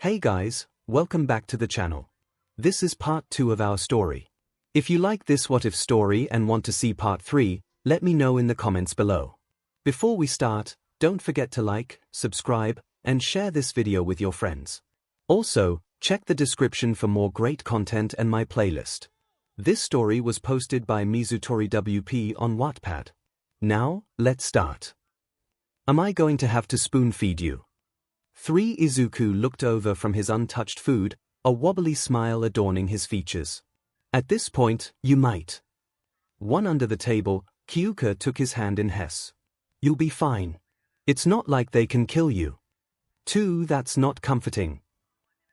Hey guys, welcome back to the channel. This is part 2 of our story. If you like this what if story and want to see part 3, let me know in the comments below. Before we start, don't forget to like, subscribe, and share this video with your friends. Also, check the description for more great content and my playlist. This story was posted by MizuToriWP on Wattpad. Now, let's start. Am I going to have to spoon feed you? Izuku looked over from his untouched food, a wobbly smile adorning his features. At this point, you might. 1 under the table, Kyouka took his hand in his. You'll be fine. It's not like they can kill you. 2 That's not comforting.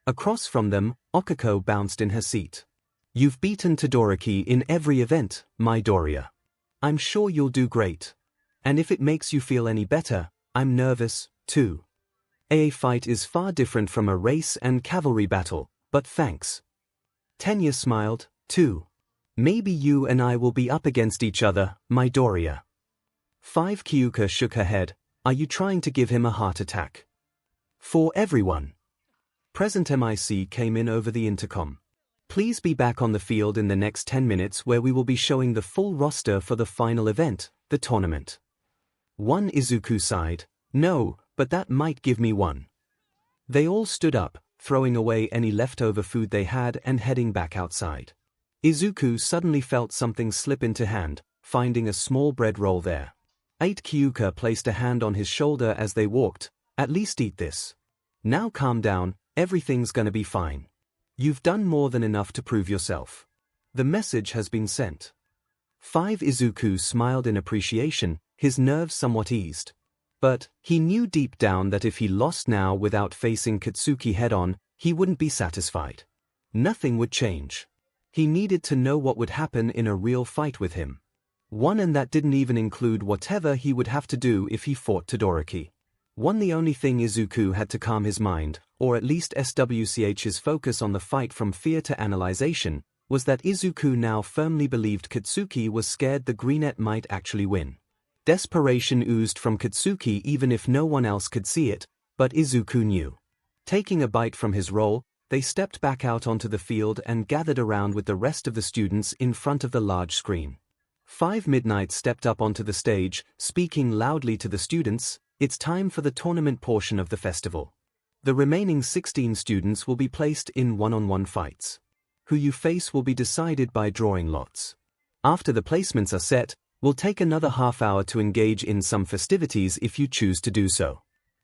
Across from them, Okako bounced in her seat. You've beaten Todoroki in every event, Midoriya. I'm sure you'll do great. And if it makes you feel any better, I'm nervous, too. A fight is far different from a race and cavalry battle, but thanks. Tenya smiled, too. Maybe you and I will be up against each other, Midoriya. 5 Kyouka shook her head. Are you trying to give him a heart attack? For everyone. Present MIC came in over the intercom. Please be back on the field in the next 10 minutes where we will be showing the full roster for the final event, the tournament. 1 Izuku sighed. No, but that might give me one. They all stood up, throwing away any leftover food they had and heading back outside. Izuku suddenly felt something slip into hand, finding a small bread roll there. 8 Kyouka placed a hand on his shoulder as they walked. At least eat this. Now calm down, everything's gonna be fine. You've done more than enough to prove yourself. The message has been sent. 5 Izuku smiled in appreciation, his nerves somewhat eased. But he knew deep down that if he lost now without facing Katsuki head-on, he wouldn't be satisfied. Nothing would change. He needed to know what would happen in a real fight with him. And that didn't even include whatever he would have to do if he fought Todoroki. The only thing Izuku had to calm his mind, or at least SWCH's focus on the fight from fear to analyzation, was that Izuku now firmly believed Katsuki was scared the Greenette might actually win. Desperation oozed from Katsuki even if no one else could see it, but Izuku knew. Taking a bite from his roll, they stepped back out onto the field and gathered around with the rest of the students in front of the large screen. 5 Midnight stepped up onto the stage, speaking loudly to the students. It's time for the tournament portion of the festival. The remaining 16 students will be placed in one-on-one fights. Who you face will be decided by drawing lots. After the placements are set, we'll take another half hour to engage in some festivities if you choose to do so.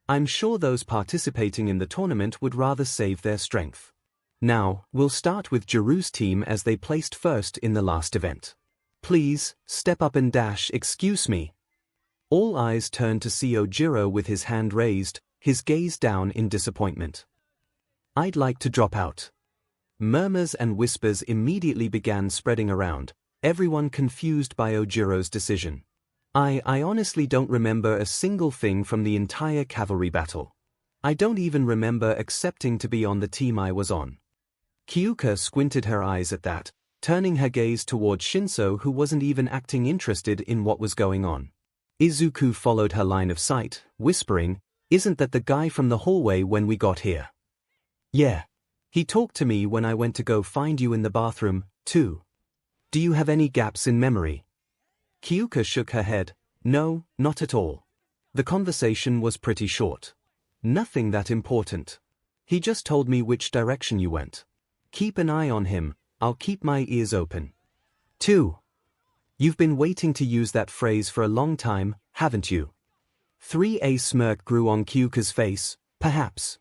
I'm sure those participating in the tournament would rather save their strength. Now, we'll start with Jirou's team as they placed first in the last event. Please, step up and dash. Excuse me. All eyes turned to see Jirou with his hand raised, his gaze down in disappointment. I'd like to drop out. Murmurs and whispers immediately began spreading around, everyone confused by Jirou's decision. I honestly don't remember a single thing from the entire cavalry battle. I don't even remember accepting to be on the team I was on. Kyouka squinted her eyes at that, turning her gaze towards Shinso who wasn't even acting interested in what was going on. Izuku followed her line of sight, whispering, Isn't that the guy from the hallway when we got here? Yeah. He talked to me when I went to go find you in the bathroom, too. Do you have any gaps in memory? Kyouka shook her head. No, not at all. The conversation was pretty short. Nothing that important. He just told me which direction you went. Keep an eye on him, I'll keep my ears open. 2. You've been waiting to use that phrase for a long time, haven't you? 3 A smirk grew on Kyouka's face. Perhaps.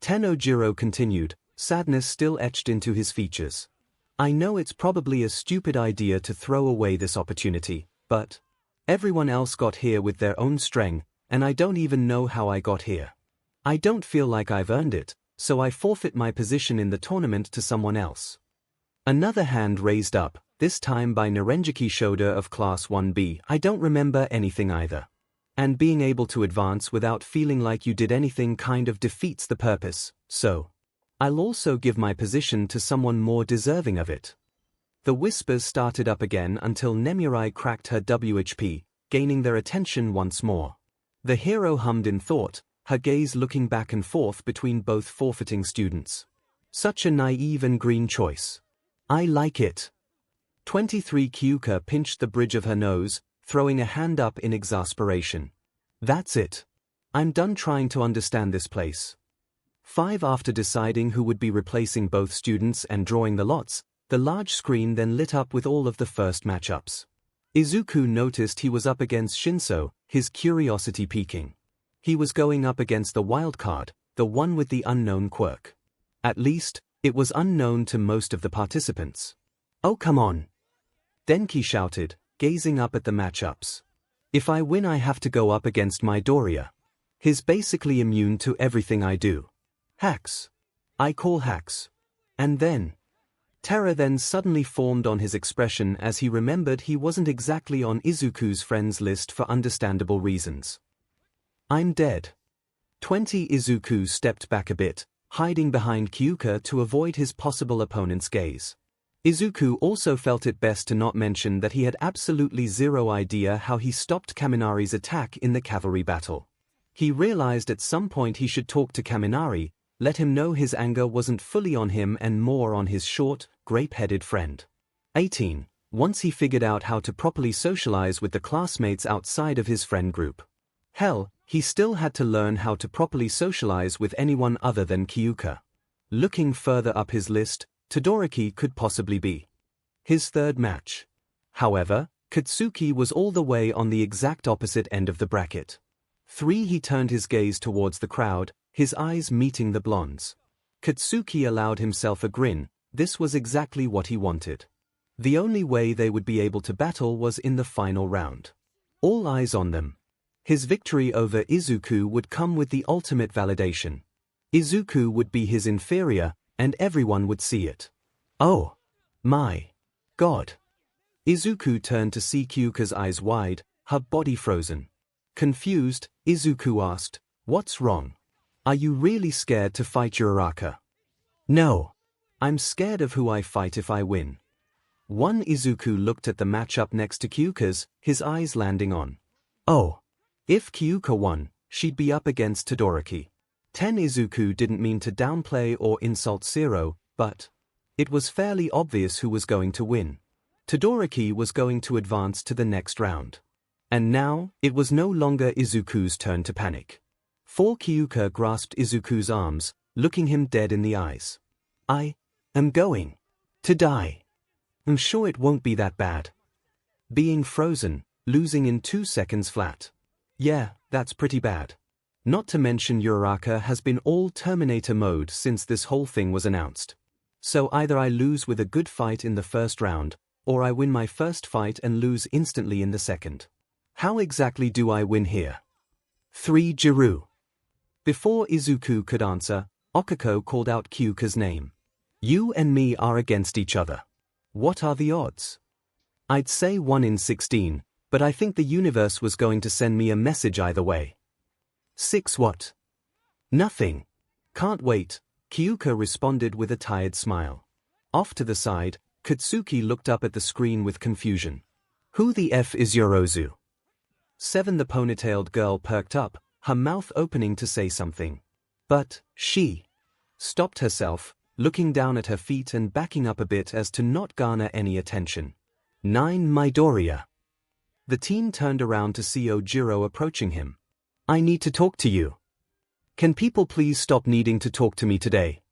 10 Jirou continued, sadness still etched into his features. I know it's probably a stupid idea to throw away this opportunity, but everyone else got here with their own strength, and I don't even know how I got here. I don't feel like I've earned it, so I forfeit my position in the tournament to someone else. Another hand raised up, this time by 𝗫𝗫𝗁𝗫𝗁 Shoda of Class 1B. I don't remember anything either. And being able to advance without feeling like you did anything kind of defeats the purpose, so I'll also give my position to someone more deserving of it. The whispers started up again until Nemuri cracked her WHP, gaining their attention once more. The hero hummed in thought, her gaze looking back and forth between both forfeiting students. Such a naive and green choice. I like it. 23 Kyouka pinched the bridge of her nose, throwing a hand up in exasperation. That's it. I'm done trying to understand this place. 5 After deciding who would be replacing both students and drawing the lots, the large screen then lit up with all of the first matchups. Izuku noticed he was up against Shinso, his curiosity peaking. He was going up against the wild card, the one with the unknown quirk. At least, it was unknown to most of the participants. Oh come on! Denki shouted, gazing up at the matchups. If I win I have to go up against Midoriya. He's basically immune to everything I do. Hacks. I call hacks. And then... Terror then suddenly formed on his expression as he remembered he wasn't exactly on Izuku's friends list for understandable reasons. I'm dead. 20 Izuku stepped back a bit, hiding behind Kyouka to avoid his possible opponent's gaze. Izuku also felt it best to not mention that he had absolutely zero idea how he stopped Kaminari's attack in the cavalry battle. He realized at some point he should talk to Kaminari, let him know his anger wasn't fully on him and more on his short, grape-headed friend. 18. Once he figured out how to properly socialize with the classmates outside of his friend group. Hell, he still had to learn how to properly socialize with anyone other than Kyouka. Looking further up his list, Todoroki could possibly be his third match. However, Katsuki was all the way on the exact opposite end of the bracket. 3. He turned his gaze towards the crowd, his eyes meeting the blondes. Katsuki allowed himself a grin. This was exactly what he wanted. The only way they would be able to battle was in the final round. All eyes on them. His victory over Izuku would come with the ultimate validation. Izuku would be his inferior, and everyone would see it. Oh my God. Izuku turned to see Kyouka's eyes wide, her body frozen. Confused, Izuku asked, "What's wrong? Are you really scared to fight Uraraka?" "No. I'm scared of who I fight if I win." 1 Izuku looked at the matchup next to Kyouka's, his eyes landing on. Oh. If Kyouka won, she'd be up against Todoroki. 10 Izuku didn't mean to downplay or insult Jirou, but it was fairly obvious who was going to win. Todoroki was going to advance to the next round. And now, it was no longer Izuku's turn to panic. 4 Kyouka grasped Izuku's arms, looking him dead in the eyes. I am going to die. I'm sure it won't be that bad. Being frozen, losing in 2 seconds flat. Yeah, that's pretty bad. Not to mention Uraraka has been all Terminator mode since this whole thing was announced. So either I lose with a good fight in the first round, or I win my first fight and lose instantly in the second. How exactly do I win here? 3 Jirou. Before Izuku could answer, Okako called out Kyouka's name. You and me are against each other. What are the odds? I'd say 1 in 16, but I think the universe was going to send me a message either way. 6 What? Nothing. Can't wait, Kyouka responded with a tired smile. Off to the side, Katsuki looked up at the screen with confusion. Who the F is Yorozu? 7 The ponytailed girl perked up, her mouth opening to say something. But she stopped herself, looking down at her feet and backing up a bit as to not garner any attention. 9 Midoriya. The teen turned around to see Jirou approaching him. I need to talk to you. Can people please stop needing to talk to me today?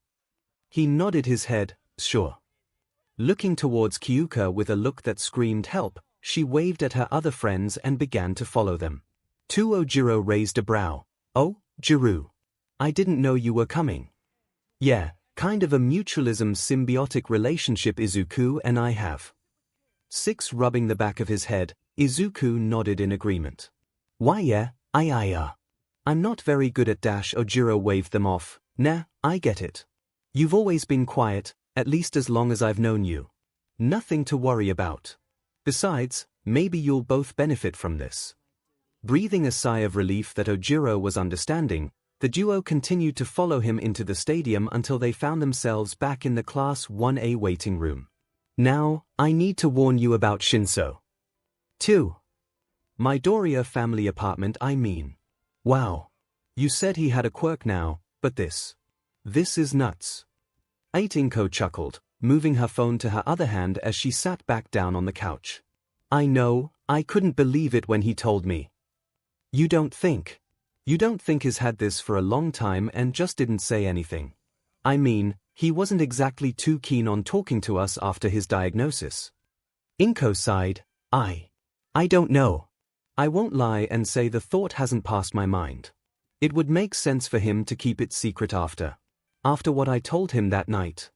He nodded his head, sure. Looking towards Kyouka with a look that screamed help, she waved at her other friends and began to follow them. 2 Jirou raised a brow. Oh, Jirou. I didn't know you were coming. Yeah, kind of a mutualism symbiotic relationship Izuku and I have. 6 Rubbing the back of his head, Izuku nodded in agreement. Why yeah, I'm not very good at dash. Jirou waved them off. Nah, I get it. You've always been quiet, at least as long as I've known you. Nothing to worry about. Besides, maybe you'll both benefit from this. Breathing a sigh of relief that Jirou was understanding, the duo continued to follow him into the stadium until they found themselves back in the Class 1A waiting room. Now, I need to warn you about Shinso. 2. Midoriya family apartment I mean. Wow. You said he had a quirk now, but this is nuts. 𝗵𝗃𝗁𝗀 chuckled, moving her phone to her other hand as she sat back down on the couch. I know, I couldn't believe it when he told me. You don't think he's had this for a long time and just didn't say anything? I mean, he wasn't exactly too keen on talking to us after his diagnosis. 𝗵𝗃𝗁𝗀 sighed. I don't know. I won't lie and say the thought hasn't passed my mind. It would make sense for him to keep it secret after what I told him that night.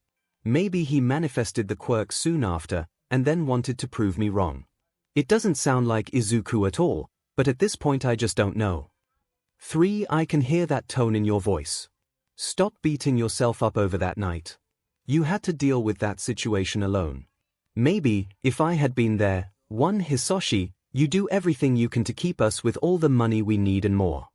Maybe he manifested the quirk soon after, and then wanted to prove me wrong. It doesn't sound like Izuku at all, but at this point I just don't know. 3. I can hear that tone in your voice. Stop beating yourself up over that night. You had to deal with that situation alone. Maybe, if I had been there, 1. Hisoshi, you do everything you can to keep us with all the money we need and more.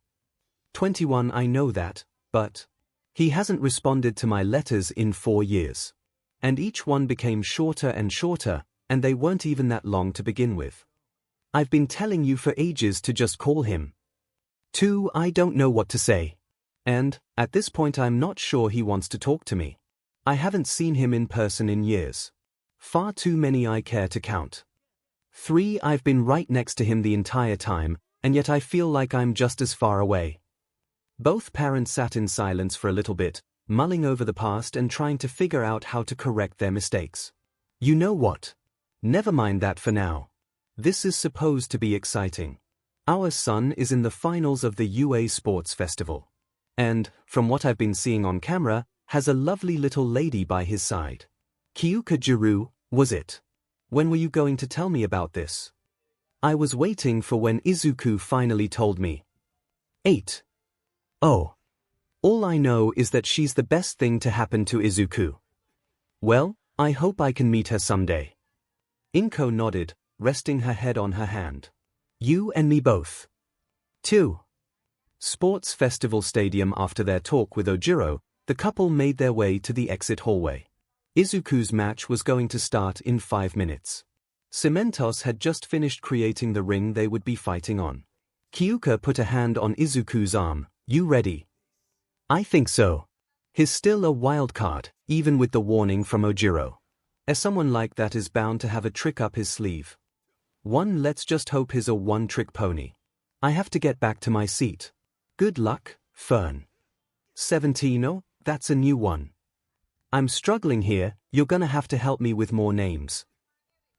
21. I know that, but he hasn't responded to my letters in 4 years. And each one became shorter and shorter, and they weren't even that long to begin with. I've been telling you for ages to just call him. 2. I don't know what to say. And, at this point I'm not sure he wants to talk to me. I haven't seen him in person in years. Far too many I care to count. 3. I've been right next to him the entire time, and yet I feel like I'm just as far away. Both parents sat in silence for a little bit, mulling over the past and trying to figure out how to correct their mistakes. You know what? Never mind that for now. This is supposed to be exciting. Our son is in the finals of the UA Sports Festival. And, from what I've been seeing on camera, has a lovely little lady by his side. Kyouka Jirou, was it? When were you going to tell me about this? I was waiting for when Izuku finally told me. 8. Oh. All I know is that she's the best thing to happen to Izuku. Well, I hope I can meet her someday. 𝗵𝗃𝗁𝗀 nodded, resting her head on her hand. You and me both. 2. Sports Festival Stadium. After their talk with 𝗬𝗪𝗀, the couple made their way to the exit hallway. Izuku's match was going to start in 5 minutes. 𝗬𝗵𝗃𝗁𝗀 had just finished creating the ring they would be fighting on. Kyouka put a hand on Izuku's arm. You ready? I think so. He's still a wild card, even with the warning from 𝗬𝗪𝗀. As someone like that is bound to have a trick up his sleeve. 1. Let's just hope he's a one-trick pony. I have to get back to my seat. Good luck, Fern. 17. Oh, that's a new one. I'm struggling here, you're gonna have to help me with more names.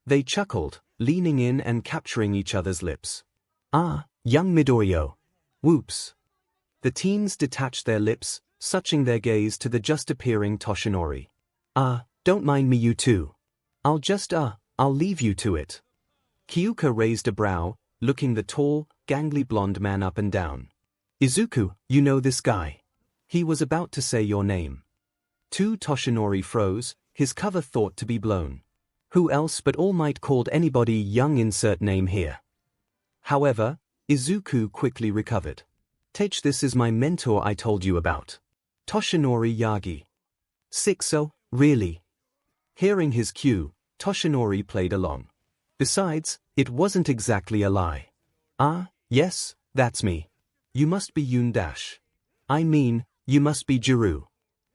They chuckled, leaning in and capturing each other's lips. Young Midoriya. Whoops. The teens detached their lips, suching their gaze to the just appearing Toshinori. Don't mind me, you two. I'll leave you to it. Kyouka raised a brow, looking the tall, gangly blonde man up and down. Izuku, you know this guy. He was about to say your name. 2. Toshinori froze, his cover thought to be blown. Who else but All Might called anybody young? Insert name here. However, Izuku quickly recovered. This is my mentor I told you about. Toshinori Yagi. 6. Oh, really? Hearing his cue, Toshinori played along. Besides, it wasn't exactly a lie. Yes, that's me. You must be 𝗠𝗏. I mean, you must be Jirou.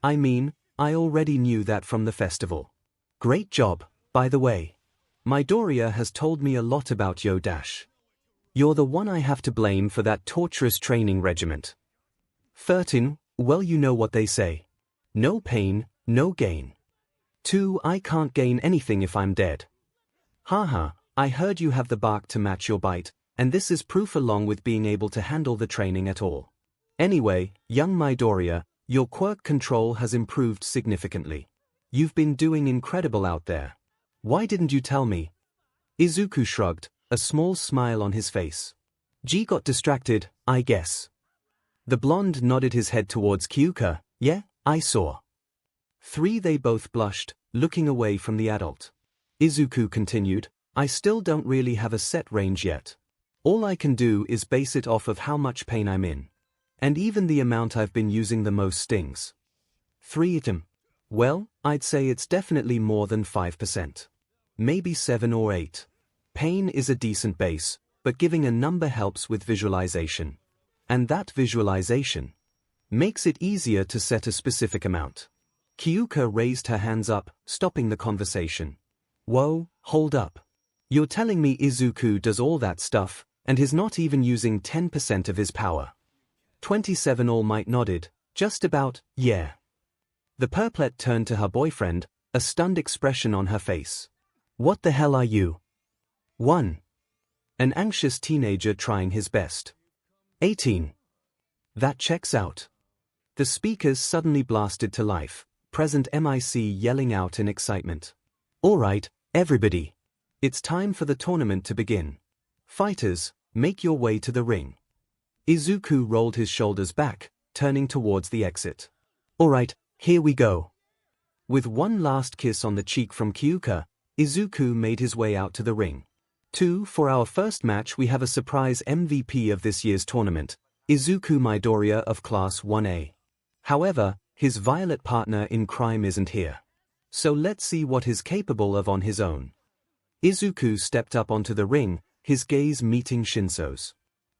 I mean, I already knew that from the festival. Great job, by the way. Midoriya has told me a lot about 𝗠𝗏. You're the one I have to blame for that torturous training regiment. 13. Well, you know what they say. No pain, no gain. 2. I can't gain anything if I'm dead. Haha, I heard you have the bark to match your bite, and this is proof along with being able to handle the training at all. Anyway, young Midoriya, your quirk control has improved significantly. You've been doing incredible out there. Why didn't you tell me? Izuku shrugged, a small smile on his face. Got distracted, I guess. The blonde nodded his head towards Kyouka. Yeah, I saw. 3. They both blushed, looking away from the adult. Izuku continued, I still don't really have a set range yet. All I can do is base it off of how much pain I'm in. And even the amount I've been using the most stings. 3. Well, I'd say it's definitely more than 5%. Maybe 7 or 8. Pain is a decent base, but giving a number helps with visualization. And that visualization makes it easier to set a specific amount. Kyouka raised her hands up, stopping the conversation. Whoa, hold up. You're telling me Izuku does all that stuff, and is not even using 10% of his power? 27 All Might nodded, just about, yeah. The purplet turned to her boyfriend, a stunned expression on her face. What the hell are you? 1. An anxious teenager trying his best. 18. That checks out. The speakers suddenly blasted to life, present MIC yelling out in excitement. Alright, everybody. It's time for the tournament to begin. Fighters, make your way to the ring. Izuku rolled his shoulders back, turning towards the exit. Alright, here we go. With one last kiss on the cheek from Kyouka, Izuku made his way out to the ring. 2. For our first match we have a surprise MVP of this year's tournament, Izuku Midoriya of Class 1A. However, his violet partner in crime isn't here. So let's see what he's capable of on his own. Izuku stepped up onto the ring, his gaze meeting Shinso's.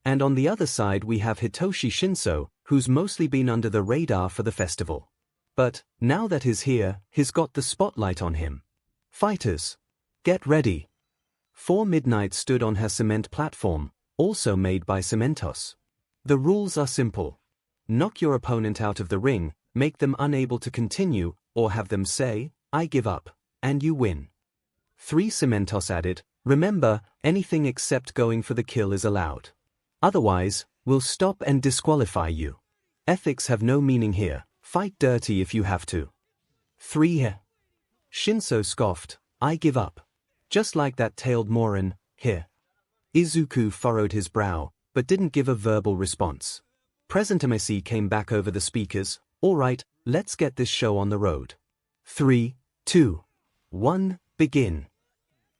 And on the other side we have Hitoshi Shinso, who's mostly been under the radar for the festival. But, now that he's here, he's got the spotlight on him. Fighters, get ready. 4 Midnight stood on her cement platform, also made by Cementos. The rules are simple. Knock your opponent out of the ring, make them unable to continue, or have them say, I give up, and you win. 3 Cementos added, remember, anything except going for the kill is allowed. Otherwise, we'll stop and disqualify you. Ethics have no meaning here, fight dirty if you have to. 3 Shinso scoffed, I give up. Just like that tailed moron, here. Izuku furrowed his brow, but didn't give a verbal response. Present MIC came back over the speakers, alright, let's get this show on the road. 3, 2, 1, begin.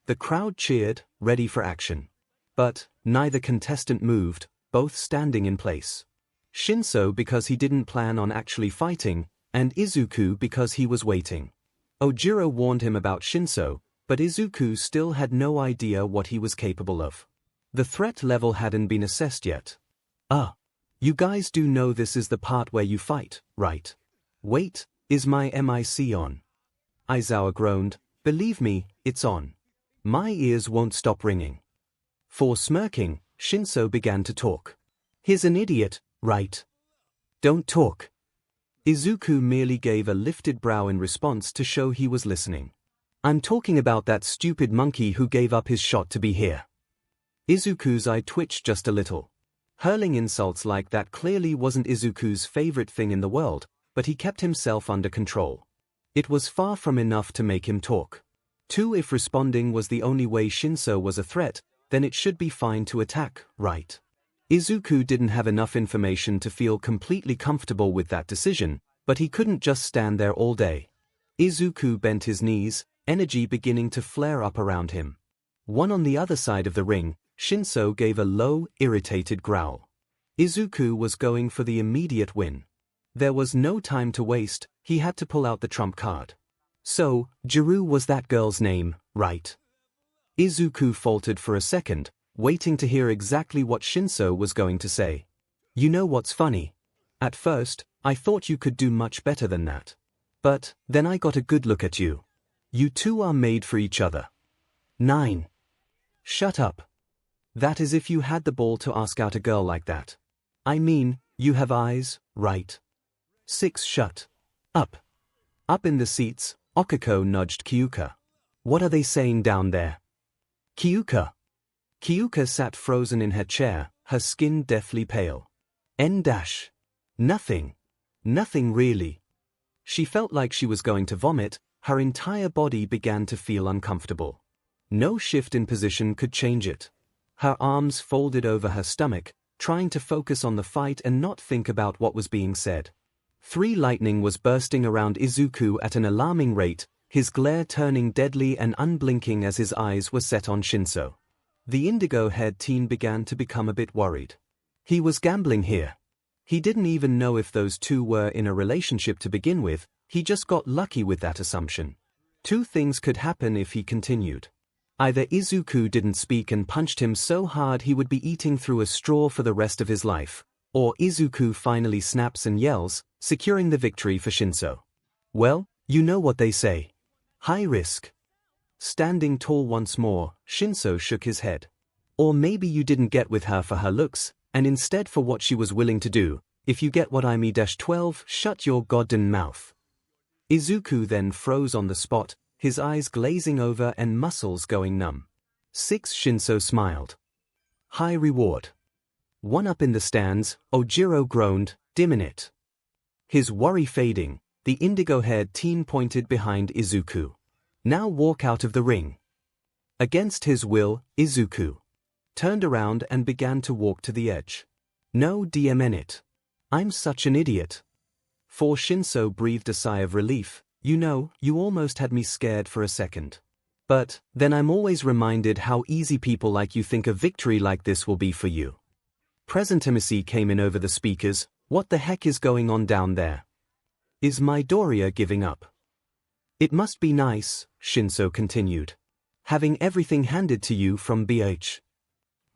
The crowd cheered, ready for action. But, neither contestant moved, both standing in place. Shinso because he didn't plan on actually fighting, and Izuku because he was waiting. Jirou warned him about Shinso, but Izuku still had no idea what he was capable of. The threat level hadn't been assessed yet. You guys do know this is the part where you fight, right? Wait, is my MIC on? Aizawa groaned, believe me, it's on. My ears won't stop ringing. For smirking, Shinso began to talk. He's an idiot, right? Don't talk. Izuku merely gave a lifted brow in response to show he was listening. I'm talking about that stupid monkey who gave up his shot to be here. Izuku's eye twitched just a little. Hurling insults like that clearly wasn't Izuku's favorite thing in the world, but he kept himself under control. It was far from enough to make him talk. 2. If responding was the only way Shinso was a threat, then it should be fine to attack, right? Izuku didn't have enough information to feel completely comfortable with that decision, but he couldn't just stand there all day. Izuku bent his knees, energy beginning to flare up around him. 1 On the other side of the ring, Shinso gave a low, irritated growl. Izuku was going for the immediate win. There was no time to waste, he had to pull out the trump card. So, Jirou was that girl's name, right? Izuku faltered for a second, waiting to hear exactly what Shinso was going to say. You know what's funny? At first, I thought you could do much better than that. But, then I got a good look at you. You two are made for each other. 9. Shut up. That is if you had the ball to ask out a girl like that. I mean, you have eyes, right? 6. Shut up. Up in the seats, Okako nudged Kyouka. What are they saying down there? Kyouka. Kyouka sat frozen in her chair, her skin deathly pale. Nothing. Nothing really. She felt like she was going to vomit, her entire body began to feel uncomfortable. No shift in position could change it. Her arms folded over her stomach, trying to focus on the fight and not think about what was being said. 3. Lightning was bursting around Izuku at an alarming rate, his glare turning deadly and unblinking as his eyes were set on Shinso. The indigo-haired teen began to become a bit worried. He was gambling here. He didn't even know if those two were in a relationship to begin with, he just got lucky with that assumption. 2 things could happen if he continued. Either Izuku didn't speak and punched him so hard he would be eating through a straw for the rest of his life, Or Izuku finally snaps and yells, securing the victory for Shinso. Well, you know what they say. High risk. Standing tall once more, Shinso shook his head. Or maybe you didn't get with her for her looks, and instead for what she was willing to do. If you get what I mean. 12, shut your goddamn mouth. Izuku then froze on the spot, his eyes glazing over and muscles going numb. 6. Shinso smiled. High reward. One up in the stands, Ojiro groaned, dim in it. His worry fading, the indigo-haired teen pointed behind Izuku. Now walk out of the ring. Against his will, Izuku turned around and began to walk to the edge. No DM it. I'm such an idiot. For Shinso breathed a sigh of relief. You know, you almost had me scared for a second. But then I'm always reminded how easy people like you think a victory like this will be for you. 𝗵𝘃𝗵𝐺 came in over the speakers. What the heck is going on down there? Is Midoriya giving up? It must be nice, Shinso continued. Having everything handed to you from BH.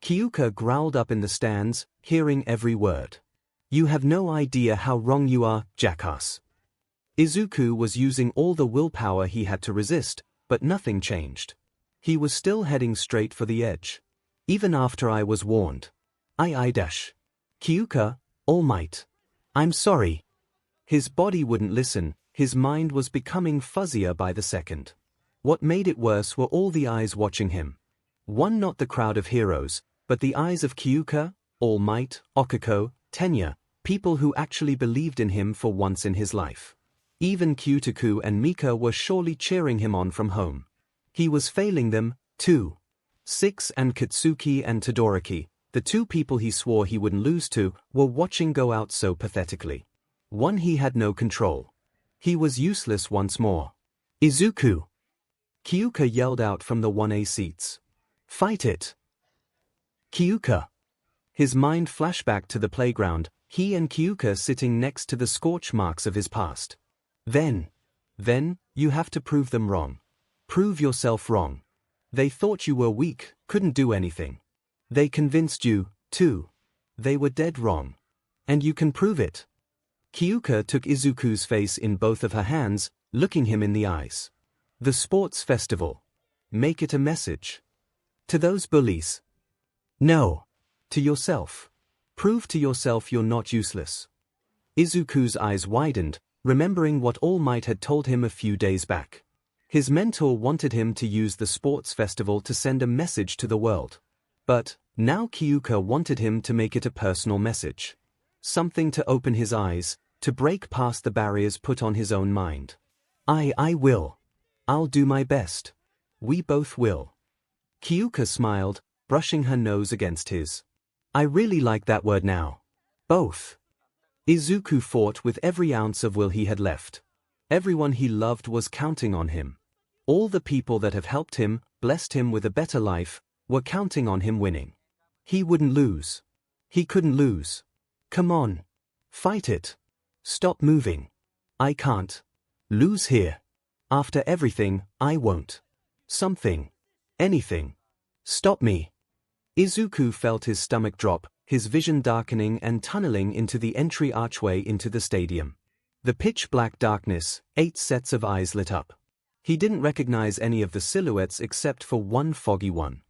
Kyouka growled up in the stands, hearing every word. You have no idea how wrong you are, jackass. Izuku was using all the willpower he had to resist, but nothing changed. He was still heading straight for the edge. Even after I was warned. Kyouka, All Might. I'm sorry. His body wouldn't listen, his mind was becoming fuzzier by the second. What made it worse were all the eyes watching him. One, not the crowd of heroes, but the eyes of Kyouka, All Might, Okako, Tenya, people who actually believed in him for once in his life. Even Kyutaku and Mika were surely cheering him on from home. He was failing them, too. 6. And Katsuki and Todoroki, the two people he swore he wouldn't lose to, were watching go out so pathetically. One, he had no control. He was useless once more. Izuku! Kyouka yelled out from the 1A seats. Fight it! Kyouka! His mind flashed back to the playground, he and Kyouka sitting next to the scorch marks of his past. Then, you have to prove them wrong. Prove yourself wrong. They thought you were weak, couldn't do anything. They convinced you, too. They were dead wrong. And you can prove it. Kyouka took Izuku's face in both of her hands, looking him in the eyes. The sports festival. Make it a message. To those bullies. No. To yourself. Prove to yourself you're not useless. Izuku's eyes widened, remembering what All Might had told him a few days back. His mentor wanted him to use the sports festival to send a message to the world. But now Kyouka wanted him to make it a personal message. Something to open his eyes, to break past the barriers put on his own mind. I will. I'll do my best. We both will. Kyouka smiled, brushing her nose against his. I really like that word now. Both. Izuku fought with every ounce of will he had left. Everyone he loved was counting on him. All the people that have helped him, blessed him with a better life, were counting on him winning. He wouldn't lose. He couldn't lose. Come on. Fight it. Stop moving. I can't lose here. After everything, I won't. Something. Anything. Stop me. Izuku felt his stomach drop, his vision darkening and tunneling into the entry archway into the stadium. The pitch-black darkness, 8 sets of eyes lit up. He didn't recognize any of the silhouettes except for one foggy one.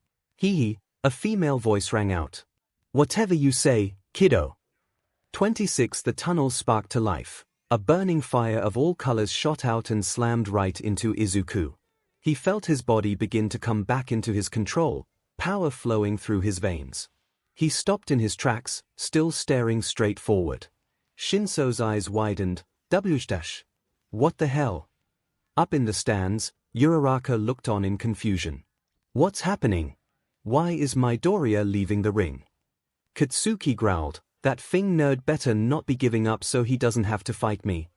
A female voice rang out. Whatever you say, kiddo. 26. The tunnel sparked to life. A burning fire of all colors shot out and slammed right into Izuku. He felt his body begin to come back into his control, power flowing through his veins. He stopped in his tracks, still staring straight forward. Shinso's eyes widened. What the hell? Up in the stands, Uraraka looked on in confusion. What's happening? Why is Midoriya leaving the ring? Katsuki growled, that Fing nerd better not be giving up so he doesn't have to fight me.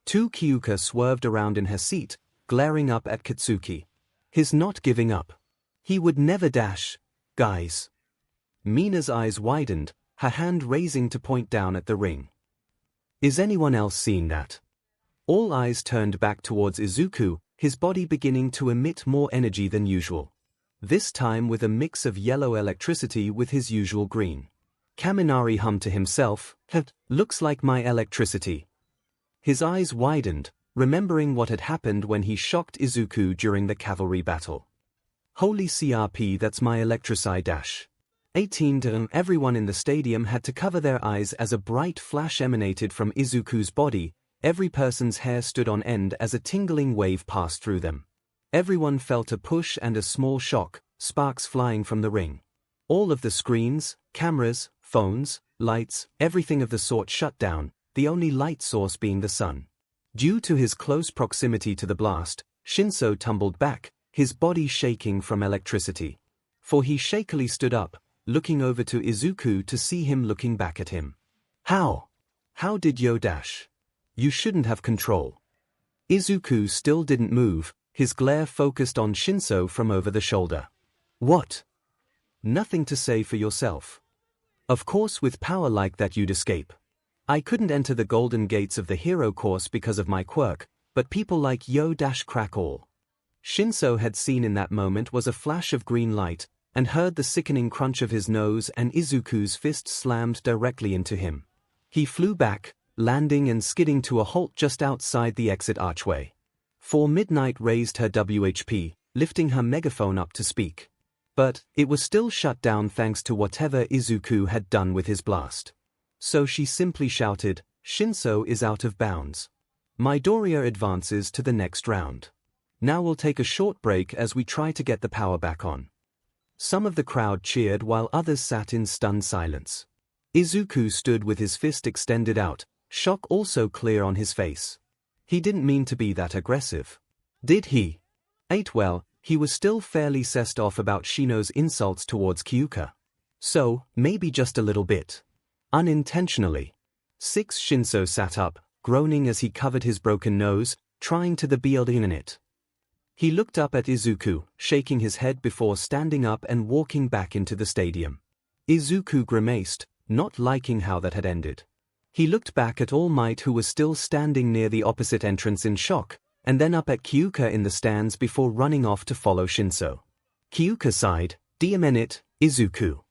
Kyouka swerved around in her seat, glaring up at Katsuki. His not giving up. He would never dash, guys. Mina's eyes widened, her hand raising to point down at the ring. Is anyone else seeing that? All eyes turned back towards Izuku, his body beginning to emit more energy than usual. This time with a mix of yellow electricity with his usual green. Kaminari hummed to himself, looks like my electricity. His eyes widened, remembering what had happened when he shocked Izuku during the cavalry battle. Holy CRP, that's my electricity. 18. Everyone in the stadium had to cover their eyes as a bright flash emanated from Izuku's body. Every person's hair stood on end as a tingling wave passed through them. Everyone felt a push and a small shock, sparks flying from the ring. All of the screens, cameras, phones, lights, everything of the sort shut down, the only light source being the sun. Due to his close proximity to the blast, Shinso tumbled back, his body shaking from electricity. For he shakily stood up, looking over to Izuku to see him looking back at him. How did you dash? You shouldn't have control. Izuku still didn't move, his glare focused on Shinso from over the shoulder. What? Nothing to say for yourself. Of course, with power like that you'd escape. I couldn't enter the golden gates of the hero course because of my quirk, but people like crack all. Shinso had seen in that moment was a flash of green light, and heard the sickening crunch of his nose and Izuku's fist slammed directly into him. He flew back, landing and skidding to a halt just outside the exit archway. For Midnight raised her WHP, lifting her megaphone up to speak. But it was still shut down thanks to whatever Izuku had done with his blast. So she simply shouted, "Shinso is out of bounds. Midoriya advances to the next round. Now we'll take a short break as we try to get the power back on." Some of the crowd cheered while others sat in stunned silence. Izuku stood with his fist extended out, shock also clear on his face. He didn't mean to be that aggressive. Did he? Well, he was still fairly sessed off about Shino's insults towards Kyouka. So, maybe just a little bit. Unintentionally. Shinso sat up, groaning as he covered his broken nose, trying to build in it. He looked up at Izuku, shaking his head before standing up and walking back into the stadium. Izuku grimaced, not liking how that had ended. He looked back at All Might, who was still standing near the opposite entrance in shock, and then up at Kyouka in the stands before running off to follow Shinso. Kyouka sighed, "It, Izuku."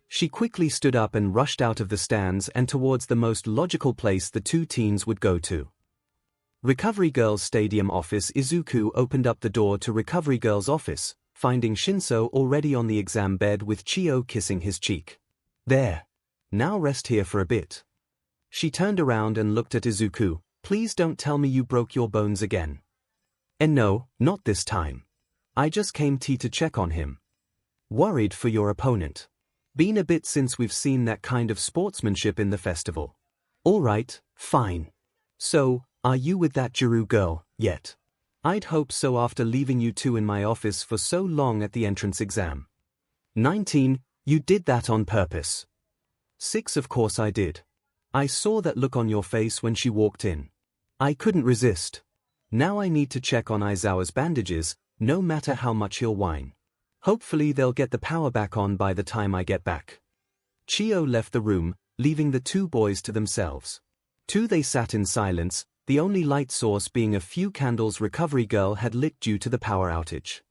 She quickly stood up and rushed out of the stands and towards the most logical place the two teens would go to. Recovery Girl's stadium office. Izuku opened up the door to Recovery Girl's office, finding Shinso already on the exam bed with Chio kissing his cheek. "There. Now rest here for a bit." She turned around and looked at Izuku. "Please don't tell me you broke your bones again." "And no, not this time. I just came to check on him. Worried for your opponent. Been a bit since we've seen that kind of sportsmanship in the festival." "All right, fine. So, are you with that Jirou girl yet?" "I'd hope so after leaving you two in my office for so long at the entrance exam." 19. You did that on purpose. 6. Of course I did. I saw that look on your face when she walked in. I couldn't resist. Now I need to check on Aizawa's bandages, no matter how much he'll whine. Hopefully they'll get the power back on by the time I get back. Chio left the room, leaving the two boys to themselves. They sat in silence, the only light source being a few candles Recovery Girl had lit due to the power outage.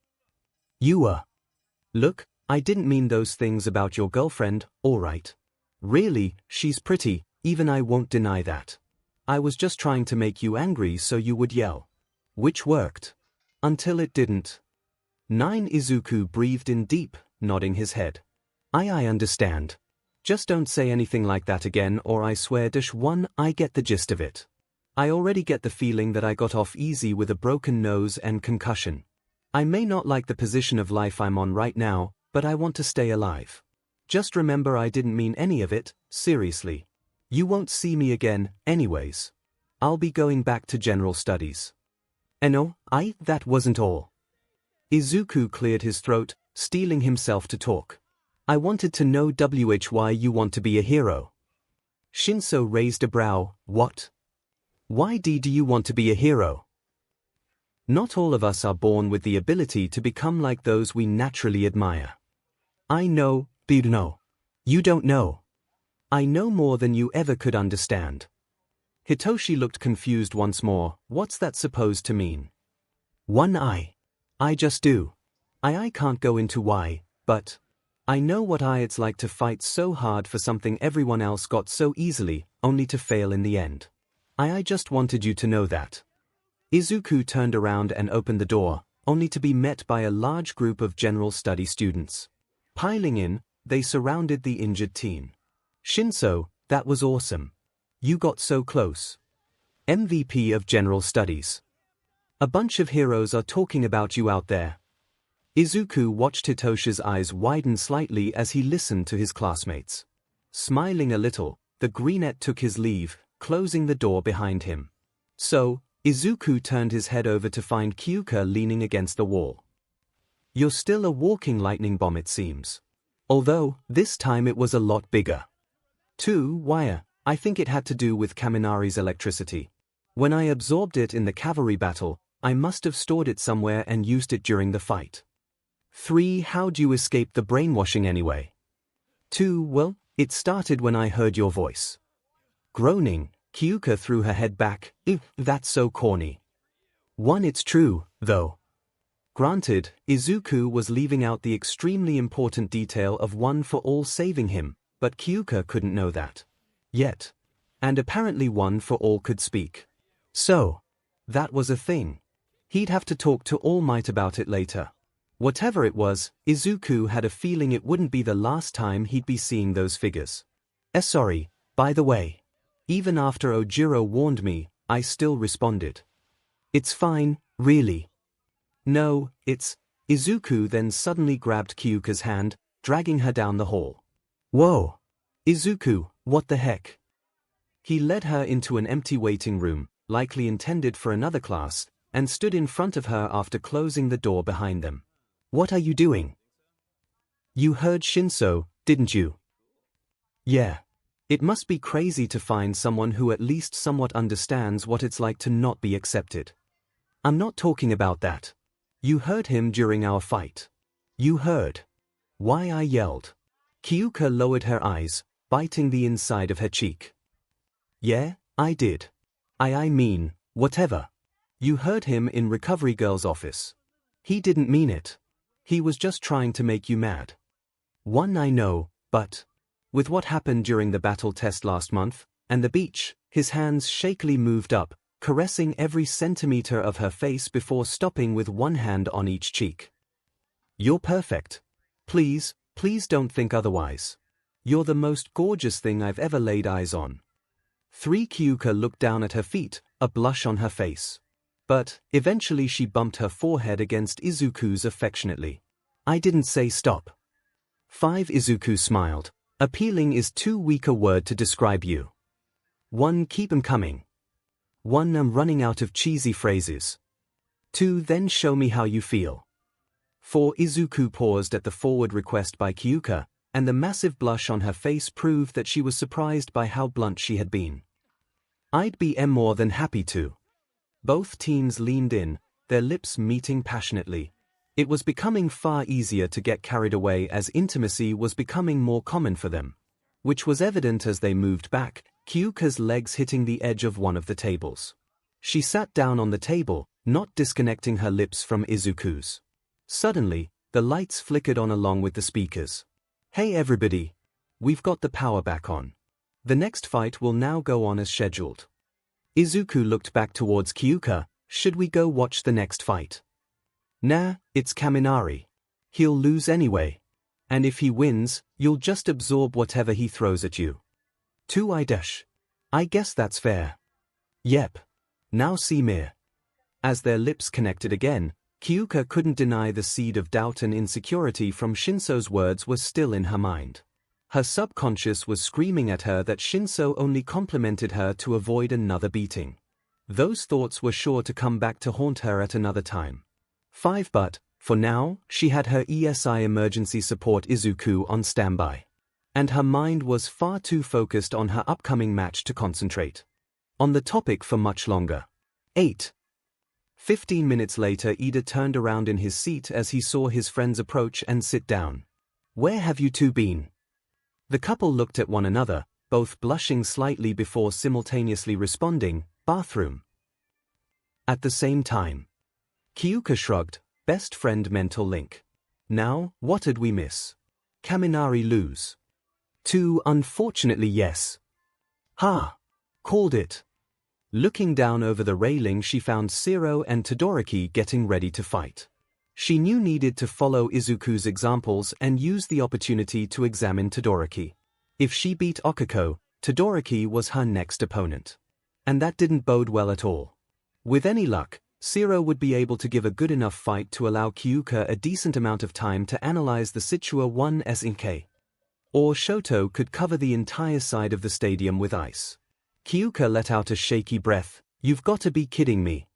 Look, I didn't mean those things about your girlfriend, alright. Really, she's pretty, even I won't deny that. I was just trying to make you angry so you would yell. Which worked. Until it didn't. 9. Izuku breathed in deep, nodding his head. I understand. Just don't say anything like that again or I swear I get the gist of it. I already get the feeling that I got off easy with a broken nose and concussion. I may not like the position of life I'm on right now, but I want to stay alive. Just remember I didn't mean any of it, seriously. You won't see me again, anyways. I'll be going back to general studies. That wasn't all. Izuku cleared his throat, steeling himself to talk. I wanted to know why you want to be a hero. Shinso raised a brow. What? Why do you want to be a hero? Not all of us are born with the ability to become like those we naturally admire. I know, but no. You don't know. I know more than you ever could understand. Hitoshi looked confused once more. What's that supposed to mean? I just do. I can't go into why, but I know what it's like to fight so hard for something everyone else got so easily, only to fail in the end. I just wanted you to know that. Izuku turned around and opened the door, only to be met by a large group of general study students. Piling in, they surrounded the injured teen. Shinso, that was awesome. You got so close. MVP of General Studies. A bunch of heroes are talking about you out there. Izuku watched Hitoshi's eyes widen slightly as he listened to his classmates. Smiling a little, the greenette took his leave, closing the door behind him. So, Izuku turned his head over to find Kyouka leaning against the wall. You're still a walking lightning bomb, it seems. Although, this time it was a lot bigger. Why? I think it had to do with Kaminari's electricity. When I absorbed it in the cavalry battle, I must have stored it somewhere and used it during the fight. 3. How'd you escape the brainwashing anyway? 2. Well, it started when I heard your voice. Groaning, Kyouka threw her head back. That's so corny. 1. It's true, though. Granted, Izuku was leaving out the extremely important detail of One for All saving him, but Kyouka couldn't know that. Yet. And apparently One for All could speak. So, that was a thing. He'd have to talk to All Might about it later. Whatever it was, Izuku had a feeling it wouldn't be the last time he'd be seeing those figures. Sorry, by the way. Even after Ojiro warned me, I still responded. It's fine, really. No, it's... Izuku then suddenly grabbed Kyouka's hand, dragging her down the hall. Whoa! Izuku, what the heck? He led her into an empty waiting room, likely intended for another class, and stood in front of her after closing the door behind them. What are you doing? You heard Shinso, didn't you? Yeah. It must be crazy to find someone who at least somewhat understands what it's like to not be accepted. I'm not talking about that. You heard him during our fight. You heard. Why I yelled. Kyouka lowered her eyes, biting the inside of her cheek. Yeah, I did. I mean, whatever. You heard him in Recovery Girl's office. He didn't mean it. He was just trying to make you mad. 1. I know, but... With what happened during the battle test last month, and the beach, his hands shakily moved up, caressing every centimeter of her face before stopping with one hand on each cheek. You're perfect. Please, please don't think otherwise. You're the most gorgeous thing I've ever laid eyes on. 3. Kyouka looked down at her feet, a blush on her face. But, eventually she bumped her forehead against Izuku's affectionately. I didn't say stop. 5. Izuku smiled. Appealing is too weak a word to describe you. 1. Keep 'em coming. 1. I'm running out of cheesy phrases. 2. Then show me how you feel. 4. Izuku paused at the forward request by Kyouka, and the massive blush on her face proved that she was surprised by how blunt she had been. I'd be more than happy to. Both teens leaned in, their lips meeting passionately. It was becoming far easier to get carried away as intimacy was becoming more common for them. Which was evident as they moved back, Kyouka's legs hitting the edge of one of the tables. She sat down on the table, not disconnecting her lips from Izuku's. Suddenly, the lights flickered on along with the speakers. Hey everybody! We've got the power back on. The next fight will now go on as scheduled. Izuku looked back towards Kyouka. Should we go watch the next fight? Nah, it's Kaminari. He'll lose anyway. And if he wins, you'll just absorb whatever he throws at you. 2. I guess that's fair. Yep. Now see Mir. As their lips connected again, Kyouka couldn't deny the seed of doubt and insecurity from Shinso's words was still in her mind. Her subconscious was screaming at her that Shinso only complimented her to avoid another beating. Those thoughts were sure to come back to haunt her at another time. 5. But, for now, she had her ESI emergency support Izuku on standby. And her mind was far too focused on her upcoming match to concentrate on the topic for much longer. 8. 15 minutes later, Ida turned around in his seat as he saw his friends approach and sit down. Where have you two been? The couple looked at one another, both blushing slightly before simultaneously responding, bathroom. At the same time. Kyouka shrugged, best friend mental link. Now, what did we miss? Kaminari lose? 2. Unfortunately yes. Ha! Called it. Looking down over the railing, she found Jirou and Todoroki getting ready to fight. She knew needed to follow Izuku's examples and use the opportunity to examine Todoroki. If she beat Okiko, Todoroki was her next opponent. And that didn't bode well at all. With any luck, Jirou would be able to give a good enough fight to allow Kyouka a decent amount of time to analyze the 𝗧𝗵𝗲. Or Shoto could cover the entire side of the stadium with ice. Kyouka let out a shaky breath. You've got to be kidding me.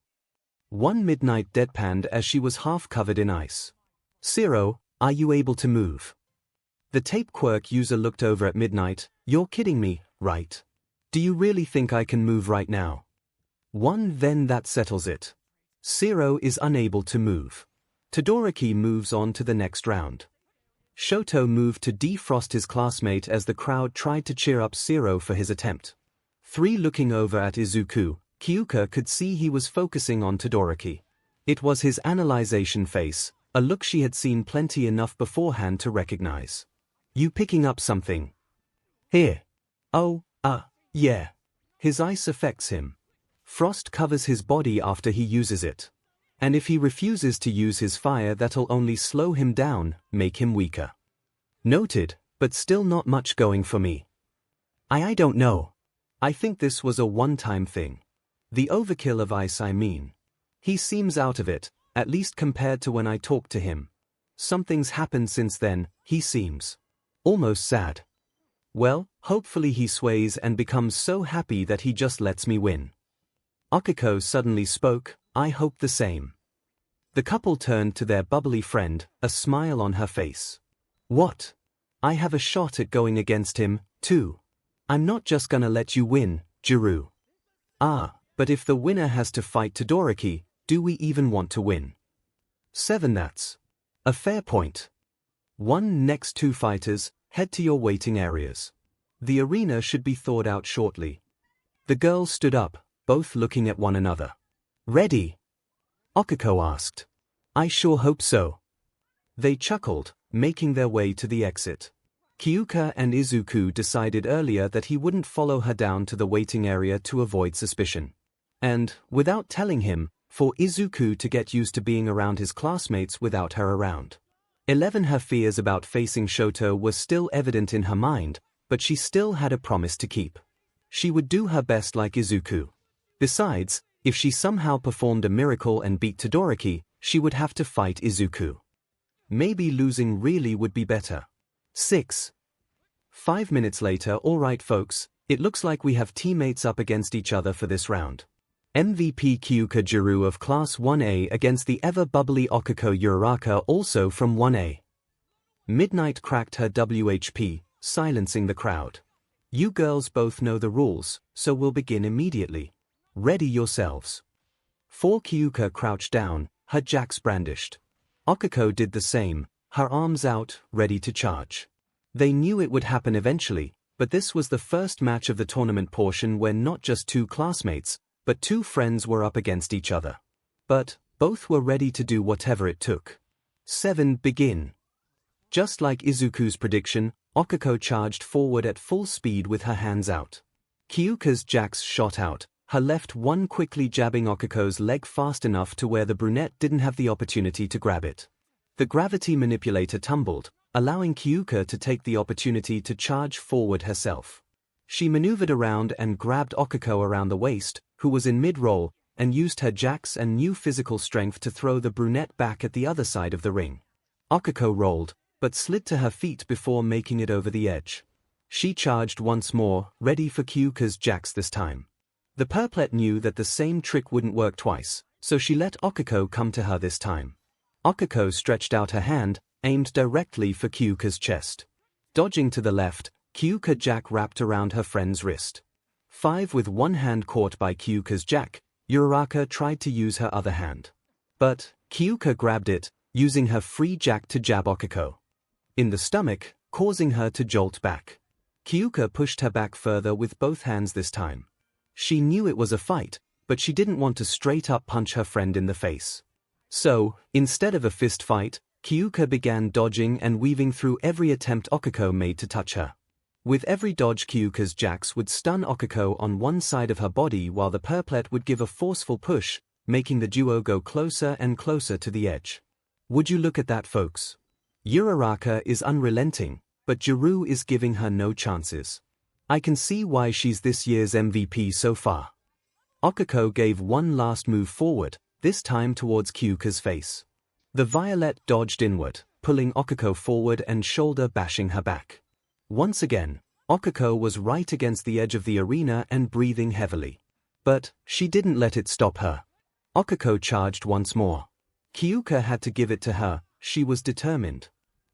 One Midnight deadpanned as she was half covered in ice. Jirou, are you able to move? The tape quirk user looked over at Midnight. You're kidding me, right? Do you really think I can move right now? 1. Then that settles it. Jirou is unable to move. Todoroki moves on to the next round. Shoto moved to defrost his classmate as the crowd tried to cheer up Jirou for his attempt. 3. Looking over at Izuku, Kyouka could see he was focusing on Todoroki. It was his analyzation face, a look she had seen plenty enough beforehand to recognize. You picking up something? Here. Oh, yeah. His ice affects him. Frost covers his body after he uses it. And if he refuses to use his fire, that'll only slow him down, make him weaker. Noted, but still not much going for me. I don't know. I think this was a one-time thing. The overkill of ice, I mean. He seems out of it, at least compared to when I talked to him. Something's happened since then, he seems almost sad. Well, hopefully he sways and becomes so happy that he just lets me win. Okiko suddenly spoke. I hope the same. The couple turned to their bubbly friend, a smile on her face. What? I have a shot at going against him, too. I'm not just gonna let you win, Jirou. But if the winner has to fight Todoroki, do we even want to win? 7. That's a fair point. 1. Next 2 fighters, head to your waiting areas. The arena should be thawed out shortly. The girls stood up, both looking at one another. Ready? Okiko asked. I sure hope so. They chuckled, making their way to the exit. Kyouka and Izuku decided earlier that he wouldn't follow her down to the waiting area to avoid suspicion. And, without telling him, for Izuku to get used to being around his classmates without her around. 11. Her fears about facing Shoto were still evident in her mind, but she still had a promise to keep. She would do her best like Izuku. Besides, if she somehow performed a miracle and beat Todoroki, she would have to fight Izuku. Maybe losing really would be better. 6. 5 minutes later. Alright folks, it looks like we have teammates up against each other for this round. MVP Kyouka Jirou of Class 1A against the ever-bubbly Okiko Uraraka, also from 1A. Midnight cracked her WHP, silencing the crowd. You girls both know the rules, so we'll begin immediately. Ready yourselves. 4. Kyouka crouched down, her jacks brandished. Okiko did the same, her arms out, ready to charge. They knew it would happen eventually, but this was the first match of the tournament portion where not just 2 classmates, but 2 friends were up against each other. But both were ready to do whatever it took. 7. Begin. Just like Izuku's prediction, Okiko charged forward at full speed with her hands out. Kyouka's jacks shot out, her left one quickly jabbing Okiko's leg fast enough to where the brunette didn't have the opportunity to grab it. The gravity manipulator tumbled, allowing Kyouka to take the opportunity to charge forward herself. She maneuvered around and grabbed Okiko around the waist, who was in mid-roll, and used her jacks and new physical strength to throw the brunette back at the other side of the ring. Okiko rolled, but slid to her feet before making it over the edge. She charged once more, ready for Kyouka's jacks this time. The 𝗵𝗃𝗄 knew that the same trick wouldn't work twice, so she let Okiko come to her this time. Okiko stretched out her hand, aimed directly for Kyouka's chest. Dodging to the left, Kyouka jack wrapped around her friend's wrist. 5. With one hand caught by Kyouka's jack, Uraraka tried to use her other hand. But Kyouka grabbed it, using her free jack to jab Okiko in the stomach, causing her to jolt back. Kyouka pushed her back further with both hands this time. She knew it was a fight, but she didn't want to straight up punch her friend in the face. So, instead of a fist fight, Kyouka began dodging and weaving through every attempt Okako made to touch her. With every dodge, Kyouka's jacks would stun Okako on one side of her body while the 𝗵𝗃𝗃 would give a forceful push, making the duo go closer and closer to the edge. Would you look at that, folks? Uraraka is unrelenting, but Jirou is giving her no chances. I can see why she's this year's MVP so far. Okako gave one last move forward, this time towards Kyouka's face. The violet dodged inward, pulling Okako forward and shoulder bashing her back. Once again, Okako was right against the edge of the arena and breathing heavily. But she didn't let it stop her. Okako charged once more. Kyouka had to give it to her, she was determined.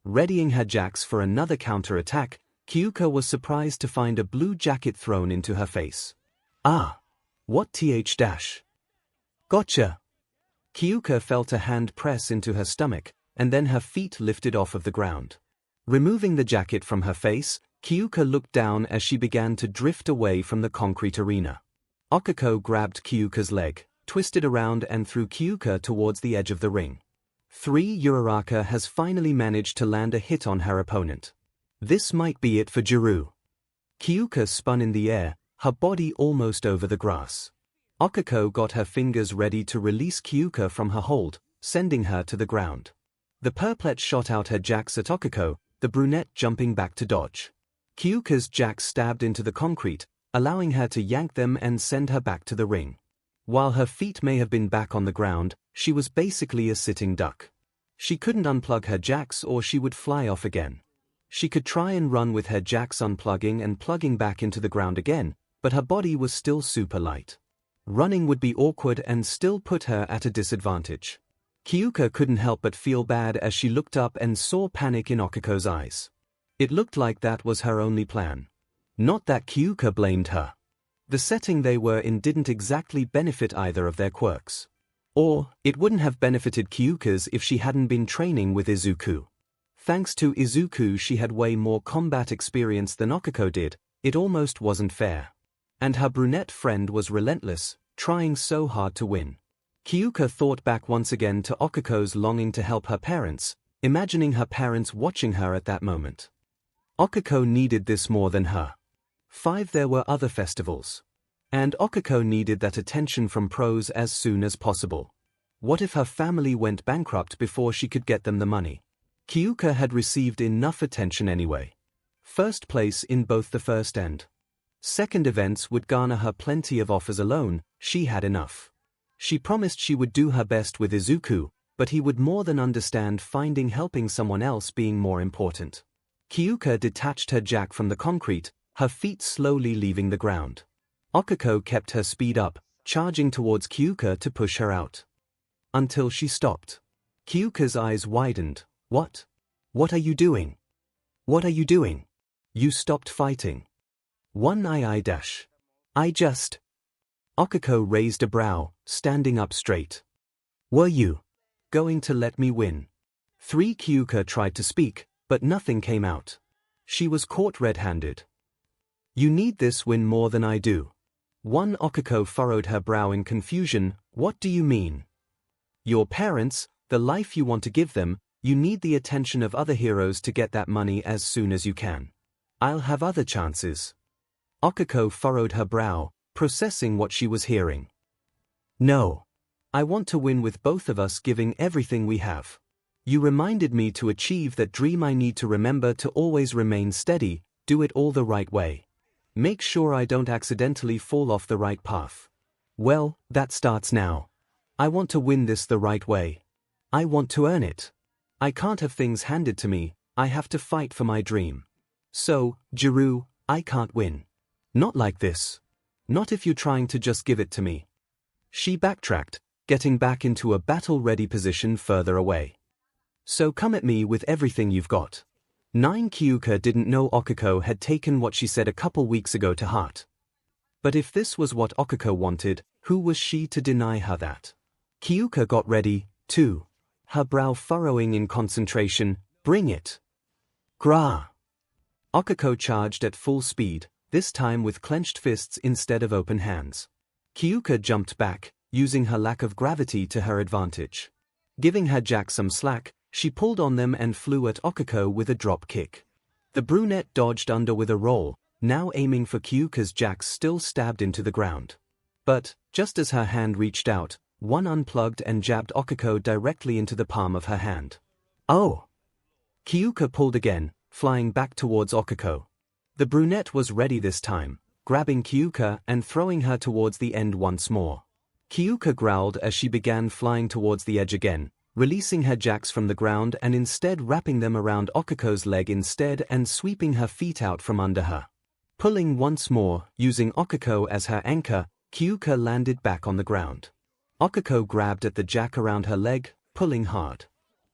Readying her jacks for another counter-attack, Kyouka was surprised to find a blue jacket thrown into her face. Ah! What th-dash? Gotcha! Kyouka felt a hand press into her stomach, and then her feet lifted off of the ground. Removing the jacket from her face, Kyouka looked down as she began to drift away from the concrete arena. Okako grabbed Kyouka's leg, twisted around and threw Kyouka towards the edge of the ring. Uraraka has finally managed to land a hit on her opponent. This might be it for Jirou. Kyouka spun in the air, her body almost over the grass. Okako got her fingers ready to release Kyouka from her hold, sending her to the ground. The 𝗵𝗃𝗃 shot out her jacks at Okako, the brunette jumping back to dodge. Kyouka's jacks stabbed into the concrete, allowing her to yank them and send her back to the ring. While her feet may have been back on the ground, she was basically a sitting duck. She couldn't unplug her jacks or she would fly off again. She could try and run with her jacks unplugging and plugging back into the ground again, but her body was still super light. Running would be awkward and still put her at a disadvantage. Kyouka couldn't help but feel bad as she looked up and saw panic in Okako's eyes. It looked like that was her only plan. Not that Kyouka blamed her. The setting they were in didn't exactly benefit either of their quirks. Or, it wouldn't have benefited Kyouka's if she hadn't been training with Izuku. Thanks to Izuku, she had way more combat experience than Okako did. It almost wasn't fair. And her brunette friend was relentless, trying so hard to win. Kyouka thought back once again to Okako's longing to help her parents, imagining her parents watching her at that moment. Okako needed this more than her. There were other festivals. And Okako needed that attention from pros as soon as possible. What if her family went bankrupt before she could get them the money? Kyouka had received enough attention anyway. First place in both the first and second events would garner her plenty of offers alone, she had enough. She promised she would do her best with Izuku, but he would more than understand finding helping someone else being more important. Kyouka detached her jack from the concrete, her feet slowly leaving the ground. Okako kept her speed up, charging towards Kyouka to push her out. Until she stopped. Kyouka's eyes widened. What? What are you doing? What are you doing? You stopped fighting. I just... Okako raised a brow, standing up straight. Were you going to let me win? Kyouka tried to speak, but nothing came out. She was caught red-handed. You need this win more than I do. Okako furrowed her brow in confusion. What do you mean? Your parents, the life you want to give them, you need the attention of other heroes to get that money as soon as you can. I'll have other chances. Okako furrowed her brow, processing what she was hearing. No. I want to win with both of us giving everything we have. You reminded me to achieve that dream. I need to remember to always remain steady, do it all the right way. Make sure I don't accidentally fall off the right path. Well, that starts now. I want to win this the right way. I want to earn it. I can't have things handed to me, I have to fight for my dream. So, Jirou, I can't win. Not like this. Not if you're trying to just give it to me. She backtracked, getting back into a battle-ready position further away. So come at me with everything you've got. Kyouka didn't know Okako had taken what she said a couple weeks ago to heart. But if this was what Okako wanted, who was she to deny her that? Kyouka got ready, too. Her brow furrowing in concentration. Bring it. Gra! Okako charged at full speed, this time with clenched fists instead of open hands. Kyouka jumped back, using her lack of gravity to her advantage. Giving her jack some slack, She pulled on them and flew at Okuko with a drop kick. The brunette dodged under with a roll, now aiming for Kyouka's jacks still stabbed into the ground. But, just as her hand reached out, one unplugged and jabbed Okuko directly into the palm of her hand. Oh! Kyouka pulled again, flying back towards Okuko. The brunette was ready this time, grabbing Kyouka and throwing her towards the end once more. Kyouka growled as she began flying towards the edge again, releasing her jacks from the ground and instead wrapping them around Okuko's leg instead and sweeping her feet out from under her. Pulling once more, using Okuko as her anchor, Kyouka landed back on the ground. Okuko grabbed at the jack around her leg, pulling hard.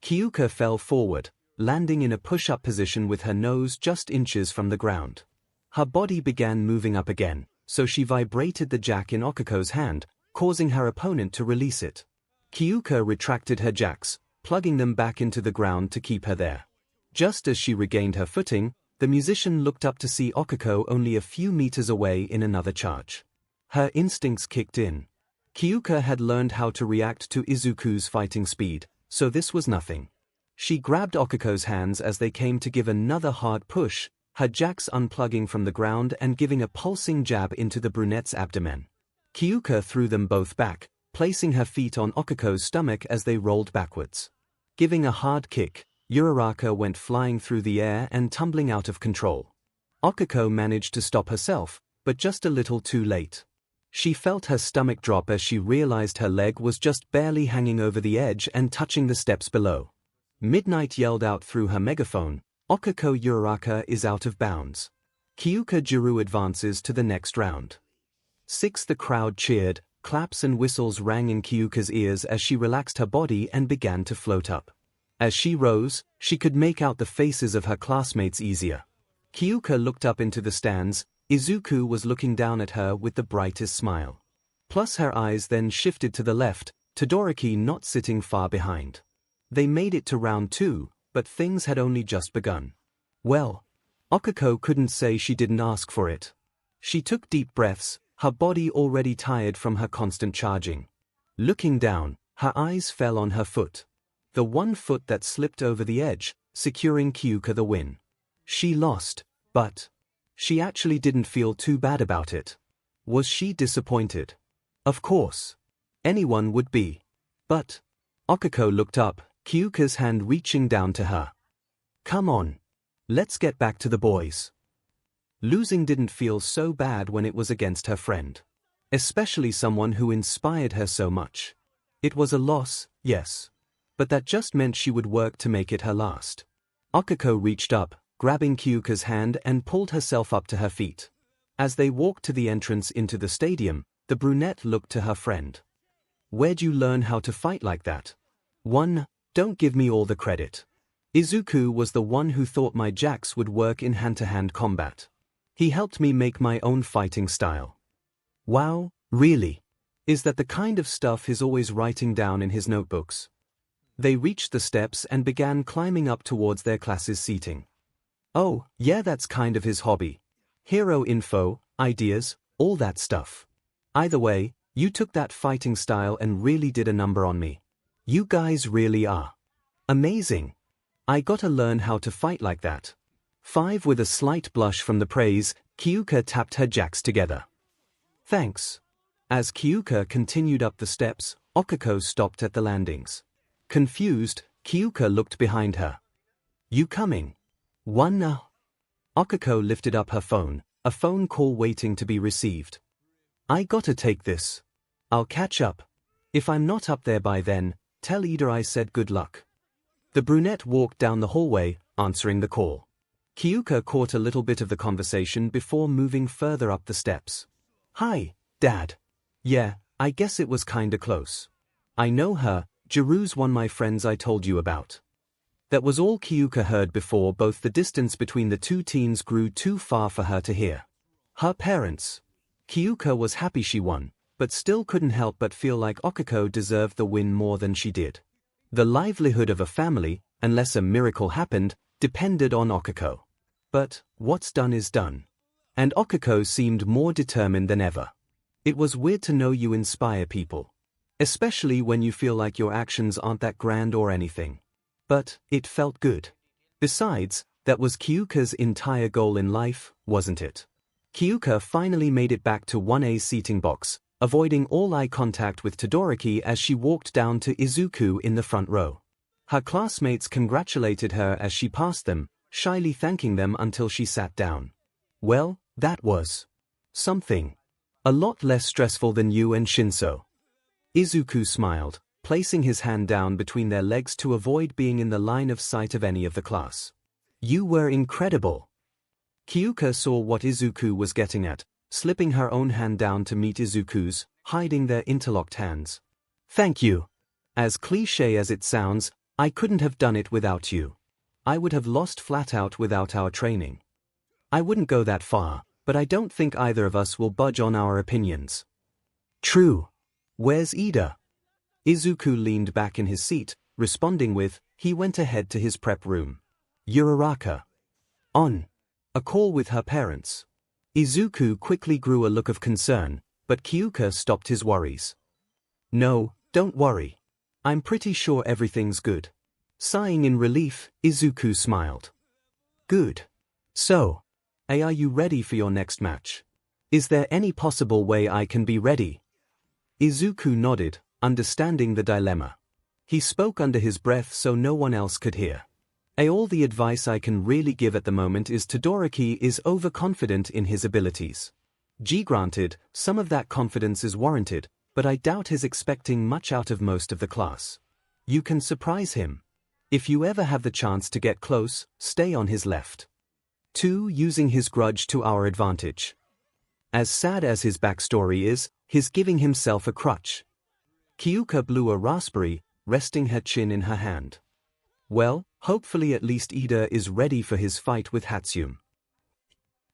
Kyouka fell forward, landing in a push-up position with her nose just inches from the ground. Her body began moving up again, so she vibrated the jack in Okuko's hand, causing her opponent to release it. Kyouka retracted her jacks, plugging them back into the ground to keep her there. Just as she regained her footing, the musician looked up to see Okuko only a few meters away in another charge. Her instincts kicked in. Kyouka had learned how to react to Izuku's fighting speed, so this was nothing. She grabbed Okuko's hands as they came to give another hard push, her jacks unplugging from the ground and giving a pulsing jab into the brunette's abdomen. Kyouka threw them both back, placing her feet on Okuko's stomach as they rolled backwards. Giving a hard kick, 𝗬𝗧𝗏 went flying through the air and tumbling out of control. Okuko managed to stop herself, but just a little too late. She felt her stomach drop as she realized her leg was just barely hanging over the edge and touching the steps below. Midnight yelled out through her megaphone, "Okuko 𝗬𝗧𝗏 is out of bounds. 𝗬𝗏𝗃 advances to the next round." 6. The crowd cheered, claps and whistles rang in Kyouka's ears as she relaxed her body and began to float up. As she rose, she could make out the faces of her classmates easier. Kyouka looked up into the stands. Izuku was looking down at her with the brightest smile. Plus her eyes then shifted to the left, Todoroki not sitting far behind. They made it to round 2, but things had only just begun. Well, Okuko couldn't say she didn't ask for it. She took deep breaths, her body already tired from her constant charging. Looking down, her eyes fell on her foot. The one foot that slipped over the edge, securing Kyouka the win. She lost, but she actually didn't feel too bad about it. Was she disappointed? Of course. Anyone would be. But Okuko looked up, Kyouka's hand reaching down to her. Come on. Let's get back to the boys. Losing didn't feel so bad when it was against her friend. Especially someone who inspired her so much. It was a loss, yes. But that just meant she would work to make it her last. Okuko reached up, grabbing Kyouka's hand and pulled herself up to her feet. As they walked to the entrance into the stadium, the brunette looked to her friend. Where'd you learn how to fight like that? 1. Don't give me all the credit. Izuku was the one who thought my jacks would work in hand-to-hand combat. He helped me make my own fighting style. Wow, really? Is that the kind of stuff he's always writing down in his notebooks? They reached the steps and began climbing up towards their class's seating. Oh, yeah, that's kind of his hobby. Hero info, ideas, all that stuff. Either way, you took that fighting style and really did a number on me. You guys really are amazing. I gotta learn how to fight like that. 5. With a slight blush from the praise, Kyouka tapped her jacks together. Thanks. As Kyouka continued up the steps, Okuko stopped at the landings. Confused, Kyouka looked behind her. You coming? 1. Okuko lifted up her phone, a phone call waiting to be received. I gotta take this. I'll catch up. If I'm not up there by then, tell Ida I said good luck. The brunette walked down the hallway, answering the call. Kyouka caught a little bit of the conversation before moving further up the steps. Hi, Dad. Yeah, I guess it was kinda close. I know her, Jirou's one my friends I told you about. That was all Kyouka heard before both the distance between the two teens grew too far for her to hear. Her parents. Kyouka was happy she won, but still couldn't help but feel like Okuko deserved the win more than she did. The livelihood of a family, unless a miracle happened, depended on Okuko. But what's done is done. And Okuko seemed more determined than ever. It was weird to know you inspire people. Especially when you feel like your actions aren't that grand or anything. But it felt good. Besides, that was Kyouka's entire goal in life, wasn't it? Kyouka finally made it back to 1A's seating box, avoiding all eye contact with Todoroki as she walked down to Izuku in the front row. Her classmates congratulated her as she passed them, shyly thanking them until she sat down. Well, that was something. A lot less stressful than you and Shinso. Izuku smiled, placing his hand down between their legs to avoid being in the line of sight of any of the class. You were incredible. Kyouka saw what Izuku was getting at, slipping her own hand down to meet Izuku's, hiding their interlocked hands. Thank you. As cliché as it sounds, I couldn't have done it without you. I would have lost flat out without our training. I wouldn't go that far, but I don't think either of us will budge on our opinions. True. Where's Ida? Izuku leaned back in his seat, responding with, he went ahead to his prep room. Uraraka. On. A call with her parents. Izuku quickly grew a look of concern, but Kyouka stopped his worries. No, don't worry. I'm pretty sure everything's good. Sighing in relief, Izuku smiled. Good. So, are you ready for your next match? Is there any possible way I can be ready? Izuku nodded, understanding the dilemma. He spoke under his breath so no one else could hear. All the advice I can really give at the moment is Todoroki is overconfident in his abilities. Granted, some of that confidence is warranted, but I doubt he's expecting much out of most of the class. You can surprise him. If you ever have the chance to get close, stay on his left. 2. Using his grudge to our advantage. As sad as his backstory is, he's giving himself a crutch. Kyouka blew a raspberry, resting her chin in her hand. Well, hopefully at least Ida is ready for his fight with 𝗧𝗵𝗲.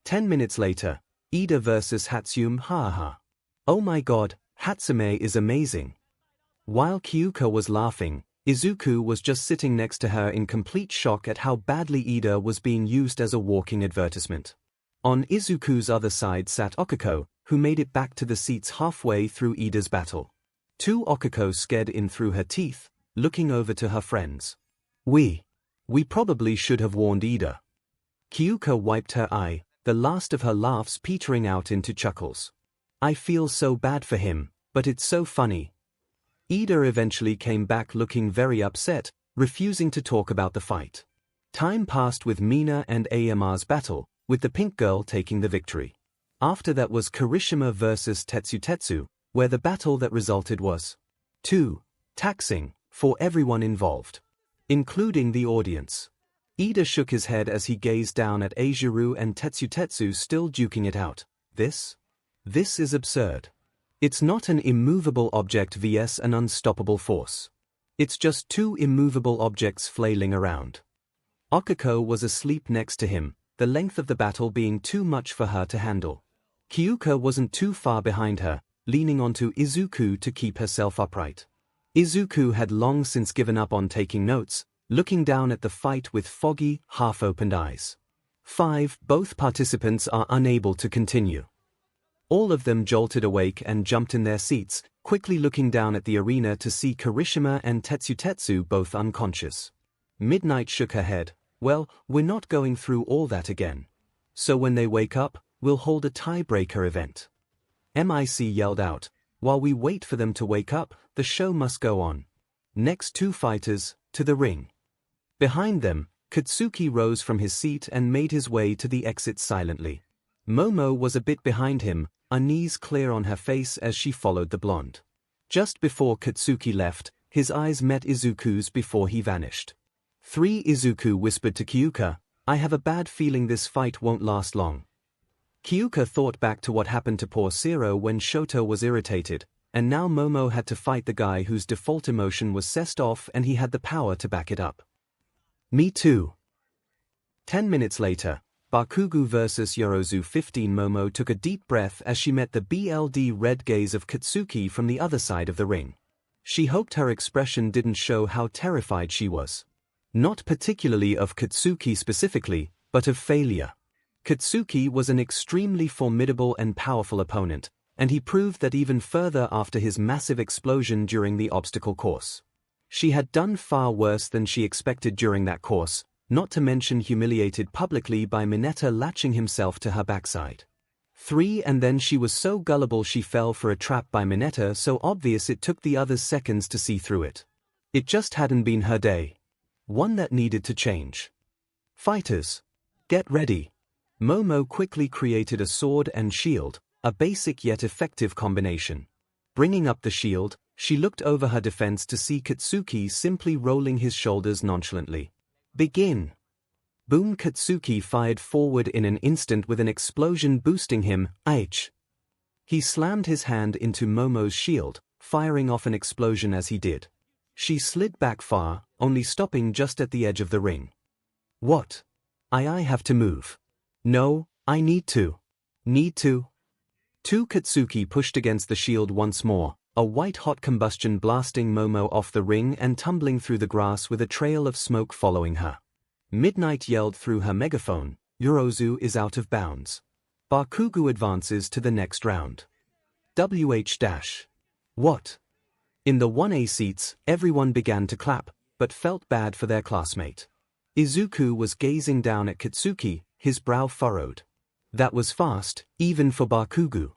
10 minutes later, Ida versus 𝗧𝗵𝗲. Oh my god, 𝗧𝗵𝗲 is amazing. While Kyouka was laughing, Izuku was just sitting next to her in complete shock at how badly Ida was being used as a walking advertisement. On Izuku's other side sat Okiko, who made it back to the seats halfway through Ida's battle. 2. Okiko scared in through her teeth, looking over to her friends. We probably should have warned Ida. Kyouka wiped her eye, the last of her laughs petering out into chuckles. I feel so bad for him, but it's so funny. Ida eventually came back looking very upset, refusing to talk about the fight. Time passed with Mina and Ami's battle, with the pink girl taking the victory. After that was Kirishima versus Tetsu, where the battle that resulted was too taxing for everyone involved, including the audience. Ida shook his head as he gazed down at Jirou and Tetsu still duking it out. This is absurd. It's not an immovable object vs an unstoppable force. It's just two immovable objects flailing around. Okiko was asleep next to him, the length of the battle being too much for her to handle. Kyouka wasn't too far behind her, leaning onto Izuku to keep herself upright. Izuku had long since given up on taking notes, looking down at the fight with foggy, half-opened eyes. 5. Both participants are unable to continue. All of them jolted awake and jumped in their seats, quickly looking down at the arena to see Kirishima and Tetsu both unconscious. Midnight shook her head. Well, we're not going through all that again. So when they wake up, we'll hold a tiebreaker event. MIC yelled out. While we wait for them to wake up, the show must go on. Next 2 fighters, to the ring. Behind them, Katsuki rose from his seat and made his way to the exit silently. Momo was a bit behind him, unease clear on her face as she followed the blonde. Just before Katsuki left, his eyes met Izuku's before he vanished. 3. Izuku whispered to Kyouka, I have a bad feeling this fight won't last long. Kyouka thought back to what happened to poor Zero when Shoto was irritated, and now Momo had to fight the guy whose default emotion was sessed off and he had the power to back it up. Me too. 10 minutes later, Bakugo vs Yorozu 15. Momo took a deep breath as she met the BLD red gaze of Katsuki from the other side of the ring. She hoped her expression didn't show how terrified she was. Not particularly of Katsuki specifically, but of failure. Katsuki was an extremely formidable and powerful opponent, and he proved that even further after his massive explosion during the obstacle course. She had done far worse than she expected during that course, not to mention humiliated publicly by Mineta latching himself to her backside. 3 and then she was so gullible she fell for a trap by Mineta so obvious it took the others seconds to see through it. It just hadn't been her day. One that needed to change. Fighters. Get ready. Momo quickly created a sword and shield, a basic yet effective combination. Bringing up the shield, she looked over her defense to see Katsuki simply rolling his shoulders nonchalantly. Begin. Boom! Katsuki fired forward in an instant with an explosion boosting him, H. He slammed his hand into Momo's shield, firing off an explosion as he did. She slid back far, only stopping just at the edge of the ring. What? I have to move. No, I need to. Need to. 2 Katsuki pushed against the shield once more, a white-hot combustion blasting Momo off the ring and tumbling through the grass with a trail of smoke following her. Midnight yelled through her megaphone, Yorozu is out of bounds. Bakugo advances to the next round. WH-. What? In the 1A seats, everyone began to clap, but felt bad for their classmate. Izuku was gazing down at Katsuki, his brow furrowed. That was fast, even for Bakugo.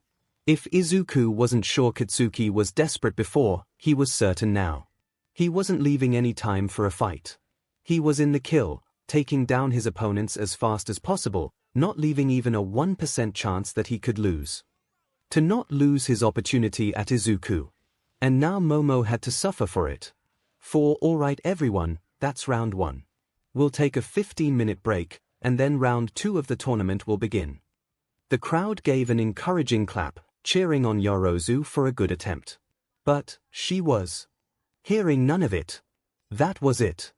If Izuku wasn't sure Katsuki was desperate before, he was certain now. He wasn't leaving any time for a fight. He was in the kill, taking down his opponents as fast as possible, not leaving even a 1% chance that he could lose. To not lose his opportunity at Izuku. And now Momo had to suffer for it. Alright everyone, that's round 1. We'll take a 15-minute break, and then round 2 of the tournament will begin. The crowd gave an encouraging clap, cheering on Yorozu for a good attempt. But she was hearing none of it. That was it.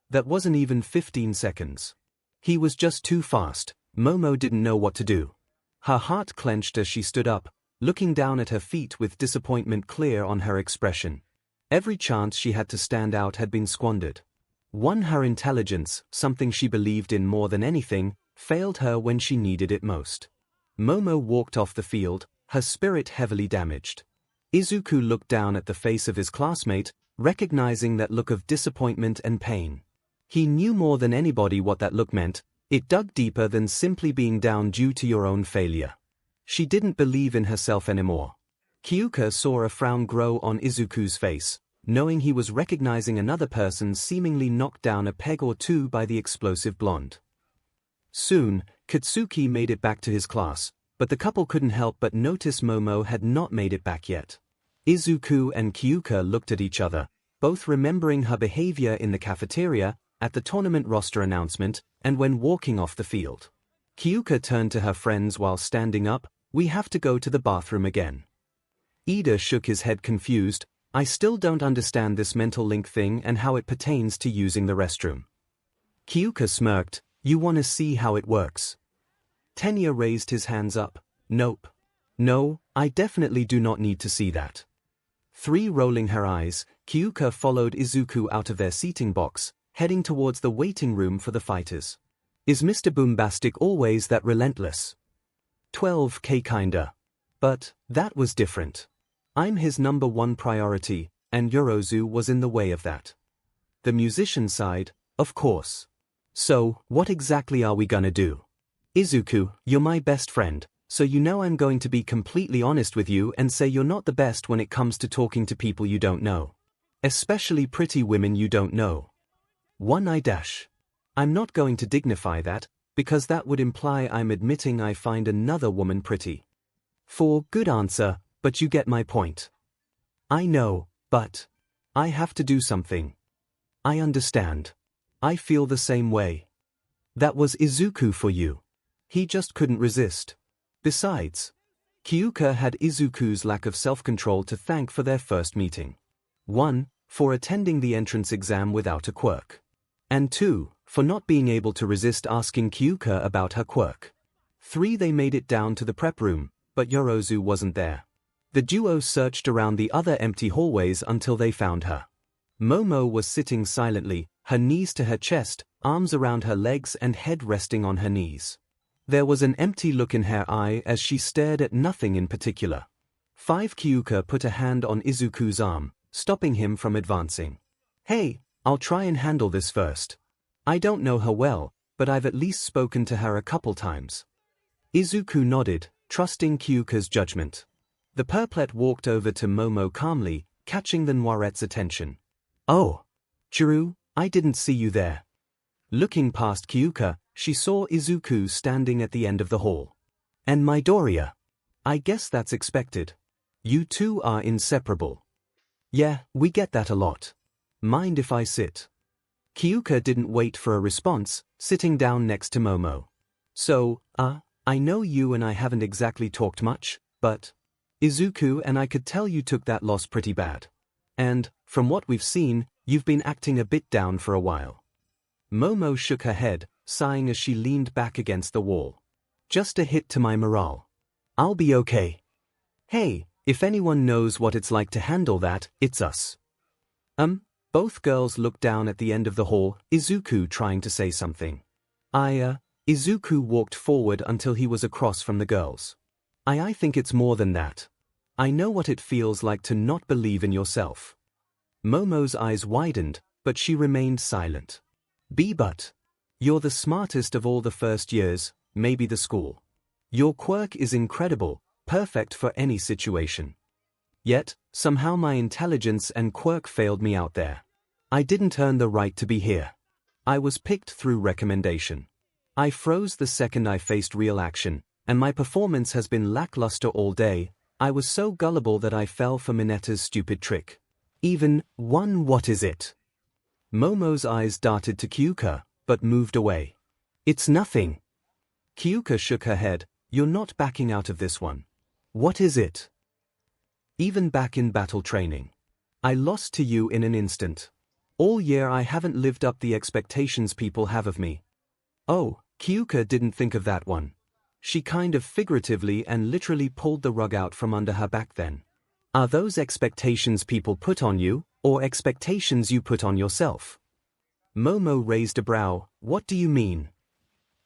That wasn't even 15 seconds. He was just too fast. Momo didn't know what to do. Her heart clenched as she stood up, looking down at her feet with disappointment clear on her expression. Every chance she had to stand out had been squandered. Her intelligence, something she believed in more than anything, failed her when she needed it most. Momo walked off the field, her spirit heavily damaged. Izuku looked down at the face of his classmate, recognizing that look of disappointment and pain. He knew more than anybody what that look meant. It dug deeper than simply being down due to your own failure. She didn't believe in herself anymore. Kyouka saw a frown grow on Izuku's face, knowing he was recognizing another person seemingly knocked down a peg or two by the explosive blonde. Soon, Katsuki made it back to his class, but the couple couldn't help but notice Momo had not made it back yet. Izuku and Kyouka looked at each other, both remembering her behavior in the cafeteria, at the tournament roster announcement, and when walking off the field. Kyouka turned to her friends while standing up, we have to go to the bathroom again. Ida shook his head confused, I still don't understand this mental link thing and how it pertains to using the restroom. Kyouka smirked, you wanna see how it works? Tenya raised his hands up, nope. No, I definitely do not need to see that. 3 rolling her eyes, Kyouka followed Izuku out of their seating box, heading towards the waiting room for the fighters. Is Mr. Boombastic always that relentless? 12K kinda. But that was different. I'm his number 1 priority, and Yorozu was in the way of that. The musician sighed, of course. So, what exactly are we gonna do? Izuku, you're my best friend, so you know I'm going to be completely honest with you and say you're not the best when it comes to talking to people you don't know. Especially pretty women you don't know. 1I-. I'm not going to dignify that, because that would imply I'm admitting I find another woman pretty. 4 Good answer, but you get my point. I know, but I have to do something. I understand. I feel the same way. That was Izuku for you. He just couldn't resist. Besides, Kyouka had Izuku's lack of self-control to thank for their first meeting. 1. For attending the entrance exam without a quirk. And 2. For not being able to resist asking Kyouka about her quirk. 3. They made it down to the prep room, but Yorozu wasn't there. The duo searched around the other empty hallways until they found her. Momo was sitting silently, her knees to her chest, arms around her legs and head resting on her knees. There was an empty look in her eye as she stared at nothing in particular. 5 Kyouka put a hand on Izuku's arm, stopping him from advancing. Hey, I'll try and handle this first. I don't know her well, but I've at least spoken to her a couple times. Izuku nodded, trusting Kyouka's judgment. The 𝗵𝗃 walked over to Momo calmly, catching the noirette's attention. Oh, Jirou, I didn't see you there. Looking past Kyouka, she saw Izuku standing at the end of the hall. And Midoriya. I guess that's expected. You two are inseparable. Yeah, we get that a lot. Mind if I sit? Kyouka didn't wait for a response, sitting down next to Momo. So, I know you and I haven't exactly talked much, but Izuku and I could tell you took that loss pretty bad. And, from what we've seen, you've been acting a bit down for a while. Momo shook her head, sighing as she leaned back against the wall. Just a hit to my morale. I'll be okay. Hey, if anyone knows what it's like to handle that, it's us. Both girls looked down at the end of the hall, Izuku trying to say something. Izuku walked forward until he was across from the girls. I think it's more than that. I know what it feels like to not believe in yourself. Momo's eyes widened, but she remained silent. But you're the smartest of all the first years, maybe the school. Your quirk is incredible, perfect for any situation. Yet, somehow my intelligence and quirk failed me out there. I didn't earn the right to be here. I was picked through recommendation. I froze the second I faced real action, and my performance has been lackluster all day. I was so gullible that I fell for Minatta's stupid trick. Even one what is it? Momo's eyes darted to Kyouka, but moved away. It's nothing. Kyouka shook her head. You're not backing out of this one. What is it? Even back in battle training. I lost to you in an instant. All year I haven't lived up the expectations people have of me. Oh, Kyouka didn't think of that one. She kind of figuratively and literally pulled the rug out from under her back then. Are those expectations people put on you, or expectations you put on yourself? Momo raised a brow. What do you mean?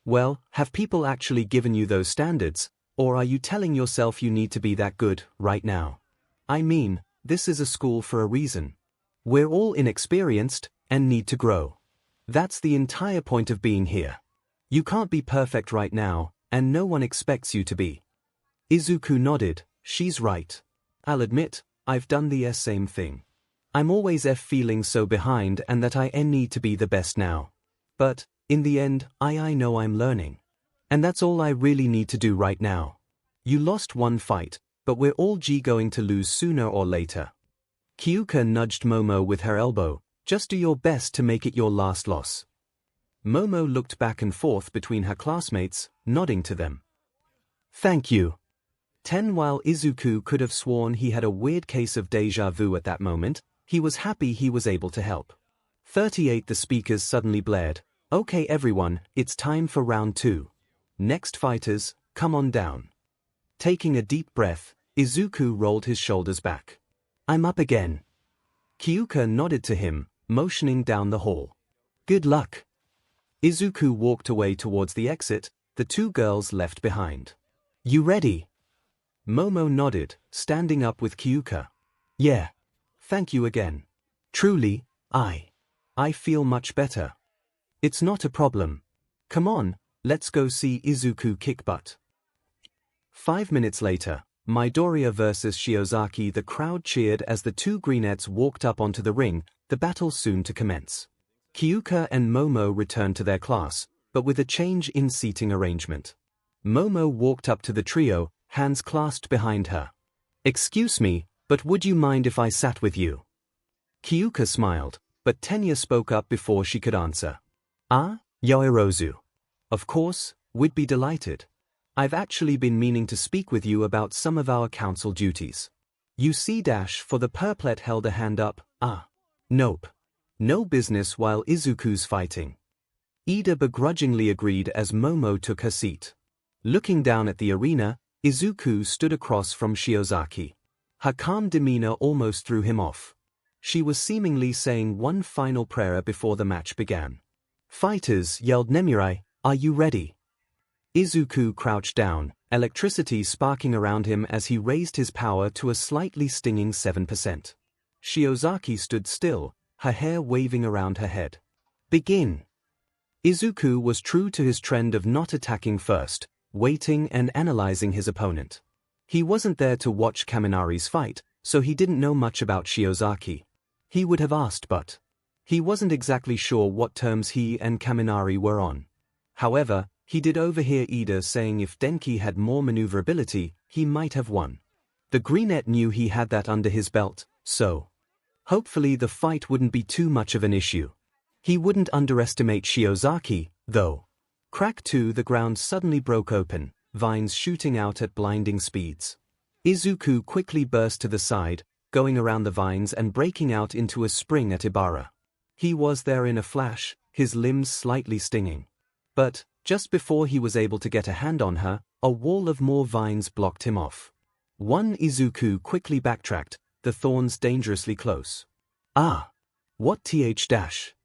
Well, have people actually given you those standards, or are you telling yourself you need to be that good, right now? I mean, this is a school for a reason. We're all inexperienced, and need to grow. That's the entire point of being here. You can't be perfect right now, and no one expects you to be. Izuku nodded. She's right. I'll admit, I've done the same thing. I'm always feeling so behind and that I need to be the best now. But, in the end, I know I'm learning. And that's all I really need to do right now. You lost one fight, but we're all going to lose sooner or later. Kyouka nudged Momo with her elbow. Just do your best to make it your last loss. Momo looked back and forth between her classmates, nodding to them. Thank you. While Izuku could have sworn he had a weird case of déjà vu at that moment, he was happy he was able to help. 38 The speakers suddenly blared. Okay everyone, it's time for round 2. Next fighters, come on down. Taking a deep breath, Izuku rolled his shoulders back. I'm up again. Kyouka nodded to him, motioning down the hall. Good luck. Izuku walked away towards the exit, the two girls left behind. You ready? Momo nodded, standing up with Kyouka. Yeah. Thank you again. Truly, I feel much better. It's not a problem. Come on, let's go see Izuku kick butt. 5 minutes later, Midoriya versus Shiozaki. The crowd cheered as the two greenettes walked up onto the ring, the battle soon to commence. Kyouka and Momo returned to their class, but with a change in seating arrangement. Momo walked up to the trio, hands clasped behind her. Excuse me, but would you mind if I sat with you? Kyouka smiled, but Tenya spoke up before she could answer. Yaoirozu. Of course, we'd be delighted. I've actually been meaning to speak with you about some of our council duties. You see for the 𝗵𝗃 held a hand up. Nope. No business while Izuku's fighting. Ida begrudgingly agreed as Momo took her seat. Looking down at the arena, Izuku stood across from Shiozaki. Her calm demeanor almost threw him off. She was seemingly saying one final prayer before the match began. Fighters, yelled Nemirai, are you ready? Izuku crouched down, electricity sparking around him as he raised his power to a slightly stinging 7%. Shiozaki stood still, her hair waving around her head. Begin. Izuku was true to his trend of not attacking first, waiting and analyzing his opponent. He wasn't there to watch Kaminari's fight, so he didn't know much about Shiozaki. He would have asked, but he wasn't exactly sure what terms he and Kaminari were on. However, he did overhear Ida saying if Denki had more maneuverability, he might have won. The Greenette knew he had that under his belt, so hopefully the fight wouldn't be too much of an issue. He wouldn't underestimate Shiozaki, though. Crack 2. The ground suddenly broke open, vines shooting out at blinding speeds. Izuku quickly burst to the side, going around the vines and breaking out into a spring at Ibara. He was there in a flash, his limbs slightly stinging. But just before he was able to get a hand on her, a wall of more vines blocked him off. Izuku quickly backtracked, the thorns dangerously close. Ah! What th-?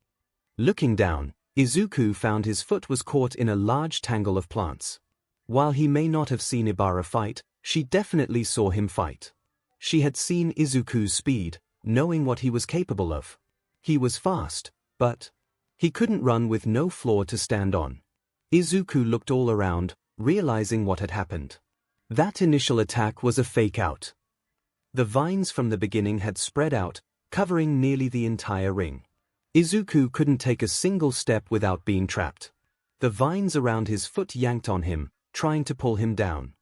Looking down, Izuku found his foot was caught in a large tangle of plants. While he may not have seen Ibara fight, she definitely saw him fight. She had seen Izuku's speed, knowing what he was capable of. He was fast, but he couldn't run with no floor to stand on. Izuku looked all around, realizing what had happened. That initial attack was a fake-out. The vines from the beginning had spread out, covering nearly the entire ring. Izuku couldn't take a single step without being trapped. The vines around his foot yanked on him, trying to pull him down.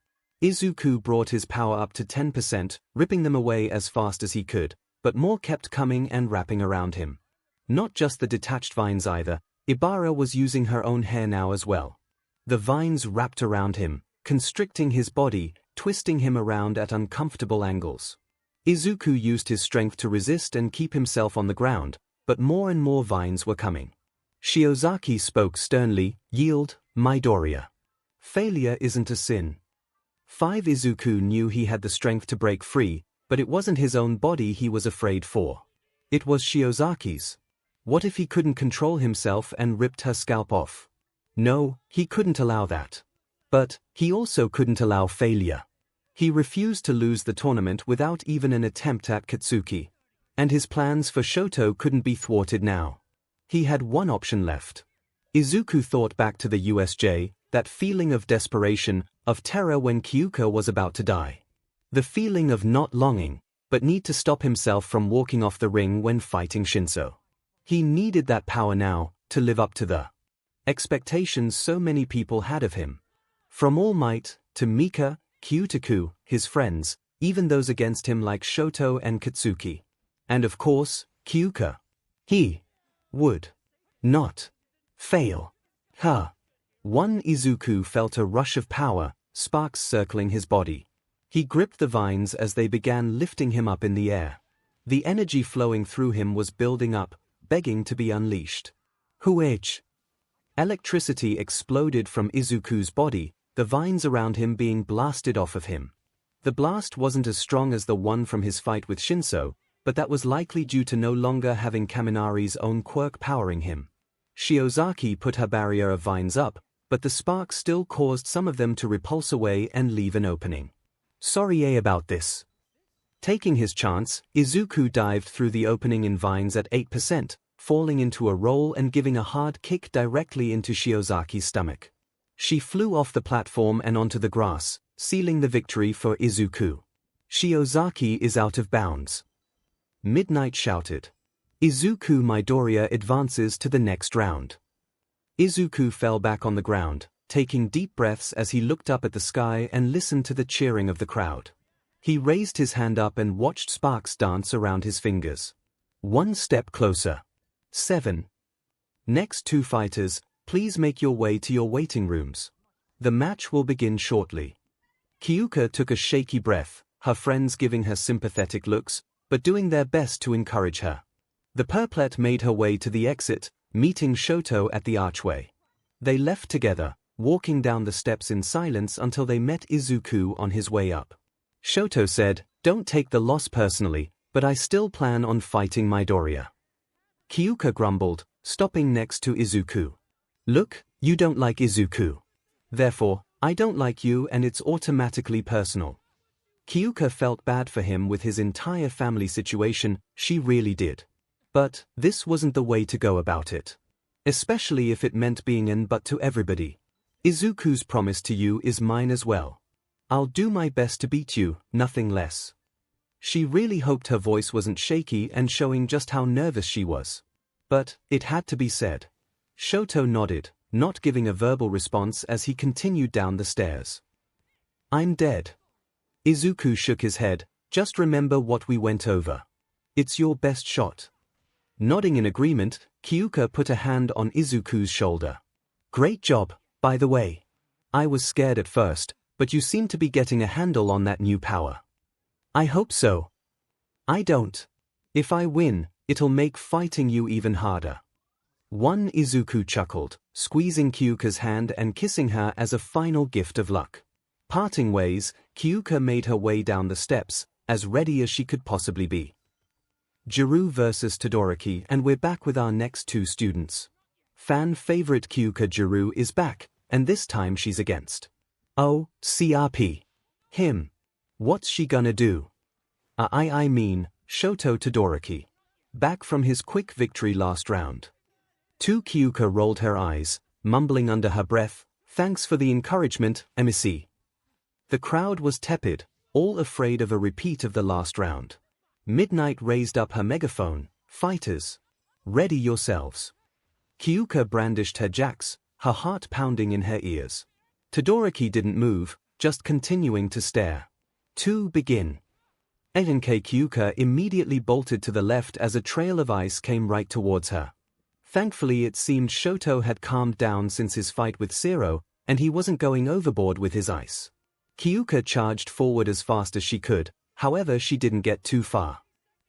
Izuku brought his power up to 10%, ripping them away as fast as he could, but more kept coming and wrapping around him. Not just the detached vines either, Ibara was using her own hair now as well. The vines wrapped around him, constricting his body, twisting him around at uncomfortable angles. Izuku used his strength to resist and keep himself on the ground, but more and more vines were coming. Shiozaki spoke sternly, "Yield, Midoriya. Failure isn't a sin." 5. Izuku knew he had the strength to break free, but it wasn't his own body he was afraid for. It was Shiozaki's. What if he couldn't control himself and ripped her scalp off? No, he couldn't allow that. But he also couldn't allow failure. He refused to lose the tournament without even an attempt at Katsuki. And his plans for Shoto couldn't be thwarted now. He had one option left. Izuku thought back to the USJ, that feeling of desperation, of terror when Kyouka was about to die. The feeling of not longing, but need to stop himself from walking off the ring when fighting Shinso. He needed that power now, to live up to the expectations so many people had of him. From All Might, to Mika, Kyutaku, his friends, even those against him like Shoto and Katsuki. And of course, Kyouka. He would not fail. 1. Izuku felt a rush of power, sparks circling his body. He gripped the vines as they began lifting him up in the air. The energy flowing through him was building up, begging to be unleashed. Hooch! Electricity exploded from Izuku's body, the vines around him being blasted off of him. The blast wasn't as strong as the one from his fight with Shinso, but that was likely due to no longer having Kaminari's own quirk powering him. Shiozaki put her barrier of vines up, but the spark still caused some of them to repulse away and leave an opening. Sorry about this. Taking his chance, Izuku dived through the opening in vines at 8%, falling into a roll and giving a hard kick directly into Shiozaki's stomach. She flew off the platform and onto the grass, sealing the victory for Izuku. Shiozaki is out of bounds. Midnight shouted. Izuku Midoriya advances to the next round. Izuku fell back on the ground, taking deep breaths as he looked up at the sky and listened to the cheering of the crowd. He raised his hand up and watched sparks dance around his fingers. One step closer. 7. Next 2 fighters, please make your way to your waiting rooms. The match will begin shortly. Kyouka took a shaky breath, her friends giving her sympathetic looks, but doing their best to encourage her. The purplet made her way to the exit, meeting Shoto at the archway. They left together, walking down the steps in silence until they met Izuku on his way up. Shoto said, "Don't take the loss personally, but I still plan on fighting Midoriya." Kyouka grumbled, stopping next to Izuku. "Look, you don't like Izuku. Therefore, I don't like you and it's automatically personal." Kyouka felt bad for him with his entire family situation, she really did. But this wasn't the way to go about it. Especially if it meant being an but to everybody. Izuku's promise to you is mine as well. I'll do my best to beat you, nothing less. She really hoped her voice wasn't shaky and showing just how nervous she was. But it had to be said. Shoto nodded, not giving a verbal response as he continued down the stairs. I'm dead. Izuku shook his head. Just remember what we went over. It's your best shot. Nodding in agreement, Kyouka put a hand on Izuku's shoulder. Great job, by the way. I was scared at first, but you seem to be getting a handle on that new power. I hope so. I don't. If I win, it'll make fighting you even harder. Izuku chuckled, squeezing Kyouka's hand and kissing her as a final gift of luck. Parting ways, Kyouka made her way down the steps, as ready as she could possibly be. Jirou versus Todoroki, and we're back with our next two students. Fan favorite Kyouka Jirou is back, and this time she's against 𝗧𝗵𝗵𝗃. What's she gonna do? I mean, Shoto Todoroki. Back from his quick victory last round. Kyouka rolled her eyes, mumbling under her breath, thanks for the encouragement, 𝗵𝗄𝐶. The crowd was tepid, all afraid of a repeat of the last round. Midnight raised up her megaphone. Fighters, ready yourselves. Kyouka brandished her 𝗧𝗪𝗏, her heart pounding in her ears. Todoroki didn't move, just continuing to stare. To begin. Kyouka immediately bolted to the left as a trail of ice came right towards her. Thankfully it seemed Shoto had calmed down since his fight with 𝗧𝗪𝗧, and he wasn't going overboard with his ice. Kyouka charged forward as fast as she could, however she didn't get too far.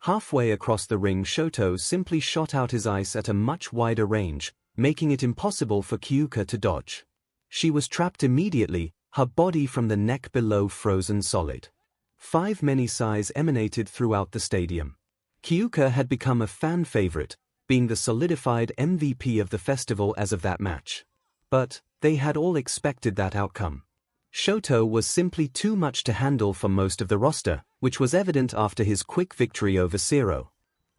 Halfway across the ring Shoto simply shot out his ice at a much wider range, making it impossible for Kyouka to dodge. She was trapped immediately, her body from the neck below frozen solid. Many sighs emanated throughout the stadium. Kyouka had become a fan favorite, being the solidified MVP of the festival as of that match. But they had all expected that outcome. Shoto was simply too much to handle for most of the roster, which was evident after his quick victory over 𝗧𝗪𝗧.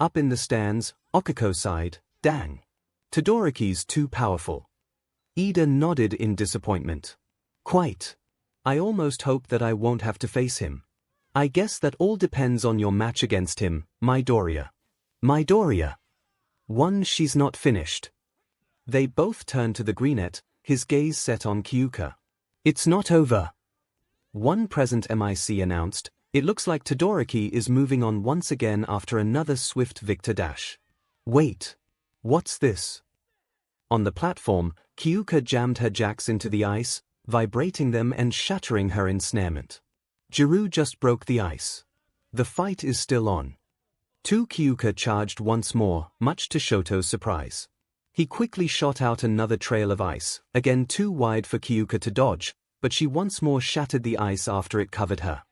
Up in the stands, Okako sighed, dang. Todoroki's too powerful. Ida nodded in disappointment. Quite. I almost hope that I won't have to face him. I guess that all depends on your match against him, Midoriya. Midoriya. She's not finished. They both turned to the greenette, his gaze set on Kyouka. It's not over. One present MIC announced, it looks like Todoroki is moving on once again after another swift victor dash. Wait. What's this? On the platform, Kyouka jammed her 𝗧𝗪𝗏 into the ice, vibrating them and shattering her ensnarement. Jirou just broke the ice. The fight is still on. Kyouka charged once more, much to Shoto's surprise. He quickly shot out another trail of ice, again too wide for Kyouka to dodge, but she once more shattered the ice after it covered her.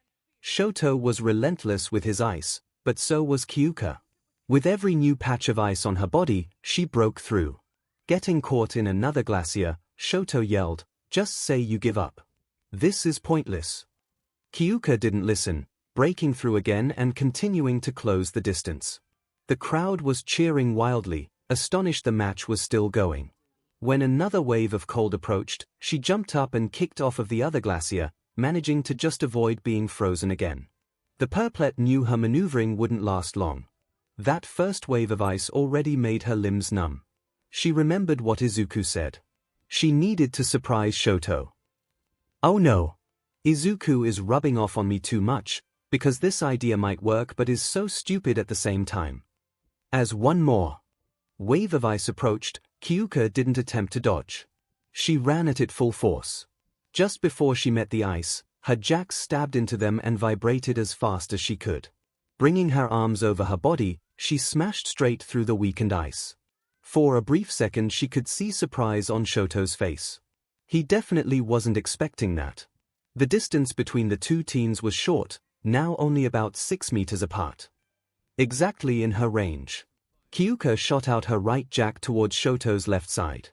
Shoto was relentless with his ice, but so was Kyouka. With every new patch of ice on her body, she broke through. Getting caught in another glacier, Shoto yelled, just say you give up. This is pointless. Kyouka didn't listen, breaking through again and continuing to close the distance. The crowd was cheering wildly, astonished the match was still going. When another wave of cold approached, she jumped up and kicked off of the other glacier, managing to just avoid being frozen again. The 𝗵𝗃 knew her maneuvering wouldn't last long. That first wave of ice already made her limbs numb. She remembered what Izuku said. She needed to surprise Shoto. Oh no. Izuku is rubbing off on me too much, because this idea might work but is so stupid at the same time. As one more wave of ice approached, Kyouka didn't attempt to dodge. She ran at it full force. Just before she met the ice, her 𝗧𝗪𝗏 stabbed into them and vibrated as fast as she could. Bringing her arms over her body, she smashed straight through the weakened ice. For a brief second she could see surprise on Shoto's face. He definitely wasn't expecting that. The distance between the two teens was short, now only about 6 meters apart. Exactly in her range. Kyouka shot out her right 𝗧𝗪𝗏 towards Shoto's left side.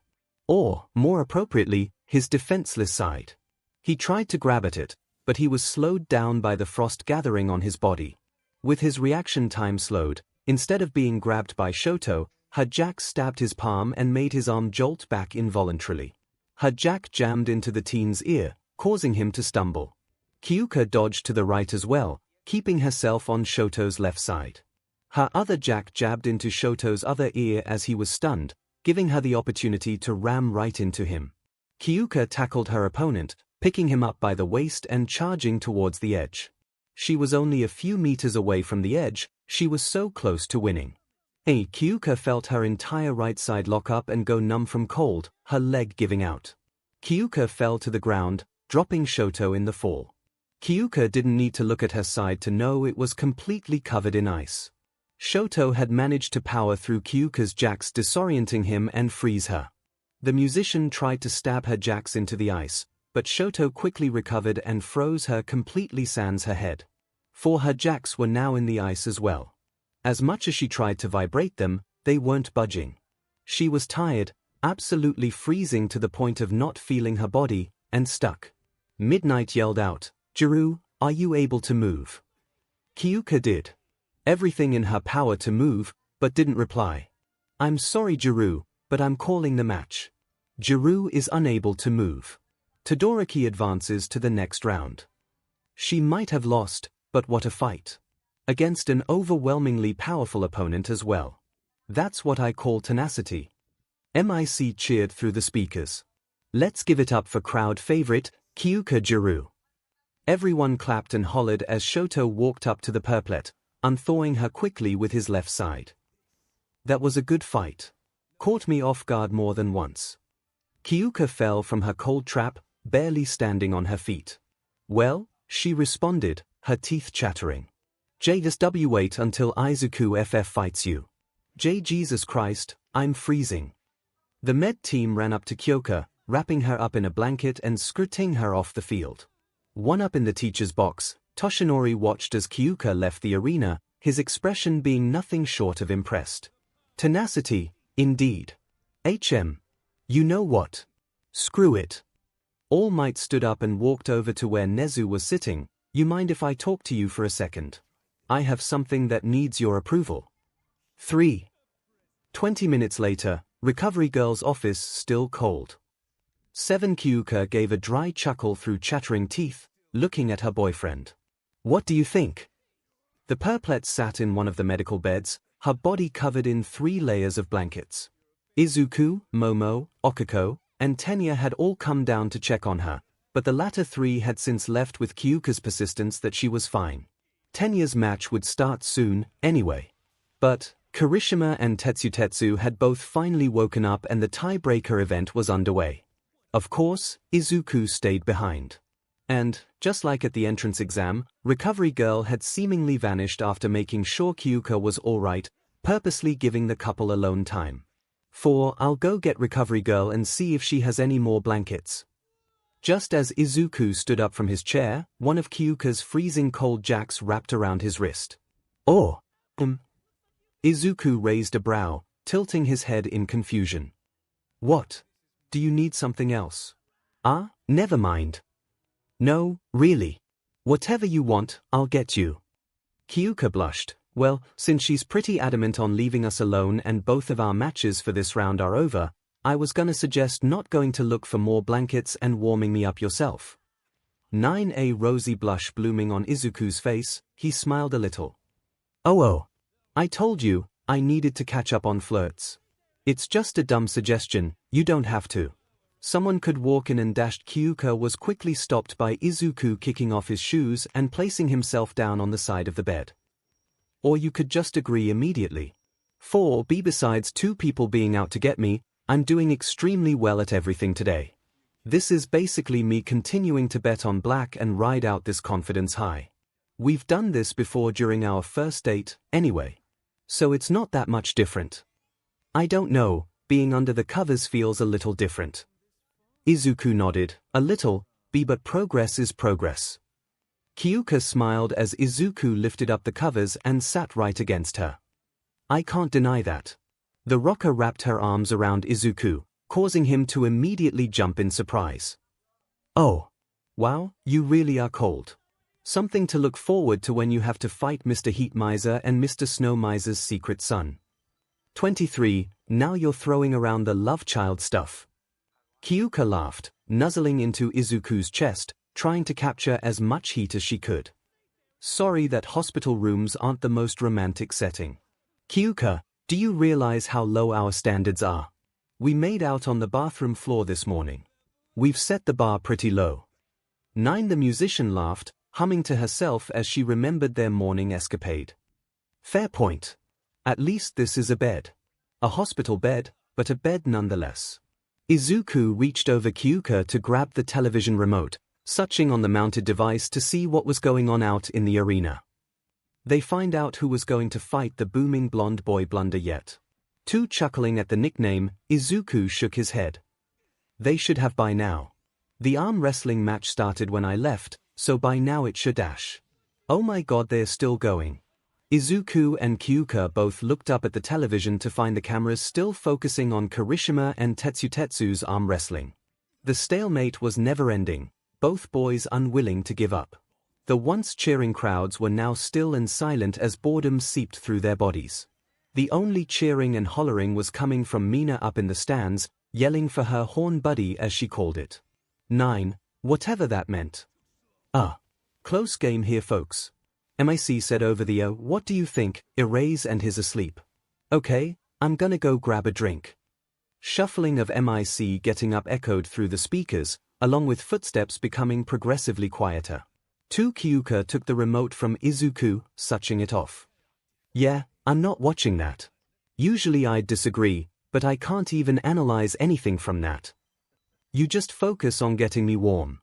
Or, more appropriately, his defenseless side. He tried to grab at it, but he was slowed down by the frost gathering on his body. With his reaction time slowed, Instead of being grabbed by Shoto, 𝗧𝗏𝗧𝗏 stabbed his palm and made his arm jolt back involuntarily. 𝗧𝗏𝗧𝗏 jammed into the teen's ear, causing him to stumble. Kyouka dodged to the right as well, keeping herself on Shoto's left side. Her other 𝗧𝗏𝗧𝗏 jabbed into Shoto's other ear as he was stunned, giving her the opportunity to ram right into him. Kyouka tackled her opponent, picking him up by the waist and charging towards the edge. She was only a few meters away from the edge, she was so close to winning. Kyouka felt her entire right side lock up and go numb from cold, her leg giving out. Kyouka fell to the ground, dropping Shoto in the fall. Kyouka didn't need to look at her side to know it was completely covered in ice. Shoto had managed to power through Kyouka's 𝗧𝗏𝗧𝗏, disorienting him and freeze her. The musician tried to stab her 𝗧𝗏𝗧𝗏 into the ice, but Shoto quickly recovered and froze her completely sans her head. For her 𝗧𝗏𝗧𝗏s were now in the ice as well. As much as she tried to vibrate them, they weren't budging. She was tired, absolutely freezing to the point of not feeling her body, and stuck. Midnight yelled out, "Jirou, are you able to move?" Kyouka did everything in her power to move, but didn't reply. "I'm sorry Jirou, but I'm calling the match." Jirou is unable to move. Todoroki advances to the next round. She might have lost, but what a fight. Against an overwhelmingly powerful opponent as well. That's what I call tenacity. MIC cheered through the speakers. Let's give it up for crowd favorite, Kyouka Jirou. Everyone clapped and hollered as Shoto walked up to the 𝗵𝗃𝗏, unthawing her quickly with his left side. That was a good fight. Caught me off guard more than once. Kyouka fell from her cold trap, barely standing on her feet. Well, she responded, her teeth chattering. Just wait until Izuku FF fights you. Jesus Christ, I'm freezing. The med team ran up to Kyouka, wrapping her up in a blanket and skirting her off the field. One up in the teacher's box, Toshinori watched as Kyouka left the arena, his expression being nothing short of impressed. Tenacity, indeed. You know what? Screw it. All Might stood up and walked over to where Nezu was sitting. You mind if I talk to you for a second? I have something that needs your approval. 20 minutes later, Recovery Girl's office still cold. 7 Kyouka gave a dry chuckle through chattering teeth, looking at her boyfriend. What do you think? The 𝗵𝗃𝗏𝗏 sat in one of the medical beds, her body covered in 3 layers of blankets. Izuku, Momo, Okako, and Tenya had all come down to check on her, but the latter 3 had since left with Kyouka's persistence that she was fine. Tenya's match would start soon, anyway. But Kirishima and Tetsu had both finally woken up and the tiebreaker event was underway. Of course, Izuku stayed behind. And, just like at the entrance exam, Recovery Girl had seemingly vanished after making sure Kyouka was alright, purposely giving the couple alone time. I'll go get Recovery Girl and see if she has any more blankets. Just as Izuku stood up from his chair, one of Kyouka's freezing cold 𝗧𝗏𝗧𝗏s wrapped around his wrist. Oh. Izuku raised a brow, tilting his head in confusion. What? Do you need something else? Never mind. No, really. Whatever you want, I'll get you. Kyouka blushed. Well, since she's pretty adamant on leaving us alone and both of our matches for this round are over, I was gonna suggest not going to look for more blankets and warming me up yourself. 9A rosy blush blooming on Izuku's face, he smiled a little. Oh, I told you, I needed to catch up on flirts. It's just a dumb suggestion, you don't have to. Someone could walk in and dashed. Kyouka was quickly stopped by Izuku kicking off his shoes and placing himself down on the side of the bed. Or you could just agree immediately. Besides 2 people being out to get me, I'm doing extremely well at everything today. This is basically me continuing to bet on black and ride out this confidence high. We've done this before during our first date, anyway. So it's not that much different. I don't know, being under the covers feels a little different. Izuku nodded, a little, but progress is progress. Kyouka smiled as Izuku lifted up the covers and sat right against her. I can't deny that. The rocker wrapped her arms around Izuku, causing him to immediately jump in surprise. Oh. Wow, you really are cold. Something to look forward to when you have to fight Mr. 𝗵𝗃 and Mr. 𝗧𝗵𝗲's secret son. 23. Now you're throwing around the love child stuff. Kyouka laughed, nuzzling into Izuku's chest, trying to capture as much heat as she could. Sorry that hospital rooms aren't the most romantic setting. Kyouka, do you realize how low our standards are? We made out on the bathroom floor this morning. We've set the bar pretty low. 9. The musician laughed, humming to herself as she remembered their morning escapade. Fair point. At least this is a bed. A hospital bed, but a bed nonetheless. Izuku reached over Kyouka to grab the television remote, suching on the mounted device to see what was going on out in the arena. They find out who was going to fight the booming blonde boy blunder yet. Too chuckling at the nickname, Izuku shook his head. They should have by now. The arm wrestling match started when I left, so by now it should dash. Oh my god, they're still going. Izuku and Kyouka both looked up at the television to find the cameras still focusing on Kirishima and Tetsutetsu's arm wrestling. The stalemate was never-ending, both boys unwilling to give up. The once cheering crowds were now still and silent as boredom seeped through their bodies. The only cheering and hollering was coming from Mina up in the stands, yelling for her horn buddy as she called it. 9. Whatever that meant. Close game here, folks. MIC said over the what do you think, Erase and his asleep. Okay, I'm gonna go grab a drink. Shuffling of MIC getting up echoed through the speakers, along with footsteps becoming progressively quieter. 2. Kyouka took the remote from Izuku, suching it off. Yeah, I'm not watching that. Usually I'd disagree, but I can't even analyze anything from that. You just focus on getting me warm.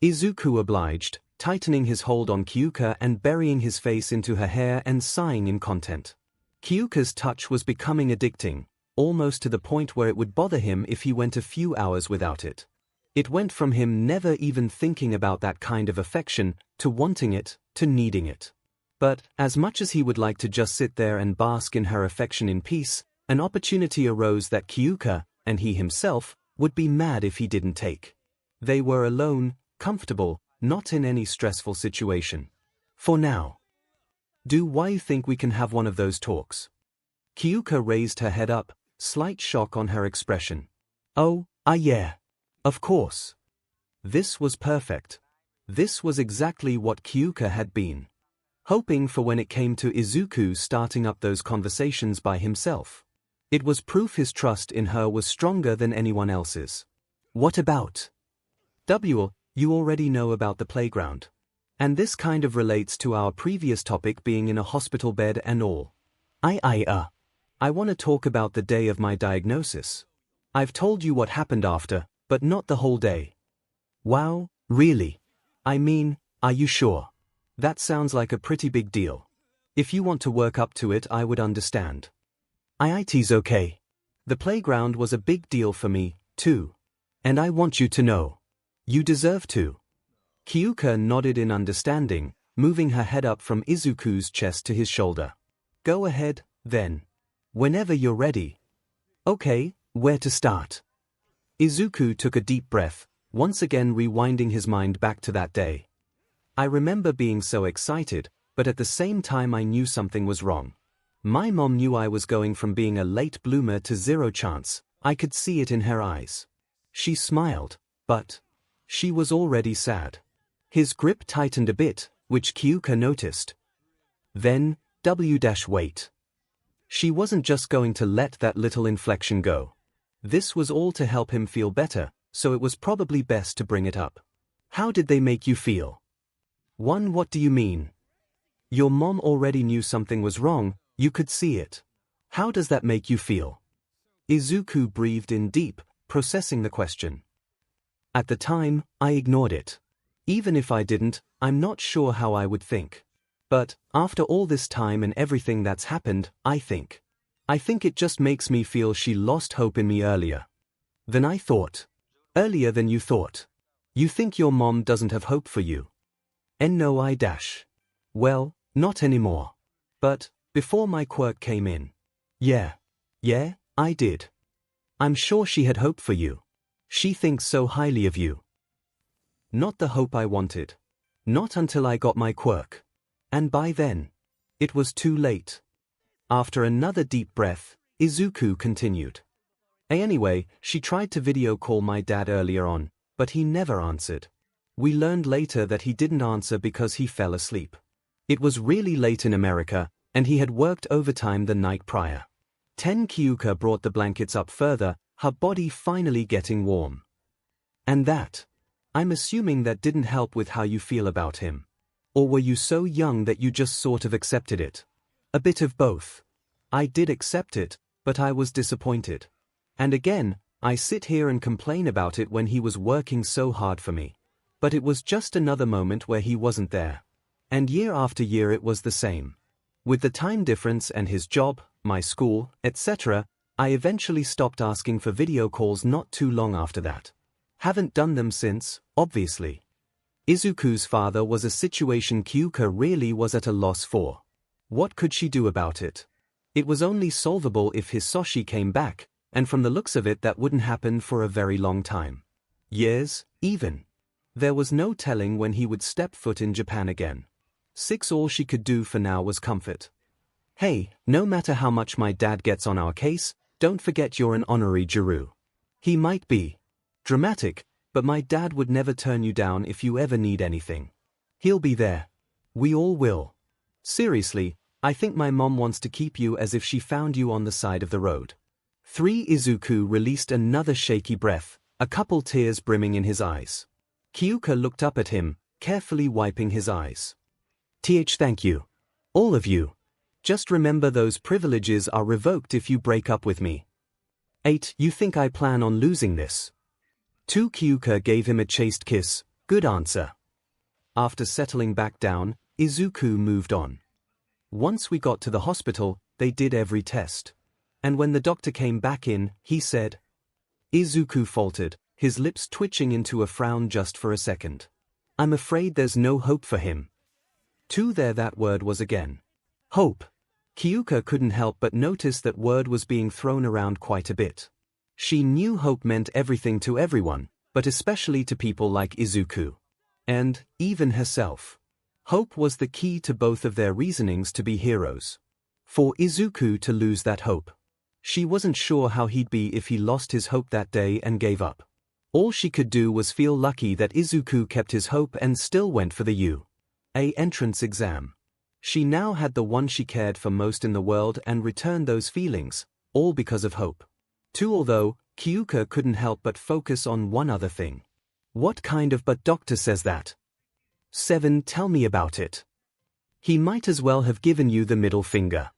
Izuku obliged, tightening his hold on Kyouka and burying his face into her hair and sighing in content. Kyouka's touch was becoming addicting, almost to the point where it would bother him if he went a few hours without it. It went from him never even thinking about that kind of affection, to wanting it, to needing it. But, as much as he would like to just sit there and bask in her affection in peace, an opportunity arose that Kyouka, and he himself, would be mad if he didn't take. They were alone, comfortable, not in any stressful situation. For now. Do why think we can have one of those talks? Kyouka raised her head up, slight shock on her expression. Oh, yeah. Of course. This was perfect. This was exactly what Kyouka had been hoping for when it came to Izuku starting up those conversations by himself. It was proof his trust in her was stronger than anyone else's. What about? You already know about the playground. And this kind of relates to our previous topic being in a hospital bed and all. I want to talk about the day of my diagnosis. I've told you what happened after, but not the whole day. Wow, really? I mean, are you sure? That sounds like a pretty big deal. If you want to work up to it, I would understand. It's okay. The playground was a big deal for me, too. And I want you to know. You deserve to. Kyouka nodded in understanding, moving her head up from Izuku's chest to his shoulder. Go ahead, then. Whenever you're ready. Okay, where to start? Izuku took a deep breath, once again rewinding his mind back to that day. I remember being so excited, but at the same time I knew something was wrong. My mom knew I was going from being a late bloomer to zero chance. I could see it in her eyes. She smiled, but she was already sad. His grip tightened a bit, which Kyouka noticed. Then, wait. She wasn't just going to let that little inflection go. This was all to help him feel better, so it was probably best to bring it up. How did they make you feel? 1. What do you mean? Your mom already knew something was wrong, you could see it. How does that make you feel? Izuku breathed in deep, processing the question. At the time, I ignored it. Even if I didn't, I'm not sure how I would think. But, after all this time and everything that's happened, I think it just makes me feel she lost hope in me earlier than I thought. Earlier than you thought. You think your mom doesn't have hope for you? And no, well, not anymore. But, before my quirk came in. Yeah, I did. I'm sure she had hope for you. She thinks so highly of you. Not the hope I wanted. Not until I got my quirk. And by then, it was too late. After another deep breath, Izuku continued. Anyway, she tried to video call my dad earlier on, but he never answered. We learned later that he didn't answer because he fell asleep. It was really late in America, and he had worked overtime the night prior. Kyouka brought the blankets up further, her body finally getting warm. And that, I'm assuming that didn't help with how you feel about him. Or were you so young that you just sort of accepted it? A bit of both. I did accept it, but I was disappointed. And again, I sit here and complain about it when he was working so hard for me. But it was just another moment where he wasn't there. And year after year it was the same. With the time difference and his job, my school, etc., I eventually stopped asking for video calls not too long after that. Haven't done them since, obviously. Izuku's father was a situation Kyouka really was at a loss for. What could she do about it? It was only solvable if Hisoshi came back, and from the looks of it that wouldn't happen for a very long time. Years, even. There was no telling when he would step foot in Japan again. All she could do for now was comfort. Hey, no matter how much my dad gets on our case, don't forget you're an honorary Jirou. He might be dramatic, but my dad would never turn you down if you ever need anything. He'll be there. We all will. Seriously, I think my mom wants to keep you as if she found you on the side of the road. 3. Izuku released another shaky breath, a couple tears brimming in his eyes. Kyouka looked up at him, carefully wiping his eyes. Thank you. All of you. Just remember those privileges are revoked if you break up with me. 8. You think I plan on losing this? 2. Kyouka gave him a chaste kiss. Good answer. After settling back down, Izuku moved on. Once we got to the hospital, they did every test. And when the doctor came back in, he said. Izuku faltered, his lips twitching into a frown just for a second. I'm afraid there's no hope for him. There that word was again. Hope. Kyouka couldn't help but notice that word was being thrown around quite a bit. She knew hope meant everything to everyone, but especially to people like Izuku. And, even herself. Hope was the key to both of their reasonings to be heroes. For Izuku to lose that hope. She wasn't sure how he'd be if he lost his hope that day and gave up. All she could do was feel lucky that Izuku kept his hope and still went for the UA entrance exam. She now had the one she cared for most in the world and returned those feelings, all because of hope. Although, Kyouka couldn't help but focus on one other thing. What kind of but doctor says that? 7. Tell me about it. He might as well have given you the middle finger.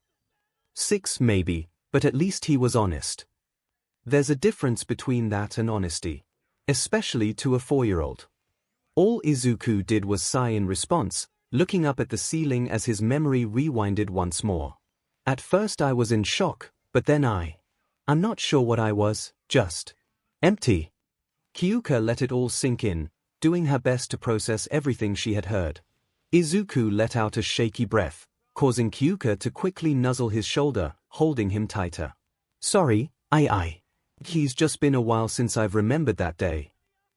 6. Maybe, but at least he was honest. There's a difference between that and honesty. Especially to a 4-year-old. All Izuku did was sigh in response, looking up at the ceiling as his memory rewinded once more. At first I was in shock, but then I'm not sure what I was, just empty. Kyouka let it all sink in, doing her best to process everything she had heard. Izuku let out a shaky breath, causing Kyouka to quickly nuzzle his shoulder, holding him tighter. Sorry, He's just been a while since I've remembered that day.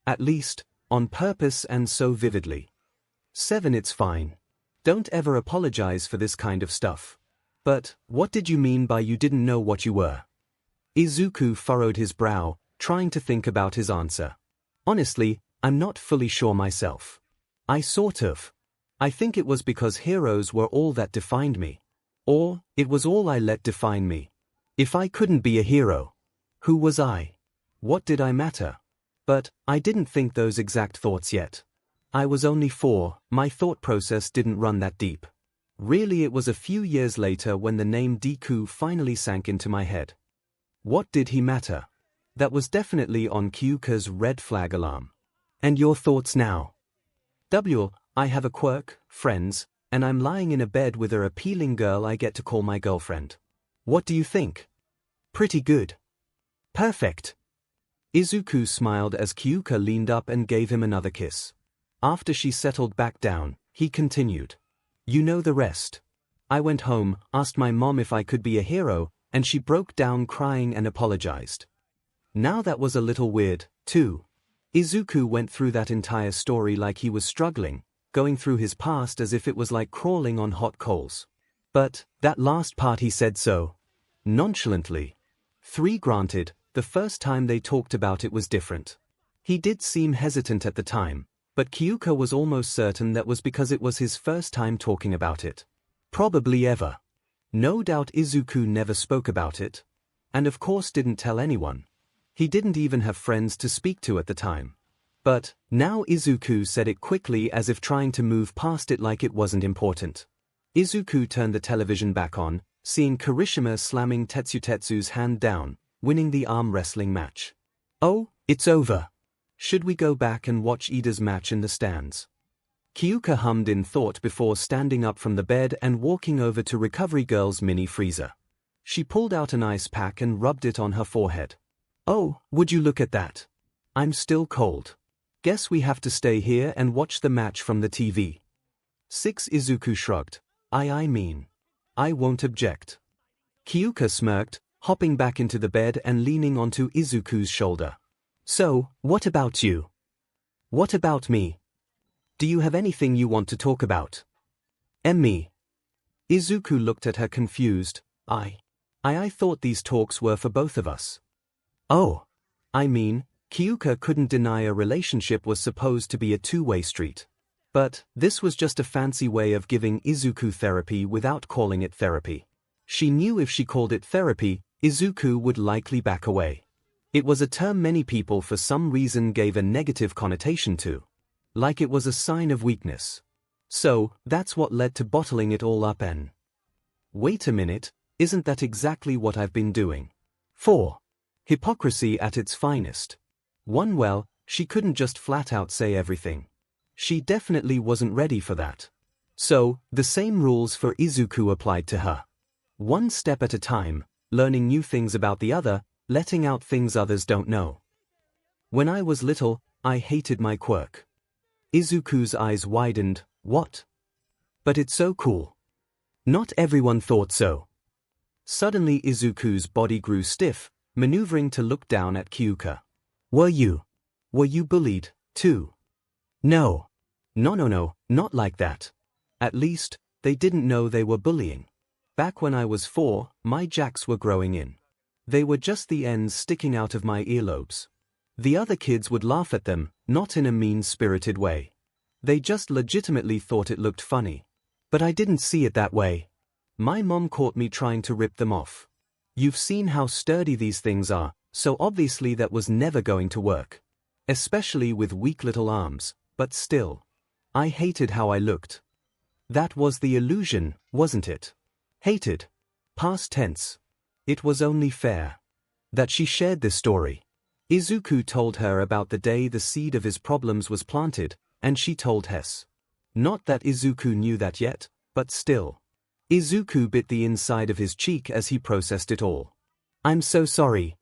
At least, on purpose and so vividly. 7. It's fine. Don't ever apologize for this kind of stuff. But, what did you mean by you didn't know what you were? Izuku furrowed his brow, trying to think about his answer. Honestly, I'm not fully sure myself. I think it was because heroes were all that defined me. Or, it was all I let define me. If I couldn't be a hero, who was I? What did I matter? But, I didn't think those exact thoughts yet. I was only 4, my thought process didn't run that deep. Really it was a few years later when the name Deku finally sank into my head. What did he matter? That was definitely on Kyouka's red flag alarm. And your thoughts now? I have a quirk, friends, and I'm lying in a bed with an appealing girl I get to call my girlfriend. What do you think? Pretty good. Perfect. Izuku smiled as Kyouka leaned up and gave him another kiss. After she settled back down, he continued. You know the rest. I went home, asked my mom if I could be a hero, and she broke down crying and apologized. Now that was a little weird, too. Izuku went through that entire story like he was struggling, going through his past as if it was like crawling on hot coals. But that last part he said so nonchalantly. 3 granted, the first time they talked about it was different. He did seem hesitant at the time, but Kyouka was almost certain that was because it was his first time talking about it. Probably ever. No doubt Izuku never spoke about it. And of course didn't tell anyone. He didn't even have friends to speak to at the time. But now Izuku said it quickly as if trying to move past it like it wasn't important. Izuku turned the television back on, seeing Kirishima slamming Tetsutetsu's hand down, winning the arm wrestling match. Oh, it's over. Should we go back and watch Ida's match in the stands? Kyouka hummed in thought before standing up from the bed and walking over to Recovery Girl's mini freezer. She pulled out an ice pack and rubbed it on her forehead. Oh, would you look at that? I'm still cold. Guess we have to stay here and watch the match from the TV. 6 Izuku shrugged. I mean. I won't object. Kyouka smirked, hopping back into the bed and leaning onto Izuku's shoulder. So, what about you? What about me? Do you have anything you want to talk about? Me. Izuku looked at her confused. I thought these talks were for both of us. Oh. I mean, Kyouka couldn't deny a relationship was supposed to be a two-way street. But this was just a fancy way of giving Izuku therapy without calling it therapy. She knew if she called it therapy, Izuku would likely back away. It was a term many people for some reason gave a negative connotation to. Like it was a sign of weakness. So, that's what led to bottling it all up and… Wait a minute, isn't that exactly what I've been doing? 4. Hypocrisy at its finest. 1. Well, she couldn't just flat out say everything. She definitely wasn't ready for that. So, the same rules for Izuku applied to her. 1 step at a time, learning new things about the other, letting out things others don't know. When I was little, I hated my quirk. Izuku's eyes widened. What? But it's so cool. Not everyone thought so. Suddenly Izuku's body grew stiff, maneuvering to look down at Kyouka. Were you bullied, too? No, not like that. At least, they didn't know they were bullying. Back when I was 4, my jacks were growing in. They were just the ends sticking out of my earlobes. The other kids would laugh at them, not in a mean-spirited way. They just legitimately thought it looked funny. But I didn't see it that way. My mom caught me trying to rip them off. You've seen how sturdy these things are, so obviously that was never going to work. Especially with weak little arms, but still. I hated how I looked. That was the illusion, wasn't it? Hated. Past tense. It was only fair that she shared this story. Izuku told her about the day the seed of his problems was planted, and she told Hess. Not that Izuku knew that yet, but still. Izuku bit the inside of his cheek as he processed it all. I'm so sorry.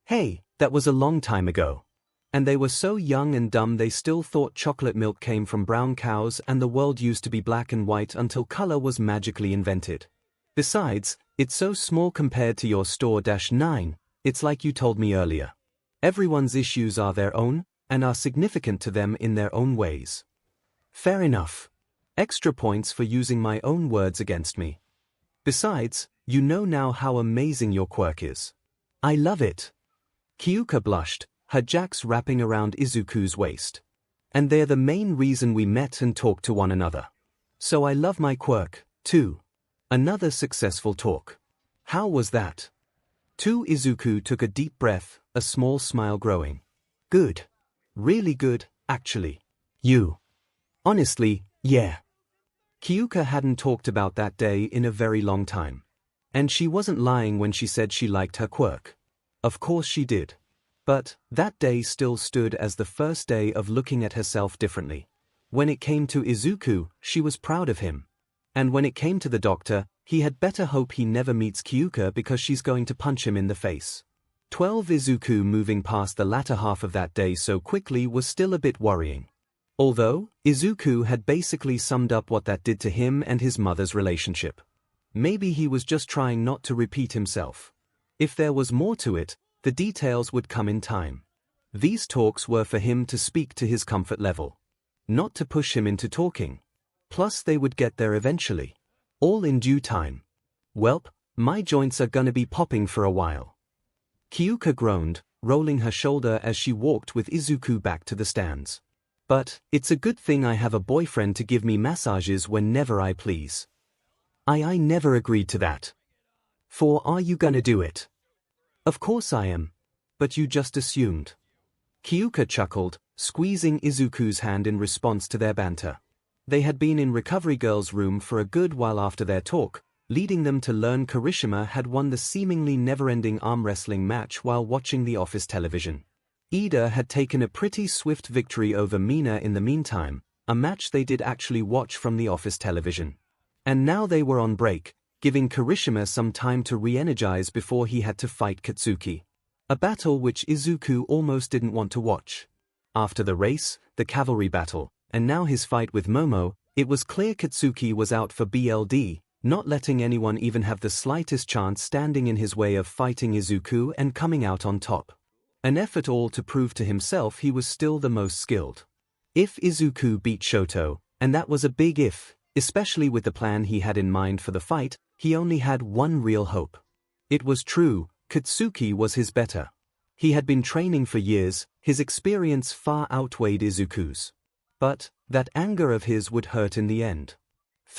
Hey, that was a long time ago. And they were so young and dumb they still thought chocolate milk came from brown cows and the world used to be black and white until color was magically invented. Besides, it's so small compared to your store-9, it's like you told me earlier. Everyone's issues are their own, and are significant to them in their own ways. Fair enough. Extra points for using my own words against me. Besides, you know now how amazing your quirk is. I love it. Kyouka blushed, her jacks wrapping around Izuku's waist. And they're the main reason we met and talked to one another. So I love my quirk, too. Another successful talk. How was that? 2. Izuku took a deep breath, a small smile growing. Good. Really good, actually. You. Honestly, yeah. Kyouka hadn't talked about that day in a very long time. And she wasn't lying when she said she liked her quirk. Of course she did. But that day still stood as the first day of looking at herself differently. When it came to Izuku, she was proud of him. And when it came to the doctor, he had better hope he never meets Kyouka because she's going to punch him in the face. 12. Izuku moving past the latter half of that day so quickly was still a bit worrying. Although, Izuku had basically summed up what that did to him and his mother's relationship. Maybe he was just trying not to repeat himself. If there was more to it, the details would come in time. These talks were for him to speak to his comfort level. not to push him into talking. Plus they would get there eventually. All in due time. Welp, my joints are gonna be popping for a while. Kyouka groaned, rolling her shoulder as she walked with Izuku back to the stands. But, it's a good thing I have a boyfriend to give me massages whenever I please. I never agreed to that. For are you gonna do it? Of course I am. But you just assumed. Kyouka chuckled, squeezing Izuku's hand in response to their banter. They had been in Recovery Girl's room for a good while after their talk, leading them to learn Kirishima had won the seemingly never-ending arm wrestling match while watching the office television. Ida had taken a pretty swift victory over Mina in the meantime, a match they did actually watch from the office television. And now they were on break, giving Kirishima some time to re-energize before he had to fight Katsuki. A battle which Izuku almost didn't want to watch. After the race, the cavalry battle, and now his fight with Momo, it was clear Katsuki was out for BLD, not letting anyone even have the slightest chance standing in his way of fighting Izuku and coming out on top. An effort all to prove to himself he was still the most skilled. If Izuku beat Shoto, and that was a big if, especially with the plan he had in mind for the fight, he only had one real hope. It was true, Katsuki was his better. He had been training for years, his experience far outweighed Izuku's. But, that anger of his would hurt in the end.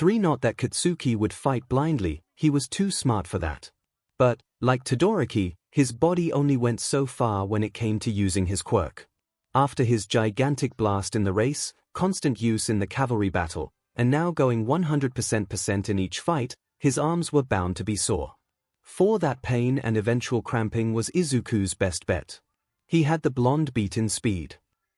Not that Katsuki would fight blindly, he was too smart for that. But, like Todoroki, his body only went so far when it came to using his quirk. After his gigantic blast in the race, constant use in the cavalry battle, and now going 100% in each fight, his arms were bound to be sore. For that pain and eventual cramping was Izuku's best bet. He had the blonde beat in speed.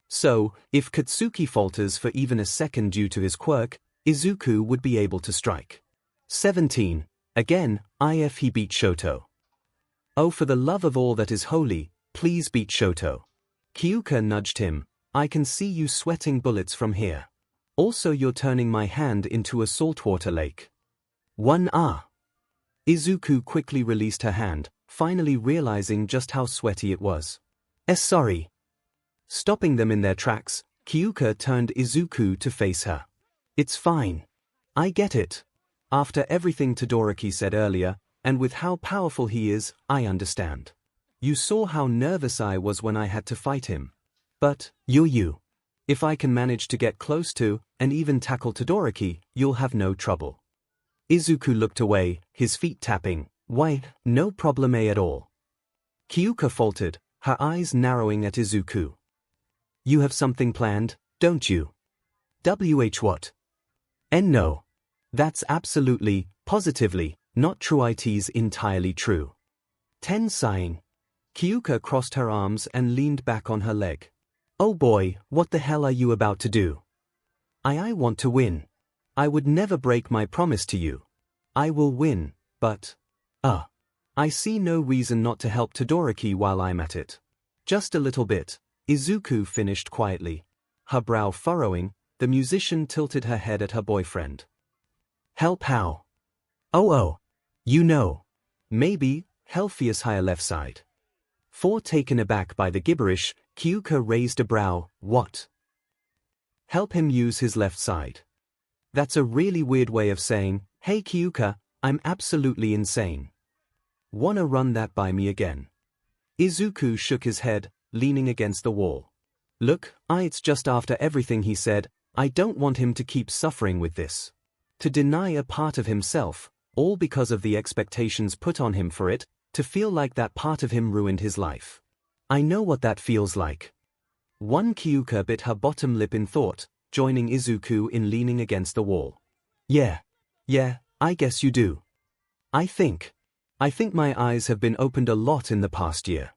So, if Katsuki falters for even a second due to his quirk, Izuku would be able to strike. 17. Again, if he beat Shoto. Oh, for the love of all that is holy, please beat Shoto. Kyouka nudged him. I can see you sweating bullets from here. Also you're turning my hand into a saltwater lake. Izuku quickly released her hand, finally realizing just how sweaty it was. Sorry. Stopping them in their tracks, Kyouka turned Izuku to face her. It's fine. I get it. After everything Todoroki said earlier, and with how powerful he is, I understand. You saw how nervous I was when I had to fight him. But, you. If I can manage to get close to, and even tackle Todoroki, you'll have no trouble. Izuku looked away, his feet tapping. Why, no problem at all. Kyouka faltered, her eyes narrowing at Izuku. You have something planned, don't you? What? No. That's absolutely, positively, not true. It's entirely true. 10 sighing. Kyouka crossed her arms and leaned back on her leg. Oh boy, what the hell are you about to do? I want to win. I would never break my promise to you. I will win, but... I see no reason not to help Todoroki while I'm at it. Just a little bit, Izuku finished quietly. Her brow furrowing, the musician tilted her head at her boyfriend. Help how? Oh, you know. Maybe, 𝗵𝗃𝗧𝗔𝗔 left side. Taken aback by the gibberish, Kyouka raised a brow. What? Help him use his left side. That's a really weird way of saying, hey Kyouka, I'm absolutely insane. Wanna run that by me again? Izuku shook his head, leaning against the wall. Look, it's just after everything he said, I don't want him to keep suffering with this. To deny a part of himself, all because of the expectations put on him for it, to feel like that part of him ruined his life. I know what that feels like. Kyouka bit her bottom lip in thought, joining Izuku in leaning against the wall. Yeah, I guess you do. I think my eyes have been opened a lot in the past year.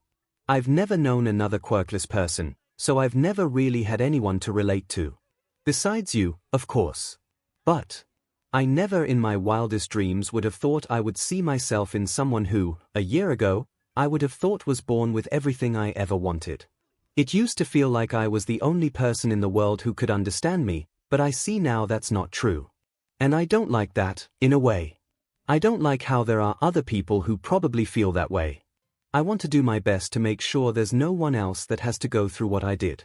I've never known another quirkless person, so I've never really had anyone to relate to. Besides you, of course. But I never in my wildest dreams would have thought I would see myself in someone who, a year ago, I would have thought was born with everything I ever wanted. It used to feel like I was the only person in the world who could understand me, but I see now that's not true. And I don't like that, in a way. I don't like how there are other people who probably feel that way. I want to do my best to make sure there's no one else that has to go through what I did.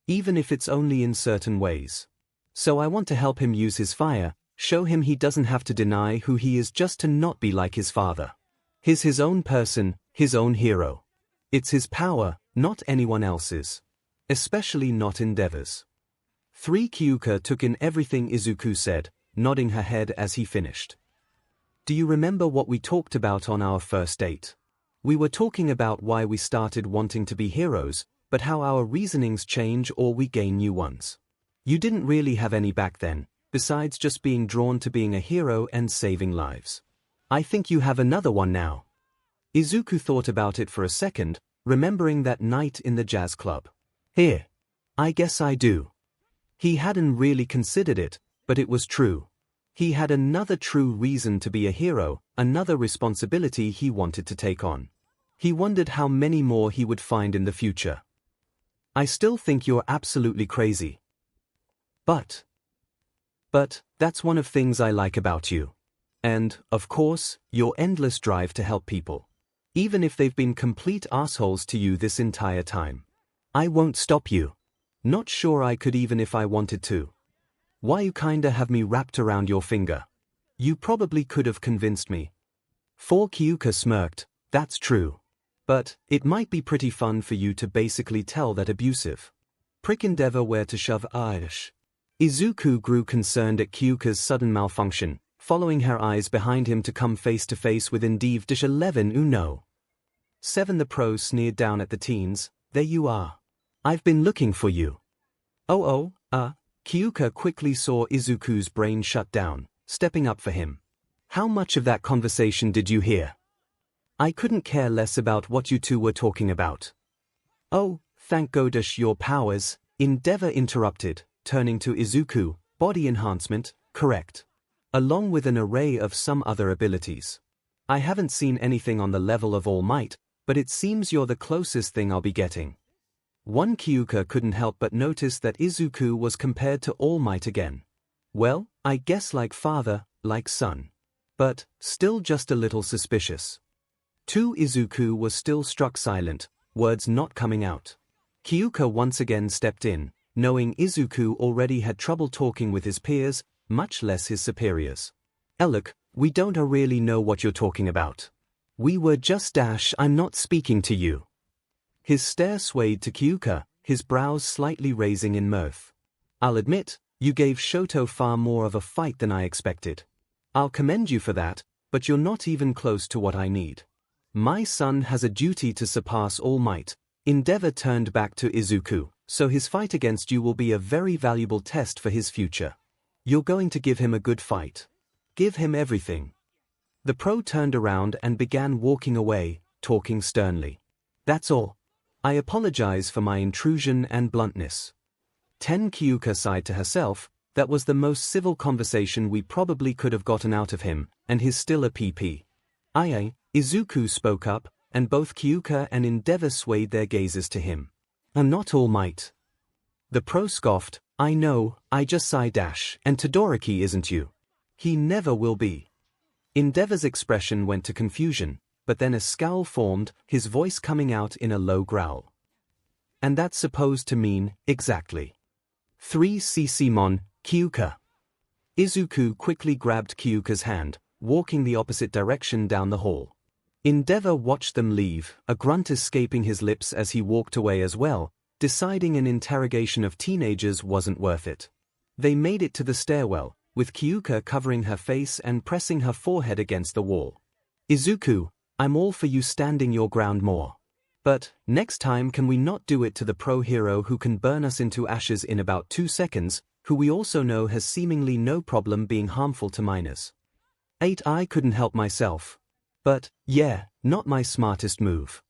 Even if it's only in certain ways. So I want to help him use his fire, show him he doesn't have to deny who he is just to not be like his father. He's his own person, his own hero. It's his power, not anyone else's. Especially not Endeavor's. Kyouka took in everything Izuku said, nodding her head as he finished. Do you remember what we talked about on our first date? We were talking about why we started wanting to be heroes, but how our reasonings change or we gain new ones. You didn't really have any back then, besides just being drawn to being a hero and saving lives. I think you have another one now. Izuku thought about it for a second, remembering that night in the jazz club. Here. I guess I do. He hadn't really considered it, but it was true. He had another true reason to be a hero, another responsibility he wanted to take on. He wondered how many more he would find in the future. I still think you're absolutely crazy. But that's one of things I like about you. And, of course, your endless drive to help people. Even if they've been complete assholes to you this entire time. I won't stop you. Not sure I could even if I wanted to. Why you kinda have me wrapped around your finger. You probably could have convinced me. Kyouka smirked, that's true. But, it might be pretty fun for you to basically tell that 𝗵𝘃𝗲𝗺. Izuku grew concerned at Kyouka's sudden malfunction, following her eyes behind him to come face to face with 𝗵𝘃𝗲𝗺. The pro sneered down at the teens, there you are. I've been looking for you. Kyouka quickly saw Izuku's brain shut down, stepping up for him. How much of that conversation did you hear? I couldn't care less about what you two were talking about. Oh, thank goddess your powers, Endeavor interrupted, turning to Izuku, body enhancement, correct. Along with an array of some other abilities. I haven't seen anything on the level of All Might, but it seems you're the closest thing I'll be getting. Kyouka couldn't help but notice that Izuku was compared to All Might again. Well, I guess like father, like son. But, still just a little suspicious. Izuku was still struck silent, words not coming out. Kyouka once again stepped in, knowing Izuku already had trouble talking with his peers, much less his superiors. Look, we don't really know what you're talking about. We were just I'm not speaking to you. His stare swayed to Kyouka, his brows slightly raising in mirth. I'll admit, you gave Shoto far more of a fight than I expected. I'll commend you for that, but you're not even close to what I need. My son has a duty to surpass All Might. Endeavor turned back to Izuku, so his fight against you will be a very valuable test for his future. You're going to give him a good fight. Give him everything. The pro turned around and began walking away, talking sternly. That's all. I apologize for my intrusion and bluntness. Kyouka sighed to herself, that was the most civil conversation we probably could have gotten out of him, and he's still a PP. Izuku spoke up, and both Kyouka and Endeavor swayed their gazes to him. I'm not All Might. The pro scoffed, I know, I just sigh and Todoroki isn't you. He never will be. Endeavor's expression went to confusion, but then a scowl formed, his voice coming out in a low growl. And that's supposed to mean, exactly. 𝗧𝗵𝗲 Kyouka. Izuku quickly grabbed Kyouka's hand, walking the opposite direction down the hall. Endeavor watched them leave, a grunt escaping his lips as he walked away as well, deciding an interrogation of teenagers wasn't worth it. They made it to the stairwell, with Kyouka covering her face and pressing her forehead against the wall. Izuku, I'm all for you standing your ground more. But, next time can we not do it to the pro hero who can burn us into ashes in about 2 seconds, who we also know has seemingly no problem being harmful to minors. I couldn't help myself. But, yeah, not my smartest move.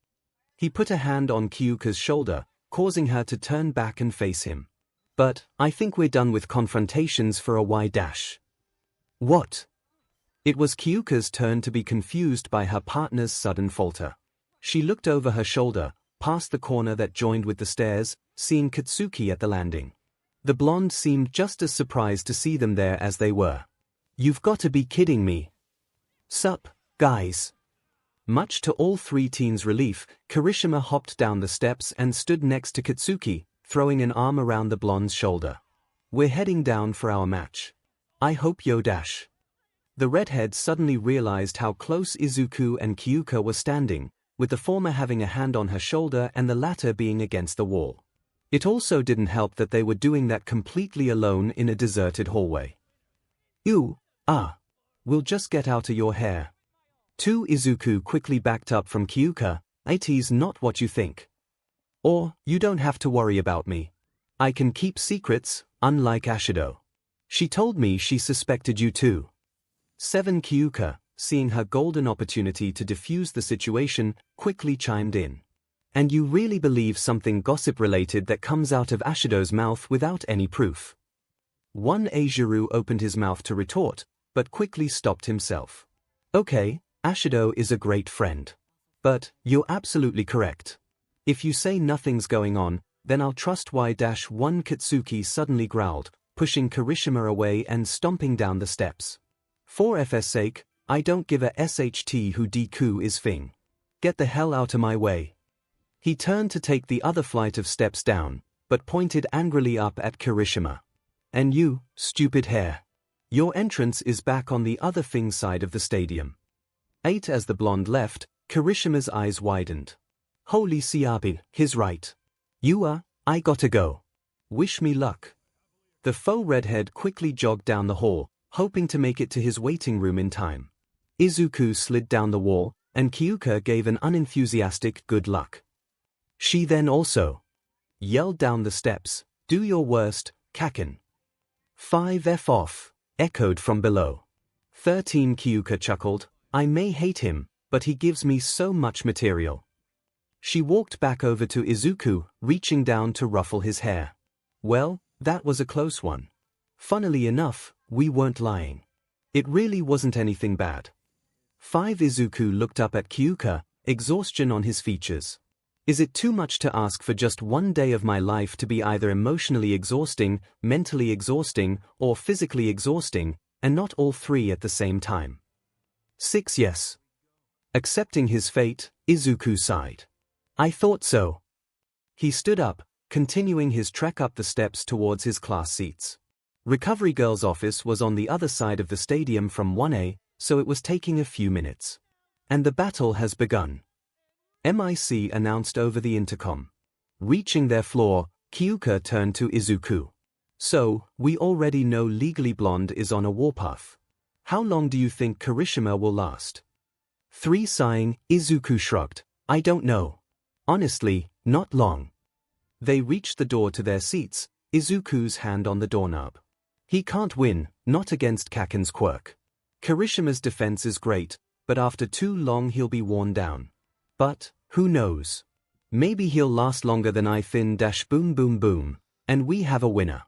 He put a hand on Kyouka's shoulder, causing her to turn back and face him. But, I think we're done with confrontations for a while. What? It was Kyouka's turn to be confused by her partner's sudden falter. She looked over her shoulder, past the corner that joined with the stairs, seeing Katsuki at the landing. The blonde seemed just as surprised to see them there as they were. You've got to be kidding me. Sup, guys? Much to all three teens' relief, Kirishima hopped down the steps and stood next to Katsuki, throwing an arm around the blonde's shoulder. we're heading down for our match. I hope you dash. The redhead suddenly realized how close Izuku and Kyouka were standing, with the former having a hand on her shoulder and the latter being against the wall. It also didn't help that they were doing that completely alone in a deserted hallway. We'll just get out of your hair. Izuku quickly backed up from Kyouka. It's not what you think. Or, you don't have to worry about me. I can keep secrets, unlike Ashido. She told me she suspected you too. 7 Kyouka, seeing her golden opportunity to defuse the situation, quickly chimed in. And you really believe something gossip-related that comes out of Ashido's mouth without any proof? 1 Jirou opened his mouth to retort, but quickly stopped himself. Okay, Ashido is a great friend. But, you're absolutely correct. If you say nothing's going on, then I'll trust why. 1 Katsuki suddenly growled, pushing Kirishima away and stomping down the steps. For FS sake, I don't give a SHT who Deku is Fing. Get the hell out of my way. He turned to take the other flight of steps down, but pointed angrily up at Kirishima. And you, stupid hair. Your entrance is back on the other Fing side of the stadium. 8 As the blonde left, Kirishima's eyes widened. Holy Siabin, he's right. I gotta go. Wish me luck. The faux redhead quickly jogged down the hall, hoping to make it to his waiting room in time. Izuku slid down the wall, and Kyouka gave an unenthusiastic good luck. She then also yelled down the steps, do your worst, Kaken. 5F off, echoed from below. 13 Kyouka chuckled, I may hate him, but he gives me so much material. She walked back over to Izuku, reaching down to ruffle his hair. Well, that was a close one. Funnily enough, we weren't lying. It really wasn't anything bad. 5 Izuku looked up at Kyouka, exhaustion on his features. Is it too much to ask for just one day of my life to be either emotionally exhausting, mentally exhausting, or physically exhausting, and not all three at the same time? 6 Yes. Accepting his fate, Izuku sighed. I thought so. He stood up, continuing his trek up the steps towards his class seats. Recovery Girl's office was on the other side of the stadium from 1A, so it was taking a few minutes. And the battle has begun. MIC announced over the intercom. Reaching their floor, Kyouka turned to Izuku. So, we already know Legally Blonde is on a warpath. How long do you think Kirishima will last? 3 Sighing, Izuku shrugged. I don't know. Honestly, not long. They reached the door to their seats, Izuku's hand on the doorknob. He can't win, not against Kaken's quirk. Kirishima's defense is great, but after too long he'll be worn down. But, who knows? Maybe he'll last longer than I thin boom boom boom, and we have a winner.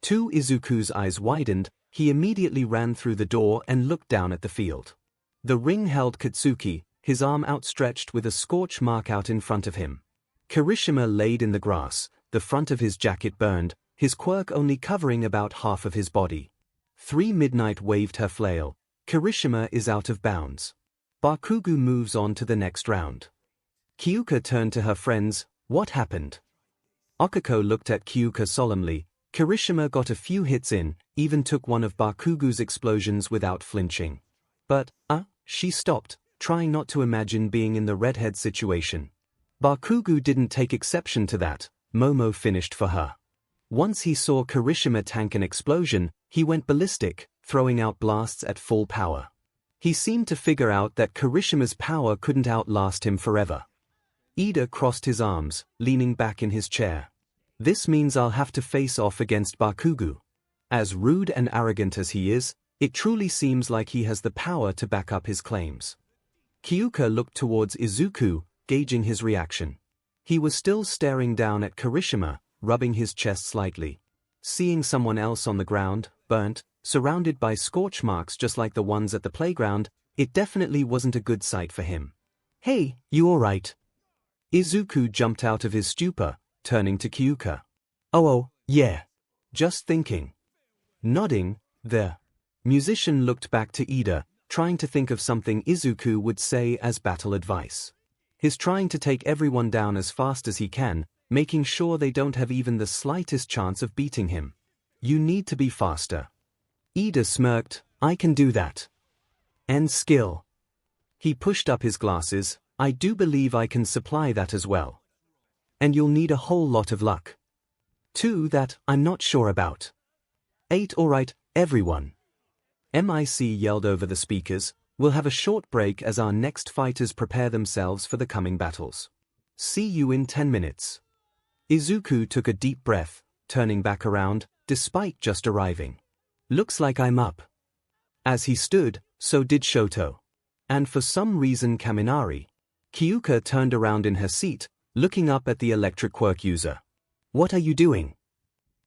2 Izuku's eyes widened, he immediately ran through the door and looked down at the field. The ring held Katsuki, his arm outstretched with a scorch mark out in front of him. Kirishima laid in the grass, the front of his jacket burned, his quirk only covering about half of his body. 3 Midnight waved her flail. Kirishima is out of bounds. Bakugo moves on to the next round. Kyouka turned to her friends, what happened? Okako looked at Kyouka solemnly. Kirishima got a few hits in, even took one of Bakugo's explosions without flinching. But, she stopped, trying not to imagine being in the redhead situation. Bakugo didn't take exception to that, Momo finished for her. Once he saw Kirishima tank an explosion, he went ballistic, throwing out blasts at full power. He seemed to figure out that Kirishima's power couldn't outlast him forever. Ida crossed his arms, leaning back in his chair. This means I'll have to face off against Bakugo. As rude and arrogant as he is, it truly seems like he has the power to back up his claims. Kyouka looked towards Izuku, gauging his reaction. He was still staring down at Kirishima, rubbing his chest slightly. Seeing someone else on the ground, burnt, surrounded by scorch marks just like the ones at the playground, it definitely wasn't a good sight for him. Hey, you alright? Izuku jumped out of his stupor, turning to Kyouka. Oh, yeah. Just thinking. Nodding, the musician looked back to Ida, trying to think of something Izuku would say as battle advice. He's trying to take everyone down as fast as he can, making sure they don't have even the slightest chance of beating him. You need to be faster. Ida smirked. I can do that. And skill. He pushed up his glasses. I do believe I can supply that as well. And you'll need a whole lot of luck. 2 that I'm not sure about. 8 Alright, everyone. MIC yelled over the speakers. We'll have a short break as our next fighters prepare themselves for the coming battles. See you in 10 minutes. Izuku took a deep breath, turning back around, despite just arriving. Looks like I'm up. As he stood, so did Shoto. And for some reason Kaminari. Kyouka turned around in her seat, looking up at the electric quirk user. What are you doing?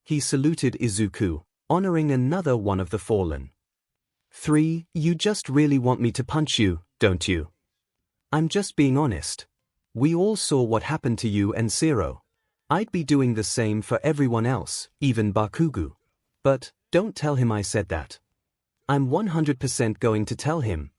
He saluted Izuku, honoring another one of the fallen. 3 You just really want me to punch you, don't you? I'm just being honest. We all saw what happened to you and Zero. I'd be doing the same for everyone else, even Bakugo. But, don't tell him I said that. I'm 100% going to tell him.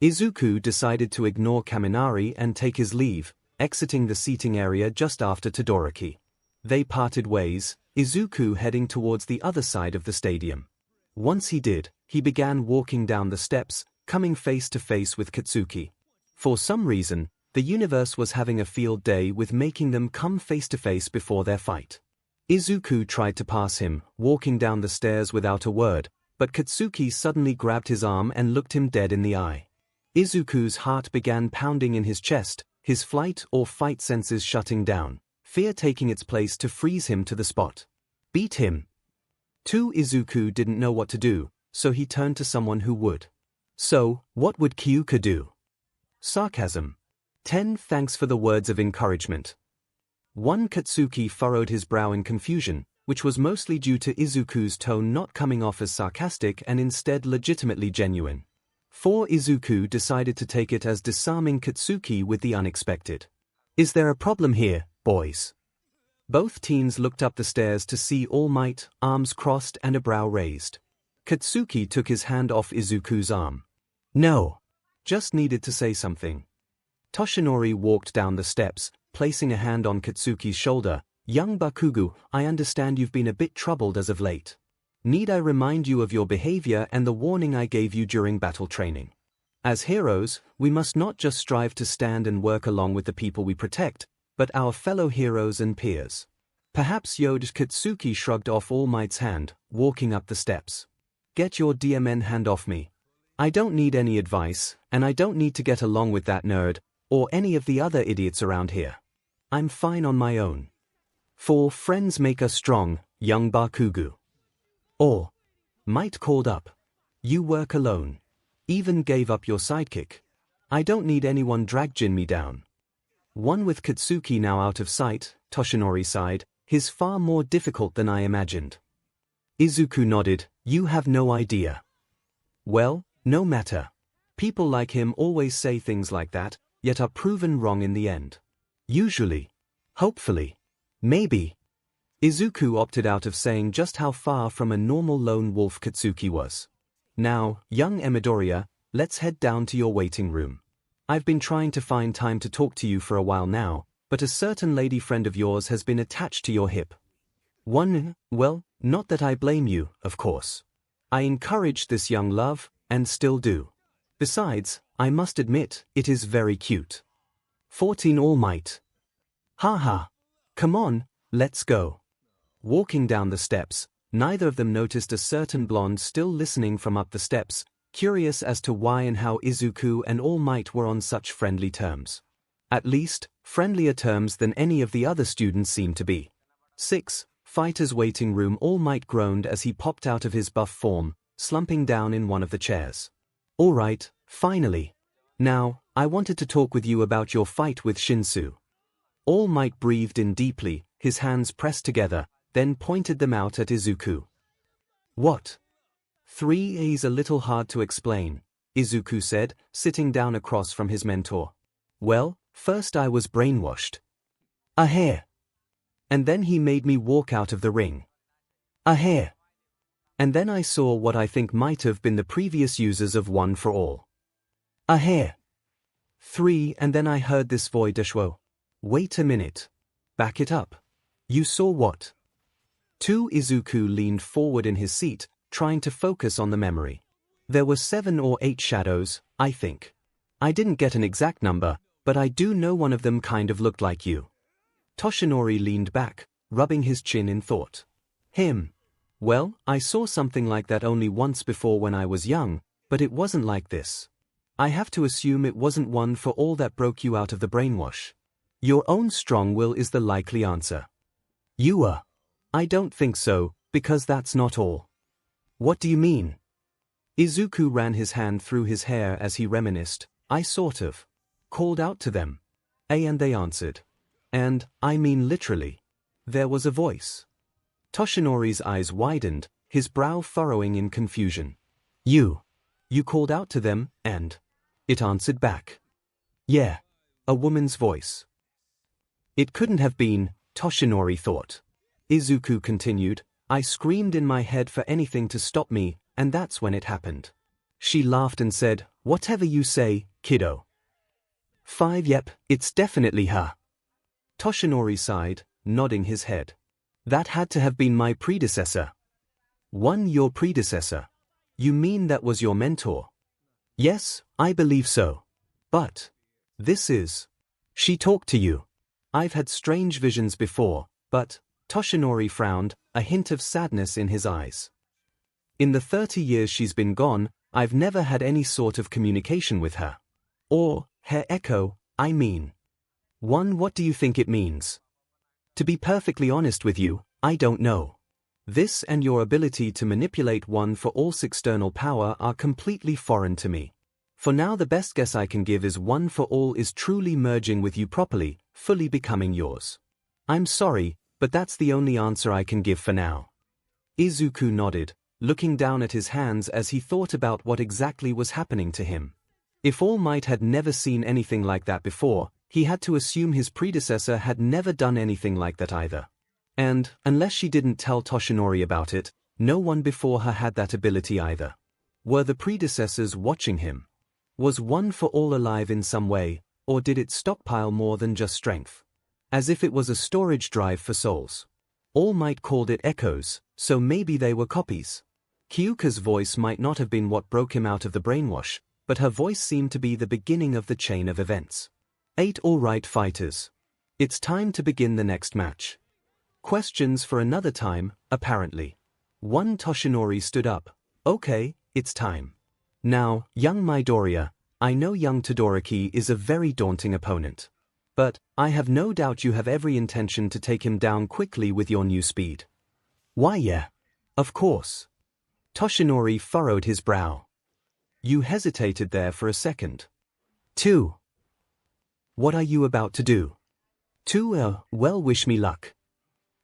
Izuku decided to ignore Kaminari and take his leave, exiting the seating area just after Todoroki. They parted ways, Izuku heading towards the other side of the stadium. Once he did, he began walking down the steps, coming face to face with Katsuki. For some reason, the universe was having a field day with making them come face to face before their fight. Izuku tried to pass him, walking down the stairs without a word, but Katsuki suddenly grabbed his arm and looked him dead in the eye. Izuku's heart began pounding in his chest, his flight or fight senses shutting down, fear taking its place to freeze him to the spot. Beat him. 2 Izuku didn't know what to do, so he turned to someone who would. So, what would Kyouka do? Sarcasm. 10 Thanks for the words of encouragement. 1 Katsuki furrowed his brow in confusion, which was mostly due to Izuku's tone not coming off as sarcastic and instead legitimately genuine. 4 Izuku decided to take it as disarming Katsuki with the unexpected. Is there a problem here, boys? Both teens looked up the stairs to see All Might, arms crossed and a brow raised. Katsuki took his hand off Izuku's arm. No. Just needed to say something. Toshinori walked down the steps, placing a hand on Katsuki's shoulder. Young Bakugo, I understand you've been a bit troubled as of late. Need I remind you of your behavior and the warning I gave you during battle training? As heroes, we must not just strive to stand and work along with the people we protect, but our fellow heroes and peers. Perhaps Katsuki shrugged off All Might's hand, walking up the steps. Get your DMN hand off me. I don't need any advice, and I don't need to get along with that nerd, or any of the other idiots around here. I'm fine on my own. 4 Friends make us strong, young Bakugo. Or, Might called up. You work alone. Even gave up your sidekick. I don't need anyone dragging me down. 1 With Katsuki now out of sight, Toshinori sighed, he's far more difficult than I imagined. Izuku nodded, you have no idea. Well, no matter. People like him always say things like that, yet are proven wrong in the end. Usually. Hopefully. Maybe. Izuku opted out of saying just how far from a normal lone wolf Katsuki was. Now, young Midoriya, let's head down to your waiting room. I've been trying to find time to talk to you for a while now, but a certain lady friend of yours has been attached to your hip. 1 Well, not that I blame you, of course. I encouraged this young love, and still do. Besides, I must admit, it is very cute. 14 All Might. Haha. Come on, let's go. Walking down the steps, neither of them noticed a certain blonde still listening from up the steps, curious as to why and how Izuku and All Might were on such friendly terms. At least, friendlier terms than any of the other students seemed to be. 6 Fighter's waiting room. All Might groaned as he popped out of his buff form, slumping down in one of the chairs. All right, finally. Now, I wanted to talk with you about your fight with Shinsu. All Might breathed in deeply, his hands pressed together, then pointed them out at Izuku. What? 3 He's a little hard to explain, Izuku said, sitting down across from his mentor. Well, first I was brainwashed. A hair. And then he made me walk out of the ring. A hair. And then I saw what I think might have been the previous users of One for All. A hair. 3 And then I heard this voice. Wait a minute. Back it up. You saw what? Izuku leaned forward in his seat, trying to focus on the memory. There were 7 or 8 shadows, I think. I didn't get an exact number, but I do know one of them kind of looked like you. Toshinori leaned back, rubbing his chin in thought. Well, I saw something like that only once before when I was young, but it wasn't like this. I have to assume it wasn't one for all that broke you out of the brainwash. Your own strong will is the likely answer. I don't think so, because that's not all. What do you mean? Izuku ran his hand through his hair as he reminisced. I sort of called out to them. And they answered. And, I mean literally. There was a voice. Toshinori's eyes widened, his brow furrowing in confusion. You called out to them, and it answered back. Yeah, a woman's voice. It couldn't have been, Toshinori thought. Izuku continued, I screamed in my head for anything to stop me, and that's when it happened. She laughed and said, whatever you say, kiddo. 5 Yep, it's definitely her. Toshinori sighed, nodding his head. That had to have been my predecessor. Your predecessor? You mean that was your mentor? Yes, I believe so. But this is. She talked to you. I've had strange visions before, but, Toshinori frowned, a hint of sadness in his eyes. In the 30 years she's been gone, I've never had any sort of communication with her. Or, her echo, I mean. What do you think it means? To be perfectly honest with you, I don't know. This and your ability to manipulate one for all's external power are completely foreign to me. For now the best guess I can give is one for all is truly merging with you properly, fully becoming yours. I'm sorry, but that's the only answer I can give for now. Izuku nodded, looking down at his hands as he thought about what exactly was happening to him. If All Might had never seen anything like that before, he had to assume his predecessor had never done anything like that either. And, unless she didn't tell Toshinori about it, no one before her had that ability either. Were the predecessors watching him? Was one for all alive in some way, or did it stockpile more than just strength? As if it was a storage drive for souls. All Might called it echoes, so maybe they were copies. Kyouka's voice might not have been what broke him out of the brainwash, but her voice seemed to be the beginning of the chain of events. 8 all right fighters. It's time to begin the next match. Questions for another time, apparently. Toshinori stood up. Okay, it's time. Now, young Midoriya, I know young Todoroki is a very daunting opponent. But, I have no doubt you have every intention to take him down quickly with your new speed. Why yeah. Of course. Toshinori furrowed his brow. You hesitated there for a second. 2. What are you about to do? Well, wish me luck.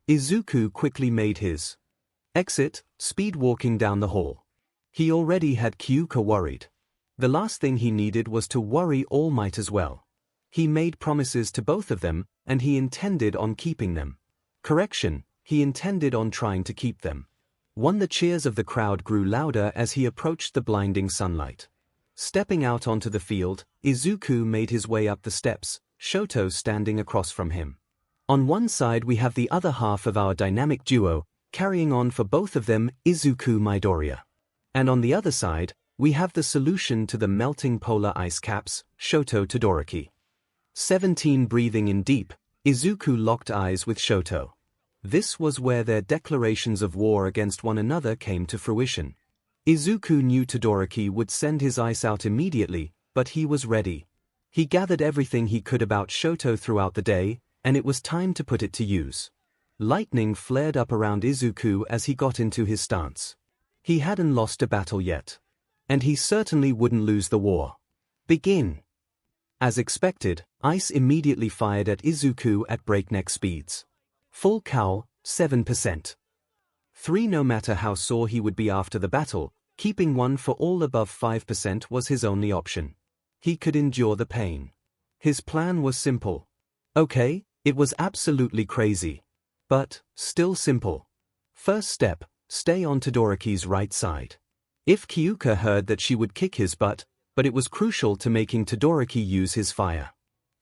Izuku quickly made his exit, speed walking down the hall. He already had Kyouka worried. The last thing he needed was to worry All Might as well. He made promises to both of them, and he intended on keeping them. Correction, he intended on trying to keep them. The cheers of the crowd grew louder as he approached the blinding sunlight. Stepping out onto the field, Izuku made his way up the steps, Shoto standing across from him. On one side we have the other half of our dynamic duo, carrying on for both of them, Izuku Midoriya. And on the other side, we have the solution to the melting polar ice caps, Shoto Todoroki. 17 breathing in deep, Izuku locked eyes with Shoto. This was where their declarations of war against one another came to fruition. Izuku knew Todoroki would send his ice out immediately, but he was ready. He gathered everything he could about Shoto throughout the day, and it was time to put it to use. Lightning flared up around Izuku as he got into his stance. He hadn't lost a battle yet. And he certainly wouldn't lose the war. Begin. As expected, ice immediately fired at Izuku at breakneck speeds. Full cowl, 7%. 3 no matter how sore he would be after the battle, keeping one for all above 5% was his only option. He could endure the pain. His plan was simple. Okay, it was absolutely crazy. But, still simple. First step, stay on Todoroki's right side. If Kyouka heard that she would kick his butt, but it was crucial to making Todoroki use his fire.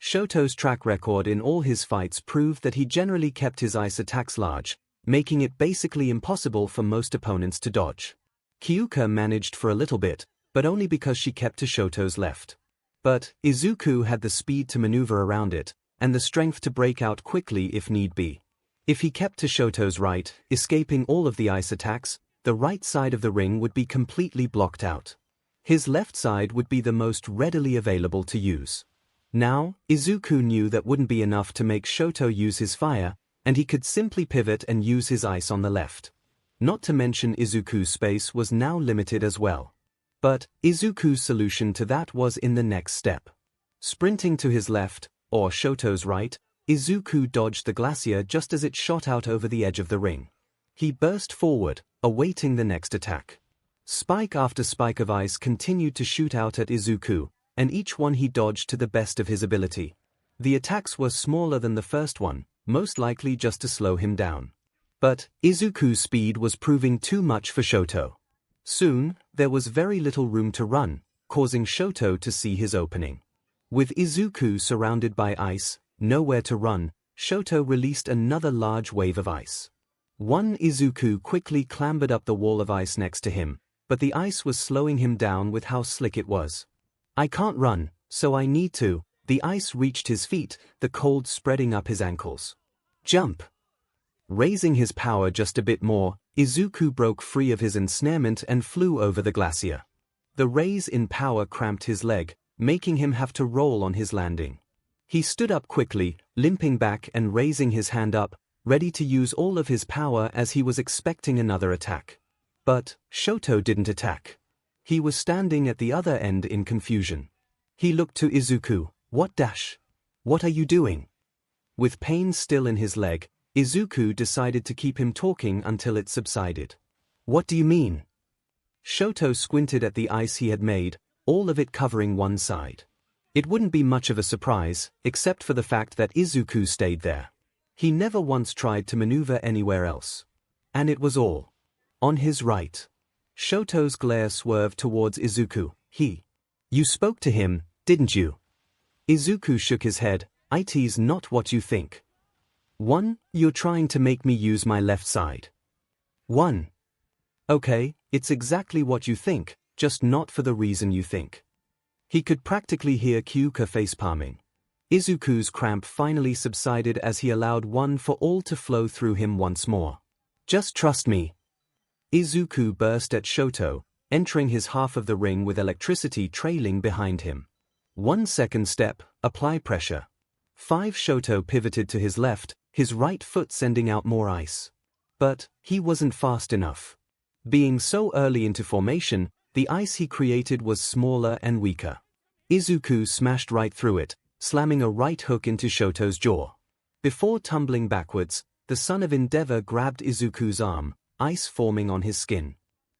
Shoto's track record in all his fights proved that he generally kept his ice attacks large, making it basically impossible for most opponents to dodge. Kyouka managed for a little bit, but only because she kept to Shoto's left. But Izuku had the speed to maneuver around it, and the strength to break out quickly if need be. If he kept to Shoto's right, escaping all of the ice attacks, the right side of the ring would be completely blocked out. His left side would be the most readily available to use. Now, Izuku knew that wouldn't be enough to make Shoto use his fire, and he could simply pivot and use his ice on the left. Not to mention Izuku's space was now limited as well. But Izuku's solution to that was in the next step. Sprinting to his left, or Shoto's right, Izuku dodged the glacier just as it shot out over the edge of the ring. He burst forward, awaiting the next attack. Spike after spike of ice continued to shoot out at Izuku, and each one he dodged to the best of his ability. The attacks were smaller than the first one, most likely just to slow him down. But Izuku's speed was proving too much for Shoto. Soon, there was very little room to run, causing Shoto to see his opening. With Izuku surrounded by ice, nowhere to run, Shoto released another large wave of ice. Izuku quickly clambered up the wall of ice next to him, but the ice was slowing him down with how slick it was. "I can't run, so I need to." The ice reached his feet, the cold spreading up his ankles. "Jump!" Raising his power just a bit more, Izuku broke free of his ensnarement and flew over the glacier. The raise in power cramped his leg, making him have to roll on his landing. He stood up quickly, limping back and raising his hand up, ready to use all of his power as he was expecting another attack. But Shoto didn't attack. He was standing at the other end in confusion. He looked to Izuku. What are you doing?" With pain still in his leg, Izuku decided to keep him talking until it subsided. "What do you mean?" Shoto squinted at the ice he had made, all of it covering one side. It wouldn't be much of a surprise, except for the fact that Izuku stayed there. He never once tried to maneuver anywhere else. And it was all on his right. Shoto's glare swerved towards Izuku. "You spoke to him, didn't you?" Izuku shook his head. "It's not what you think." "You're trying to make me use my left side." "Okay, it's exactly what you think, just not for the reason you think." He could practically hear Kyouka facepalming. Izuku's cramp finally subsided as he allowed one for all to flow through him once more. "Just trust me." Izuku burst at Shoto, entering his half of the ring with electricity trailing behind him. 1 second step, apply pressure. 5 Shoto pivoted to his left, his right foot sending out more ice. But he wasn't fast enough. Being so early into formation, the ice he created was smaller and weaker. Izuku smashed right through it, slamming a right hook into Shoto's jaw. Before tumbling backwards, the son of Endeavor grabbed Izuku's arm, ice forming on his skin.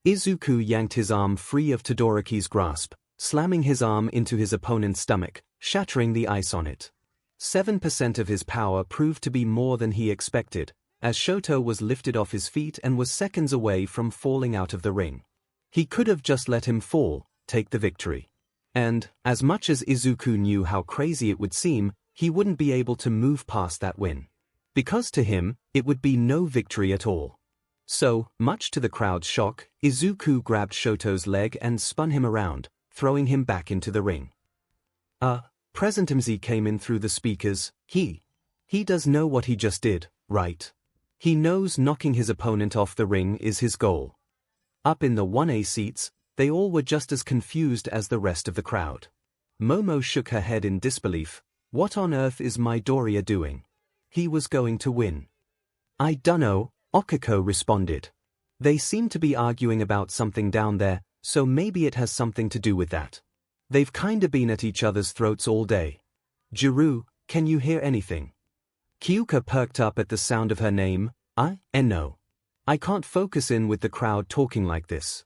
Izuku yanked his arm free of Todoroki's grasp, slamming his arm into his opponent's stomach, shattering the ice on it. 7% of his power proved to be more than he expected, as Shoto was lifted off his feet and was seconds away from falling out of the ring. He could have just let him fall, take the victory. And, as much as Izuku knew how crazy it would seem, he wouldn't be able to move past that win. Because to him, it would be no victory at all. So, much to the crowd's shock, Izuku grabbed Shoto's leg and spun him around, throwing him back into the ring. 𝗵𝘃𝗵𝗄 came in through the speakers. He does know what he just did, right? He knows knocking his opponent off the ring is his goal. Up in the 1A seats, they all were just as confused as the rest of the crowd. Momo shook her head in disbelief. What on earth is Midoriya doing? He was going to win. I dunno, Okako responded. They seem to be arguing about something down there, so maybe it has something to do with that. They've kinda been at each other's throats all day. Jirou, can you hear anything? Kyouka perked up at the sound of her name. No. I can't focus in with the crowd talking like this.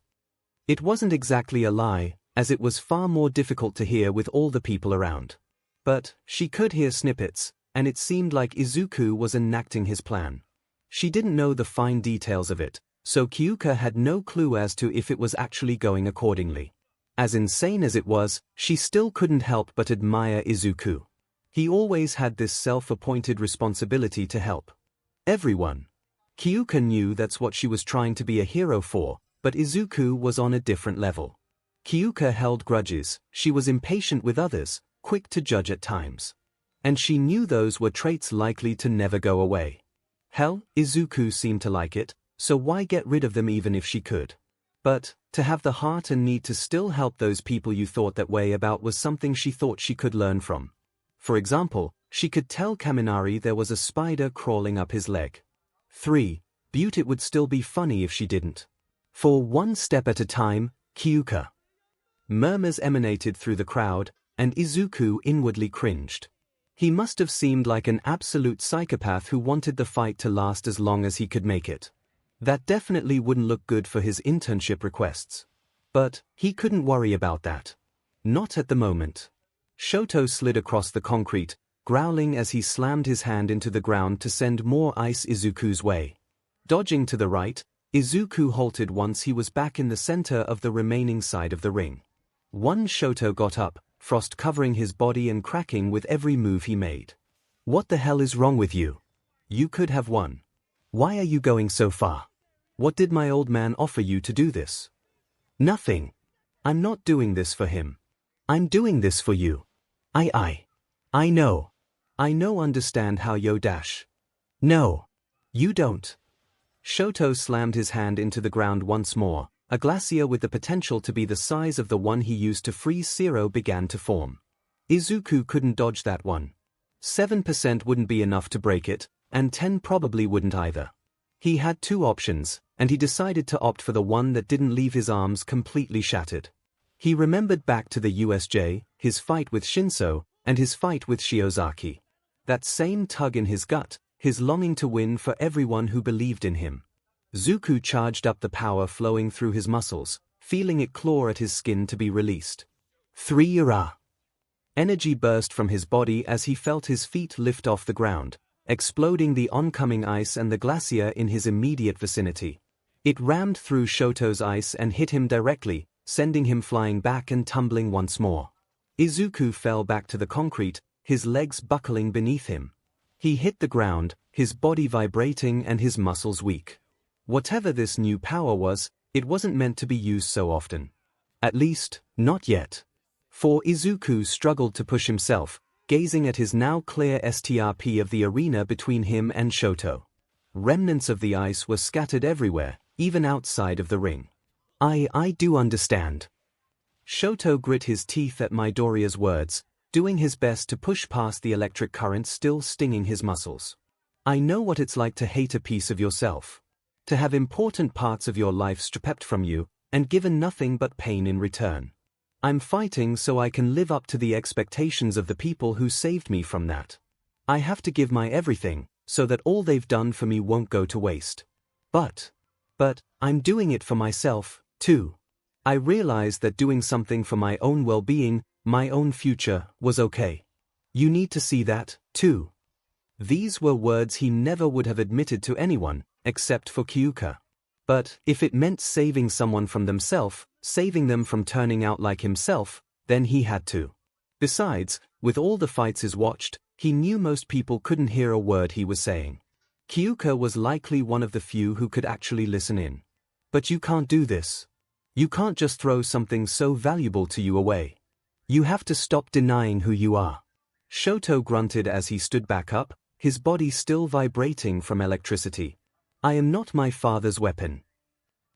It wasn't exactly a lie, as it was far more difficult to hear with all the people around. But she could hear snippets, and it seemed like Izuku was enacting his plan. She didn't know the fine details of it, so Kyouka had no clue as to if it was actually going accordingly. As insane as it was, she still couldn't help but admire Izuku. He always had this self-appointed responsibility to help everyone. Kyouka knew that's what she was trying to be a hero for, but Izuku was on a different level. Kyouka held grudges, she was impatient with others, quick to judge at times. And she knew those were traits likely to never go away. Hell, Izuku seemed to like it, so why get rid of them even if she could? But, to have the heart and need to still help those people you thought that way about was something she thought she could learn from. For example, she could tell Kaminari there was a spider crawling up his leg. 3. But it would still be funny if she didn't. For one step at a time, Kyouka. Murmurs emanated through the crowd, and Izuku inwardly cringed. He must have seemed like an absolute psychopath who wanted the fight to last as long as he could make it. That definitely wouldn't look good for his internship requests. But he couldn't worry about that. Not at the moment. Shoto slid across the concrete, growling as he slammed his hand into the ground to send more ice Izuku's way. Dodging to the right, Izuku halted once he was back in the center of the remaining side of the ring. One Shoto got up, frost covering his body and cracking with every move he made. What the hell is wrong with you? You could have won. Why are you going so far? What did my old man offer you to do this? Nothing. I'm not doing this for him. I'm doing this for you. I know. Understand how yo dash. No. You don't. Shoto slammed his hand into the ground once more. A glacier with the potential to be the size of the one he used to freeze Zero began to form. Izuku couldn't dodge that one. 7% wouldn't be enough to break it, and 10 probably wouldn't either. He had two options, and he decided to opt for the one that didn't leave his arms completely shattered. He remembered back to the USJ, his fight with Shinso, and his fight with Shiozaki. That same tug in his gut, his longing to win for everyone who believed in him. Izuku charged up the power flowing through his muscles, feeling it claw at his skin to be released. 3 Energy burst from his body as he felt his feet lift off the ground, exploding the oncoming ice and the glacier in his immediate vicinity. It rammed through Shoto's ice and hit him directly, sending him flying back and tumbling once more. Izuku fell back to the concrete, his legs buckling beneath him. He hit the ground, his body vibrating and his muscles weak. Whatever this new power was, it wasn't meant to be used so often. At least, not yet. For Izuku struggled to push himself, gazing at his now clear STRP of the arena between him and Shoto. Remnants of the ice were scattered everywhere, even outside of the ring. I do understand. Shoto grit his teeth at Midoriya's words, doing his best to push past the electric current still stinging his muscles. I know what it's like to hate a piece of yourself. To have important parts of your life stripped from you, and given nothing but pain in return. I'm fighting so I can live up to the expectations of the people who saved me from that. I have to give my everything, so that all they've done for me won't go to waste. But I'm doing it for myself, too. I realized that doing something for my own well-being, my own future, was okay. You need to see that, too. These were words he never would have admitted to anyone, except for Kyouka. But if it meant saving someone from themselves, saving them from turning out like himself, then he had to. Besides, with all the fights he's watched, he knew most people couldn't hear a word he was saying. Kyouka was likely one of the few who could actually listen in. But you can't do this. You can't just throw something so valuable to you away. You have to stop denying who you are. Shoto grunted as he stood back up, his body still vibrating from electricity. I am not my father's weapon.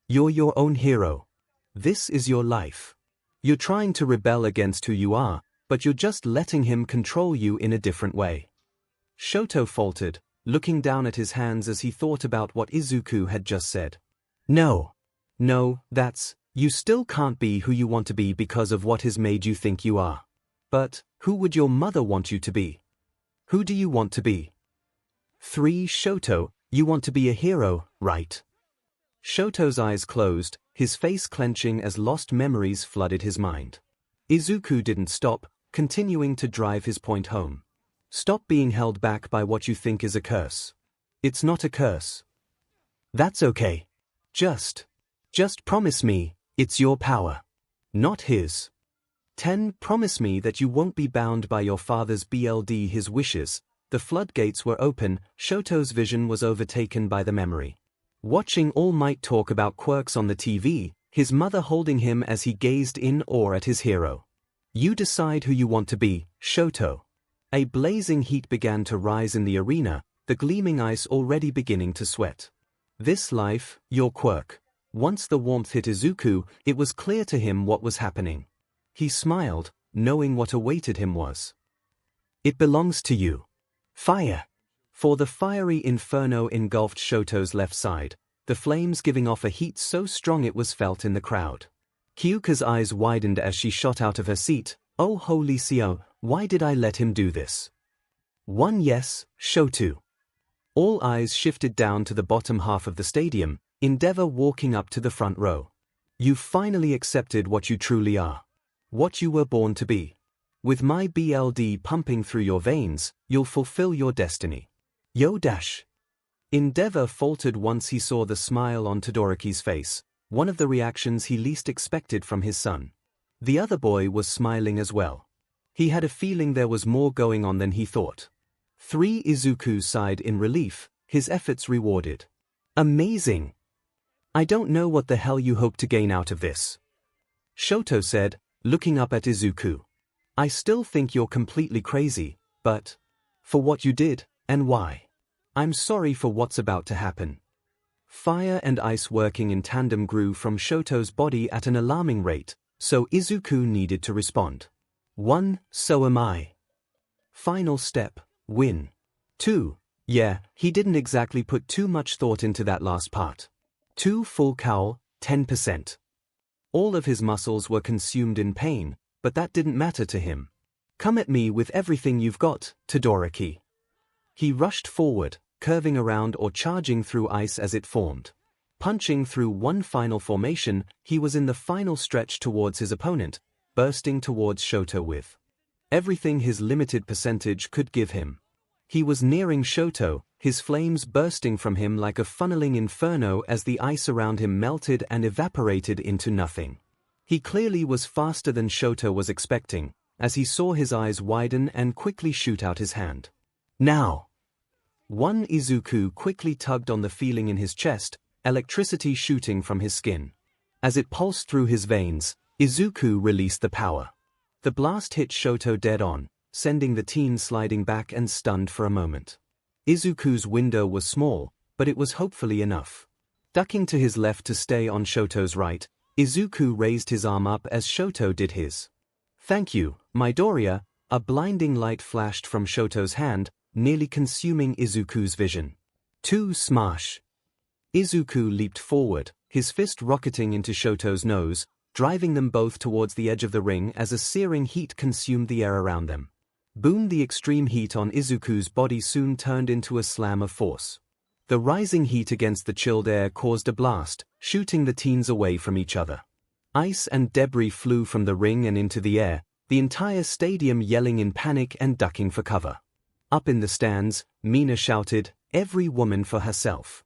You're your own hero. This is your life. You're trying to rebel against who you are, but you're just letting him control you in a different way. Shoto faltered, looking down at his hands as he thought about what Izuku had just said. No, you still can't be who you want to be because of what has made you think you are. But, who would your mother want you to be? Who do you want to be? 3 Shoto, you want to be a hero, right? Shoto's eyes closed, his face clenching as lost memories flooded his mind. Izuku didn't stop, continuing to drive his point home. Stop being held back by what you think is a curse. It's not a curse. That's okay. Just promise me, it's your power. Not his. 10 Promise me that you won't be bound by your father's BLD his wishes, The floodgates were open, Shoto's vision was overtaken by the memory. Watching All Might talk about quirks on the TV, his mother holding him as he gazed in awe at his hero. You decide who you want to be, Shoto. A blazing heat began to rise in the arena, the gleaming ice already beginning to sweat. This life, your quirk. Once the warmth hit Izuku, it was clear to him what was happening. He smiled, knowing what awaited him was. It belongs to you. Fire! For the fiery inferno engulfed Shoto's left side, the flames giving off a heat so strong it was felt in the crowd. Kyouka's eyes widened as she shot out of her seat. Oh holy Seo, why did I let him do this? One yes, Shoto. All eyes shifted down to the bottom half of the stadium, Endeavor walking up to the front row. You've finally accepted what you truly are. What you were born to be. With my blood pumping through your veins, you'll fulfill your destiny. Yo dash. Endeavor faltered once he saw the smile on Todoroki's face, one of the reactions he least expected from his son. The other boy was smiling as well. He had a feeling there was more going on than he thought. Izuku sighed in relief, his efforts rewarded. Amazing! I don't know what the hell you hope to gain out of this. Shoto said, looking up at Izuku. I still think you're completely crazy, but for what you did, and why. I'm sorry for what's about to happen. Fire and ice working in tandem grew from Shoto's body at an alarming rate, so Izuku needed to respond. 1. So am I. Final step, win. 2. Yeah, he didn't exactly put too much thought into that last part. 2. Full cowl, 10%. All of his muscles were consumed in pain, but that didn't matter to him. Come at me with everything you've got, Todoroki. He rushed forward, curving around or charging through ice as it formed. Punching through one final formation, he was in the final stretch towards his opponent, bursting towards Shoto with everything his limited percentage could give him. He was nearing Shoto, his flames bursting from him like a funneling inferno as the ice around him melted and evaporated into nothing. He clearly was faster than Shoto was expecting, as he saw his eyes widen and quickly shoot out his hand. Now! 1. Izuku quickly tugged on the feeling in his chest, electricity shooting from his skin. As it pulsed through his veins, Izuku released the power. The blast hit Shoto dead on, sending the teen sliding back and stunned for a moment. Izuku's window was small, but it was hopefully enough. Ducking to his left to stay on Shoto's right, Izuku raised his arm up as Shoto did his. Thank you, Midoriya. A blinding light flashed from Shoto's hand, nearly consuming Izuku's vision. 2. Smash. Izuku leaped forward, his fist rocketing into Shoto's nose, driving them both towards the edge of the ring as a searing heat consumed the air around them. Boom! The extreme heat on Izuku's body soon turned into a slam of force. The rising heat against the chilled air caused a blast, shooting the teens away from each other. Ice and debris flew from the ring and into the air, the entire stadium yelling in panic and ducking for cover. Up in the stands, Mina shouted, "Every woman for herself."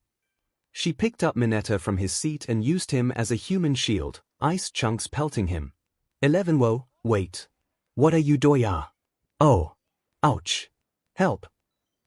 She picked up Mineta from his seat and used him as a human shield, ice chunks pelting him. 11. Whoa, wait. What are you doing? Oh. Ouch. Help.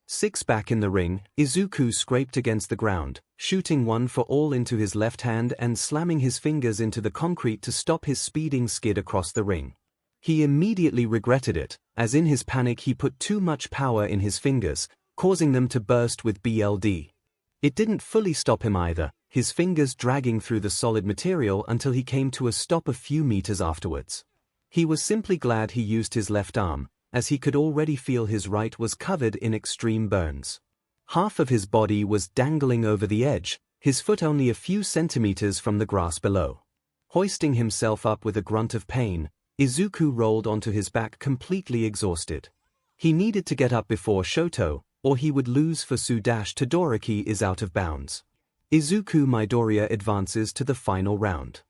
6. Back in the ring, Izuku scraped against the ground, shooting one for all into his left hand and slamming his fingers into the concrete to stop his speeding skid across the ring. He immediately regretted it, as in his panic he put too much power in his fingers, causing them to burst with blood. It didn't fully stop him either, his fingers dragging through the solid material until he came to a stop a few meters afterwards. He was simply glad he used his left arm, as he could already feel his right was covered in extreme burns. Half of his body was dangling over the edge, his foot only a few centimeters from the grass below. Hoisting himself up with a grunt of pain, Izuku rolled onto his back completely exhausted. He needed to get up before Shoto, or he would lose for Todoroki is out of bounds. Izuku Midoriya advances to the final round.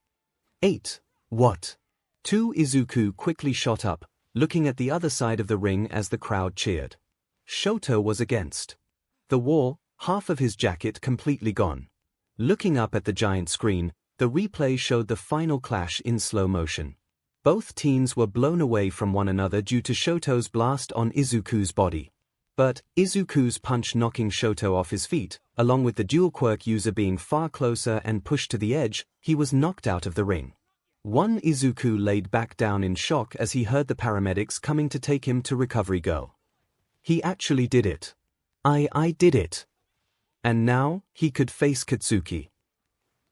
8. What? 2. Izuku quickly shot up, looking at the other side of the ring as the crowd cheered. Shoto was against the wall, half of his jacket completely gone. Looking up at the giant screen, the replay showed the final clash in slow motion. Both teens were blown away from one another due to Shoto's blast on Izuku's body. But, Izuku's punch knocking Shoto off his feet, along with the dual quirk user being far closer and pushed to the edge, he was knocked out of the ring. One Izuku laid back down in shock as he heard the paramedics coming to take him to Recovery Girl. He actually did it. I did it. And now, he could face Katsuki.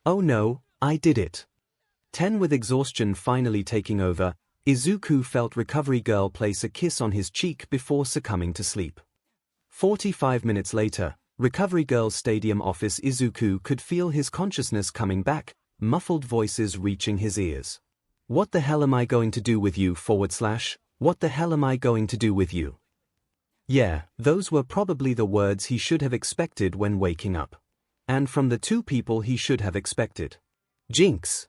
Oh no, I did it. 10 with exhaustion finally taking over, Izuku felt Recovery Girl place a kiss on his cheek before succumbing to sleep. 45 minutes later, Recovery Girl's stadium office. Izuku could feel his consciousness coming back, muffled voices reaching his ears. What the hell am I going to do with you? / What the hell am I going to do with you? Yeah, those were probably the words he should have expected when waking up. And from the two people he should have expected. Jinx!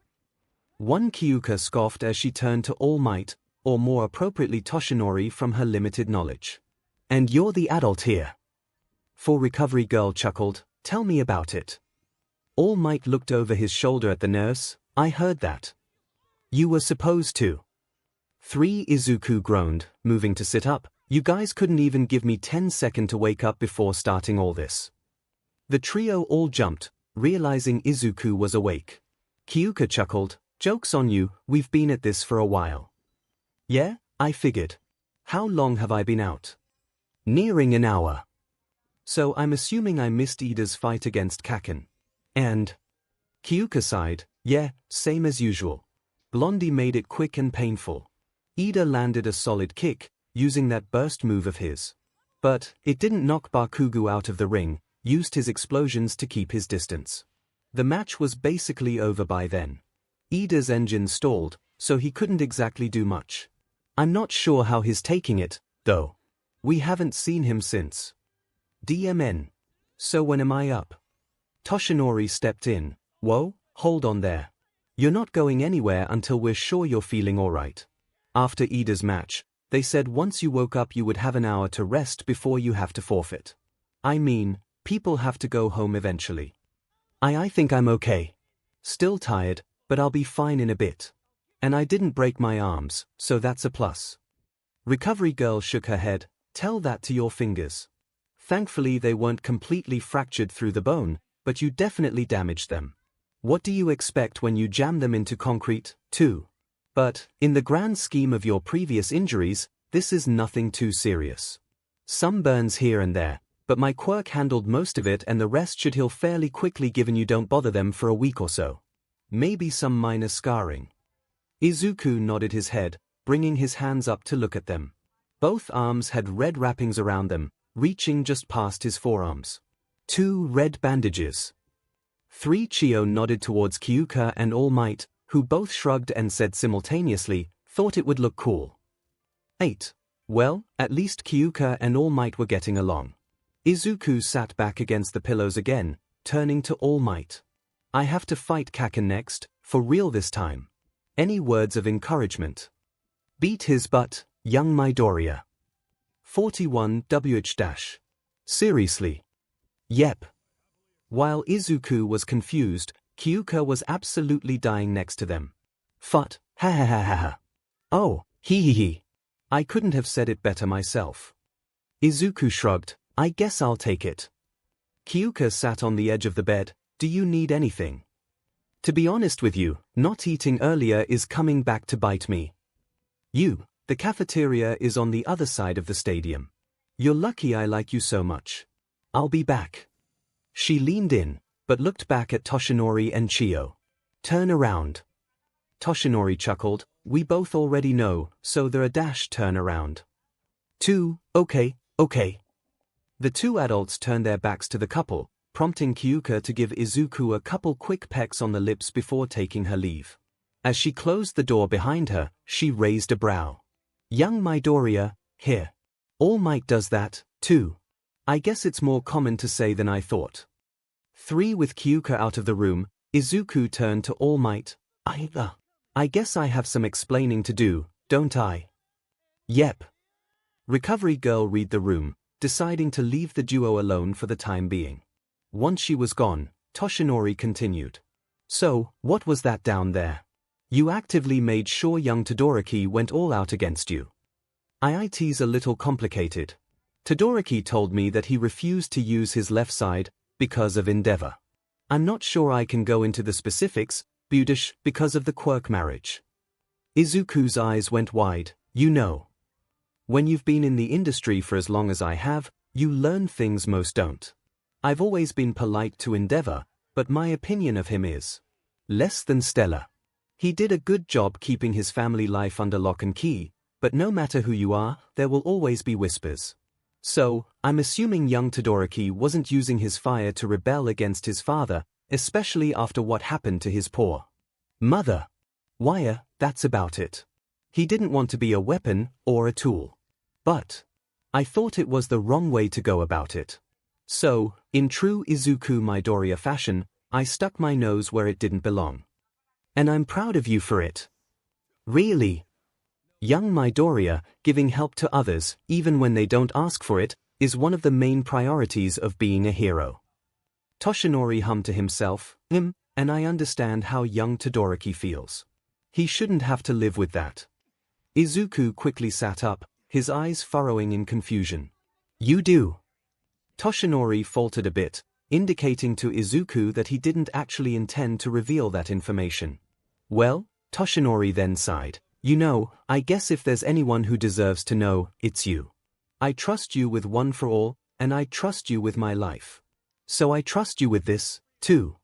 One Kyouka scoffed as she turned to All Might, or more appropriately Toshinori from her limited knowledge. And you're the adult here. For Recovery Girl chuckled, tell me about it. All Might looked over his shoulder at the nurse, I heard that. You were supposed to. 3 Izuku groaned, moving to sit up, you guys couldn't even give me 10 seconds to wake up before starting all this. The trio all jumped, realizing Izuku was awake. Kyouka chuckled, joke's on you, we've been at this for a while. Yeah, I figured. How long have I been out? Nearing an hour. So I'm assuming I missed Ida's fight against Kaken. And? Kyouka sighed, yeah, same as usual. Blondie made it quick and painful. Ida landed a solid kick, using that burst move of his. But it didn't knock Bakugo out of the ring, used his explosions to keep his distance. The match was basically over by then. Ida's engine stalled, so he couldn't exactly do much. I'm not sure how he's taking it, though. We haven't seen him since. DMN. So when am I up? Toshinori stepped in. Whoa, hold on there. You're not going anywhere until we're sure you're feeling alright. After Ida's match, they said once you woke up you would have an hour to rest before you have to forfeit. I mean, people have to go home eventually. I think I'm okay. Still tired, but I'll be fine in a bit. And I didn't break my arms, so that's a plus. Recovery Girl shook her head, tell that to your fingers. Thankfully they weren't completely fractured through the bone, but you definitely damaged them. What do you expect when you jam them into concrete, too? But, in the grand scheme of your previous injuries, this is nothing too serious. Some burns here and there, but my quirk handled most of it and the rest should heal fairly quickly given you don't bother them for a week or so. Maybe some minor scarring. Izuku nodded his head, bringing his hands up to look at them. Both arms had red wrappings around them, reaching just past his forearms. 2 red bandages. 3 Chio nodded towards Kyouka and All Might, who both shrugged and said simultaneously, thought it would look cool. 8. Well, at least Kyouka and All Might were getting along. Izuku sat back against the pillows again, turning to All Might. I have to fight Kaken next, for real this time. Any words of encouragement? Beat his butt, young Midoriya. 41 _. Seriously? Yep. While Izuku was confused, Kyouka was absolutely dying next to them. Fut, ha ha ha ha ha. Oh, he. I couldn't have said it better myself. Izuku shrugged, I guess I'll take it. Kyouka sat on the edge of the bed, do you need anything? To be honest with you, not eating earlier is coming back to bite me. The cafeteria is on the other side of the stadium. You're lucky I like you so much. I'll be back. She leaned in, but looked back at Toshinori and Chio. Turn around. Toshinori chuckled, we both already know, so they're a - turn around. 2, okay. The 2 adults turned their backs to the couple, prompting Kyouka to give Izuku a couple quick pecks on the lips before taking her leave. As she closed the door behind her, she raised a brow. Young Midoriya, here. All Might does that, too. I guess it's more common to say than I thought. 3 with Kyouka out of the room, Izuku turned to All Might. I guess I have some explaining to do, don't I? Yep. Recovery Girl read the room, deciding to leave the duo alone for the time being. Once she was gone, Toshinori continued. So, what was that down there? You actively made sure young Todoroki went all out against you. It's a little complicated. Todoroki told me that he refused to use his left side because of 𝗫𝗫𝗏. I'm not sure I can go into the specifics, because of the quirk marriage. Izuku's eyes went wide. You know. When you've been in the industry for as long as I have, you learn things most don't. I've always been polite to 𝗫𝗏, but my opinion of him is less than stellar. He did a good job keeping his family life under lock and key, but no matter who you are, there will always be whispers. So, I'm assuming young Todoroki wasn't using his fire to rebel against his father, especially after what happened to his poor mother. That's about it. He didn't want to be a weapon or a tool. But I thought it was the wrong way to go about it. So, in true Izuku Midoriya fashion, I stuck my nose where it didn't belong. And I'm proud of you for it. Really? Young Midoriya, giving help to others, even when they don't ask for it, is one of the main priorities of being a hero. Toshinori hummed to himself, and I understand how young Todoroki feels. He shouldn't have to live with that. Izuku quickly sat up, his eyes furrowing in confusion. You do? Toshinori faltered a bit, indicating to Izuku that he didn't actually intend to reveal that information. Well, Toshinori then sighed. You know, I guess if there's anyone who deserves to know, it's you. I trust you with one for all, and I trust you with my life. So I trust you with this, too.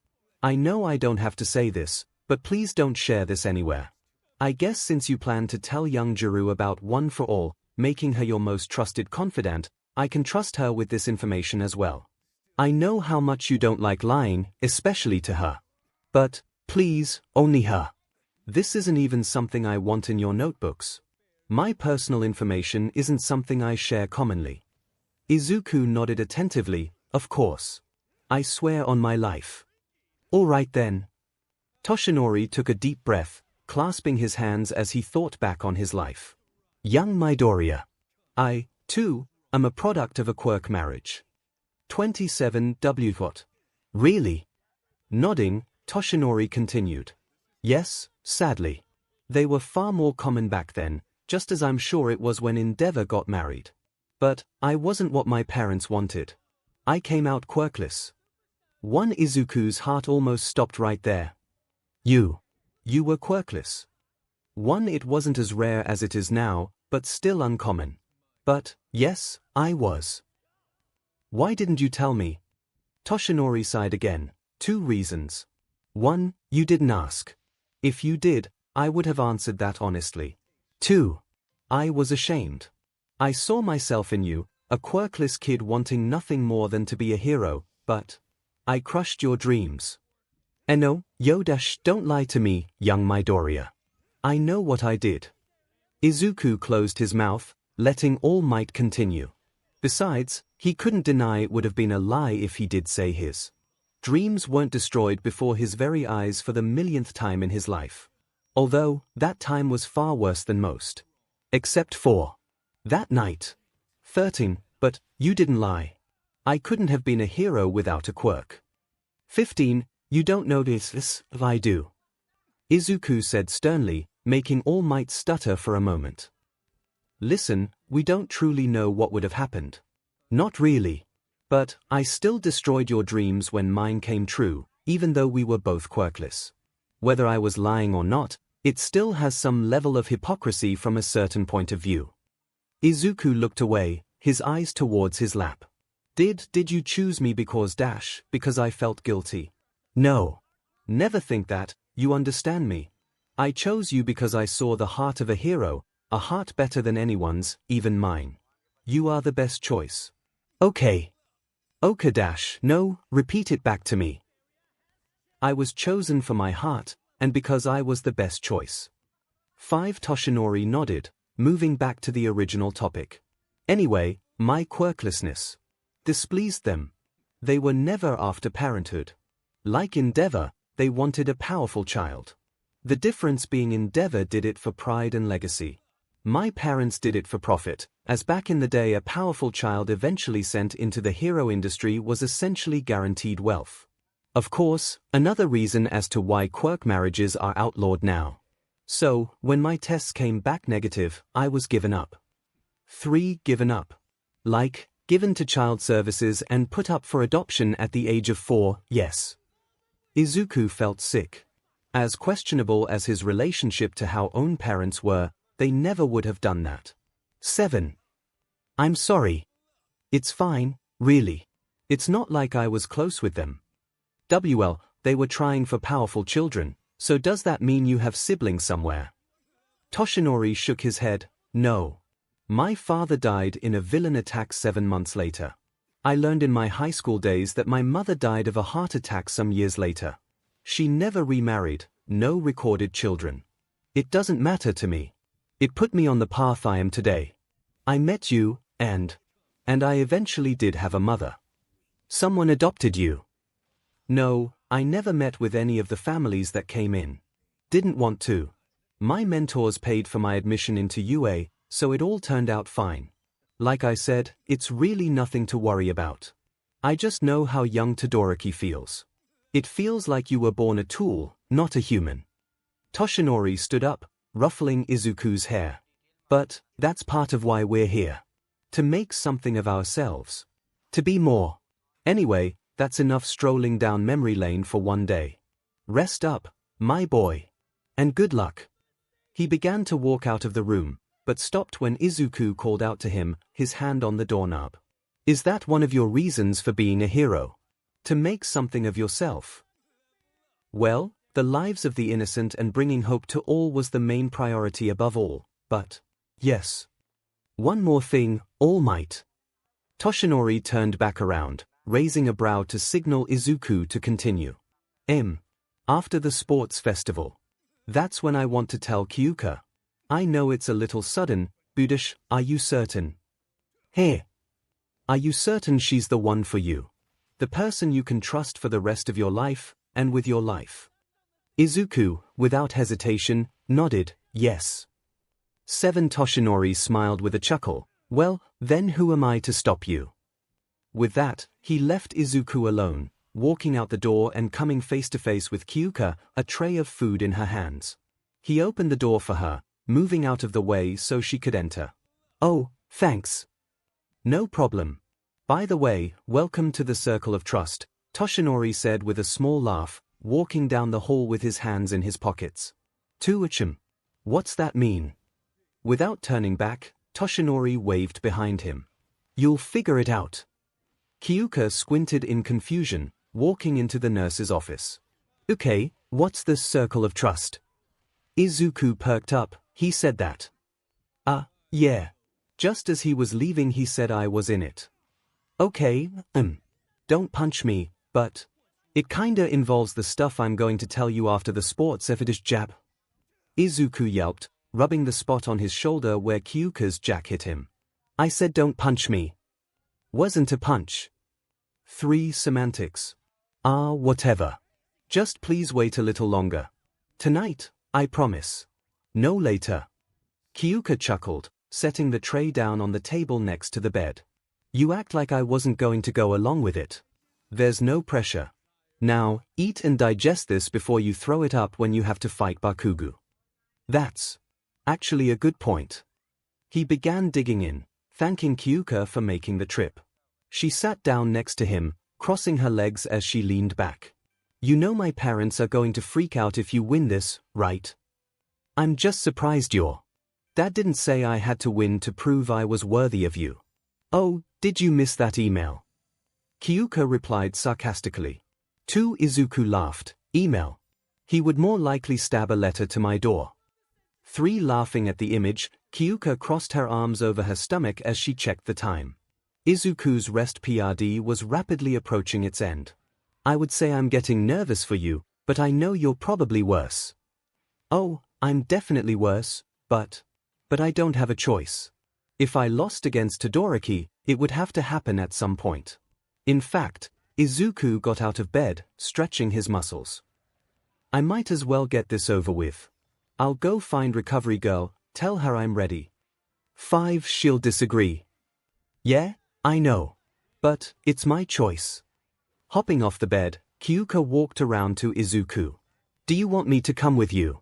I know I don't have to say this, but please don't share this anywhere. I guess since you plan to tell young Jirou about one for all, making her your most trusted confidant, I can trust her with this information as well. I know how much you don't like lying, especially to her. But, please, only her. This isn't even something I want in your notebooks. My personal information isn't something I share commonly. Izuku nodded attentively. Of course. I swear on my life. All right then. Toshinori took a deep breath, clasping his hands as he thought back on his life. Young Midoriya. I, too, am a product of a quirk marriage. 27 𝗬𝗏𝗏. Really? Nodding, Toshinori continued. Yes, sadly. They were far more common back then, just as I'm sure it was when 𝗫𝗏𝗏 got married. But I wasn't what my parents wanted. I came out quirkless. One Izuku's heart almost stopped right there. You were quirkless. One, it wasn't as rare as it is now, but still uncommon. But, yes, I was. Why didn't you tell me? Toshinori sighed again. 2 reasons. 1, you didn't ask. If you did, I would have answered that honestly. 2, I was ashamed. I saw myself in you, a quirkless kid wanting nothing more than to be a hero, but I crushed your dreams. And no, don't lie to me, young Midoriya. I know what I did. Izuku closed his mouth, letting All Might continue. Besides, he couldn't deny it would have been a lie if he did say his dreams weren't destroyed before his very eyes for the millionth time in his life. Although, that time was far worse than most. Except for that night. 13, but you didn't lie. I couldn't have been a hero without a quirk. 15, you don't notice this, I do. Izuku said sternly, making All Might stutter for a moment. Listen, we don't truly know what would have happened. Not really. But I still destroyed your dreams when mine came true, even though we were both quirkless. Whether I was lying or not, it still has some level of hypocrisy from a certain point of view. Izuku looked away, his eyes towards his lap. Did you choose me because I felt guilty? No. Never think that, you understand me. I chose you because I saw the heart of a hero, a heart better than anyone's, even mine. You are the best choice. Okay. No, repeat it back to me. I was chosen for my heart, and because I was the best choice. 5 Toshinori nodded, moving back to the original topic. Anyway, my quirklessness displeased them. They were never after parenthood. Like 𝗫𝗏𝗏, they wanted a powerful child. The difference being 𝗫𝗏𝗏 did it for pride and legacy. My parents did it for profit, as back in the day a powerful child eventually sent into the hero industry was essentially guaranteed wealth. Of course, another reason as to why quirk marriages are outlawed now. So, when my tests came back negative, I was given up. 3 given up. Like, Given to child services and put up for adoption at the age of 4, yes. Izuku felt sick. As questionable as his relationship to how own parents were, they never would have done that. 7. I'm sorry. It's fine, really. It's not like I was close with them. Well, they were trying for powerful children, so does that mean you have siblings somewhere? Toshinori shook his head. No. My father died in a villain attack 7 months later. I learned in my high school days that my mother died of a heart attack some years later. She never remarried, no recorded children. It doesn't matter to me. It put me on the path I am today. I met you, and I eventually did have a mother. Someone adopted you. No, I never met with any of the families that came in. Didn't want to. My mentors paid for my admission into UA, so it all turned out fine. Like I said, it's really nothing to worry about. I just know how young Todoroki feels. It feels like you were born a tool, not a human. Toshinori stood up, ruffling Izuku's hair. But that's part of why we're here. To make something of ourselves. To be more. Anyway, that's enough strolling down memory lane for one day. Rest up, my boy. And good luck. He began to walk out of the room, but stopped when Izuku called out to him, his hand on the doorknob. Is that one of your reasons for being a hero? To make something of yourself? Well, the lives of the innocent and bringing hope to all was the main priority above all, but yes. One more thing, All Might. Toshinori turned back around, raising a brow to signal Izuku to continue. After the sports festival. That's when I want to tell Kyouka. I know it's a little sudden, but are you certain? Hey. Are you certain she's the one for you? The person you can trust for the rest of your life, and with your life? Izuku, without hesitation, nodded, yes. 7. Toshinori smiled with a chuckle. Well, then who am I to stop you? With that, he left Izuku alone, walking out the door and coming face to face with Kyouka, a tray of food in her hands. He opened the door for her, moving out of the way so she could enter. Oh, thanks. No problem. By the way, welcome to the Circle of Trust, Toshinori said with a small laugh, walking down the hall with his hands in his pockets. 𝗬𝗓𝗏. What's that mean? Without turning back, Toshinori waved behind him. You'll figure it out. Kyouka squinted in confusion, walking into the nurse's office. Okay, what's this Circle of Trust? Izuku perked up. He said that. Yeah. Just as he was leaving he said I was in it. Okay, don't punch me, but it kinda involves the stuff I'm going to tell you after the sports jab. Izuku yelped, rubbing the spot on his shoulder where Kyouka's jack hit him. I said don't punch me. Wasn't a punch. 3 semantics. Whatever. Just please wait a little longer. Tonight, I promise. No later. Kyouka chuckled, setting the tray down on the table next to the bed. You act like I wasn't going to go along with it. There's no pressure. Now, eat and digest this before you throw it up when you have to fight Bakugo. That's actually a good point. He began digging in, thanking Kyouka for making the trip. She sat down next to him, crossing her legs as she leaned back. You know my parents are going to freak out if you win this, right? I'm just surprised Dad didn't say I had to win to prove I was worthy of you. Oh, did you miss that email? Kyouka replied sarcastically. 2. Izuku laughed. Email. He would more likely stab a letter to my door. 3. Laughing at the image, Kyouka crossed her arms over her stomach as she checked the time. Izuku's rest period was rapidly approaching its end. I would say I'm getting nervous for you, but I know you're probably worse. Oh, I'm definitely worse, but I don't have a choice. If I lost against Todoroki, it would have to happen at some point. In fact, Izuku got out of bed, stretching his muscles. I might as well get this over with. I'll go find Recovery Girl, tell her I'm ready. 5. She'll disagree. Yeah, I know. But it's my choice. Hopping off the bed, Kyouka walked around to Izuku. Do you want me to come with you?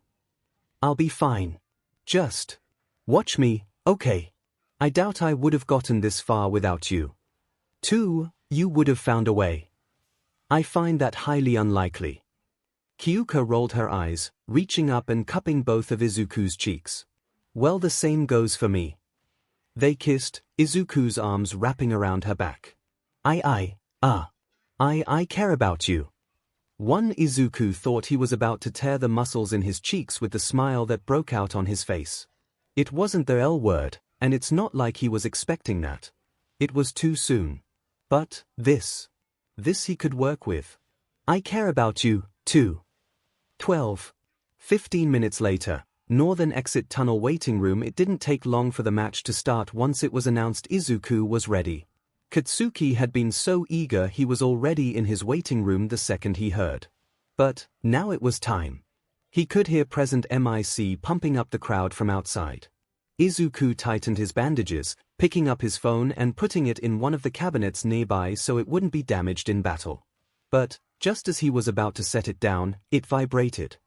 I'll be fine. Just watch me, okay? I doubt I would have gotten this far without you. 2. You would have found a way. I find that highly unlikely. Kyouka rolled her eyes, reaching up and cupping both of Izuku's cheeks. Well, the same goes for me. They kissed, Izuku's arms wrapping around her back. I care about you. One Izuku thought he was about to tear the muscles in his cheeks with the smile that broke out on his face. It wasn't the L word, and it's not like he was expecting that. It was too soon. But, this he could work with. I care about you, too. 12. 15 minutes later, Northern Exit Tunnel waiting room. It didn't take long for the match to start once it was announced Izuku was ready. Katsuki had been so eager he was already in his waiting room the second he heard. But, now it was time. He could hear present MIC pumping up the crowd from outside. Izuku tightened his bandages, picking up his phone and putting it in one of the cabinets nearby so it wouldn't be damaged in battle. But, just as he was about to set it down, it vibrated.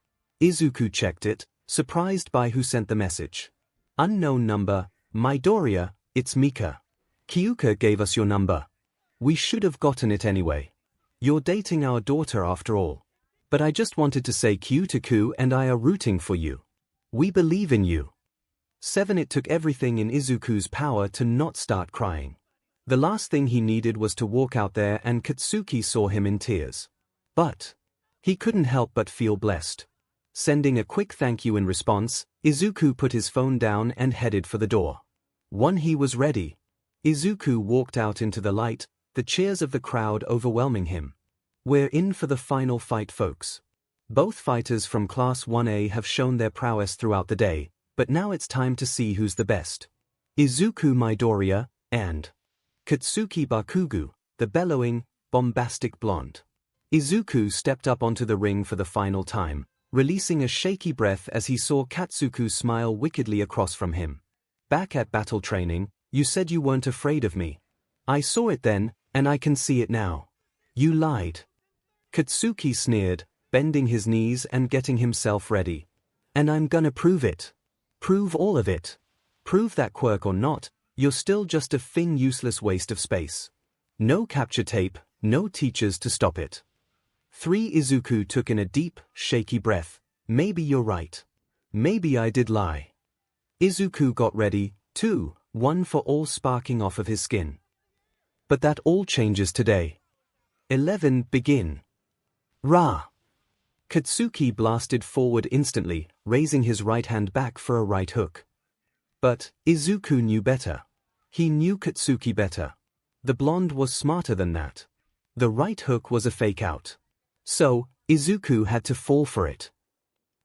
Izuku checked it, surprised by who sent the message. Unknown number, Midoriya, it's Mika. Kyouka gave us your number. We should have gotten it anyway. You're dating our daughter after all. But I just wanted to say Kyouta and I are rooting for you. We believe in you. 7. It took everything in Izuku's power to not start crying. The last thing he needed was to walk out there and Katsuki saw him in tears. But he couldn't help but feel blessed. Sending a quick thank you in response, Izuku put his phone down and headed for the door. When he was ready, Izuku walked out into the light, the cheers of the crowd overwhelming him. We're in for the final fight, folks. Both fighters from Class 1A have shown their prowess throughout the day, but now it's time to see who's the best. Izuku Midoriya, and Katsuki Bakugo, the bellowing, bombastic blonde. Izuku stepped up onto the ring for the final time, releasing a shaky breath as he saw Katsuku smile wickedly across from him. Back at battle training, you said you weren't afraid of me. I saw it then, and I can see it now. You lied. Katsuki sneered, bending his knees and getting himself ready. And I'm gonna prove it. Prove all of it. Prove that quirk or not, you're still just a useless waste of space. No capture tape, no teachers to stop it. 3. Izuku took in a deep, shaky breath. Maybe you're right. Maybe I did lie. Izuku got ready, 2, 1 for all sparking off of his skin. But that all changes today. 11. Begin. Ra! Katsuki blasted forward instantly, raising his right hand back for a right hook. But Izuku knew better. He knew Katsuki better. The blonde was smarter than that. The right hook was a fake out. So, Izuku had to fall for it.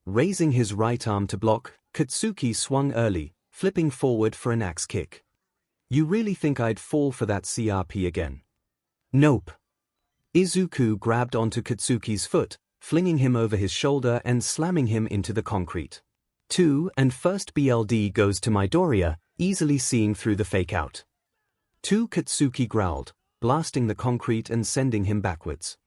Raising his right arm to block, Katsuki swung early, flipping forward for an axe kick. You really think I'd fall for that CRP again? Nope. Izuku grabbed onto Katsuki's foot, flinging him over his shoulder and slamming him into the concrete. 2. And first BLD goes to Midoriya, easily seeing through the fake out. 2. Katsuki growled, blasting the concrete and sending him backwards.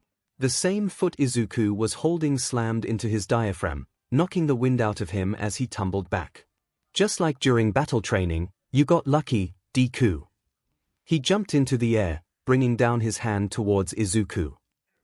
The same foot Izuku was holding slammed into his diaphragm, knocking the wind out of him as he tumbled back. Just like during battle training, you got lucky, Deku. He jumped into the air, bringing down his hand towards Izuku.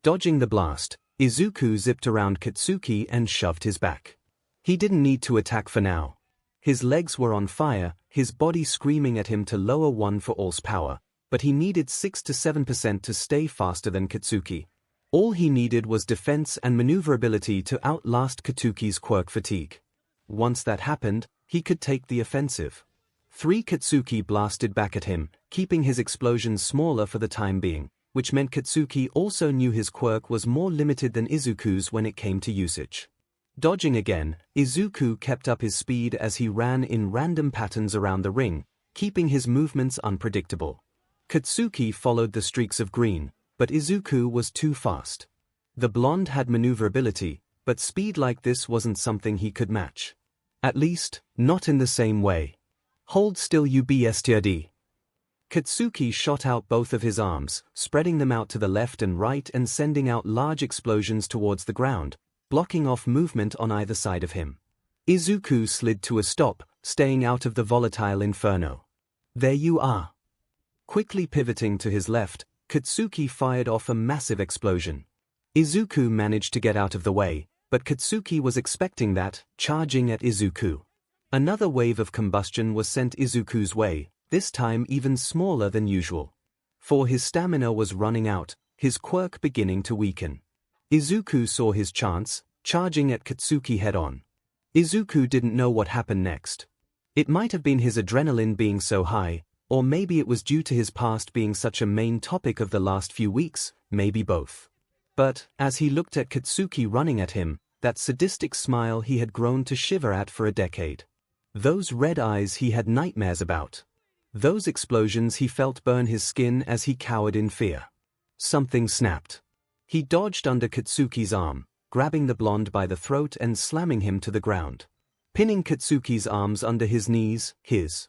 Dodging the blast, Izuku zipped around Katsuki and shoved his back. He didn't need to attack for now. His legs were on fire, his body screaming at him to lower 1 for all's power, but he needed 6 to 7% to stay faster than Katsuki. All he needed was defense and maneuverability to outlast Katsuki's quirk fatigue. Once that happened, he could take the offensive. 3. Katsuki blasted back at him, keeping his explosions smaller for the time being, which meant Katsuki also knew his quirk was more limited than Izuku's when it came to usage. Dodging again, Izuku kept up his speed as he ran in random patterns around the ring, keeping his movements unpredictable. Katsuki followed the streaks of green, but Izuku was too fast. The blonde had maneuverability, but speed like this wasn't something he could match. At least, not in the same way. Hold still, 𝗬𝗲𝗍𝗔. Katsuki shot out both of his arms, spreading them out to the left and right and sending out large explosions towards the ground, blocking off movement on either side of him. Izuku slid to a stop, staying out of the volatile inferno. There you are. Quickly pivoting to his left, 𝗧𝗵𝗃 fired off a massive explosion. Izuku managed to get out of the way, but 𝗧𝗵𝗃 was expecting that, charging at Izuku. Another wave of combustion was sent Izuku's way, this time even smaller than usual. For his stamina was running out, his quirk beginning to weaken. Izuku saw his chance, charging at 𝗧𝗵𝗃 head-on. Izuku didn't know what happened next. It might have been his adrenaline being so high, or maybe it was due to his past being such a main topic of the last few weeks, maybe both. But, as he looked at 𝗧𝗵𝗃 running at him, that sadistic smile he had grown to shiver at for a decade. Those red eyes he had nightmares about. Those explosions he felt burn his skin as he cowered in fear. Something snapped. He dodged under 𝗧𝗃𝗃's arm, grabbing the blonde by the throat and slamming him to the ground. Pinning 𝗧𝗃𝗃's arms under his knees, his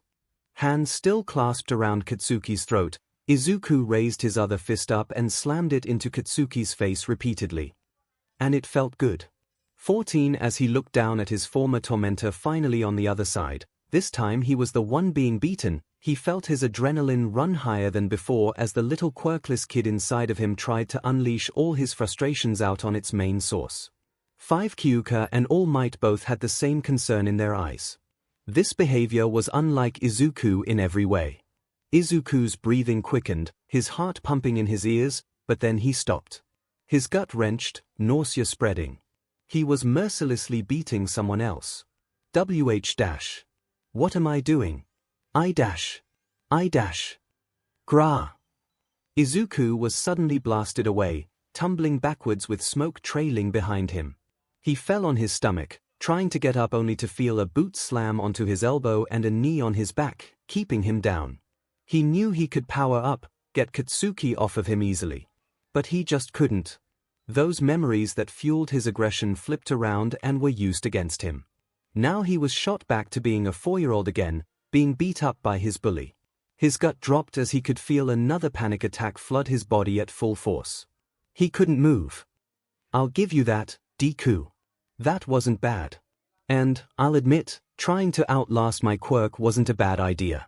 hands still clasped around 𝗧𝗃𝗃's throat, Izuku raised his other fist up and slammed it into 𝗧𝗃𝗃's face repeatedly. And it felt good. 14 As he looked down at his former tormentor finally on the other side, this time he was the one being beaten, he felt his adrenaline run higher than before as the little quirkless kid inside of him tried to unleash all his frustrations out on its main source. 5 Kyouka and All Might both had the same concern in their eyes. This behavior was unlike Izuku in every way. Izuku's breathing quickened, his heart pumping in his ears, but then he stopped. His gut wrenched, nausea spreading. He was mercilessly beating someone else. WH-. What am I doing? I-. Gra. Izuku was suddenly blasted away, tumbling backwards with smoke trailing behind him. He fell on his stomach, trying to get up only to feel a boot slam onto his elbow and a knee on his back, keeping him down. He knew he could power up, get 𝗧𝗃𝗃 off of him easily. But he just couldn't. Those memories that fueled his aggression flipped around and were used against him. Now he was shot back to being a 4-year-old again, being beat up by his bully. His gut dropped as he could feel another panic attack flood his body at full force. He couldn't move. I'll give you that, Deku. That wasn't bad. And, I'll admit, trying to outlast my quirk wasn't a bad idea.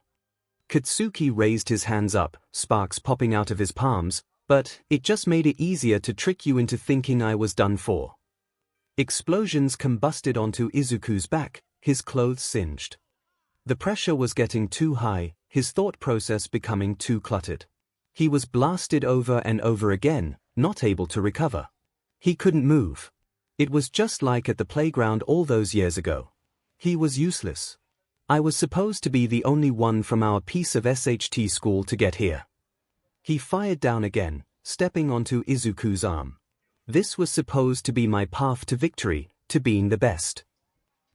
𝗧𝗃𝗃 raised his hands up, sparks popping out of his palms, but it just made it easier to trick you into thinking I was done for. Explosions combusted onto Izuku's back, his clothes singed. The pressure was getting too high, his thought process becoming too cluttered. He was blasted over and over again, not able to recover. He couldn't move. It was just like at the playground all those years ago. He was useless. I was supposed to be the only one from our piece of SHT school to get here. He fired down again, stepping onto Izuku's arm. This was supposed to be my path to victory, to being the best.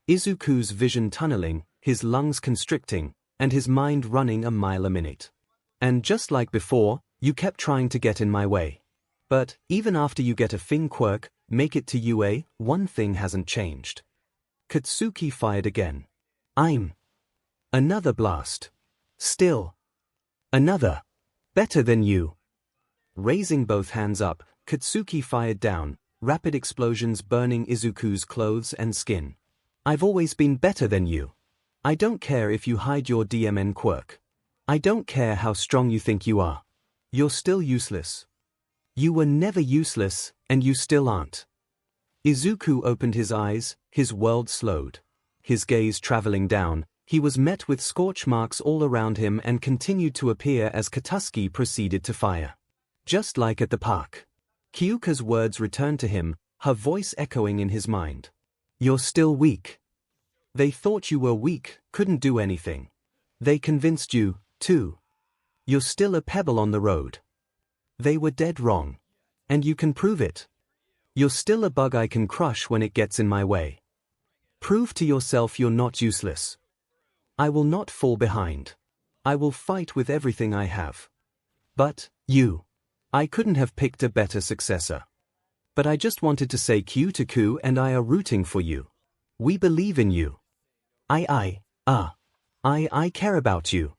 Izuku's vision tunneling, his lungs constricting, and his mind running a mile a minute. And just like before, you kept trying to get in my way. But, even after you get a Fing quirk, make it to UA, one thing hasn't changed. 𝗧𝗃𝗃 fired again. Another blast. Still. Another. Better than you. Raising both hands up, 𝗧𝗃𝗃 fired down, rapid explosions burning Izuku's clothes and skin. I've always been better than you. I don't care if you hide your DMN quirk. I don't care how strong you think you are. You're still useless. You were never useless, and you still aren't. Izuku opened his eyes, his world slowed. His gaze traveling down, he was met with scorch marks all around him and continued to appear as Katsuki proceeded to fire. Just like at the park. Kyouka's words returned to him, her voice echoing in his mind. You're still weak. They thought you were weak, couldn't do anything. They convinced you, too. You're still a pebble on the road. They were dead wrong. And you can prove it. You're still a bug I can crush when it gets in my way. Prove to yourself you're not useless. I will not fall behind. I will fight with everything I have. But, you. I couldn't have picked a better successor. But I just wanted to say Deku and I are rooting for you. We believe in you. I care about you.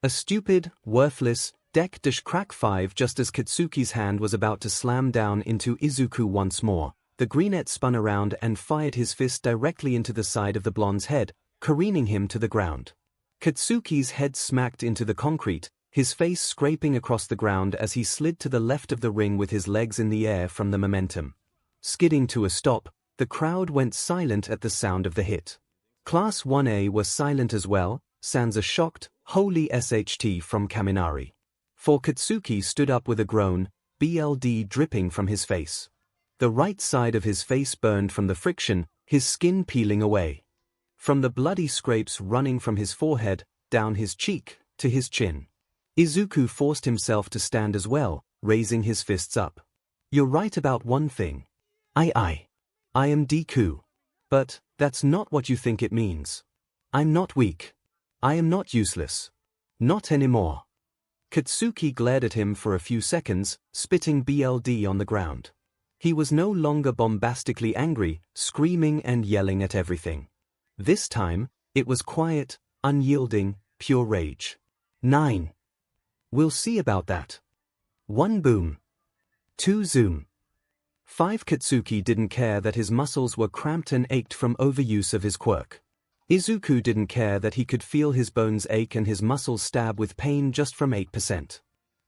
A stupid, worthless, 𝗧𝗏𝗏 just as 𝗧𝗃𝗃's hand was about to slam down into Izuku once more, the greenette spun around and fired his fist directly into the side of the blonde's head, careening him to the ground. 𝗧𝗃𝗃's head smacked into the concrete, his face scraping across the ground as he slid to the left of the ring with his legs in the air from the momentum. Skidding to a stop, the crowd went silent at the sound of the hit. Class 1A was silent as well, sans a shocked, holy 𝗧𝗵𝗲 from Kaminari. For Katsuki stood up with a groan, blood dripping from his face. The right side of his face burned from the friction, his skin peeling away. From the bloody scrapes running from his forehead, down his cheek, to his chin. Izuku forced himself to stand as well, raising his fists up. You're right about one thing. I am Deku. But that's not what you think it means. I'm not weak. I am not useless. Not anymore. Katsuki glared at him for a few seconds, spitting blood on the ground. He was no longer bombastically angry, screaming and yelling at everything. This time, it was quiet, unyielding, pure rage. 9. We'll see about that. 1 boom. 2 zoom. 5 Katsuki didn't care that his muscles were cramped and ached from overuse of his quirk. Izuku didn't care that he could feel his bones ache and his muscles stab with pain just from 8%.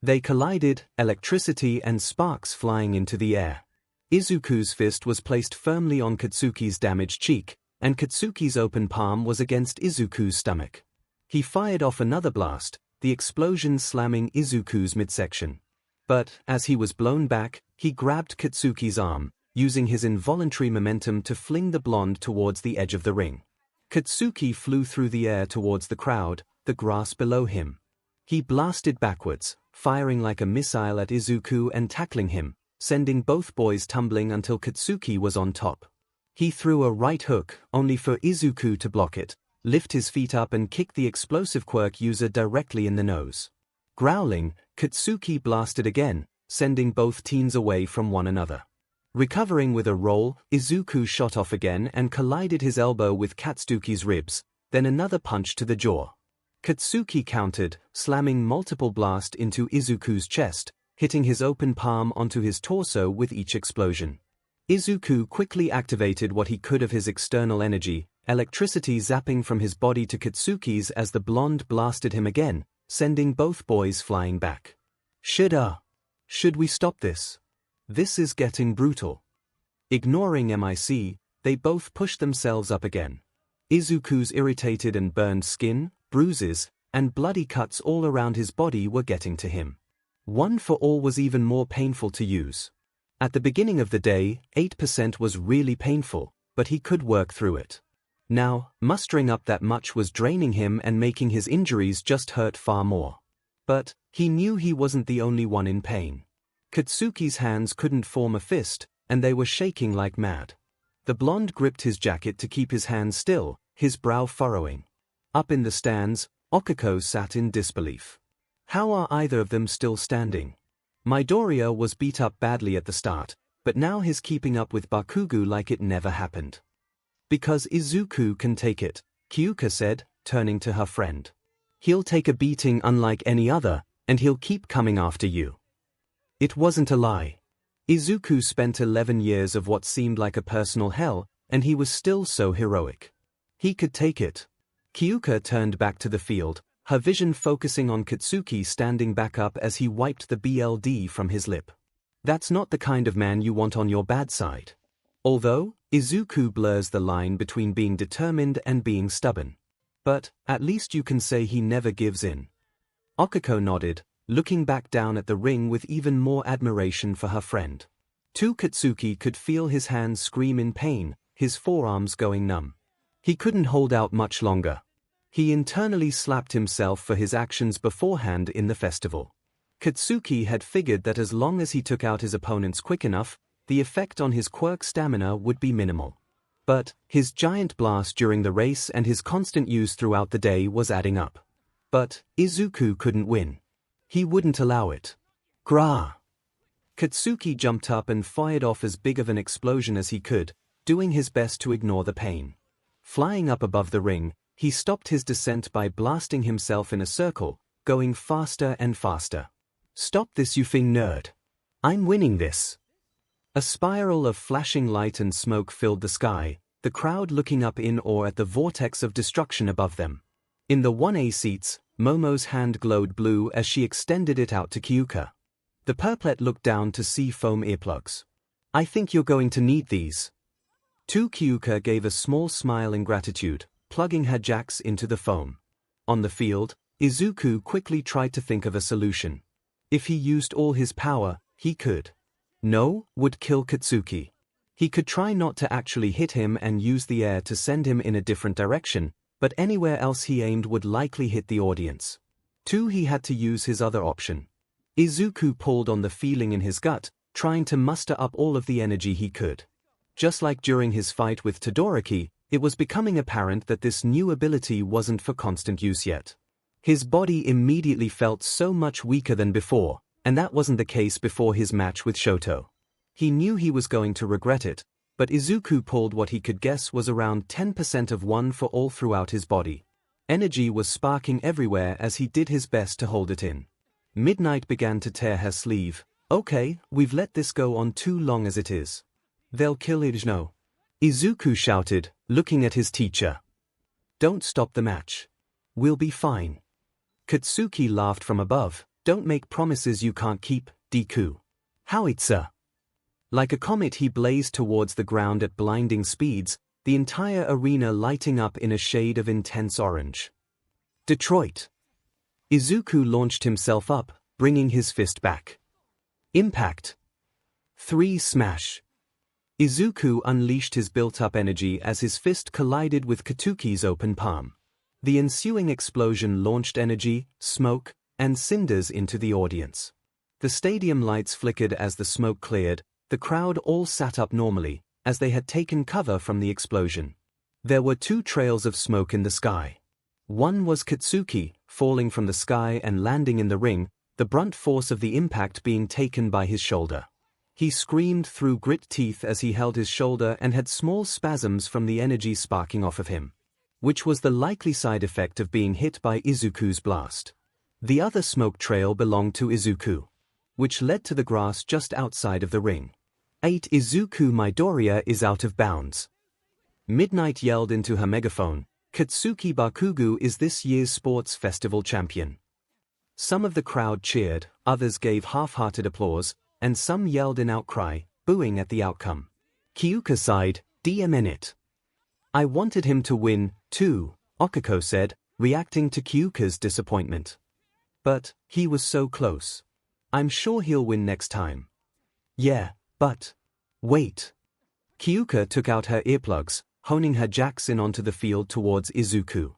They collided, electricity and sparks flying into the air. Izuku's fist was placed firmly on Katsuki's damaged cheek, and Katsuki's open palm was against Izuku's stomach. He fired off another blast, the explosion slamming Izuku's midsection. But, as he was blown back, he grabbed Katsuki's arm, using his involuntary momentum to fling the blonde towards the edge of the ring. Katsuki flew through the air towards the crowd, the grass below him. He blasted backwards, firing like a missile at Izuku and tackling him, sending both boys tumbling until Katsuki was on top. He threw a right hook, only for Izuku to block it, lift his feet up and kick the explosive quirk user directly in the nose. Growling, Katsuki blasted again, sending both teens away from one another. Recovering with a roll, Izuku shot off again and collided his elbow with Katsuki's ribs, then another punch to the jaw. Katsuki countered, slamming multiple blasts into Izuku's chest, hitting his open palm onto his torso with each explosion. Izuku quickly activated what he could of his external energy, electricity zapping from his body to Katsuki's as the blonde blasted him again, sending both boys flying back. Should we stop this? This is getting brutal. Ignoring MIC, they both pushed themselves up again. Izuku's irritated and burned skin, bruises, and bloody cuts all around his body were getting to him. 1 for all was even more painful to use. At the beginning of the day, 8% was really painful, but he could work through it. Now, mustering up that much was draining him and making his injuries just hurt far more. But he knew he wasn't the only one in pain. Katsuki's hands couldn't form a fist, and they were shaking like mad. The blonde gripped his jacket to keep his hands still, his brow furrowing. Up in the stands, Okiko sat in disbelief. How are either of them still standing? Midoriya was beat up badly at the start, but now he's keeping up with Bakugo like it never happened. Because Izuku can take it, Kyouka said, turning to her friend. He'll take a beating unlike any other, and he'll keep coming after you. It wasn't a lie. Izuku spent 11 years of what seemed like a personal hell, and he was still so heroic. He could take it. Kyouka turned back to the field, her vision focusing on Katsuki standing back up as he wiped the blood from his lip. That's not the kind of man you want on your bad side. Although, Izuku blurs the line between being determined and being stubborn. But, at least you can say he never gives in. Okiko nodded, looking back down at the ring with even more admiration for her friend. Katsuki could feel his hands scream in pain, his forearms going numb. He couldn't hold out much longer. He internally slapped himself for his actions beforehand in the festival. Katsuki had figured that as long as he took out his opponents quick enough, the effect on his quirk stamina would be minimal. But his giant blast during the race and his constant use throughout the day was adding up. But Izuku couldn't win. He wouldn't allow it. Gra! Katsuki jumped up and fired off as big of an explosion as he could, doing his best to ignore the pain. Flying up above the ring, he stopped his descent by blasting himself in a circle, going faster and faster. Stop this, you f***ing nerd. I'm winning this. A spiral of flashing light and smoke filled the sky, the crowd looking up in awe at the vortex of destruction above them. In the 1A seats, Momo's hand glowed blue as she extended it out to Kyouka. The purplet looked down to see foam earplugs. I think you're going to need these. Kyouka gave a small smile in gratitude, plugging her jacks into the foam. On the field, Izuku quickly tried to think of a solution. If he used all his power, he could. No, would kill Katsuki. He could try not to actually hit him and use the air to send him in a different direction, but anywhere else he aimed would likely hit the audience. He had to use his other option. Izuku pulled on the feeling in his gut, trying to muster up all of the energy he could. Just like during his fight with Todoroki, it was becoming apparent that this new ability wasn't for constant use yet. His body immediately felt so much weaker than before, and that wasn't the case before his match with Shoto. He knew he was going to regret it, but Izuku pulled what he could guess was around 10% of one for all throughout his body. Energy was sparking everywhere as he did his best to hold it in. Midnight began to tear her sleeve. Okay, we've let this go on too long as it is. They'll kill 𝗧𝗪𝗎. Izuku shouted, looking at his teacher. Don't stop the match. We'll be fine. Katsuki laughed from above. Don't make promises you can't keep, Deku. 𝗬𝗪𝗧𝗏. Like a comet he blazed towards the ground at blinding speeds, the entire arena lighting up in a shade of intense orange. Detroit. Izuku launched himself up, bringing his fist back. Impact. 3 smash. Izuku unleashed his built-up energy as his fist collided with Katsuki's open palm. The ensuing explosion launched energy, smoke, and cinders into the audience. The stadium lights flickered as the smoke cleared. The crowd all sat up normally, as they had taken cover from the explosion. There were 2 trails of smoke in the sky. One was Katsuki, falling from the sky and landing in the ring, the brunt force of the impact being taken by his shoulder. He screamed through grit teeth as he held his shoulder and had small spasms from the energy sparking off of him, which was the likely side effect of being hit by Izuku's blast. The other smoke trail belonged to Izuku, which led to the grass just outside of the ring. 8 Izuku Midoriya is out of bounds. Midnight yelled into her megaphone, Katsuki Bakugo is this year's sports festival champion. Some of the crowd cheered, others gave half-hearted applause, and some yelled in outcry, booing at the outcome. Kyouka sighed, it. I wanted him to win, too, Okako said, reacting to Kyouka's disappointment. But he was so close. I'm sure he'll win next time. Yeah. But wait. Kyouka took out her earplugs, honing her jacks in onto the field towards Izuku.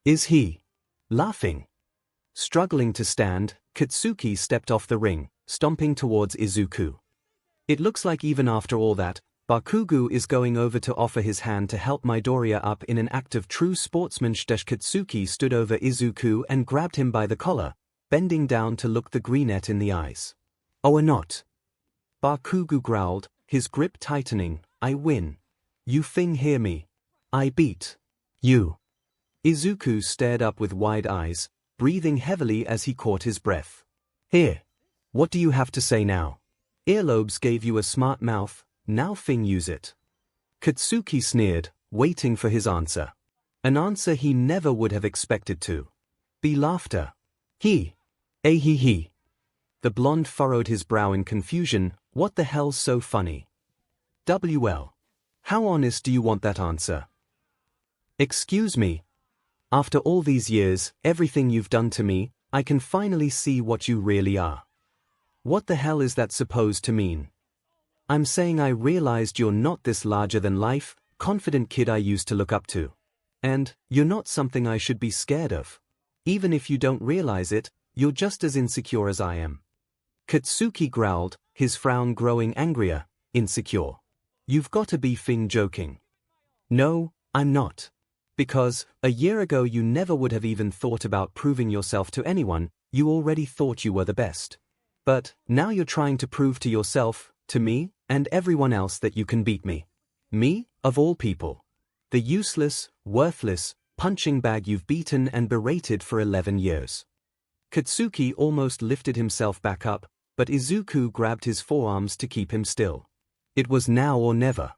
Is he laughing? Struggling to stand, Katsuki stepped off the ring, stomping towards Izuku. It looks like even after all that, Bakugo is going over to offer his hand to help Midoriya up in an act of true sportsmanship. Katsuki stood over Izuku and grabbed him by the collar, bending down to look the greenette in the eyes. Oh, or not? Bakugo growled, his grip tightening. I win. You hear me? I beat you. Izuku stared up with wide eyes, breathing heavily as he caught his breath. Here. What do you have to say now? Earlobes gave you a smart mouth, now use it. Katsuki sneered, waiting for his answer. An answer he never would have expected to be laughter. He. He. The blonde furrowed his brow in confusion. What the hell's so funny? Well. How honest do you want that answer? Excuse me. After all these years, everything you've done to me, I can finally see what you really are. What the hell is that supposed to mean? I'm saying I realized you're not this larger-than-life, confident kid I used to look up to. And you're not something I should be scared of. Even if you don't realize it, you're just as insecure as I am. Katsuki growled, his frown growing angrier. Insecure. You've got to be joking. No, I'm not. Because, a year ago you never would have even thought about proving yourself to anyone, you already thought you were the best. But, now you're trying to prove to yourself, to me, and everyone else that you can beat me. Me, of all people. The useless, worthless, punching bag you've beaten and berated for 11 years. Katsuki almost lifted himself back up, but Izuku grabbed his forearms to keep him still. It was now or never.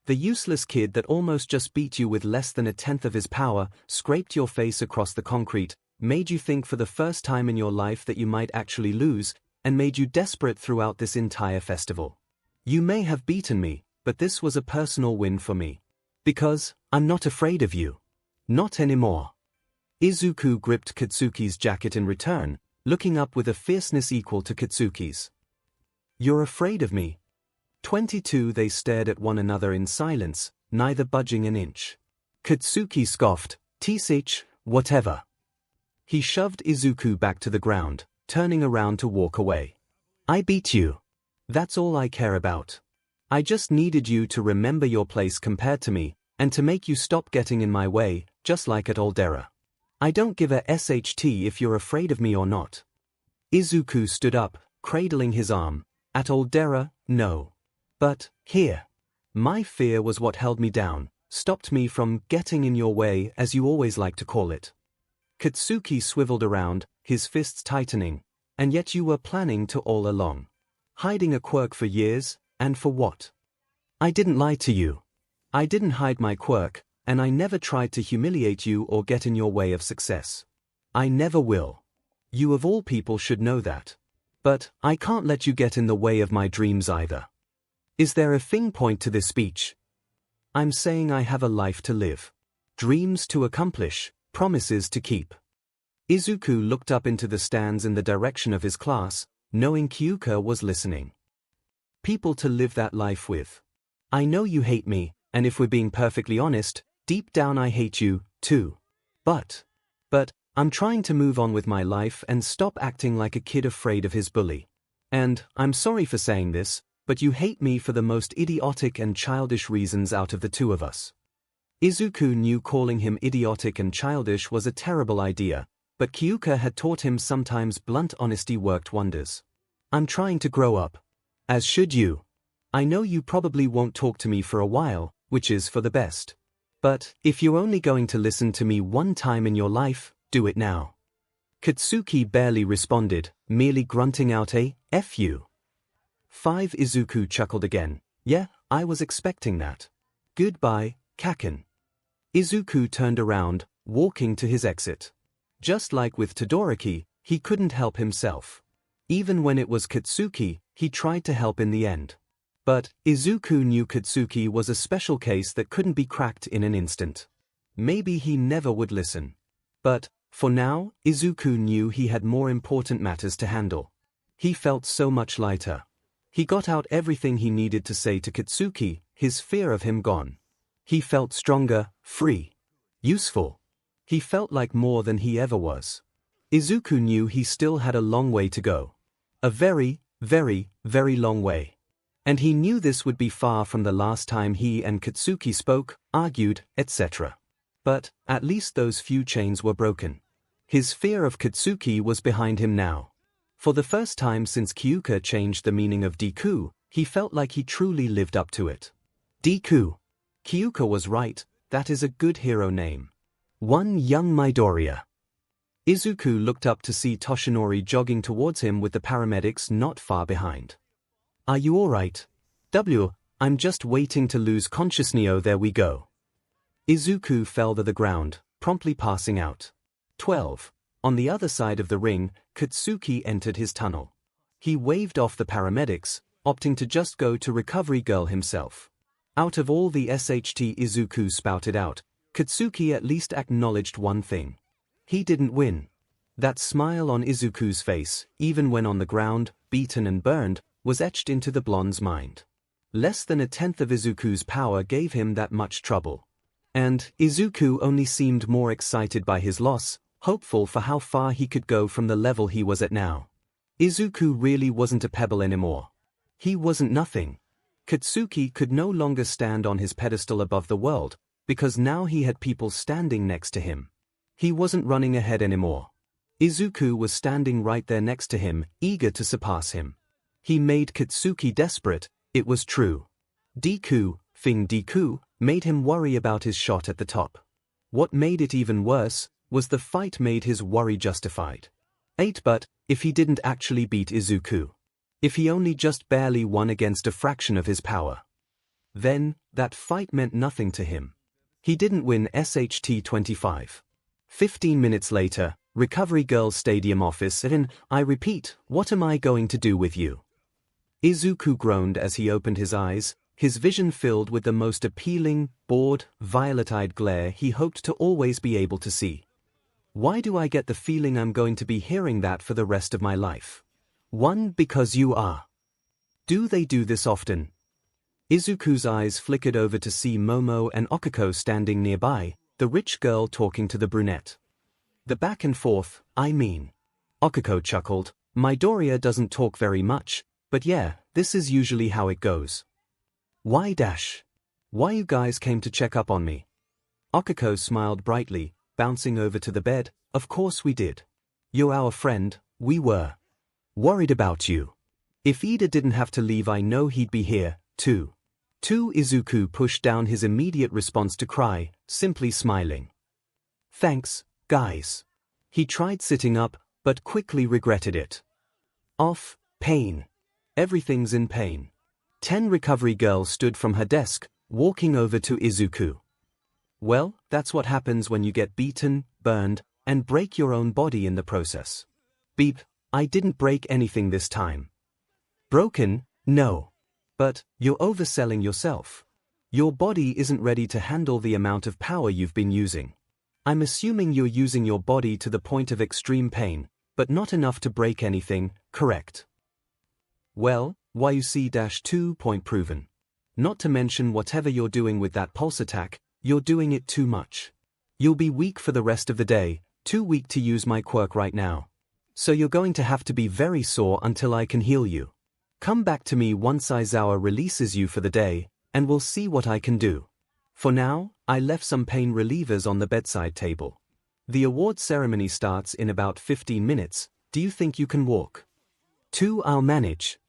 The useless kid that almost just beat you with less than 1/10 of his power scraped your face across the concrete, made you think for the first time in your life that you might actually lose, and made you desperate throughout this entire festival. You may have beaten me, but this was a personal win for me. Because I'm not afraid of you. Not anymore. Izuku gripped Katsuki's jacket in return, looking up with a fierceness equal to Katsuki's. You're afraid of me? 22. They stared at one another in silence, neither budging an inch. Katsuki scoffed, "𝗧𝗵𝗲, whatever." He shoved Izuku back to the ground, turning around to walk away. I beat you. That's all I care about. I just needed you to remember your place compared to me, and to make you stop getting in my way, just like at 𝗎𝗪𝗓. I don't give a 𝗧𝗓𝗔 if you're afraid of me or not. Izuku stood up, cradling his arm. At 𝗎𝗪𝗓, no. But, here. My fear was what held me down, stopped me from getting in your way, as you always like to call it. Katsuki swiveled around, his fists tightening. And yet you were planning to all along. Hiding a quirk for years, and for what? I didn't lie to you. I didn't hide my quirk, and I never tried to humiliate you or get in your way of success. I never will. You of all people should know that. But I can't let you get in the way of my dreams either. Is there a fing point to this speech? I'm saying I have a life to live. Dreams to accomplish, promises to keep. Izuku looked up into the stands in the direction of his class, knowing Kyouka was listening. People to live that life with. I know you hate me, and if we're being perfectly honest, deep down I hate you, too. But I'm trying to move on with my life and stop acting like a kid afraid of his bully. And, I'm sorry for saying this, but you hate me for the most idiotic and childish reasons out of the two of us. Izuku knew calling him idiotic and childish was a terrible idea, but Kyouka had taught him sometimes blunt honesty worked wonders. I'm trying to grow up. As should you. I know you probably won't talk to me for a while, which is for the best. But, if you're only going to listen to me one time in your life, do it now. Katsuki barely responded, merely grunting out a, "F you." 5. Izuku chuckled again. Yeah, I was expecting that. Goodbye, Kaken. Izuku turned around, walking to his exit. Just like with Todoroki, he couldn't help himself. Even when it was Katsuki, he tried to help in the end. But Izuku knew Katsuki was a special case that couldn't be cracked in an instant. Maybe he never would listen. But, for now, Izuku knew he had more important matters to handle. He felt so much lighter. He got out everything he needed to say to Katsuki, his fear of him gone. He felt stronger, free, useful. He felt like more than he ever was. Izuku knew he still had a long way to go. A very, very, very long way. And he knew this would be far from the last time he and Katsuki spoke, argued, etc. But, at least those few chains were broken. His fear of Katsuki was behind him now. For the first time since Kyouka changed the meaning of Deku, he felt like he truly lived up to it. Deku. Kyouka was right, that is a good hero name. One young Midoriya. Izuku looked up to see Toshinori jogging towards him with the paramedics not far behind. Are you alright? I'm just waiting to lose consciousness. There we go. Izuku fell to the ground, promptly passing out. 12. On the other side of the ring, Katsuki entered his tunnel. He waved off the paramedics, opting to just go to Recovery Girl himself. Out of all the SHT Izuku spouted out, Katsuki at least acknowledged one thing. He didn't win. That smile on Izuku's face, even when on the ground, beaten and burned, was etched into the blonde's mind. Less than a tenth of Izuku's power gave him that much trouble. And Izuku only seemed more excited by his loss, hopeful for how far he could go from the level he was at now. Izuku really wasn't a pebble anymore. He wasn't nothing. Katsuki could no longer stand on his pedestal above the world, because now he had people standing next to him. He wasn't running ahead anymore. Izuku was standing right there next to him, eager to surpass him. He made Katsuki desperate, it was true. Deku made him worry about his shot at the top. What made it even worse was the fight made his worry justified. But if he didn't actually beat Izuku, if he only just barely won against a fraction of his power, then that fight meant nothing to him. He didn't win SHT 25. 15 minutes later, Recovery Girl Stadium office and I repeat, what am I going to do with you? Izuku groaned as he opened his eyes, his vision filled with the most appealing, bored, violet-eyed glare he hoped to always be able to see. Why do I get the feeling I'm going to be hearing that for the rest of my life? 1. Because you are. Do they do this often? Izuku's eyes flickered over to see Momo and Okiko standing nearby, the rich girl talking to the brunette. The back and forth, I mean. Okiko chuckled, Midoriya doesn't talk very much, but yeah, this is usually how it goes. Why you guys came to check up on me? Okiko smiled brightly, bouncing over to the bed, of course we did. You're our friend, we were worried about you. If Ida didn't have to leave I know he'd be here, too. Izuku pushed down his immediate response to cry, simply smiling. Thanks, guys. He tried sitting up, but quickly regretted it. Pain. Everything's in pain. 10 Recovery Girl stood from her desk, walking over to Izuku. Well, that's what happens when you get beaten, burned, and break your own body in the process. Beep, I didn't break anything this time. Broken? No. But, you're overselling yourself. Your body isn't ready to handle the amount of power you've been using. I'm assuming you're using your body to the point of extreme pain, but not enough to break anything, correct? Well, 𝗬𝗧-2 point proven. Not to mention whatever you're doing with that pulse attack, you're doing it too much. You'll be weak for the rest of the day, too weak to use my quirk right now. So you're going to have to be very sore until I can heal you. Come back to me once Aizawa releases you for the day, and we'll see what I can do. For now, I left some pain relievers on the bedside table. The award ceremony starts in about 15 minutes, do you think you can walk? 2. I'll manage.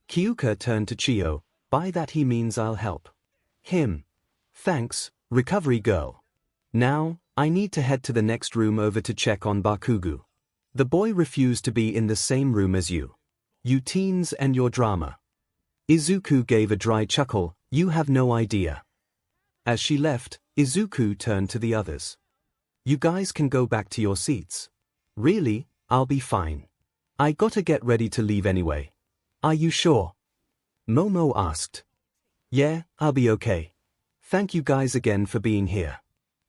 Kyouka turned to Chio, by that he means I'll help. Him. Thanks, Recovery Girl. Now, I need to head to the next room over to check on Bakugo. The boy refused to be in the same room as you. You teens and your drama. Izuku gave a dry chuckle, you have no idea. As she left, Izuku turned to the others. You guys can go back to your seats. Really, I'll be fine. I gotta get ready to leave anyway. Are you sure? Momo asked. Yeah, I'll be okay. Thank you guys again for being here.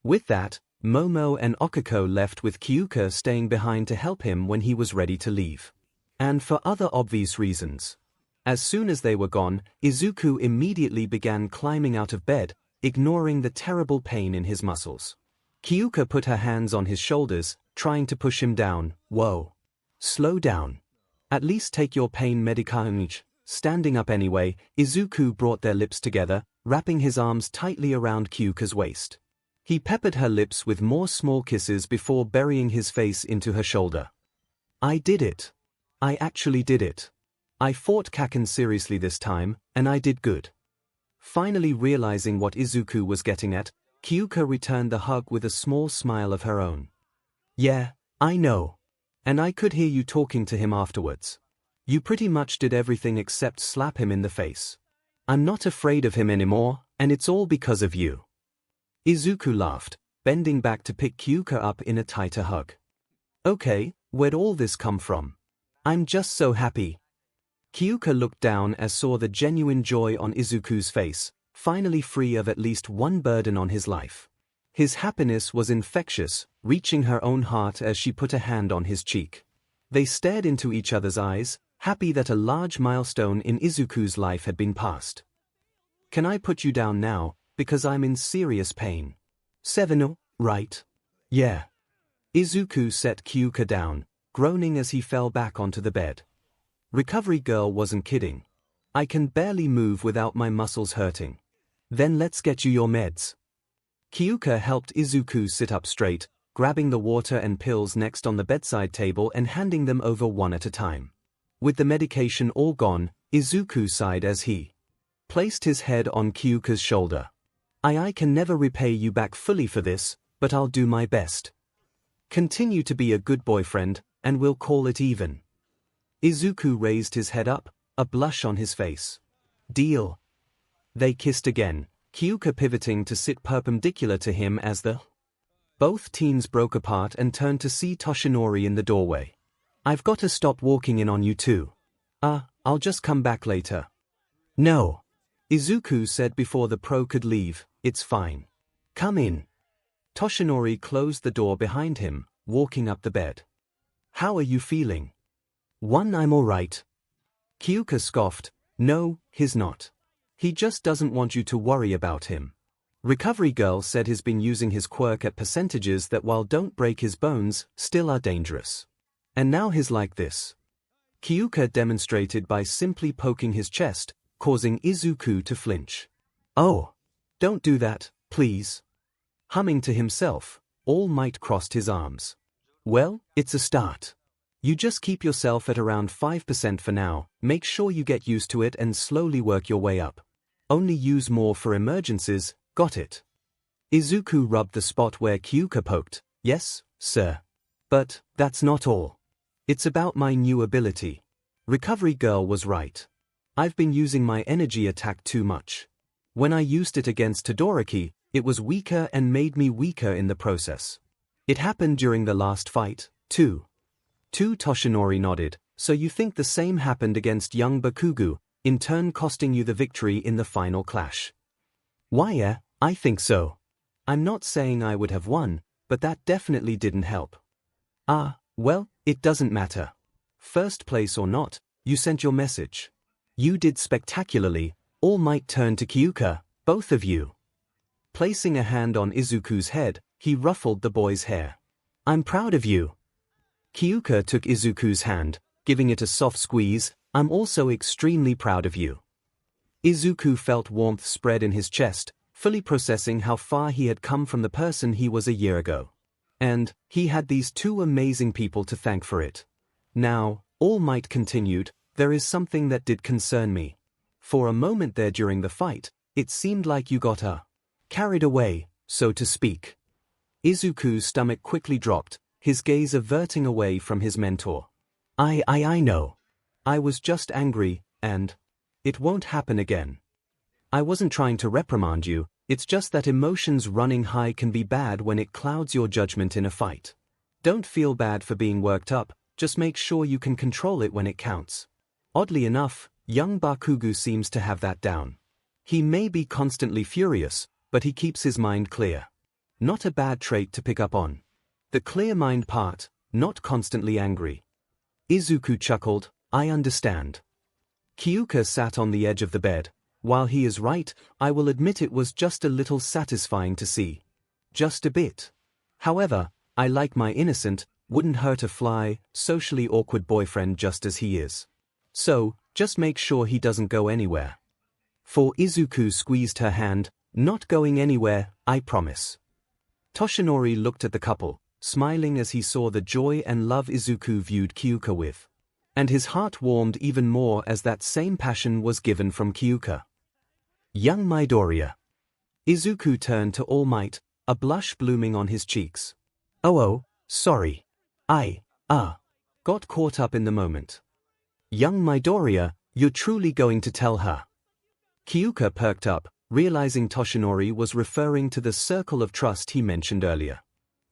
With that, Momo and Okiko left with Kyouka staying behind to help him when he was ready to leave. And for other obvious reasons. As soon as they were gone, Izuku immediately began climbing out of bed, ignoring the terrible pain in his muscles. Kyouka put her hands on his shoulders, trying to push him down. Whoa. Slow down. At least take your pain medication. Standing up anyway, Izuku brought their lips together, wrapping his arms tightly around Kyouka's waist. He peppered her lips with more small kisses before burying his face into her shoulder. I did it. I actually did it. I fought Kaken seriously this time, and I did good. Finally realizing what Izuku was getting at, Kyouka returned the hug with a small smile of her own. Yeah, I know. And I could hear you talking to him afterwards. You pretty much did everything except slap him in the face. I'm not afraid of him anymore, and it's all because of you. Izuku laughed, bending back to pick Kyouka up in a tighter hug. Okay, where'd all this come from? I'm just so happy. Kyouka looked down as saw the genuine joy on Izuku's face, finally free of at least one burden on his life. His happiness was infectious, reaching her own heart as she put a hand on his cheek. They stared into each other's eyes, happy that a large milestone in Izuku's life had been passed. Can I put you down now, because I'm in serious pain? 7, right? Yeah. Izuku set Kyouka down, groaning as he fell back onto the bed. Recovery Girl wasn't kidding. I can barely move without my muscles hurting. Then let's get you your meds. Kyouka helped Izuku sit up straight, grabbing the water and pills next on the bedside table and handing them over one at a time. With the medication all gone, Izuku sighed as he placed his head on Kyouka's shoulder. I can never repay you back fully for this, but I'll do my best. Continue to be a good boyfriend, and we'll call it even. Izuku raised his head up, a blush on his face. Deal. They kissed again, Kyouka pivoting to sit perpendicular to him as the Both teens broke apart and turned to see Toshinori in the doorway. I've got to stop walking in on you too. I'll just come back later. No. Izuku said before the pro could leave, it's fine. Come in. Toshinori closed the door behind him, walking up the bed. How are you feeling? I'm alright. Kyouka scoffed, no, he's not. He just doesn't want you to worry about him. Recovery Girl said he's been using his quirk at percentages that while don't break his bones, still are dangerous. And now he's like this. Kyouka demonstrated by simply poking his chest, causing Izuku to flinch. Oh. Don't do that, please. Humming to himself, All Might crossed his arms. Well, it's a start. You just keep yourself at around 5% for now, make sure you get used to it and slowly work your way up. Only use more for emergencies, got it? Izuku rubbed the spot where Kyouka poked. Yes, sir. But that's not all. It's about my new ability. Recovery Girl was right. I've been using my energy attack too much. When I used it against Todoroki, it was weaker and made me weaker in the process. It happened during the last fight, too. Toshinori nodded, so you think the same happened against young Bakugo, in turn costing you the victory in the final clash? Why yeah, I think so. I'm not saying I would have won, but that definitely didn't help. Well, it doesn't matter. First place or not, you sent your message. You did spectacularly. All Might turned to Kyouka, both of you. Placing a hand on Izuku's head, he ruffled the boy's hair. I'm proud of you. Kyouka took Izuku's hand, giving it a soft squeeze. I'm also extremely proud of you. Izuku felt warmth spread in his chest, fully processing how far he had come from the person he was a year ago. And he had these two amazing people to thank for it. Now, All Might continued, there is something that did concern me. For a moment there during the fight, it seemed like you got carried away, so to speak. Izuku's stomach quickly dropped, his gaze averting away from his mentor. I know. I was just angry, and it won't happen again. I wasn't trying to reprimand you, it's just that emotions running high can be bad when it clouds your judgment in a fight. Don't feel bad for being worked up, just make sure you can control it when it counts. Oddly enough, young Bakugo seems to have that down. He may be constantly furious, but he keeps his mind clear. Not a bad trait to pick up on. The clear mind part, not constantly angry. Izuku chuckled, I understand. Kyouka sat on the edge of the bed. While he is right, I will admit it was just a little satisfying to see. Just a bit. However, I like my innocent, wouldn't hurt a fly, socially awkward boyfriend just as he is. So, just make sure he doesn't go anywhere. For Izuku squeezed her hand, not going anywhere, I promise. Toshinori looked at the couple, smiling as he saw the joy and love Izuku viewed Kyouka with. And his heart warmed even more as that same passion was given from Kyouka. Young Midoriya. Izuku turned to All Might, a blush blooming on his cheeks. Oh, sorry. I got caught up in the moment. Young Midoriya, you're truly going to tell her? Kyouka perked up, realizing Toshinori was referring to the circle of trust he mentioned earlier.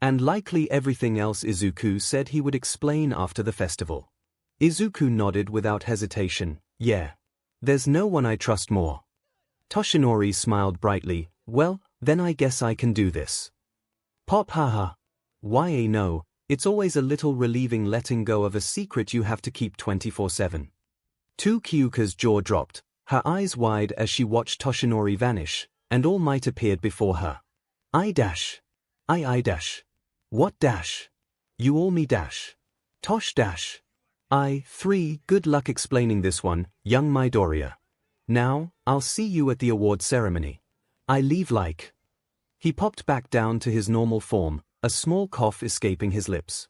And likely everything else Izuku said he would explain after the festival. Izuku nodded without hesitation, yeah. There's no one I trust more. Toshinori smiled brightly, well, then I guess I can do this. Pop haha. Why no, it's always a little relieving letting go of a secret you have to keep 24/7. Kyouka's jaw dropped, her eyes wide as she watched Toshinori vanish, and All Might appeared before her. I dash. What dash? You all me dash. Tosh dash. 3, good luck explaining this one, young Midoriya. Now, I'll see you at the award ceremony. I leave like. He popped back down to his normal form, a small cough escaping his lips.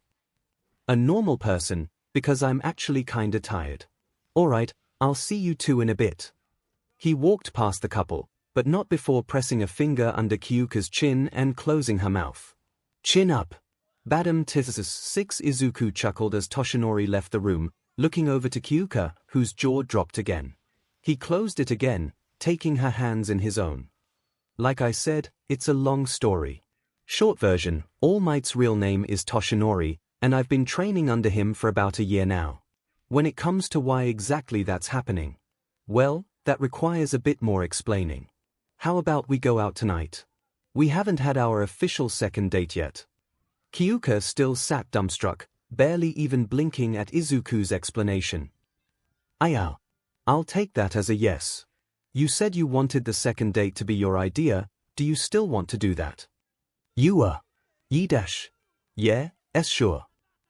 A normal person, because I'm actually kinda tired. Alright, I'll see you two in a bit. He walked past the couple, but not before pressing a finger under Kyouka's chin and closing her mouth. Chin up. 𝗵𝗃𝗃 Izuku chuckled as Toshinori left the room, looking over to Kyouka, whose jaw dropped again. He closed it again, taking her hands in his own. Like I said, it's a long story. Short version, All Might's real name is Toshinori, and I've been training under him for about a year now. When it comes to why exactly that's happening, well, that requires a bit more explaining. How about we go out tonight? We haven't had our official second date yet. Kyouka still sat dumbstruck, barely even blinking at Izuku's explanation. I'll take that as a yes. You said you wanted the second date to be your idea, do you still want to do that? Yeah, sure.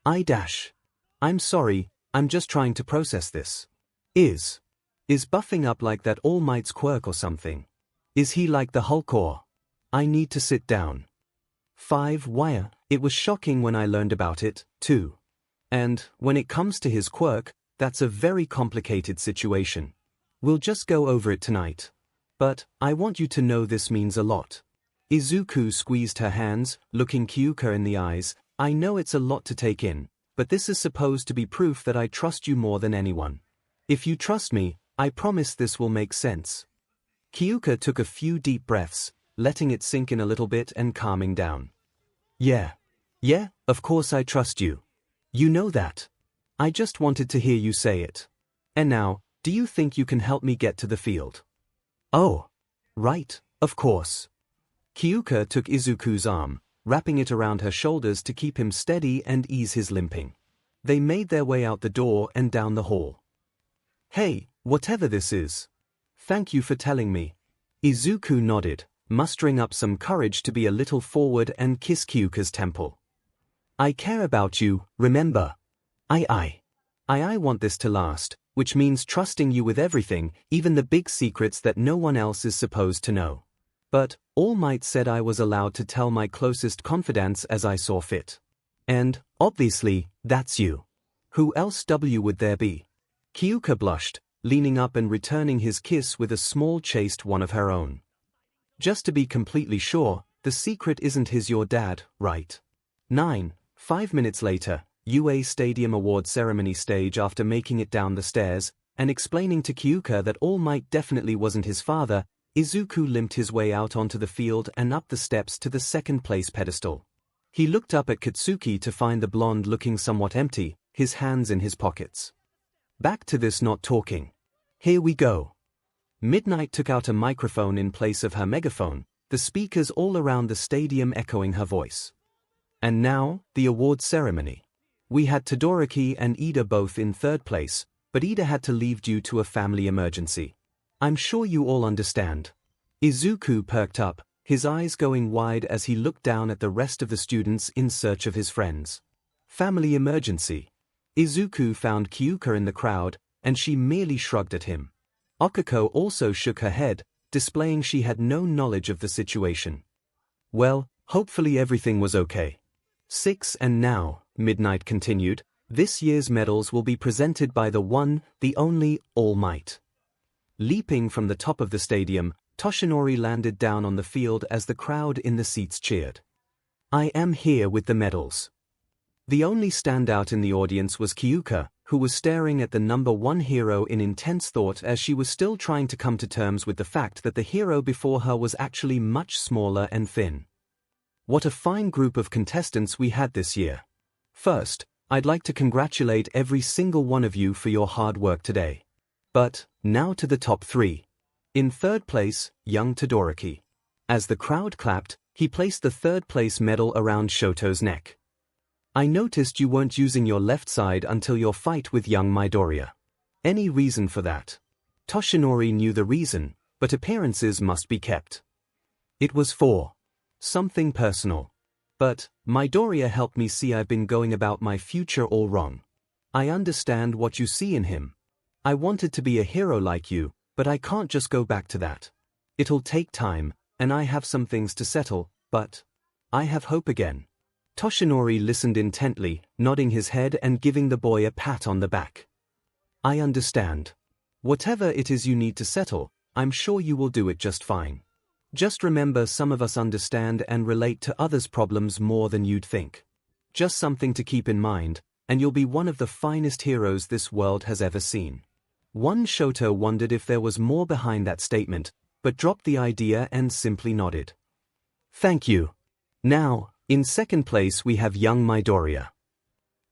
I'm sorry, I'm just trying to process this. Is buffing up like that All Might's quirk or something? Is he like the Hulk or? I need to sit down. 5 Wire, it was shocking when I learned about it, too. And, when it comes to his quirk, that's a very complicated situation. We'll just go over it tonight. But, I want you to know this means a lot. Izuku squeezed her hands, looking Kyouka in the eyes. I know it's a lot to take in, but this is supposed to be proof that I trust you more than anyone. If you trust me, I promise this will make sense. Kyouka took a few deep breaths, letting it sink in a little bit and calming down. Yeah, of course I trust you. You know that. I just wanted to hear you say it. And now, do you think you can help me get to the field? Oh, right, of course. Kyouka took Izuku's arm, wrapping it around her shoulders to keep him steady and ease his limping. They made their way out the door and down the hall. Hey, whatever this is. Thank you for telling me. Izuku nodded, mustering up some courage to be a little forward and kiss Kyouka's temple. I care about you, remember? I want this to last, which means trusting you with everything, even the big secrets that no one else is supposed to know. But, All Might said I was allowed to tell my closest confidants as I saw fit. And, obviously, that's you. Who else would there be? Kyouka blushed, leaning up and returning his kiss with a small chaste one of her own. Just to be completely sure, the secret isn't your dad, right? 5 minutes later, UA Stadium Award ceremony stage. After making it down the stairs, and explaining to Kyouka that All Might definitely wasn't his father, Izuku limped his way out onto the field and up the steps to the second-place pedestal. He looked up at Katsuki to find the blonde looking somewhat empty, his hands in his pockets. Back to this not talking. Here we go. Midnight took out a microphone in place of her megaphone, the speakers all around the stadium echoing her voice. And now, the award ceremony. We had Todoroki and Iida both in third place, but Iida had to leave due to a family emergency. I'm sure you all understand. Izuku perked up, his eyes going wide as he looked down at the rest of the students in search of his friends. Family emergency. Izuku found Kyouka in the crowd, and she merely shrugged at him. Okako also shook her head, displaying she had no knowledge of the situation. Well, hopefully everything was okay. 6 And now, Midnight continued, this year's medals will be presented by the one, the only, All Might. Leaping from the top of the stadium, Toshinori landed down on the field as the crowd in the seats cheered. I am here with the medals. The only standout in the audience was Kyouka, who was staring at the number 1 hero in intense thought as she was still trying to come to terms with the fact that the hero before her was actually much smaller and thin. What a fine group of contestants we had this year. First, I'd like to congratulate every single one of you for your hard work today. But, now to the top 3. In third place, young Todoroki. As the crowd clapped, he placed the third-place medal around Shoto's neck. I noticed you weren't using your left side until your fight with young Midoriya. Any reason for that? Toshinori knew the reason, but appearances must be kept. It was for something personal. But, Midoriya helped me see I've been going about my future all wrong. I understand what you see in him. I wanted to be a hero like you, but I can't just go back to that. It'll take time, and I have some things to settle, but I have hope again. Toshinori listened intently, nodding his head and giving the boy a pat on the back. I understand. Whatever it is you need to settle, I'm sure you will do it just fine. Just remember, some of us understand and relate to others' problems more than you'd think. Just something to keep in mind, and you'll be one of the finest heroes this world has ever seen. One Shoto wondered if there was more behind that statement, but dropped the idea and simply nodded. Thank you. Now, in second place we have young Midoriya.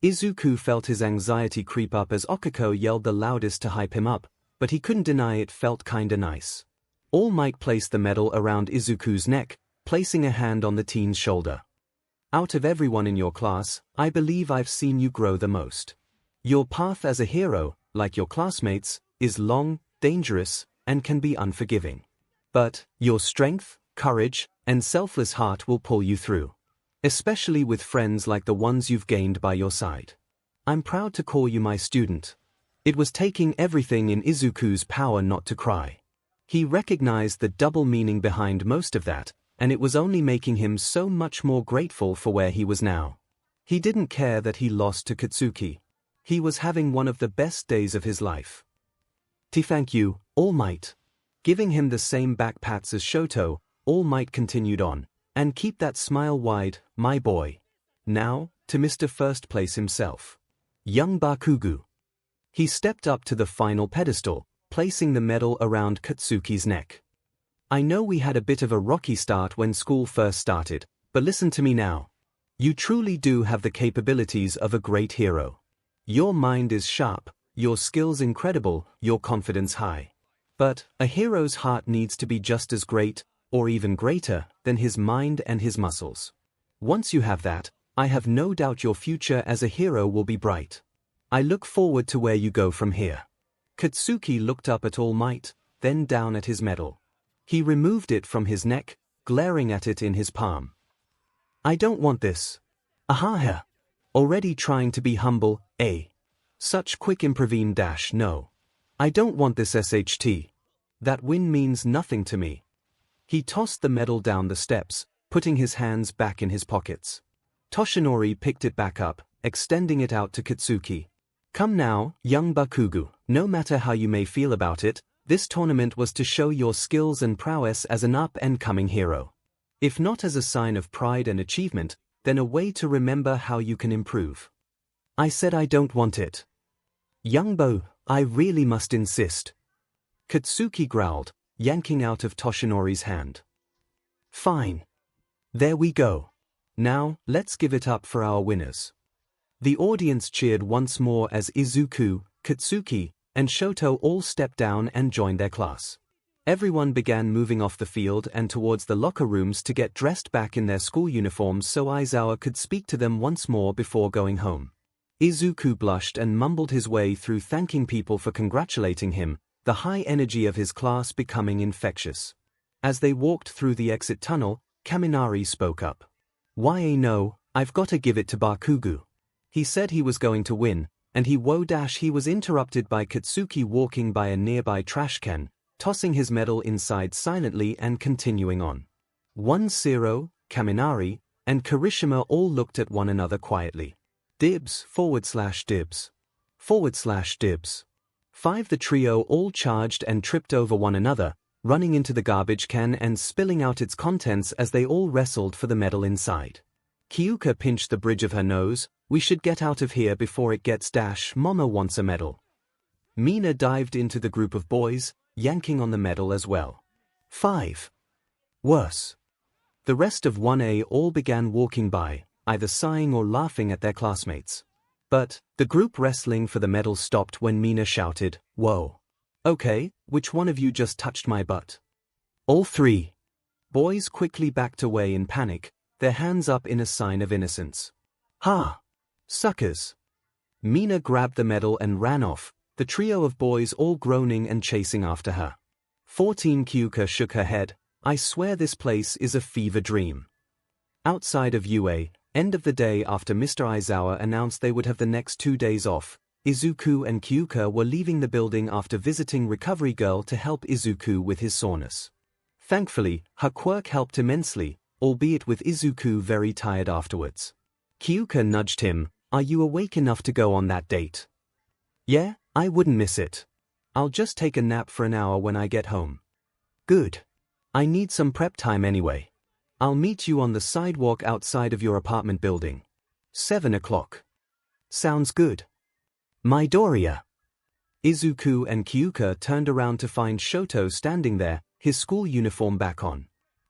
Izuku felt his anxiety creep up as Okako yelled the loudest to hype him up, but he couldn't deny it felt kinda nice. All Might placed the medal around Izuku's neck, placing a hand on the teen's shoulder. Out of everyone in your class, I believe I've seen you grow the most. Your path as a hero, like your classmates, is long, dangerous, and can be unforgiving. But your strength, courage, and selfless heart will pull you through. Especially with friends like the ones you've gained by your side. I'm proud to call you my student. It was taking everything in Izuku's power not to cry. He recognized the double meaning behind most of that, and it was only making him so much more grateful for where he was now. He didn't care that he lost to Katsuki. He was having one of the best days of his life. Thank you, All Might. Giving him the same back pats as Shoto, All Might continued on. And keep that smile wide, my boy. Now, to Mr. First Place himself. Young Bakugo. He stepped up to the final pedestal, placing the medal around Katsuki's neck. I know we had a bit of a rocky start when school first started, but listen to me now. You truly do have the capabilities of a great hero. Your mind is sharp, your skills incredible, your confidence high. But a hero's heart needs to be just as great, or even greater, than his mind and his muscles. Once you have that, I have no doubt your future as a hero will be bright. I look forward to where you go from here. Katsuki looked up at All Might, then down at his medal. He removed it from his neck, glaring at it in his palm. I don't want this. Ahaha. Already trying to be humble, eh? Such quick improving no. I don't want this SHT. That win means nothing to me. He tossed the medal down the steps, putting his hands back in his pockets. Toshinori picked it back up, extending it out to Katsuki. Come now, young Bakugo, no matter how you may feel about it, this tournament was to show your skills and prowess as an up-and-coming hero. If not as a sign of pride and achievement, then a way to remember how you can improve. I said I don't want it. Young Bo, I really must insist. Katsuki growled, yanking out of Toshinori's hand. Fine. There we go. Now, let's give it up for our winners. The audience cheered once more as Izuku, Katsuki, and Shoto all stepped down and joined their class. Everyone began moving off the field and towards the locker rooms to get dressed back in their school uniforms so Aizawa could speak to them once more before going home. Izuku blushed and mumbled his way through thanking people for congratulating him, the high energy of his class becoming infectious. As they walked through the exit tunnel, Kaminari spoke up. Why no, I've got to give it to Bakugo. He said he was going to win, and he was interrupted by Katsuki walking by a nearby trash can, tossing his medal inside silently and continuing on. 1-0, Kaminari, and Kirishima all looked at one another quietly. Dibs/dibs. /dibs. 5 The trio all charged and tripped over one another, running into the garbage can and spilling out its contents as they all wrestled for the medal inside. Kyouka pinched the bridge of her nose. We should get out of here before it gets --Mama wants a medal. Mina dived into the group of boys, yanking on the medal as well. 5. Worse. The rest of 1A all began walking by, either sighing or laughing at their classmates. But the group wrestling for the medal stopped when Mina shouted, Whoa. Okay, which one of you just touched my butt? All 3. Boys quickly backed away in panic, their hands up in a sign of innocence. Ha! Suckers! Mina grabbed the medal and ran off, the trio of boys all groaning and chasing after her. 14 Kyouka shook her head. I swear this place is a fever dream. Outside of UA, end of the day after Mr. Aizawa announced they would have the next 2 days off, Izuku and Kyouka were leaving the building after visiting Recovery Girl to help Izuku with his soreness. Thankfully, her quirk helped immensely, albeit with Izuku very tired afterwards. Kyouka nudged him. Are you awake enough to go on that date? Yeah, I wouldn't miss it. I'll just take a nap for an hour when I get home. Good. I need some prep time anyway. I'll meet you on the sidewalk outside of your apartment building. 7 o'clock. Sounds good. Midoriya. Izuku and Kyouka turned around to find Shoto standing there, his school uniform back on.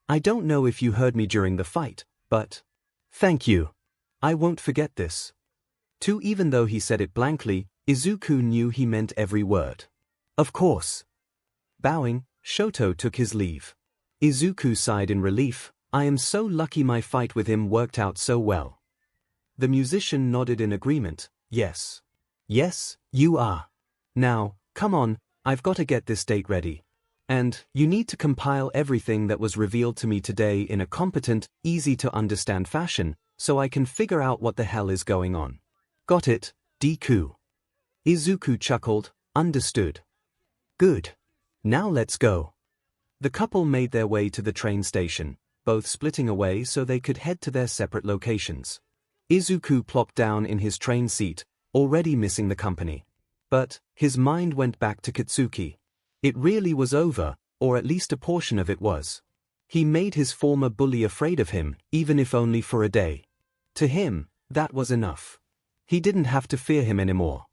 I don't know if you heard me during the fight, But, thank you. I won't forget this. Too, even though he said it blankly, Izuku knew he meant every word. Of course. Bowing, Shoto took his leave. Izuku sighed in relief. I am so lucky my fight with him worked out so well. The musician nodded in agreement. Yes. Yes, you are. Now, come on, I've got to get this date ready. And, you need to compile everything that was revealed to me today in a competent, easy-to-understand fashion, so I can figure out what the hell is going on. Got it, Deku. Izuku chuckled. Understood. Good. Now let's go. The couple made their way to the train station, both splitting away so they could head to their separate locations. Izuku plopped down in his train seat, already missing the company. But, his mind went back to Katsuki. It really was over, or at least a portion of it was. He made his former bully afraid of him, even if only for a day. To him, that was enough. He didn't have to fear him anymore.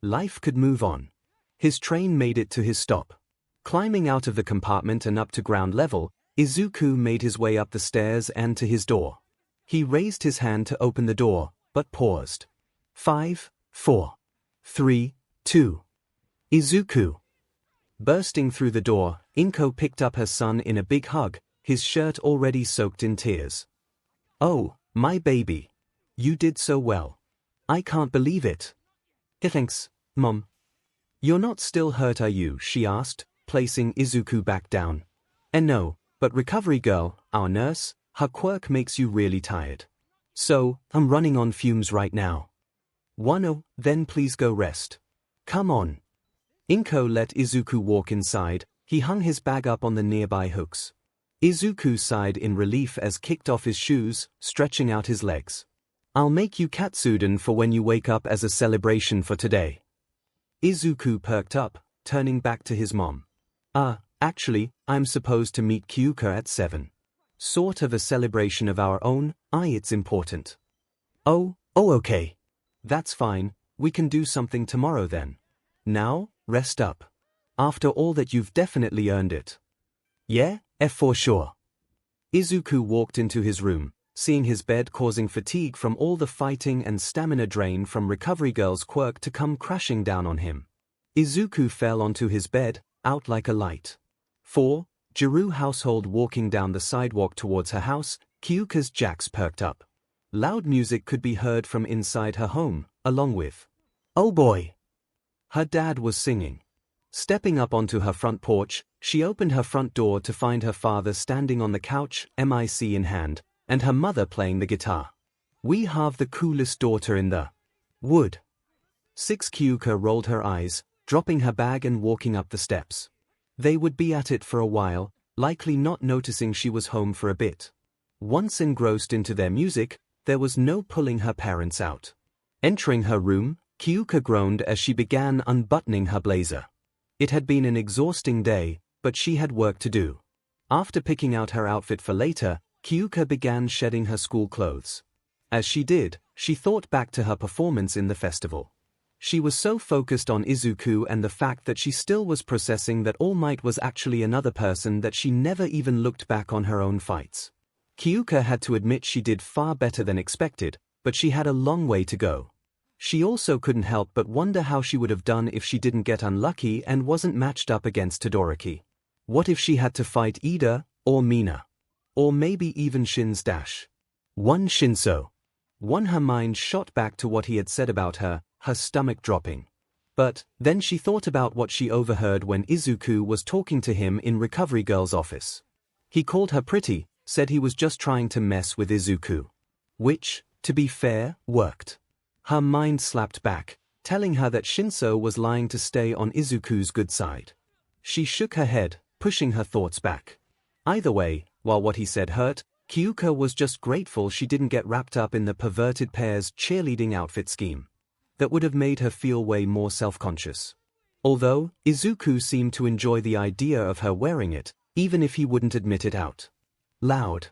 Life could move on. His train made it to his stop. Climbing out of the compartment and up to ground level, Izuku made his way up the stairs and to his door. He raised his hand to open the door, but paused. 5, 4, 3, 2. Izuku. Bursting through the door, Inko picked up her son in a big hug, his shirt already soaked in tears. Oh, my baby. You did so well. I can't believe it. Thanks, Mom. You're not still hurt, are you? She asked, placing Izuku back down. No, but recovery girl, our nurse, her quirk makes you really tired. So, I'm running on fumes right now. Oh, then please go rest. Come on. Inko let Izuku walk inside. He hung his bag up on the nearby hooks. Izuku sighed in relief as kicked off his shoes, stretching out his legs. I'll make you katsudon for when you wake up as a celebration for today. Izuku perked up, turning back to his mom. Actually, I'm supposed to meet Kyouka at 7. Sort of a celebration of our own. It's important. Oh, okay. That's fine, we can do something tomorrow then. Now, rest up. After all that, you've definitely earned it. Yeah, for sure. Izuku walked into his room, seeing his bed causing fatigue from all the fighting and stamina drain from Recovery Girl's quirk to come crashing down on him. Izuku fell onto his bed, out like a light. 4. Jirou household. Walking down the sidewalk towards her house, Kyouka's jacks perked up. Loud music could be heard from inside her home, along with, "Oh boy!" her dad was singing. Stepping up onto her front porch, she opened her front door to find her father standing on the couch, mic in hand, and her mother playing the guitar. We have the coolest daughter in the wood. 6. Kyouka rolled her eyes, dropping her bag and walking up the steps. They would be at it for a while, likely not noticing she was home for a bit. Once engrossed into their music, there was no pulling her parents out. Entering her room, Kyouka groaned as she began unbuttoning her blazer. It had been an exhausting day, but she had work to do. After picking out her outfit for later, Kyouka began shedding her school clothes. As she did, she thought back to her performance in the festival. She was so focused on Izuku and the fact that she still was processing that All Might was actually another person that she never even looked back on her own fights. Kyouka had to admit she did far better than expected, but she had a long way to go. She also couldn't help but wonder how she would have done if she didn't get unlucky and wasn't matched up against Todoroki. What if she had to fight Ida, or Mina? Or maybe even Shin's-1 Shinso. Her mind shot back to what he had said about her, her stomach dropping. But, then she thought about what she overheard when Izuku was talking to him in Recovery Girl's office. He called her pretty, said he was just trying to mess with Izuku. Which, to be fair, worked. Her mind slapped back, telling her that Shinso was lying to stay on Izuku's good side. She shook her head, pushing her thoughts back. Either way, while what he said hurt, Kyouka was just grateful she didn't get wrapped up in the perverted pair's cheerleading outfit scheme. That would have made her feel way more self-conscious. Although, Izuku seemed to enjoy the idea of her wearing it, even if he wouldn't admit it out loud.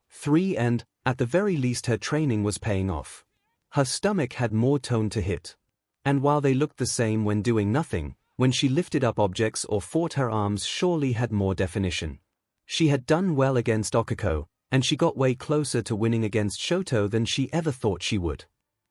3. And, at the very least, her training was paying off. Her stomach had more tone to hit. And while they looked the same when doing nothing, when she lifted up objects or fought, her arms surely had more definition. She had done well against Okako, and she got way closer to winning against Shoto than she ever thought she would.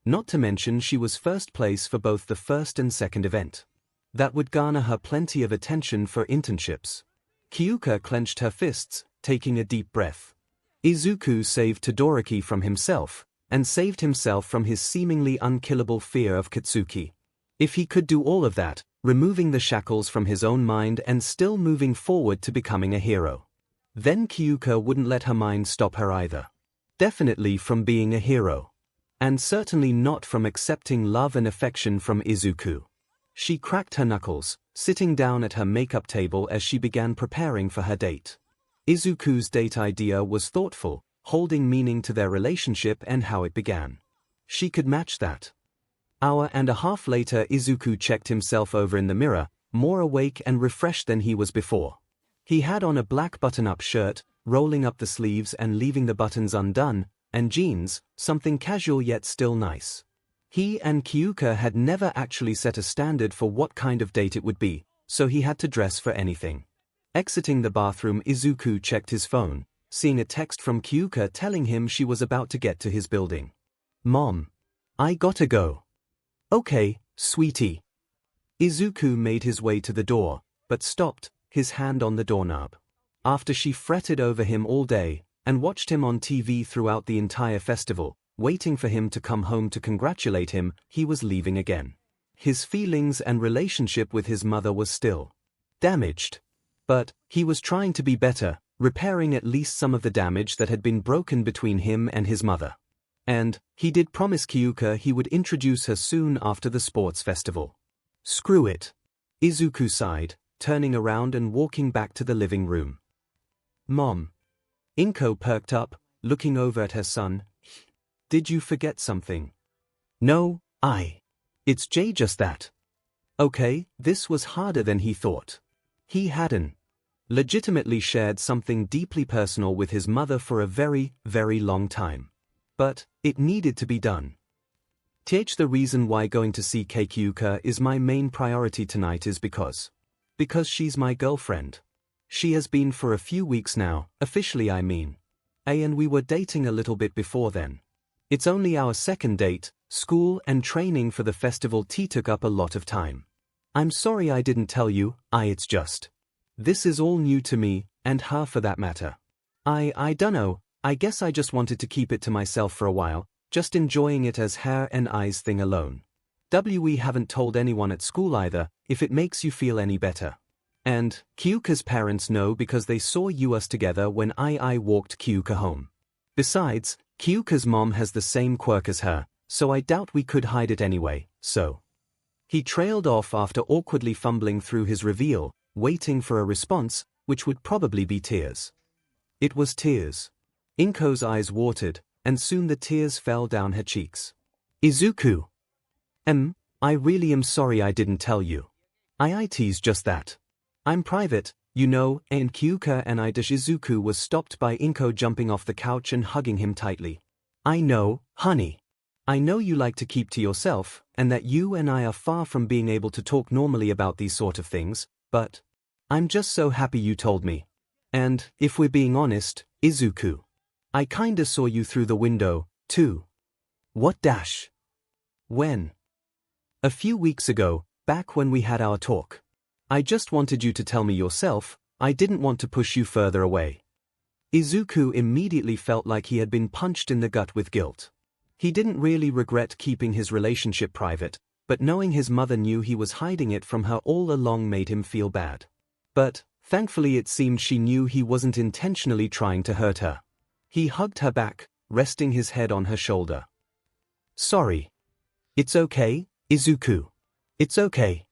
Not to mention she was first place for both the first and second event. That would garner her plenty of attention for internships. Kyouka clenched her fists, taking a deep breath. Izuku saved Todoroki from himself, and saved himself from his seemingly unkillable fear of Katsuki. If he could do all of that, removing the shackles from his own mind and still moving forward to becoming a hero, then Kyouka wouldn't let her mind stop her either. Definitely from being a hero. And certainly not from accepting love and affection from Izuku. She cracked her knuckles, sitting down at her makeup table as she began preparing for her date. Izuku's date idea was thoughtful, holding meaning to their relationship and how it began. She could match that. Hour and a half later, Izuku checked himself over in the mirror, more awake and refreshed than he was before. He had on a black button-up shirt, rolling up the sleeves and leaving the buttons undone, and jeans, something casual yet still nice. He and Kyouka had never actually set a standard for what kind of date it would be, so he had to dress for anything. Exiting the bathroom, Izuku checked his phone, seeing a text from Kyouka telling him she was about to get to his building. "Mom, I gotta go." "Okay, sweetie." Izuku made his way to the door, but stopped, his hand on the doorknob. After she fretted over him all day, and watched him on TV throughout the entire festival, waiting for him to come home to congratulate him, he was leaving again. His feelings and relationship with his mother was still damaged. But he was trying to be better, repairing at least some of the damage that had been broken between him and his mother. And he did promise Kyouka he would introduce her soon after the sports festival. "Screw it," Izuku sighed, turning around and walking back to the living room. "Mom." Inko perked up, looking over at her son. "Did you forget something?" "No, it's just that." Okay, this was harder than he thought. He hadn't legitimately shared something deeply personal with his mother for a very, very long time. But it needed to be done. The reason why going to see Kyouka is my main priority tonight is because she's my girlfriend. She has been for a few weeks now, officially I mean. And we were dating a little bit before then. It's only our second date, school and training for the festival took up a lot of time. I'm sorry I didn't tell you, it's just. This is all new to me, and her for that matter. I dunno, I guess I just wanted to keep it to myself for a while, just enjoying it as her and I's thing alone. We haven't told anyone at school either, if it makes you feel any better. And Kyouka's parents know because they saw us together when I walked Kyouka home. Besides, Kyouka's mom has the same quirk as her, so I doubt we could hide it anyway, so. He trailed off after awkwardly fumbling through his reveal, waiting for a response, which would probably be tears. It was tears. Inko's eyes watered, and soon the tears fell down her cheeks. "Izuku. I really am sorry I didn't tell you. It's just that. I'm private, you know," and Kyouka and Izuku was stopped by Inko jumping off the couch and hugging him tightly. "I know, honey. I know you like to keep to yourself, and that you and I are far from being able to talk normally about these sort of things, but I'm just so happy you told me. And, if we're being honest, Izuku, I kinda saw you through the window, too." "What dash?" "When?" "A few weeks ago, back when we had our talk. I just wanted you to tell me yourself, I didn't want to push you further away." Izuku immediately felt like he had been punched in the gut with guilt. He didn't really regret keeping his relationship private, but knowing his mother knew he was hiding it from her all along made him feel bad. But, thankfully it seemed she knew he wasn't intentionally trying to hurt her. He hugged her back, resting his head on her shoulder. "Sorry. It's okay, Izuku. It's okay."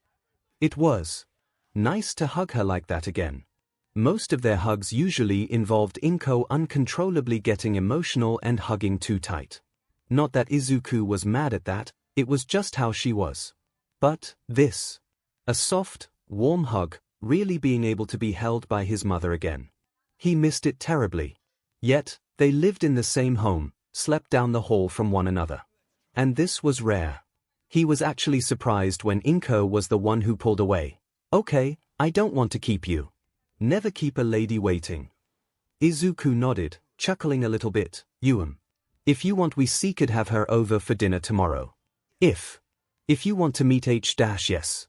It was nice to hug her like that again. Most of their hugs usually involved Inko uncontrollably getting emotional and hugging too tight. Not that Izuku was mad at that, it was just how she was. But this, a soft, warm hug, really being able to be held by his mother again. He missed it terribly. Yet, they lived in the same home, slept down the hall from one another. And this was rare. He was actually surprised when Inko was the one who pulled away. "Okay, I don't want to keep you. Never keep a lady waiting." Izuku nodded, chuckling a little bit, if you want we could have her over for dinner tomorrow. If you want to meet 𝗧𝗏.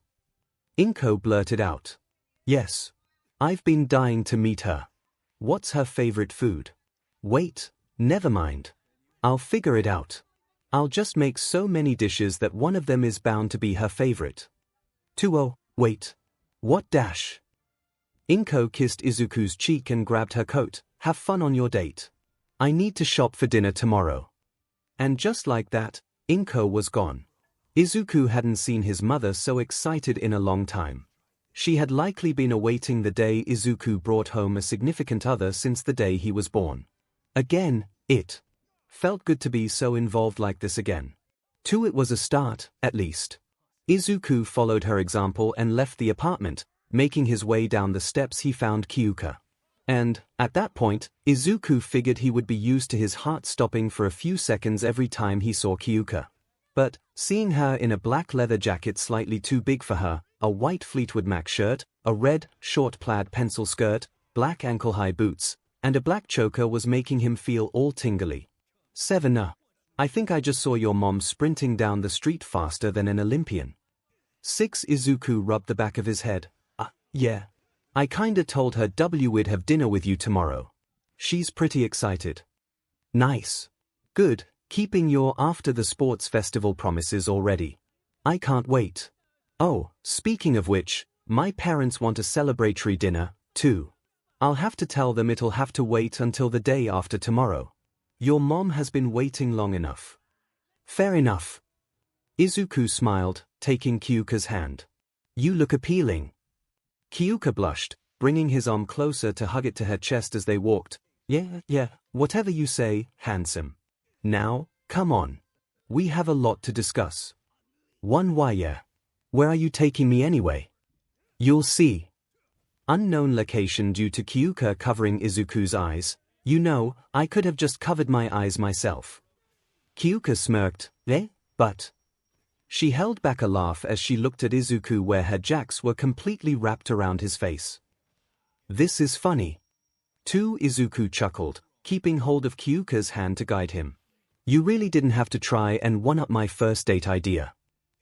𝗵𝗃 blurted out. Yes. I've been dying to meet her. What's her favorite food? Wait, never mind. I'll figure it out. I'll just make so many dishes that one of them is bound to be her favorite. Wait. What dash? 𝗵𝗃 kissed Izuku's cheek and grabbed her coat. Have fun on your date. I need to shop for dinner tomorrow. And just like that, 𝗵𝗃 was gone. Izuku hadn't seen his mother so excited in a long time. She had likely been awaiting the day Izuku brought home a significant other since the day he was born. Again, it felt good to be so involved like this again. It was a start, at least. Izuku followed her example and left the apartment. Making his way down the steps he found Kyouka. And, at that point, Izuku figured he would be used to his heart stopping for a few seconds every time he saw Kyouka. But, seeing her in a black leather jacket slightly too big for her, a white Fleetwood Mac shirt, a red, short plaid pencil skirt, black ankle-high boots, and a black choker was making him feel all tingly. I think I just saw your mom sprinting down the street faster than an Olympian. Izuku rubbed the back of his head. Yeah. I kinda told her we'd have dinner with you tomorrow. She's pretty excited. Nice. Good, keeping your after the sports festival promises already. I can't wait. Oh, speaking of which, my parents want a celebratory dinner, too. I'll have to tell them it'll have to wait until the day after tomorrow. Your mom has been waiting long enough. Fair enough. Izuku smiled, taking Kyouka's hand. You look appealing. Kyouka blushed, bringing his arm closer to hug it to her chest as they walked. Yeah, whatever you say, handsome. Now, come on. We have a lot to discuss. Yeah. Where are you taking me anyway? You'll see. Unknown location due to Kyouka covering Izuku's eyes. I could have just covered my eyes myself. Kyouka smirked. But... She held back a laugh as she looked at Izuku where her jacks were completely wrapped around his face. This is funny. Izuku chuckled, keeping hold of Kyouka's hand to guide him. You really didn't have to try and one-up my first date idea.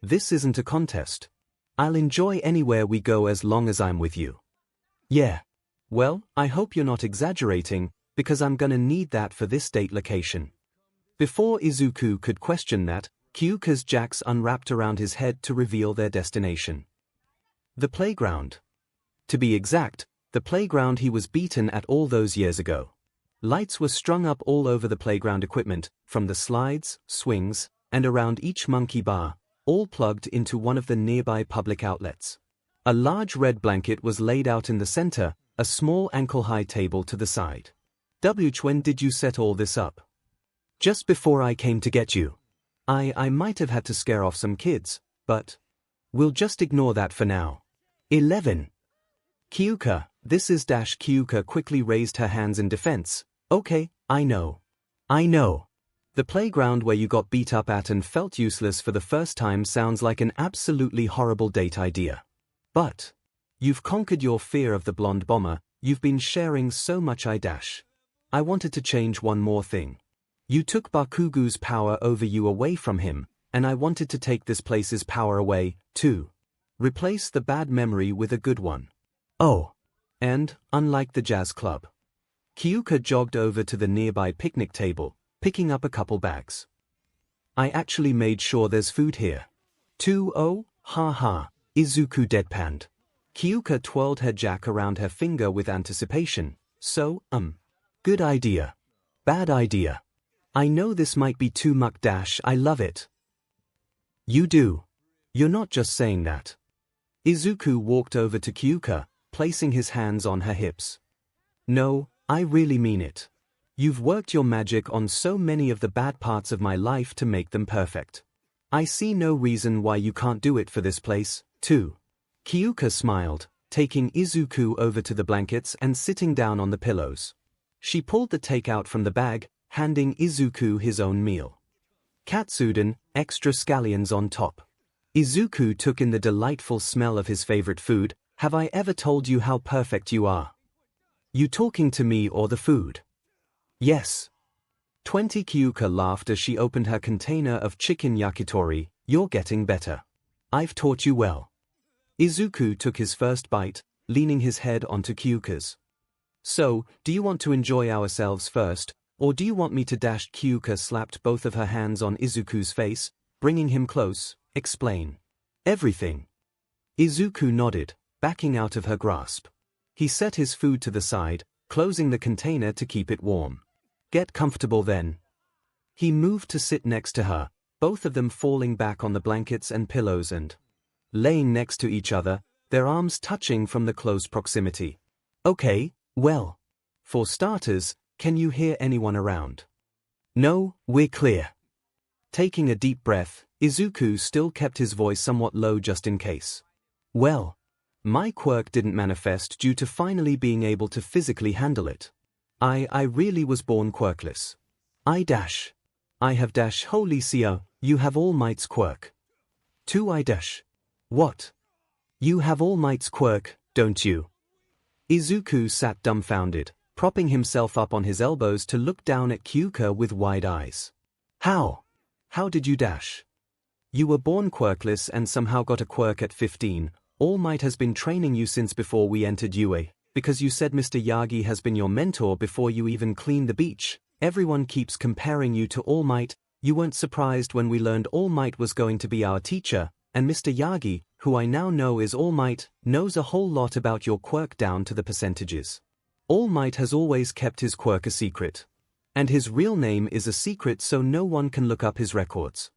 This isn't a contest. I'll enjoy anywhere we go as long as I'm with you. Yeah. Well, I hope you're not exaggerating, because I'm gonna need that for this date location. Before Izuku could question that, Kyouka's jacks unwrapped around his head to reveal their destination. The playground. To be exact, the playground he was beaten at all those years ago. Lights were strung up all over the playground equipment, from the slides, swings, and around each monkey bar, all plugged into one of the nearby public outlets. A large red blanket was laid out in the center, a small ankle-high table to the side. When did you set all this up? Just before I came to get you. I might have had to scare off some kids, but we'll just ignore that for now. 11. Kyouka, this is Kyouka quickly raised her hands in defense. Okay, I know. The playground where you got beat up at and felt useless for the first time sounds like an absolutely horrible date idea. But you've conquered your fear of the blonde bomber, you've been sharing so much I wanted to change one more thing. You took Bakugu's power over you away from him, and I wanted to take this place's power away, too. Replace the bad memory with a good one. Oh. And, unlike the jazz club. Kyouka jogged over to the nearby picnic table, picking up a couple bags. I actually made sure there's food here. Haha, Izuku deadpanned. Kyouka twirled her jack around her finger with anticipation. Good idea. Bad idea. I know this might be too much. I love it. You do. You're not just saying that. Izuku walked over to Kyouka, placing his hands on her hips. No, I really mean it. You've worked your magic on so many of the bad parts of my life to make them perfect. I see no reason why you can't do it for this place, too. Kyouka smiled, taking Izuku over to the blankets and sitting down on the pillows. She pulled the takeout from the bag, handing Izuku his own meal. Katsudon, extra scallions on top. Izuku took in the delightful smell of his favorite food. Have I ever told you how perfect you are? You talking to me or the food? Yes. 20 Kyouka laughed as she opened her container of chicken yakitori. You're getting better. I've taught you well. Izuku took his first bite, leaning his head onto Kyouka's. So, do you want to enjoy ourselves first, or do you want me to dash? Kyouka slapped both of her hands on Izuku's face, bringing him close. Explain. Everything. Izuku nodded, backing out of her grasp. He set his food to the side, closing the container to keep it warm. Get comfortable then. He moved to sit next to her, both of them falling back on the blankets and pillows and laying next to each other, their arms touching from the close proximity. Okay, well. For starters, can you hear anyone around? No, we're clear. Taking a deep breath, Izuku still kept his voice somewhat low just in case. Well, my quirk didn't manifest due to finally being able to physically handle it. I really was born quirkless. I have holy Seo, you have All Might's quirk. 2 What? You have All Might's quirk, don't you? Izuku sat dumbfounded, propping himself up on his elbows to look down at Kyouka with wide eyes. How? How did you dash? You were born quirkless and somehow got a quirk at 15. All Might has been training you since before we entered UA, because you said Mr. Yagi has been your mentor before you even cleaned the beach. Everyone keeps comparing you to All Might. You weren't surprised when we learned All Might was going to be our teacher, and Mr. Yagi, who I now know is All Might, knows a whole lot about your quirk down to the percentages. All Might has always kept his quirk a secret. And his real name is a secret, so no one can look up his records.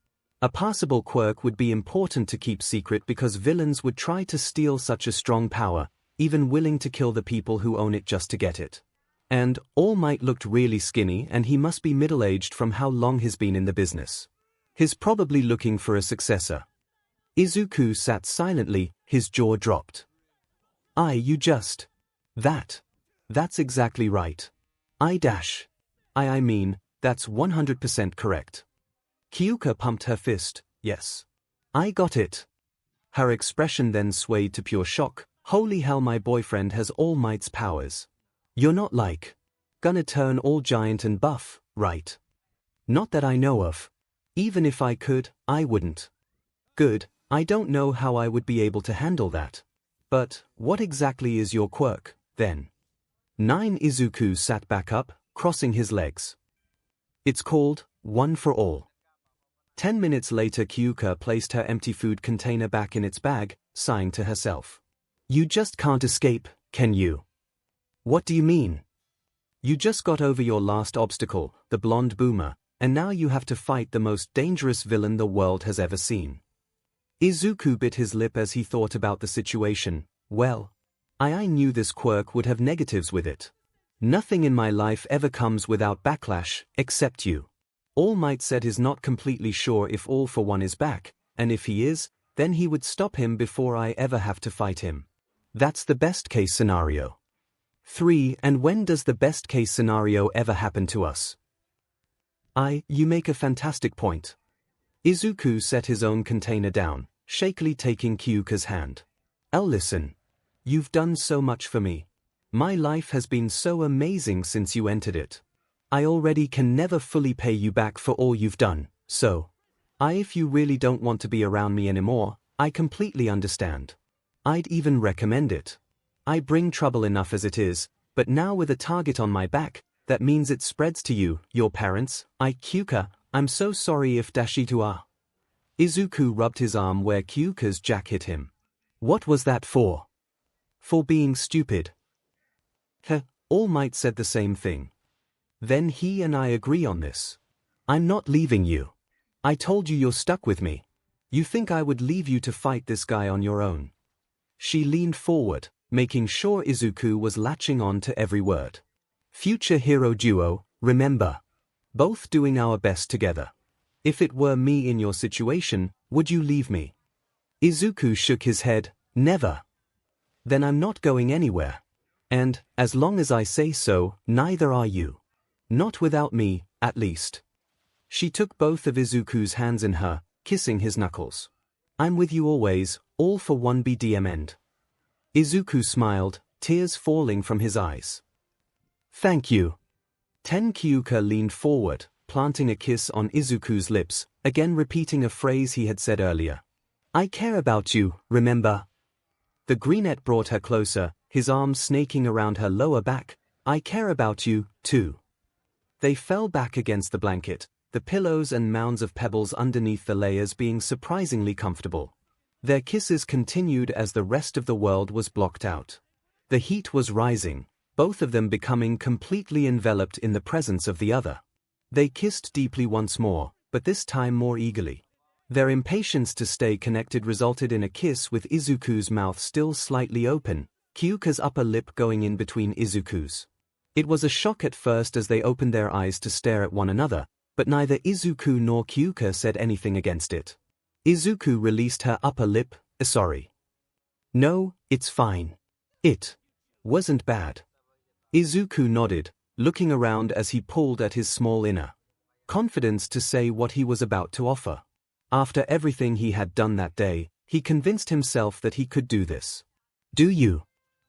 A passable quirk would be important to keep secret because villains would try to steal such a strong power, even willing to kill the people who own it just to get it. And All Might looked really skinny, and he must be middle-aged from how long he's been in the business. He's probably looking for a successor. Izuku sat silently, his jaw dropped. You just. That's exactly right. I mean, that's 100% correct. Kyouka pumped her fist. Yes. I got it. Her expression then swayed to pure shock. Holy hell, my boyfriend has All Might's powers. You're not gonna turn all giant and buff, right? Not that I know of. Even if I could, I wouldn't. Good, I don't know how I would be able to handle that. But, what exactly is your quirk, then? 9 Izuku sat back up, crossing his legs. It's called, One for All. 10 minutes later, Kyouka placed her empty food container back in its bag, sighing to herself. You just can't escape, can you? What do you mean? You just got over your last obstacle, the blonde boomer, and now you have to fight the most dangerous villain the world has ever seen. Izuku bit his lip as he thought about the situation. Well, I knew this quirk would have negatives with it. Nothing in my life ever comes without backlash, except you. All Might said he's not completely sure if All for One is back, and if he is, then he would stop him before I ever have to fight him. That's the best case scenario. 3. And when does the best case scenario ever happen to us? You make a fantastic point. Izuku set his own container down, shakily taking Kyouka's hand. Listen. You've done so much for me. My life has been so amazing since you entered it. I already can never fully pay you back for all you've done, so. If you really don't want to be around me anymore, I completely understand. I'd even recommend it. I bring trouble enough as it is, but now with a target on my back, that means it spreads to you, your parents. Kyouka, I'm so sorry if 𝗧𝗵𝗲. Izuku rubbed his arm where Kyouka's jack hit him. What was that for? For being stupid. All Might said the same thing. Then he and I agree on this. I'm not leaving you. I told you you're stuck with me. You think I would leave you to fight this guy on your own? She leaned forward, making sure Izuku was latching on to every word. Future hero duo, remember. Both doing our best together. If it were me in your situation, would you leave me? Izuku shook his head. Never. Then I'm not going anywhere. And, as long as I say so, neither are you. Not without me, at least. She took both of Izuku's hands in her, kissing his knuckles. I'm with you always, All for One BDM. Izuku smiled, tears falling from his eyes. Thank you. Kyouka leaned forward, planting a kiss on Izuku's lips, again repeating a phrase he had said earlier. I care about you, remember? The brunette brought her closer, his arms snaking around her lower back. I care about you, too. They fell back against the blanket, the pillows and mounds of pebbles underneath the layers being surprisingly comfortable. Their kisses continued as the rest of the world was blocked out. The heat was rising, both of them becoming completely enveloped in the presence of the other. They kissed deeply once more, but this time more eagerly. Their impatience to stay connected resulted in a kiss with Izuku's mouth still slightly open, Kyouka's upper lip going in between Izuku's. It was a shock at first as they opened their eyes to stare at one another, but neither Izuku nor Kyouka said anything against it. Izuku released her upper lip. Sorry. No, it's fine. It wasn't bad. Izuku nodded, looking around as he pulled at his small inner confidence to say what he was about to offer. After everything he had done that day, he convinced himself that he could do this. Do you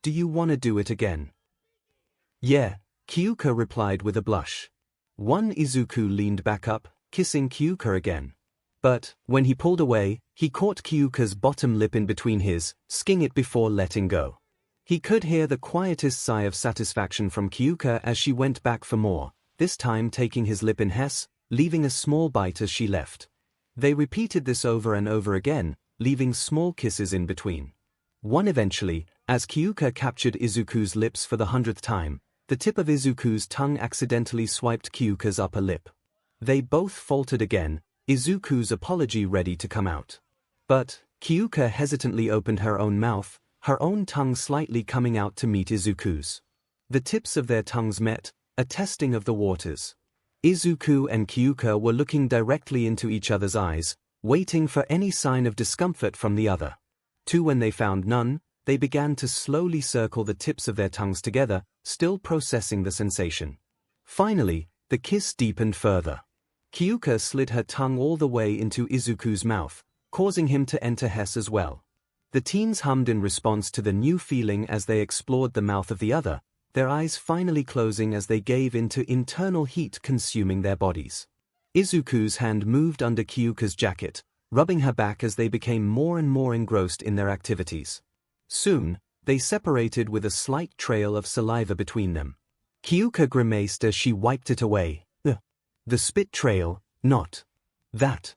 want to do it again? Yeah, Kyouka replied with a blush. Izuku leaned back up, kissing Kyouka again. But, when he pulled away, he caught Kyouka's bottom lip in between his, sking it before letting go. He could hear the quietest sigh of satisfaction from Kyouka as she went back for more, this time taking his lip in hers, leaving a small bite as she left. They repeated this over and over again, leaving small kisses in between. Eventually, as Kyouka captured Izuku's lips for the 100th time, the tip of Izuku's tongue accidentally swiped Kyouka's upper lip. They both faltered again, Izuku's apology ready to come out. But, Kyouka hesitantly opened her own mouth, her own tongue slightly coming out to meet Izuku's. The tips of their tongues met, a testing of the waters. Izuku and Kyouka were looking directly into each other's eyes, waiting for any sign of discomfort from the other. When they found none, they began to slowly circle the tips of their tongues together, still processing the sensation. Finally, the kiss deepened further. Kyouka slid her tongue all the way into Izuku's mouth, causing him to enter hers as well. The teens hummed in response to the new feeling as they explored the mouth of the other, their eyes finally closing as they gave into internal heat consuming their bodies. Izuku's hand moved under Kyouka's jacket, rubbing her back as they became more and more engrossed in their activities. Soon, they separated with a slight trail of saliva between them. Kyouka grimaced as she wiped it away. The spit trail, not that.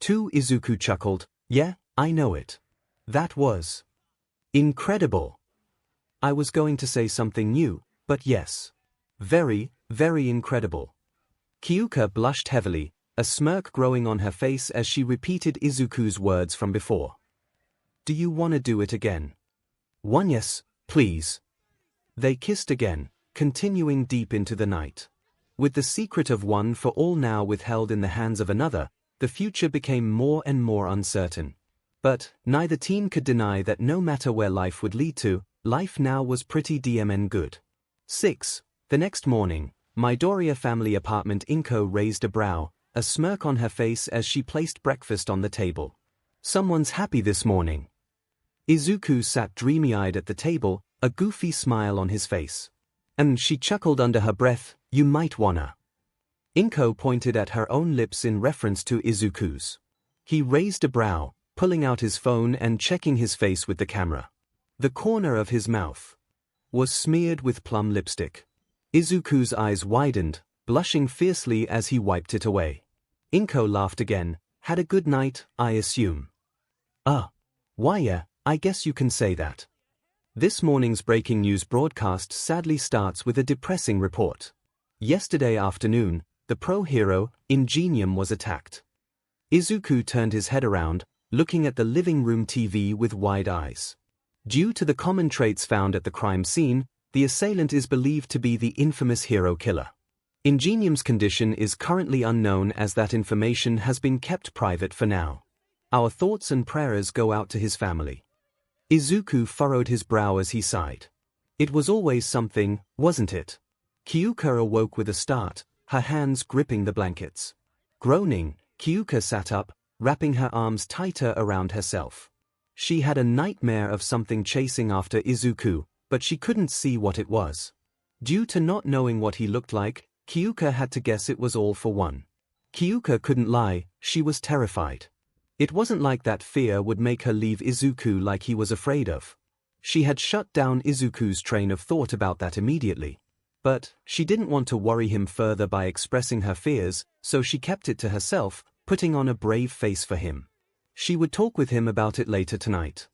Izuku chuckled. Yeah, I know it. That was incredible. I was going to say something new, but yes. Very, very incredible. Kyouka blushed heavily, a smirk growing on her face as she repeated Izuku's words from before. Do you want to do it again? Yes, please. They kissed again, continuing deep into the night. With the secret of one for all now withheld in the hands of another, the future became more and more uncertain. But, neither teen could deny that no matter where life would lead to, life now was pretty damn good. 6. The next morning, Midoriya family apartment. Inko raised a brow, a smirk on her face as she placed breakfast on the table. Someone's happy this morning. Izuku sat dreamy-eyed at the table, a goofy smile on his face. And she chuckled under her breath, you might wanna. Inko pointed at her own lips in reference to Izuku's. He raised a brow, pulling out his phone and checking his face with the camera. The corner of his mouth was smeared with plum lipstick. Izuku's eyes widened, blushing fiercely as he wiped it away. Inko laughed again. Had a good night, I assume. Why yeah, I guess you can say that. This morning's breaking news broadcast sadly starts with a depressing report. Yesterday afternoon, the pro hero, 𝗵𝗫𝗄, was attacked. Izuku turned his head around, looking at the living room TV with wide eyes. Due to the common traits found at the crime scene, the assailant is believed to be the infamous hero killer. 𝗵𝗫𝗄's condition is currently unknown as that information has been kept private for now. Our thoughts and prayers go out to his family. Izuku furrowed his brow as he sighed. It was always something, wasn't it? Kyouka awoke with a start, her hands gripping the blankets. Groaning, Kyouka sat up, wrapping her arms tighter around herself. She had a nightmare of something chasing after Izuku, but she couldn't see what it was. Due to not knowing what he looked like, Kyouka had to guess it was all for one. Kyouka couldn't lie, she was terrified. It wasn't like that fear would make her leave Izuku like he was afraid of. She had shut down Izuku's train of thought about that immediately. But she didn't want to worry him further by expressing her fears, so she kept it to herself, putting on a brave face for him. She would talk with him about it later tonight.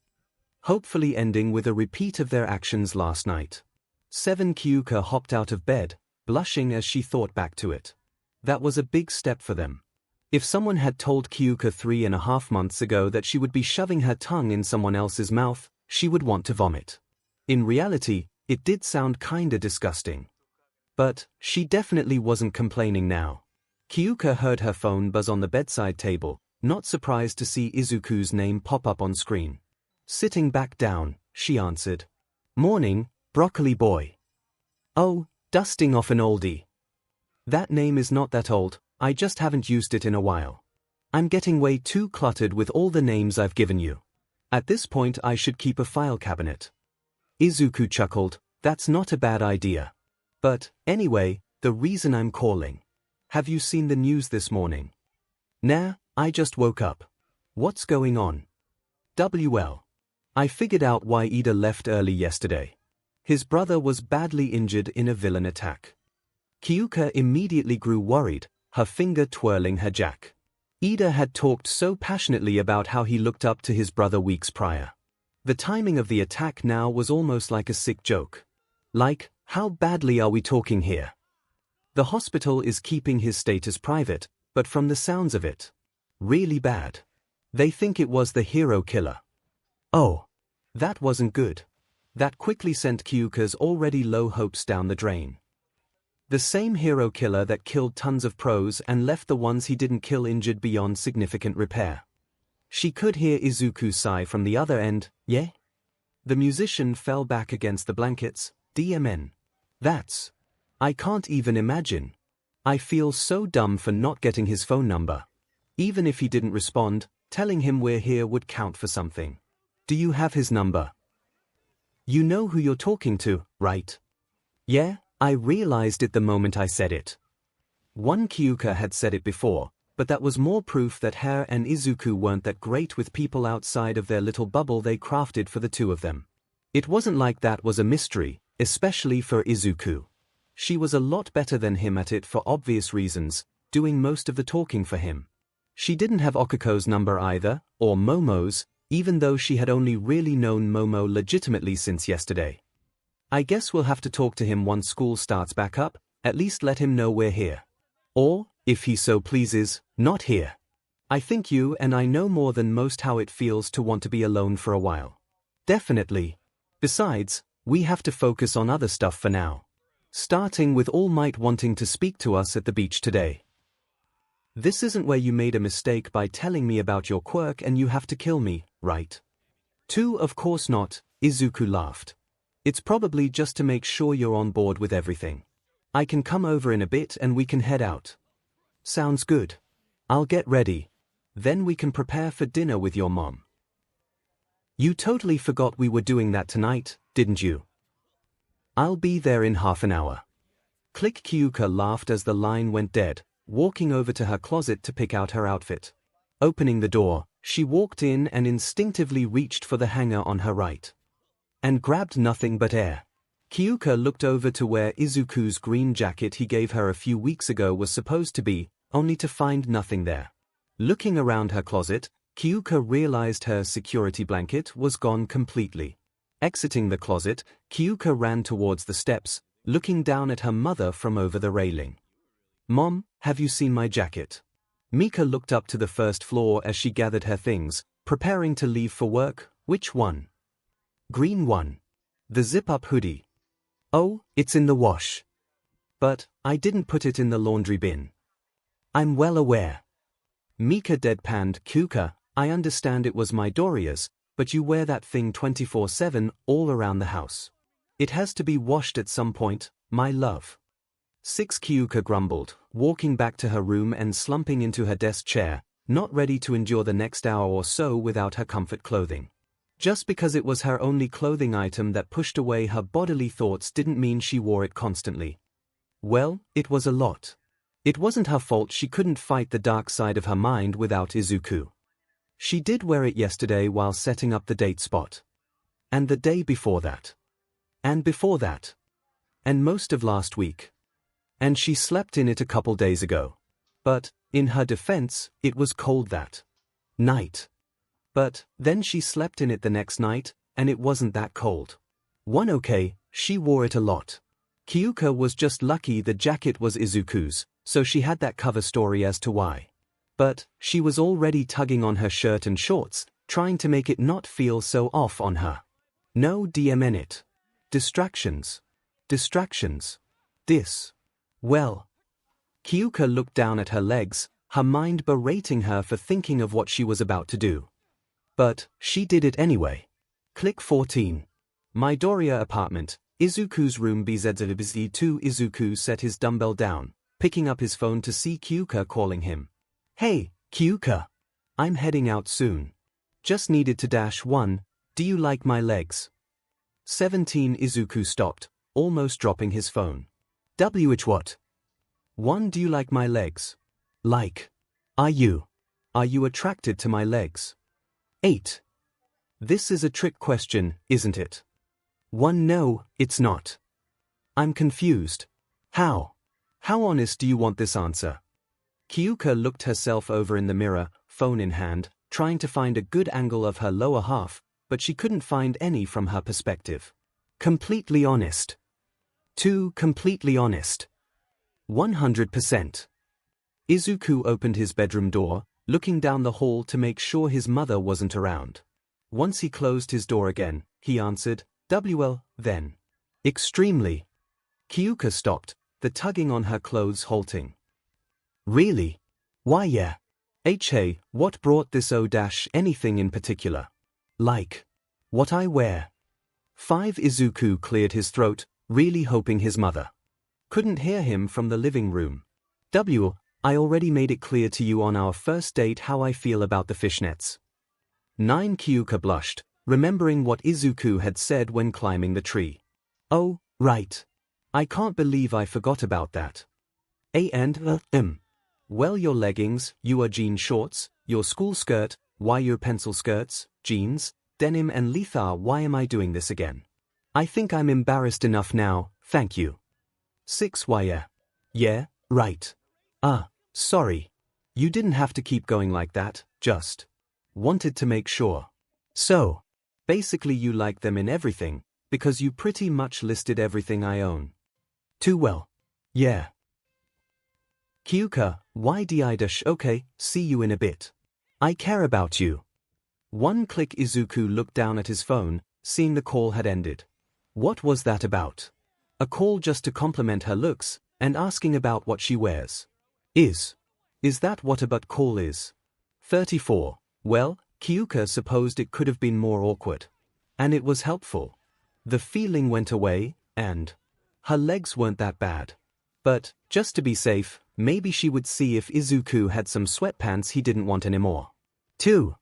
Hopefully ending with a repeat of their actions last night. 7 Kyouka hopped out of bed, blushing as she thought back to it. That was a big step for them. If someone had told Kyouka 3.5 months ago that she would be shoving her tongue in someone else's mouth, she would want to vomit. In reality, it did sound kinda disgusting. But she definitely wasn't complaining now. Kyouka heard her phone buzz on the bedside table, not surprised to see Izuku's name pop up on screen. Sitting back down, she answered. "Morning, broccoli boy." "Oh, dusting off an oldie." "That name is not that old, I just haven't used it in a while. I'm getting way too cluttered with all the names I've given you. At this point I should keep a file cabinet." Izuku chuckled, "That's not a bad idea. But, anyway, the reason I'm calling. Have you seen the news this morning?" "Nah, I just woke up." "What's going on?" "Well. I figured out why Ida left early yesterday. His brother was badly injured in a villain attack." Kyouka immediately grew worried, her finger twirling her jack. Ida had talked so passionately about how he looked up to his brother weeks prior. The timing of the attack now was almost like a sick joke. Like, how badly are we talking here? The hospital is keeping his status private, but from the sounds of it, really bad. They think it was the hero killer. Oh, that wasn't good. That quickly sent Kyouka's already low hopes down the drain. The same hero killer that killed tons of pros and left the ones he didn't kill injured beyond significant repair. She could hear Izuku sigh from the other end. "Yeah?" The musician fell back against the blankets. "DMN. I can't even imagine. I feel so dumb for not getting his phone number. Even if he didn't respond, telling him we're here would count for something. Do you have his number?" "You know who you're talking to, right?" "Yeah, I realized it the moment I said it." One Kyouka had said it before, but that was more proof that her and Izuku weren't that great with people outside of their little bubble they crafted for the two of them. It wasn't like that was a mystery, especially for Izuku. She was a lot better than him at it for obvious reasons, doing most of the talking for him. She didn't have Okuko's number either, or Momo's, even though she had only really known Momo legitimately since yesterday. "I guess we'll have to talk to him once school starts back up, at least let him know we're here. Or, if he so pleases, not here. I think you and I know more than most how it feels to want to be alone for a while." "Definitely. Besides, we have to focus on other stuff for now. Starting with All Might wanting to speak to us at the beach today." "This isn't where you made a mistake by telling me about your quirk and you have to kill me, right?" Of course not," Izuku laughed. "It's probably just to make sure you're on board with everything. I can come over in a bit and we can head out." "Sounds good. I'll get ready. Then we can prepare for dinner with your mom." "You totally forgot we were doing that tonight, didn't you?" "I'll be there in half an hour." Click. Kyouka laughed as the line went dead, walking over to her closet to pick out her outfit. Opening the door, she walked in and instinctively reached for the hanger on her right. And grabbed nothing but air. Kyouka looked over to where Izuku's green jacket he gave her a few weeks ago was supposed to be, only to find nothing there. Looking around her closet, Kyouka realized her security blanket was gone completely. Exiting the closet, Kyouka ran towards the steps, looking down at her mother from over the railing. "Mom, have you seen my jacket?" Mika looked up to the first floor as she gathered her things, preparing to leave for work. "Which one?" "Green one. The zip-up hoodie." "Oh, it's in the wash." "But, I didn't put it in the laundry bin." "I'm well aware." Mika deadpanned. "Kyouka, I understand it was Midoriya's, but you wear that thing 24/7 all around the house. It has to be washed at some point, my love." 6 Kyouka grumbled, walking back to her room and slumping into her desk chair, not ready to endure the next hour or so without her comfort clothing. Just because it was her only clothing item that pushed away her bodily thoughts didn't mean she wore it constantly. Well, it was a lot. It wasn't her fault she couldn't fight the dark side of her mind without Izuku. She did wear it yesterday while setting up the date spot. And the day before that. And before that. And most of last week. And she slept in it a couple days ago. But, in her defense, it was cold that night. But, then she slept in it the next night, and it wasn't that cold. Okay, she wore it a lot. Kyouka was just lucky the jacket was Izuku's, so she had that cover story as to why. But, she was already tugging on her shirt and shorts, trying to make it not feel so off on her. No DM in it. Distractions. Distractions. This. Well. Kyouka looked down at her legs, her mind berating her for thinking of what she was about to do. But, she did it anyway. Click 14. Midoriya apartment, Izuku's room 𝗵𝗃𝗧𝗵𝗲2. Izuku set his dumbbell down, picking up his phone to see Kyouka calling him. Hey, Kyouka. I'm heading out soon. Just needed to -1, do you like my legs? 17. Izuku stopped, almost dropping his phone. What? 1. Do you like my legs? Like. Are you attracted to my legs? 8. This is a trick question, isn't it? 1. No, it's not. I'm confused. How honest do you want this answer? Kyouka looked herself over in the mirror, phone in hand, trying to find a good angle of her lower half, but she couldn't find any from her perspective. Completely honest. 2. Completely honest. 100%. Izuku opened his bedroom door, looking down the hall to make sure his mother wasn't around. Once he closed his door again, he answered, "Well, then." Extremely. Kyouka stopped, the tugging on her clothes halting. Really? Why yeah. Hey, what brought this anything in particular? Like. What I wear. 5. Izuku cleared his throat, really hoping his mother couldn't hear him from the living room. I already made it clear to you on our first date how I feel about the fishnets. 9. Kyouka blushed, remembering what Izuku had said when climbing the tree. Oh, right. I can't believe I forgot about that. Well, your leggings, your jean shorts, your school skirt, why your pencil skirts, jeans, denim and 𝗧𝗏. Why am I doing this again? I think I'm embarrassed enough now, thank you. 6. Why yeah, right. Sorry. You didn't have to keep going like that, just wanted to make sure. So, basically you like them in everything, because you pretty much listed everything I own. 2. Well. Yeah. Kyouka, why okay, see you in a bit. I care about you. 1. Click. Izuku looked down at his phone, seeing the call had ended. What was that about? A call just to compliment her looks, and asking about what she wears. Is that what a but call is? 34. Well, Kyouka supposed it could have been more awkward. And it was helpful. The feeling went away, and her legs weren't that bad. But, just to be safe, maybe she would see if Izuku had some sweatpants he didn't want anymore. 2.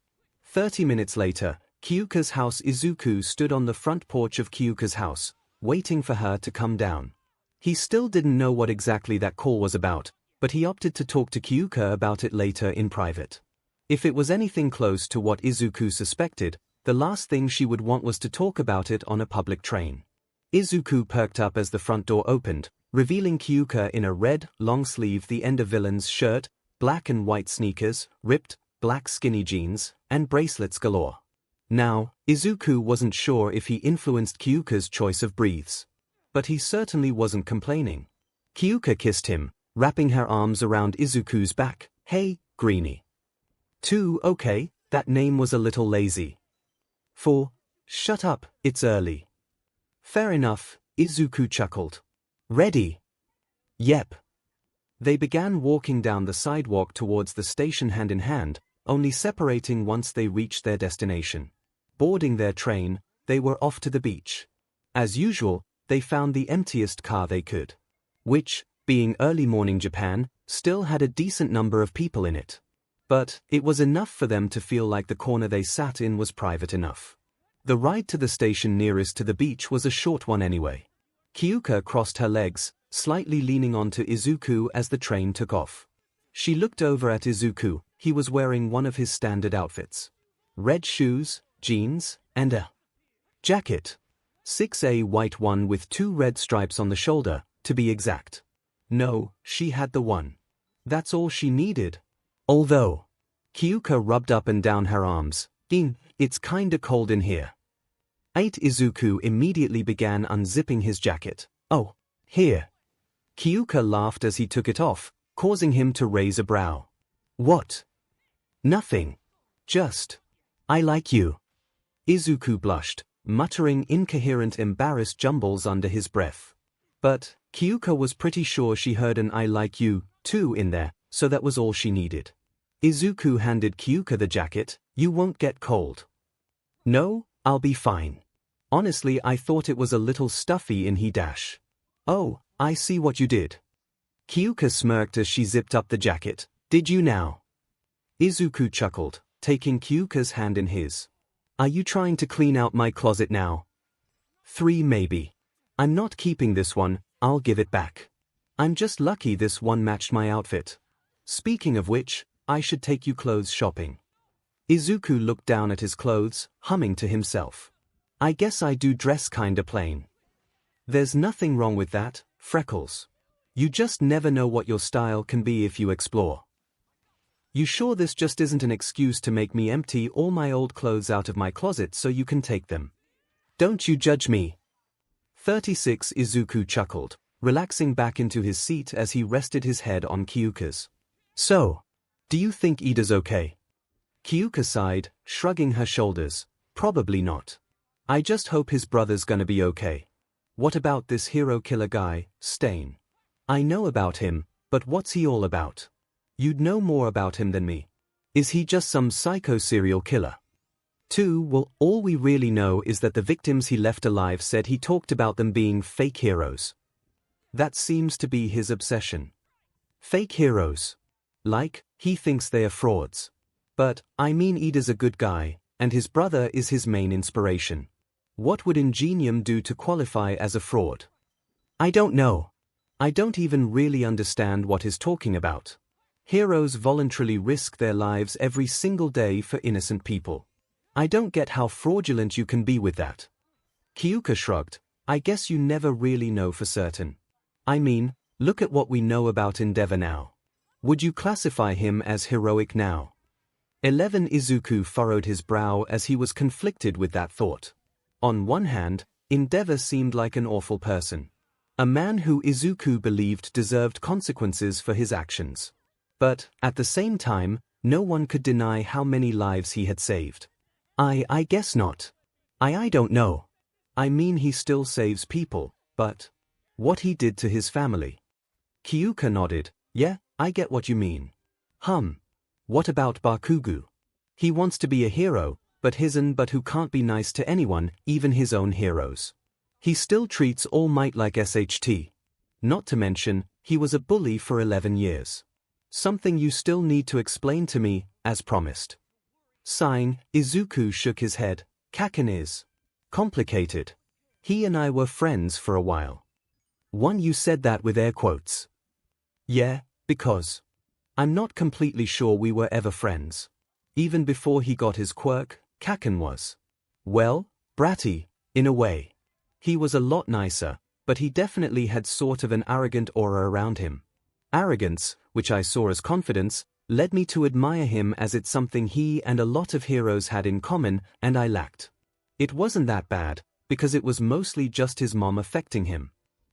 30 minutes later, Kyouka's house. Izuku stood on the front porch of Kyouka's house, waiting for her to come down. He still didn't know what exactly that call was about, but he opted to talk to Kyouka about it later in private. If it was anything close to what Izuku suspected, the last thing she would want was to talk about it on a public train. Izuku perked up as the front door opened, revealing Kyouka in a red, long-sleeve The Ender Villains shirt, black and white sneakers, ripped, black skinny jeans, and bracelets galore. Now, Izuku wasn't sure if he influenced Kyouka's choice of breathes. But he certainly wasn't complaining. Kyouka kissed him, wrapping her arms around Izuku's back. Hey, Greenie. 2. Okay, that name was a little lazy. 4. Shut up, it's early. Fair enough, Izuku chuckled. Ready? Yep. They began walking down the sidewalk towards the station hand in hand, only separating once they reached their destination. Boarding their train, they were off to the beach. As usual, they found the emptiest car they could. Which, being early morning Japan, still had a decent number of people in it. But, it was enough for them to feel like the corner they sat in was private enough. The ride to the station nearest to the beach was a short one anyway. Kyouka crossed her legs, slightly leaning onto Izuku as the train took off. She looked over at Izuku. He was wearing one of his standard outfits. Red shoes, jeans, and a jacket. 6A white one with 2 red stripes on the shoulder, to be exact. No, she had the one. That's all she needed. Although, Kyouka rubbed up and down her arms. It's kinda cold in here. Izuku immediately began unzipping his jacket. Oh, here. Kyouka laughed as he took it off, causing him to raise a brow. What? Nothing. Just. I like you. Izuku blushed, muttering incoherent embarrassed jumbles under his breath. But Kyouka was pretty sure she heard an I like you, too in there, so that was all she needed. Izuku handed Kyouka the jacket. You won't get cold. No, I'll be fine. Honestly, I thought it was a little stuffy in 𝗧𝗪𝗓. Oh, I see what you did. Kyouka smirked as she zipped up the jacket. Did you now? Izuku chuckled, taking Kyouka's hand in his. Are you trying to clean out my closet now? 3 maybe. I'm not keeping this one, I'll give it back. I'm just lucky this one matched my outfit. Speaking of which, I should take you clothes shopping. Izuku looked down at his clothes, humming to himself. I guess I do dress kinda plain. There's nothing wrong with that, Freckles. You just never know what your style can be if you explore. You sure this just isn't an excuse to make me empty all my old clothes out of my closet so you can take them? Don't you judge me. 36 Izuku chuckled, relaxing back into his seat as he rested his head on Kyouka's. So, do you think Ida's okay? Kyouka sighed, shrugging her shoulders. Probably not. I just hope his brother's gonna be okay. What about this hero killer guy, Stain? I know about him, but what's he all about? You'd know more about him than me. Is he just some psycho serial killer? 2. Well, all we really know is that the victims he left alive said he talked about them being fake heroes. That seems to be his obsession. Fake heroes. Like, he thinks they are frauds. But, I mean Ida's a good guy, and his brother is his main inspiration. What would 𝗔𝗵𝗲 do to qualify as a fraud? I don't know. I don't even really understand what he's talking about. Heroes voluntarily risk their lives every single day for innocent people. I don't get how fraudulent you can be with that. Kyouka shrugged. I guess you never really know for certain. I mean, look at what we know about 𝗫𝗫𝗍 now. Would you classify him as heroic now? 11 Izuku furrowed his brow as he was conflicted with that thought. On one hand, 𝗫𝗫𝗍 seemed like an awful person. A man who Izuku believed deserved consequences for his actions. But, at the same time, no one could deny how many lives he had saved. I guess not. I don't know. I mean he still saves people, but what he did to his family. Kyouka nodded. Yeah, I get what you mean. What about Bakugo? He wants to be a hero, but who can't be nice to anyone, even his own heroes. He still treats All Might like SHT. Not to mention, he was a bully for 11 years. Something you still need to explain to me, as promised. Sighing, Izuku shook his head. Kaken is complicated. He and I were friends for a while. You said that with air quotes. Yeah, because I'm not completely sure we were ever friends. Even before he got his quirk, Kaken was. Well, bratty, in a way. He was a lot nicer, but he definitely had sort of an arrogant aura around him. Arrogance, which I saw as confidence, led me to admire him as it's something he and a lot of heroes had in common, and I lacked. It wasn't that bad, because it was mostly just his mom affecting him.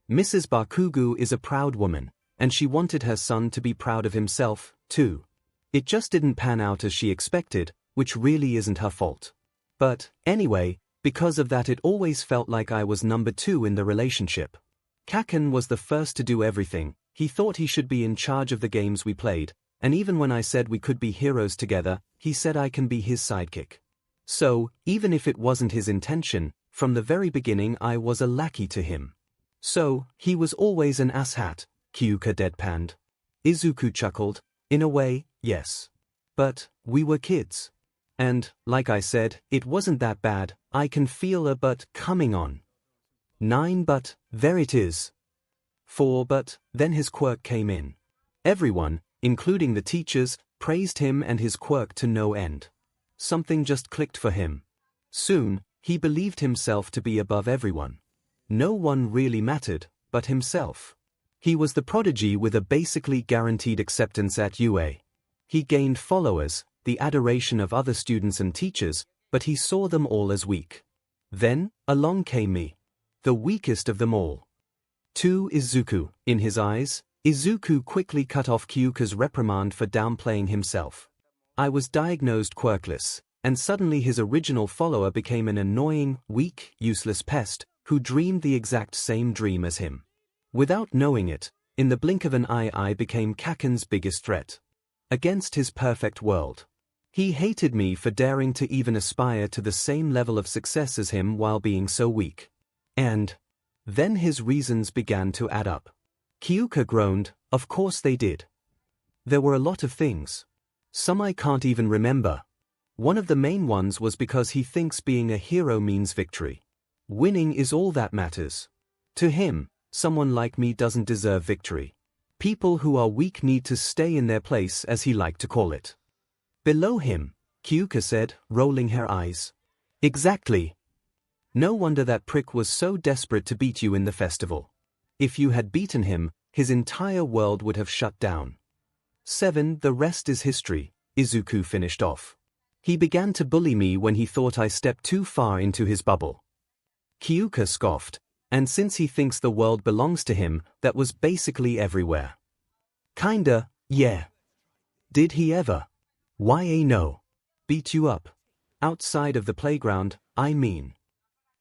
Mrs. Bakugo is a proud woman, and she wanted her son to be proud of himself, too. It just didn't pan out as she expected, which really isn't her fault. But, anyway, because of that it always felt like I was number 2 in the relationship. Kaken was the first to do everything. He thought he should be in charge of the games we played, and even when I said we could be heroes together, he said I can be his sidekick. So, even if it wasn't his intention, from the very beginning I was a lackey to him. So, he was always an asshat, Kyouka deadpanned. Izuku chuckled. In a way, yes. But, we were kids. And, like I said, it wasn't that bad. I can feel a but coming on. 9 but, there it is. But then his quirk came in. Everyone, including the teachers, praised him and his quirk to no end. Something just clicked for him. Soon, he believed himself to be above everyone. No one really mattered, but himself. He was the prodigy with a basically guaranteed acceptance at UA. He gained followers, the adoration of other students and teachers, but he saw them all as weak. Then, along came me. The weakest of them all. To Izuku, in his eyes, Izuku quickly cut off Kyouka's reprimand for downplaying himself. I was diagnosed quirkless, and suddenly his original follower became an annoying, weak, useless pest, who dreamed the exact same dream as him. Without knowing it, in the blink of an eye I became Kaken's biggest threat. Against his perfect world. He hated me for daring to even aspire to the same level of success as him while being so weak. And then his reasons began to add up. Kyouka groaned, of course they did. There were a lot of things. Some I can't even remember. One of the main ones was because he thinks being a hero means victory. Winning is all that matters. To him, someone like me doesn't deserve victory. People who are weak need to stay in their place, as he liked to call it. Below him, Kyouka said, rolling her eyes. Exactly. No wonder that prick was so desperate to beat you in the festival. If you had beaten him, his entire world would have shut down. 7. The rest is history, Izuku finished off. He began to bully me when he thought I stepped too far into his bubble. Kyouka scoffed, and since he thinks the world belongs to him, that was basically everywhere. Kinda, yeah. Did he ever? Why no. Beat you up? Outside of the playground, I mean.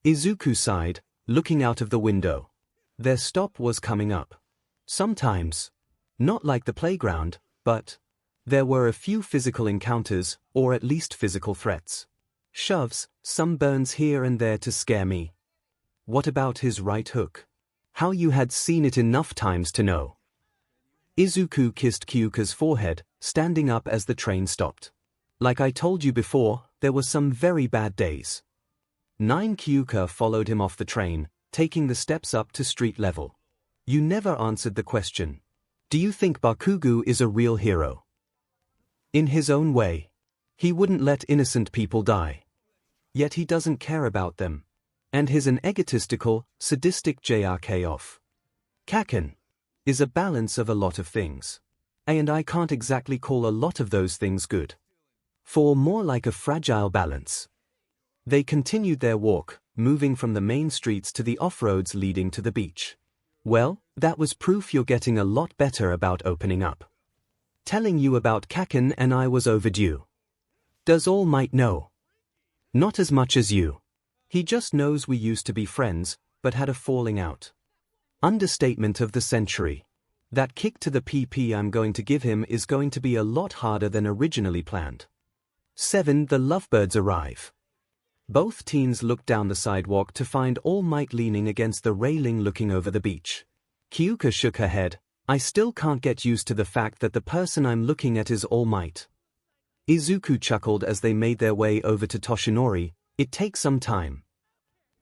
Izuku sighed, looking out of the window. Their stop was coming up. Sometimes. Not like the playground, but there were a few physical encounters, or at least physical threats. Shoves, some burns here and there to scare me. What about his right hook? How you had seen it enough times to know. Izuku kissed Kyouka's forehead, standing up as the train stopped. Like I told you before, there were some very bad days. 9. Kyouka followed him off the train, taking the steps up to street level. You never answered the question. Do you think Bakugo is a real hero? In his own way. He wouldn't let innocent people die. Yet he doesn't care about them. And he's an egotistical, sadistic 𝗧𝗓𝗍𝗏. Kaken is a balance of a lot of things. And I can't exactly call a lot of those things good. For more like a fragile balance. They continued their walk, moving from the main streets to the off-roads leading to the beach. Well, that was proof you're getting a lot better about opening up. Telling you about Kaken and I was overdue. Does All Might know? Not as much as you. He just knows we used to be friends, but had a falling out. Understatement of the century. That kick to the PP I'm going to give him is going to be a lot harder than originally planned. 7. The lovebirds arrive. Both teens looked down the sidewalk to find All Might leaning against the railing looking over the beach. Kyouka shook her head. I still can't get used to the fact that the person I'm looking at is All Might. Izuku chuckled as they made their way over to Toshinori. It takes some time.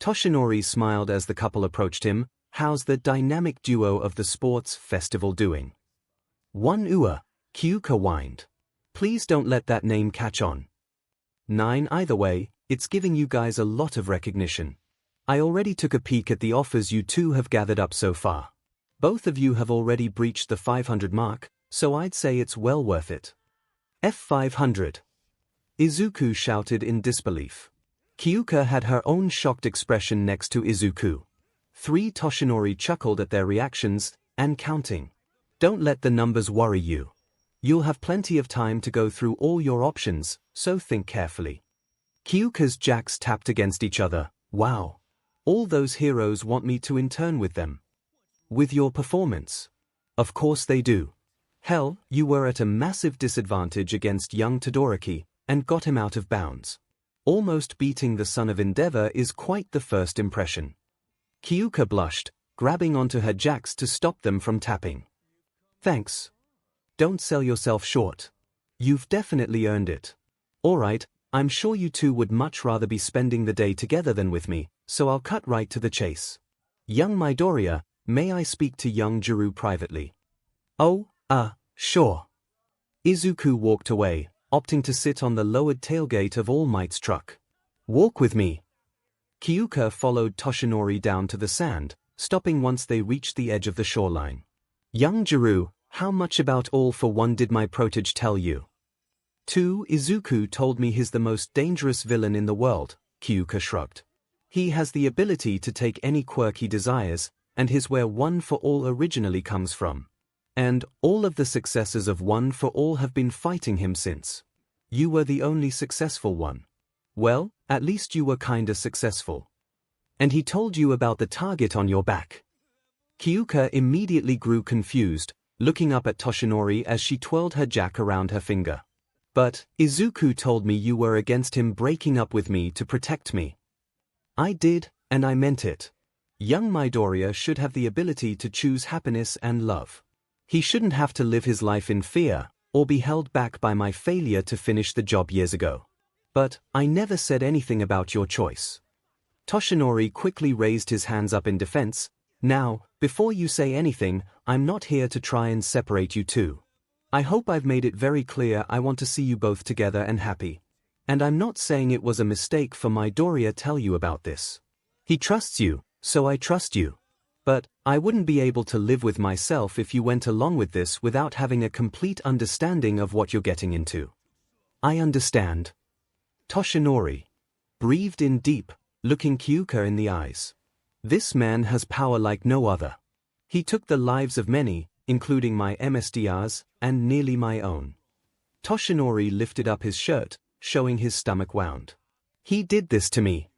Toshinori smiled as the couple approached him. How's the dynamic duo of the sports festival doing? 1 Ua, Kyouka whined. Please don't let that name catch on. 9 Either way, it's giving you guys a lot of recognition. I already took a peek at the offers you two have gathered up so far. Both of you have already breached the 500 mark, so I'd say it's well worth it. F500. Izuku shouted in disbelief. Kyouka had her own shocked expression next to Izuku. 3 Toshinori chuckled at their reactions, and counting. Don't let the numbers worry you. You'll have plenty of time to go through all your options, so think carefully. Kyouka's jacks tapped against each other. Wow. All those heroes want me to intern with them. With your performance. Of course they do. Hell, you were at a massive disadvantage against young Todoroki, and got him out of bounds. Almost beating the son of Endeavor is quite the first impression. Kyouka blushed, grabbing onto her jacks to stop them from tapping. Thanks. Don't sell yourself short. You've definitely earned it. Alright, I'm sure you two would much rather be spending the day together than with me, so I'll cut right to the chase. Young Midoriya, may I speak to young Jirou privately? Oh, sure. Izuku walked away, opting to sit on the lowered tailgate of All Might's truck. Walk with me. Kyouka followed Toshinori down to the sand, stopping once they reached the edge of the shoreline. Young Jirou, how much about All for One did my protege tell you? 2. Izuku told me he's the most dangerous villain in the world, Kyouka shrugged. He has the ability to take any quirk he desires, and he's where One for All originally comes from. And all of the successors of One for All have been fighting him since. You were the only successful one. Well, at least you were kinda successful. And he told you about the target on your back. Kyouka immediately grew confused, looking up at Toshinori as she twirled her jack around her finger. But Izuku told me you were against him breaking up with me to protect me. I did, and I meant it. Young Midoriya should have the ability to choose happiness and love. He shouldn't have to live his life in fear, or be held back by my failure to finish the job years ago. But I never said anything about your choice. Toshinori quickly raised his hands up in defense. Now, before you say anything, I'm not here to try and separate you two. I hope I've made it very clear I want to see you both together and happy. And I'm not saying it was a mistake for Midoriya tell you about this. He trusts you, so I trust you. But I wouldn't be able to live with myself if you went along with this without having a complete understanding of what you're getting into. I understand. Toshinori breathed in deep, looking Kyouka in the eyes. This man has power like no other. He took the lives of many, including my MSDRs, and nearly my own. Toshinori lifted up his shirt, showing his stomach wound. He did this to me.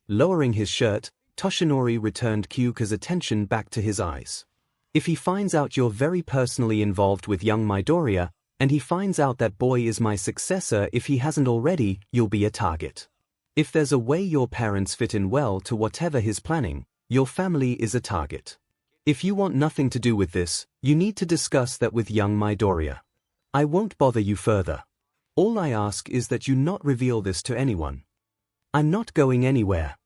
Lowering his shirt, Toshinori returned Kyouka's attention back to his eyes. If he finds out you're very personally involved with young Midoriya, and he finds out that boy is my successor if he hasn't already, you'll be a target. If there's a way your parents fit in well to whatever he's planning, your family is a target. If you want nothing to do with this, you need to discuss that with young Midoriya. I won't bother you further. All I ask is that you not reveal this to anyone. I'm not going anywhere.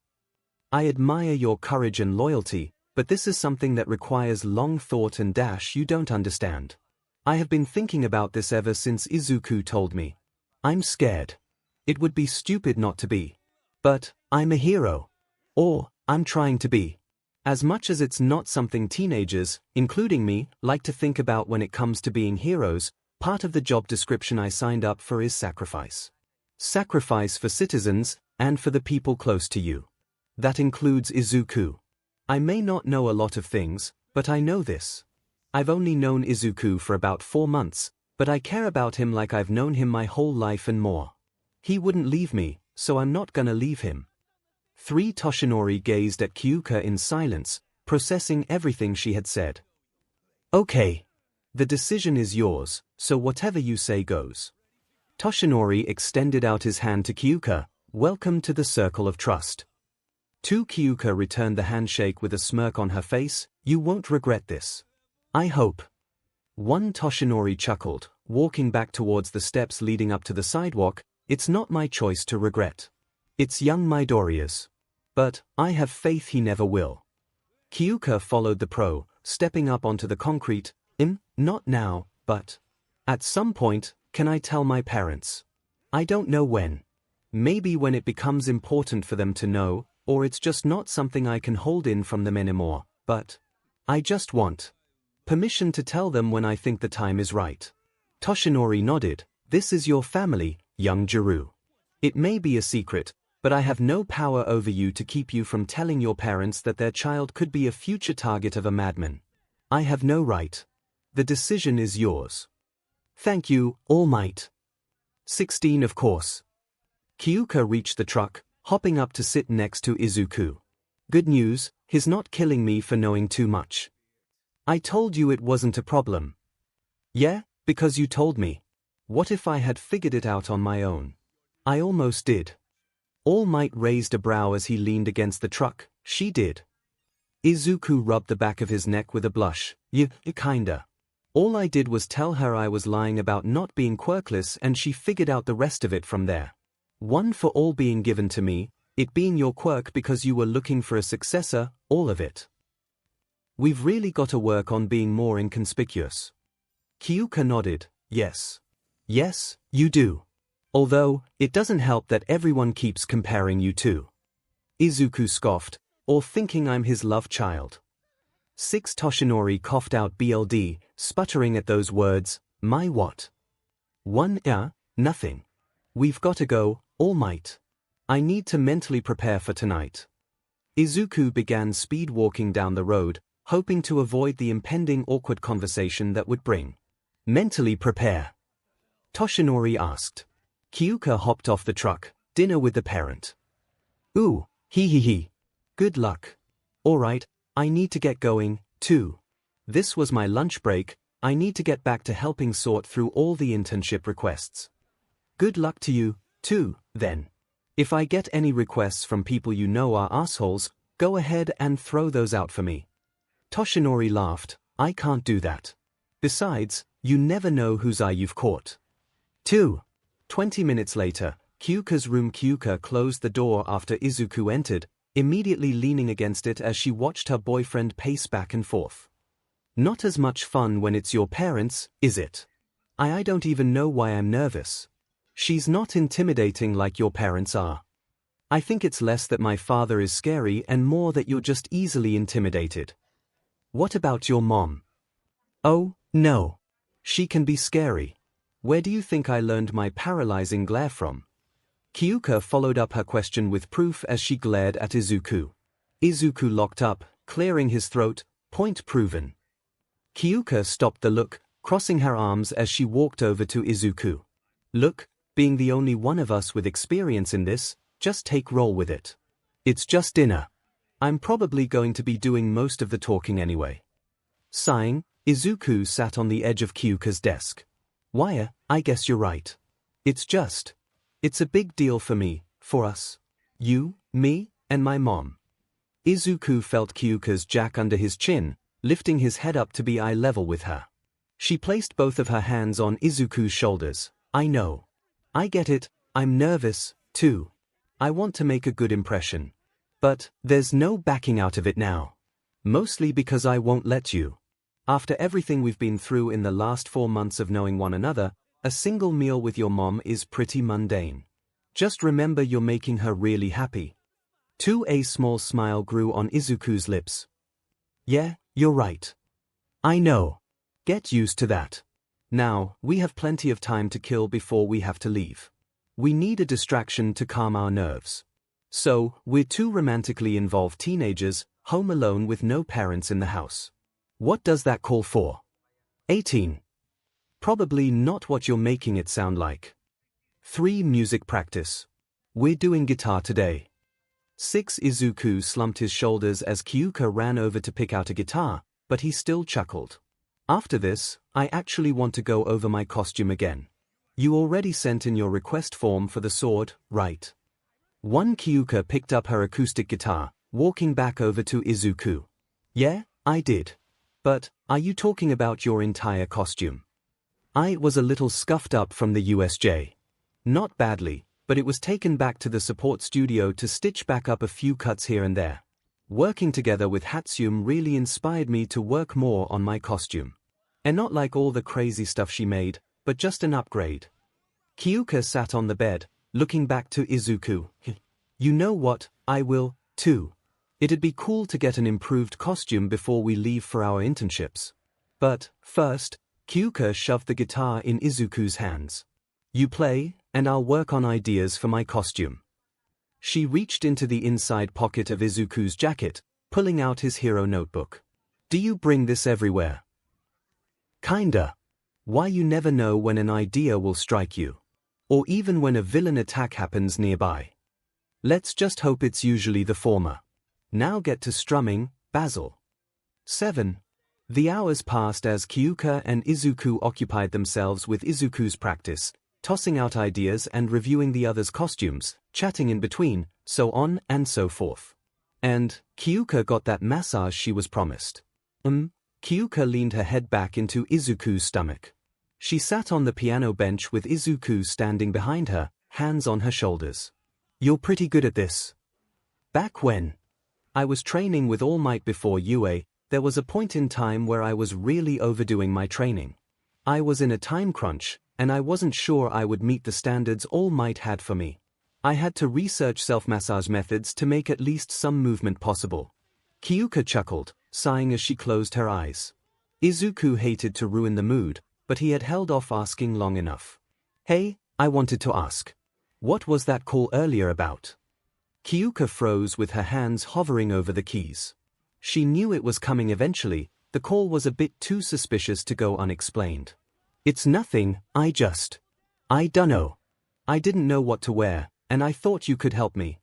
I admire your courage and loyalty, but this is something that requires long thought and you don't understand. I have been thinking about this ever since Izuku told me. I'm scared. It would be stupid not to be. But I'm a hero. Or I'm trying to be. As much as it's not something teenagers, including me, like to think about when it comes to being heroes, part of the job description I signed up for is sacrifice. Sacrifice for citizens, and for the people close to you. That includes Izuku. I may not know a lot of things, but I know this. I've only known Izuku for about 4 months, but I care about him like I've known him my whole life and more. He wouldn't leave me, so I'm not gonna leave him. 3. Toshinori gazed at Kyouka in silence, processing everything she had said. Okay. The decision is yours, so whatever you say goes. Toshinori extended out his hand to Kyouka. Welcome to the circle of trust. 2. Kyouka returned the handshake with a smirk on her face. You won't regret this. I hope. 1. Toshinori chuckled, walking back towards the steps leading up to the sidewalk. It's not my choice to regret. It's young Midoriya's. But I have faith he never will. Kyouka followed the pro, stepping up onto the concrete. Not now, but at some point, can I tell my parents? I don't know when. Maybe when it becomes important for them to know, or it's just not something I can hold in from them anymore, but I just want permission to tell them when I think the time is right. Toshinori nodded. This is your family, young Jirou. It may be a secret, but I have no power over you to keep you from telling your parents that their child could be a future target of a madman. I have no right. The decision is yours. Thank you, All Might. 16. Of course. Kyouka reached the truck, hopping up to sit next to Izuku. Good news, he's not killing me for knowing too much. I told you it wasn't a problem. Yeah, because you told me. What if I had figured it out on my own? I almost did. All Might raised a brow as he leaned against the truck. She did. Izuku rubbed the back of his neck with a blush. Kinda. All I did was tell her I was lying about not being quirkless and she figured out the rest of it from there. 1 for all being given to me, it being your quirk because you were looking for a successor, all of it. We've really got to work on being more inconspicuous. Kyouka nodded, yes. Yes, you do. Although, it doesn't help that everyone keeps comparing you to Izuku scoffed, or thinking I'm his love child. 6 Toshinori coughed out BLD, sputtering at those words, my what? 1 nothing. We've got to go, All Might. I need to mentally prepare for tonight. Izuku began speed walking down the road, hoping to avoid the impending awkward conversation that would bring. Mentally prepare? Toshinori asked. Kyouka hopped off the truck, dinner with the parent. Ooh, he. Good luck. Alright, I need to get going, too. This was my lunch break, I need to get back to helping sort through all the internship requests. Good luck to you, too, then. If I get any requests from people you know are assholes, go ahead and throw those out for me. Toshinori laughed, I can't do that. Besides, you never know whose eye you've caught. 2. 20 minutes later, Kyouka's room. Kyouka closed the door after Izuku entered, immediately leaning against it as she watched her boyfriend pace back and forth. Not as much fun when it's your parents, is it? I don't even know why I'm nervous. She's not intimidating like your parents are. I think it's less that my father is scary and more that you're just easily intimidated. What about your mom? Oh, no. She can be scary. Where do you think I learned my paralyzing glare from? Kyouka followed up her question with proof as she glared at Izuku. Izuku locked up, clearing his throat, point proven. Kyouka stopped the look, crossing her arms as she walked over to Izuku. Look, being the only one of us with experience in this, just roll with it. It's just dinner. I'm probably going to be doing most of the talking anyway. Sighing, Izuku sat on the edge of Kyouka's desk. Why, I guess you're right. It's a big deal for me, for us. You, me, and my mom. Izuku felt Kyouka's jack under his chin, lifting his head up to be eye level with her. She placed both of her hands on Izuku's shoulders. I know. I get it, I'm nervous, too. I want to make a good impression. But, there's no backing out of it now. Mostly because I won't let you. After everything we've been through in the last 4 months of knowing one another, a single meal with your mom is pretty mundane. Just remember you're making her really happy. A small smile grew on Izuku's lips. Yeah, you're right. I know. Get used to that. Now, we have plenty of time to kill before we have to leave. We need a distraction to calm our nerves. So, we're 2 romantically involved teenagers, home alone with no parents in the house. What does that call for? 18. Probably not what you're making it sound like. 3. Music practice. We're doing guitar today. 6. Izuku slumped his shoulders as Kyouka ran over to pick out a guitar, but he still chuckled. After this, I actually want to go over my costume again. You already sent in your request form for the sword, right? 1. Kyouka picked up her acoustic guitar, walking back over to Izuku. Yeah, I did. But, are you talking about your entire costume? I was a little scuffed up from the USJ. Not badly, but it was taken back to the support studio to stitch back up a few cuts here and there. Working together with 𝗧𝗵𝗲 really inspired me to work more on my costume. And not like all the crazy stuff she made, but just an upgrade. Kyouka sat on the bed, looking back to Izuku. You know what, I will, too. It'd be cool to get an improved costume before we leave for our internships. But, first, Kyouka shoved the guitar in Izuku's hands. You play, and I'll work on ideas for my costume. She reached into the inside pocket of Izuku's jacket, pulling out his hero notebook. Do you bring this everywhere? Kinda. Why, you never know when an idea will strike you. Or even when a villain attack happens nearby. Let's just hope it's usually the former. Now get to strumming, Basil. 7. The hours passed as Kyouka and Izuku occupied themselves with Izuku's practice, tossing out ideas and reviewing the others' costumes, chatting in between, so on and so forth. And, Kyouka got that massage she was promised. Kyouka leaned her head back into Izuku's stomach. She sat on the piano bench with Izuku standing behind her, hands on her shoulders. You're pretty good at this. Back when? I was training with All Might before UA, there was a point in time where I was really overdoing my training. I was in a time crunch, and I wasn't sure I would meet the standards All Might had for me. I had to research self-massage methods to make at least some movement possible. Kyouka chuckled, sighing as she closed her eyes. Izuku hated to ruin the mood, but he had held off asking long enough. Hey, I wanted to ask. What was that call earlier about? Kyouka froze with her hands hovering over the keys. She knew it was coming eventually, the call was a bit too suspicious to go unexplained. It's nothing, I dunno. I didn't know what to wear, and I thought you could help me.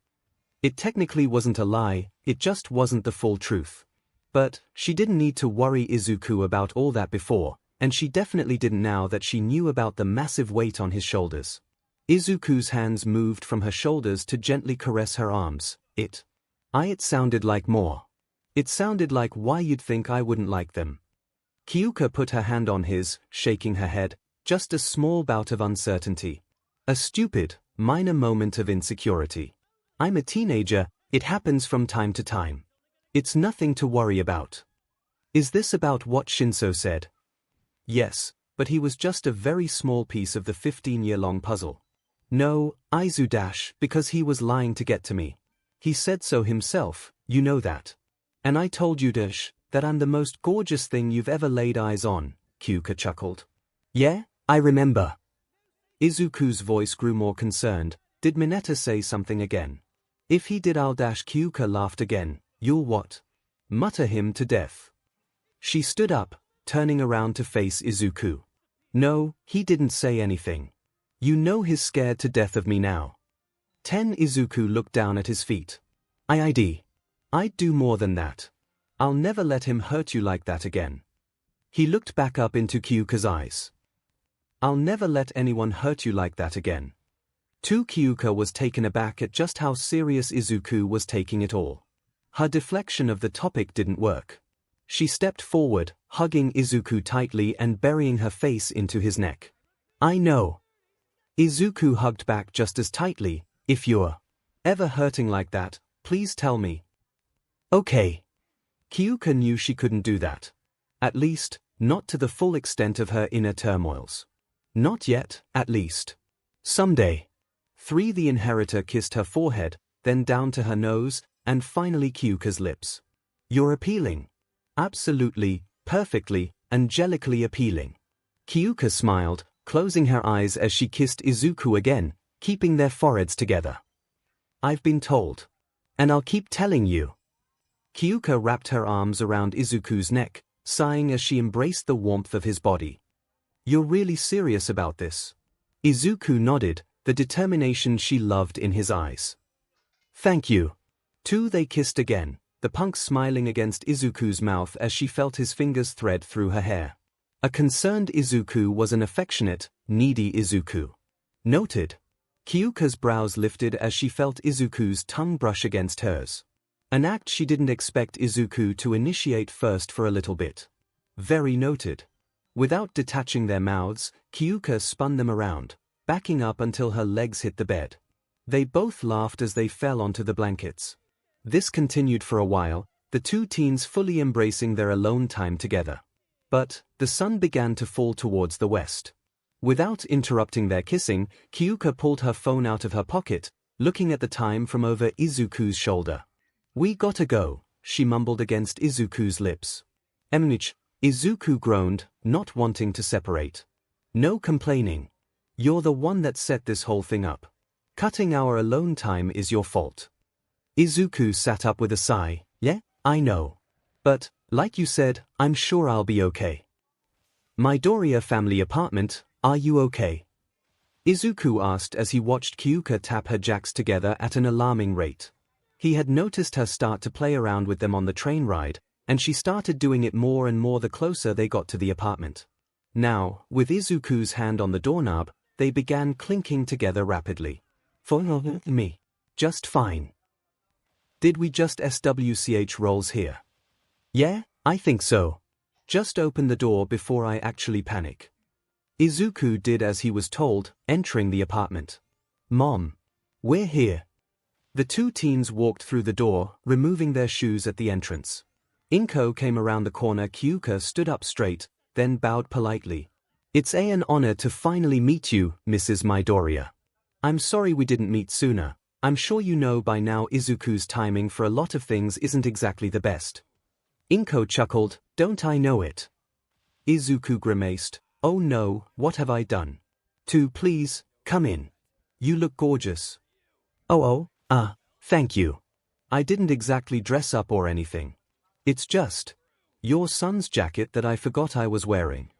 It technically wasn't a lie, it just wasn't the full truth. But she didn't need to worry Izuku about all that before, and she definitely didn't now that she knew about the massive weight on his shoulders. Izuku's hands moved from her shoulders to gently caress her arms. It sounded like more. It sounded like why you'd think I wouldn't like them. Kyouka put her hand on his, shaking her head, just a small bout of uncertainty. A stupid, minor moment of insecurity. I'm a teenager, it happens from time to time. It's nothing to worry about. Is this about what Shinso said? Yes, but he was just a very small piece of the 15-year-long puzzle. No, because he was lying to get to me. He said so himself, you know that. And I told you, that I'm the most gorgeous thing you've ever laid eyes on, Kyouka chuckled. Yeah, I remember. Izuku's voice grew more concerned. Did Mineta say something again? If he did, Kyouka laughed again. You'll what? Mutter him to death. She stood up, turning around to face Izuku. No, he didn't say anything. You know he's scared to death of me now. Izuku looked down at his feet. I'd do more than that. I'll never let him hurt you like that again. He looked back up into Kyouka's eyes. I'll never let anyone hurt you like that again. Kyouka was taken aback at just how serious Izuku was taking it all. Her deflection of the topic didn't work. She stepped forward, hugging Izuku tightly and burying her face into his neck. I know. Izuku hugged back just as tightly. If you're ever hurting like that, please tell me. Okay. Kyouka knew she couldn't do that. At least, not to the full extent of her inner turmoils. Not yet, at least. Someday. The inheritor kissed her forehead, then down to her nose, and finally Kyouka's lips. You're appealing. Absolutely, perfectly, angelically appealing. Kyouka smiled, closing her eyes as she kissed Izuku again, keeping their foreheads together. I've been told. And I'll keep telling you. Kyouka wrapped her arms around Izuku's neck, sighing as she embraced the warmth of his body. You're really serious about this? Izuku nodded, the determination she loved in his eyes. Thank you. They kissed again, the punk smiling against Izuku's mouth as she felt his fingers thread through her hair. A concerned Izuku was an affectionate, needy Izuku. Noted. Kyouka's brows lifted as she felt Izuku's tongue brush against hers. An act she didn't expect Izuku to initiate first for a little bit. Very noted. Without detaching their mouths, Kyouka spun them around, backing up until her legs hit the bed. They both laughed as they fell onto the blankets. This continued for a while, the two teens fully embracing their alone time together. But the sun began to fall towards the west. Without interrupting their kissing, Kyouka pulled her phone out of her pocket, looking at the time from over Izuku's shoulder. We gotta go, she mumbled against Izuku's lips. Izuku groaned, not wanting to separate. No complaining. You're the one that set this whole thing up. Cutting our alone time is your fault. Izuku sat up with a sigh. Yeah, I know. But, like you said, I'm sure I'll be okay. Midoriya family apartment, are you okay? Izuku asked as he watched Kyouka tap her jacks together at an alarming rate. He had noticed her start to play around with them on the train ride, and she started doing it more and more the closer they got to the apartment. Now, with Izuku's hand on the doorknob, they began clinking together rapidly. For me. Just fine. Did we just SWCH rolls here? Yeah, I think so. Just open the door before I actually panic. Izuku did as he was told, entering the apartment. Mom. We're here. The two teens walked through the door, removing their shoes at the entrance. Inko came around the corner. Kyouka stood up straight, then bowed politely. It's an honor to finally meet you, Mrs. Midoriya. I'm sorry we didn't meet sooner. I'm sure you know by now Izuku's timing for a lot of things isn't exactly the best. Inko chuckled, don't I know it? Izuku grimaced, oh no, what have I done? Please, come in. You look gorgeous. Thank you. I didn't exactly dress up or anything. It's just your son's jacket that I forgot I was wearing.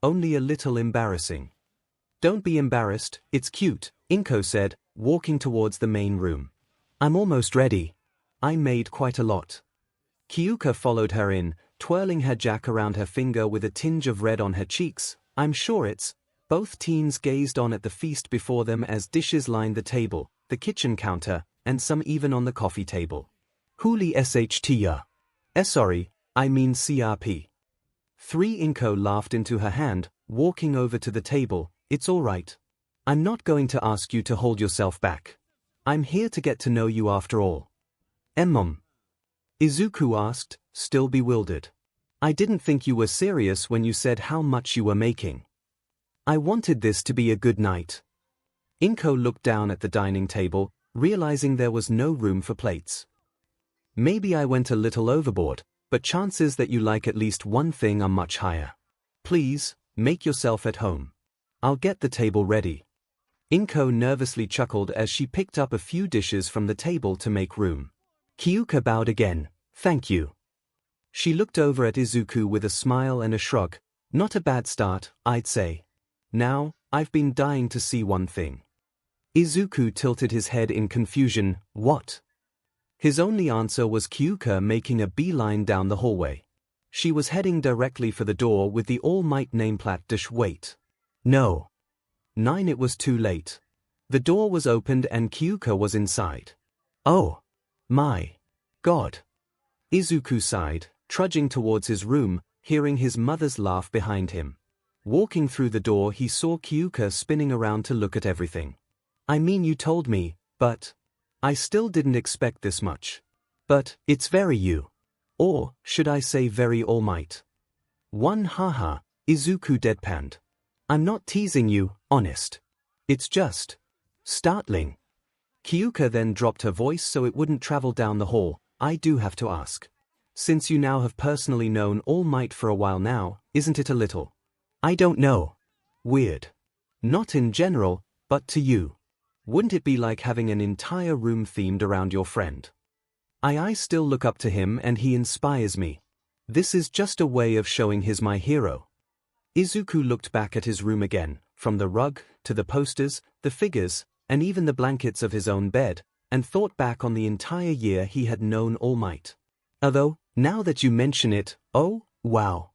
Only a little embarrassing. Don't be embarrassed, it's cute, Inko said, walking towards the main room. I'm almost ready. I made quite a lot. Kyouka followed her in, twirling her jack around her finger with a tinge of red on her cheeks. I'm sure it's. Both teens gazed on at the feast before them as dishes lined the table, the kitchen counter, and some even on the coffee table. 𝗧𝗵𝗲. Sorry, I mean CRP. 3 Inko laughed into her hand, walking over to the table. It's all right. I'm not going to ask you to hold yourself back. I'm here to get to know you after all. Izuku asked, still bewildered. I didn't think you were serious when you said how much you were making. I wanted this to be a good night. Inko looked down at the dining table, realizing there was no room for plates. Maybe I went a little overboard, but chances that you like at least one thing are much higher. Please, make yourself at home. I'll get the table ready. Inko nervously chuckled as she picked up a few dishes from the table to make room. Kyouka bowed again, thank you. She looked over at Izuku with a smile and a shrug. Not a bad start, I'd say. Now, I've been dying to see one thing. Izuku tilted his head in confusion. What? His only answer was Kyouka making a beeline down the hallway. She was heading directly for the door with the all-might nameplate 𝗧𝗵𝗲. No. 9 It was too late. The door was opened and Kyouka was inside. Oh. My. God. Izuku sighed, trudging towards his room, hearing his mother's laugh behind him. Walking through the door he saw Kyouka spinning around to look at everything. I mean you told me, but I still didn't expect this much. But it's very you. Or, should I say very all-might. Haha, Izuku deadpanned. I'm not teasing you, honest. It's just startling. Kyouka then dropped her voice so it wouldn't travel down the hall. I do have to ask. Since you now have personally known All Might for a while now, isn't it a little? I don't know. Weird. Not in general, but to you. Wouldn't it be like having an entire room themed around your friend? I still look up to him and he inspires me. This is just a way of showing he's my hero. Izuku looked back at his room again, from the rug, to the posters, the figures, and even the blankets of his own bed, and thought back on the entire year he had known All Might. Although, now that you mention it, oh, wow.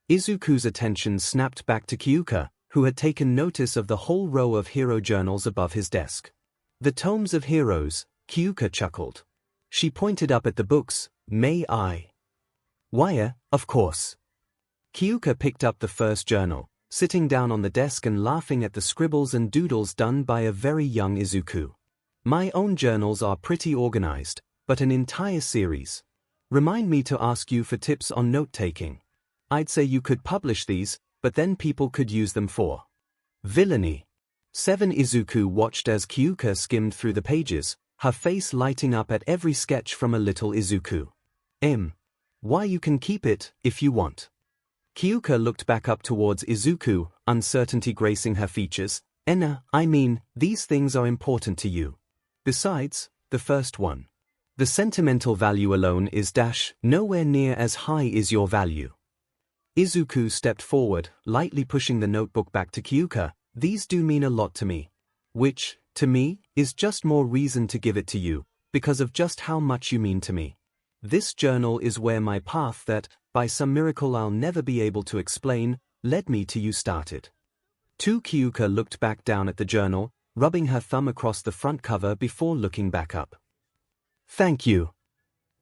Izuku's attention snapped back to Kyouka, who had taken notice of the whole row of hero journals above his desk. The tomes of heroes, Kyouka chuckled. She pointed up at the books. May I? Why, of course. Kyouka picked up the first journal, sitting down on the desk and laughing at the scribbles and doodles done by a very young Izuku. My own journals are pretty organized, but an entire series. Remind me to ask you for tips on note-taking. I'd say you could publish these, but then people could use them for villainy. 7 Izuku watched as Kyouka skimmed through the pages, her face lighting up at every sketch from a little Izuku. Why you can keep it, if you want. Kyouka looked back up towards Izuku, uncertainty gracing her features. I mean, these things are important to you. Besides, the first one. The sentimental value alone is nowhere near as high is your value. Izuku stepped forward, lightly pushing the notebook back to Kyouka. These do mean a lot to me. Which, to me, is just more reason to give it to you, because of just how much you mean to me. This journal is where my path that, by some miracle I'll never be able to explain, led me to you started. 2 Kyouka looked back down at the journal, rubbing her thumb across the front cover before looking back up. Thank you.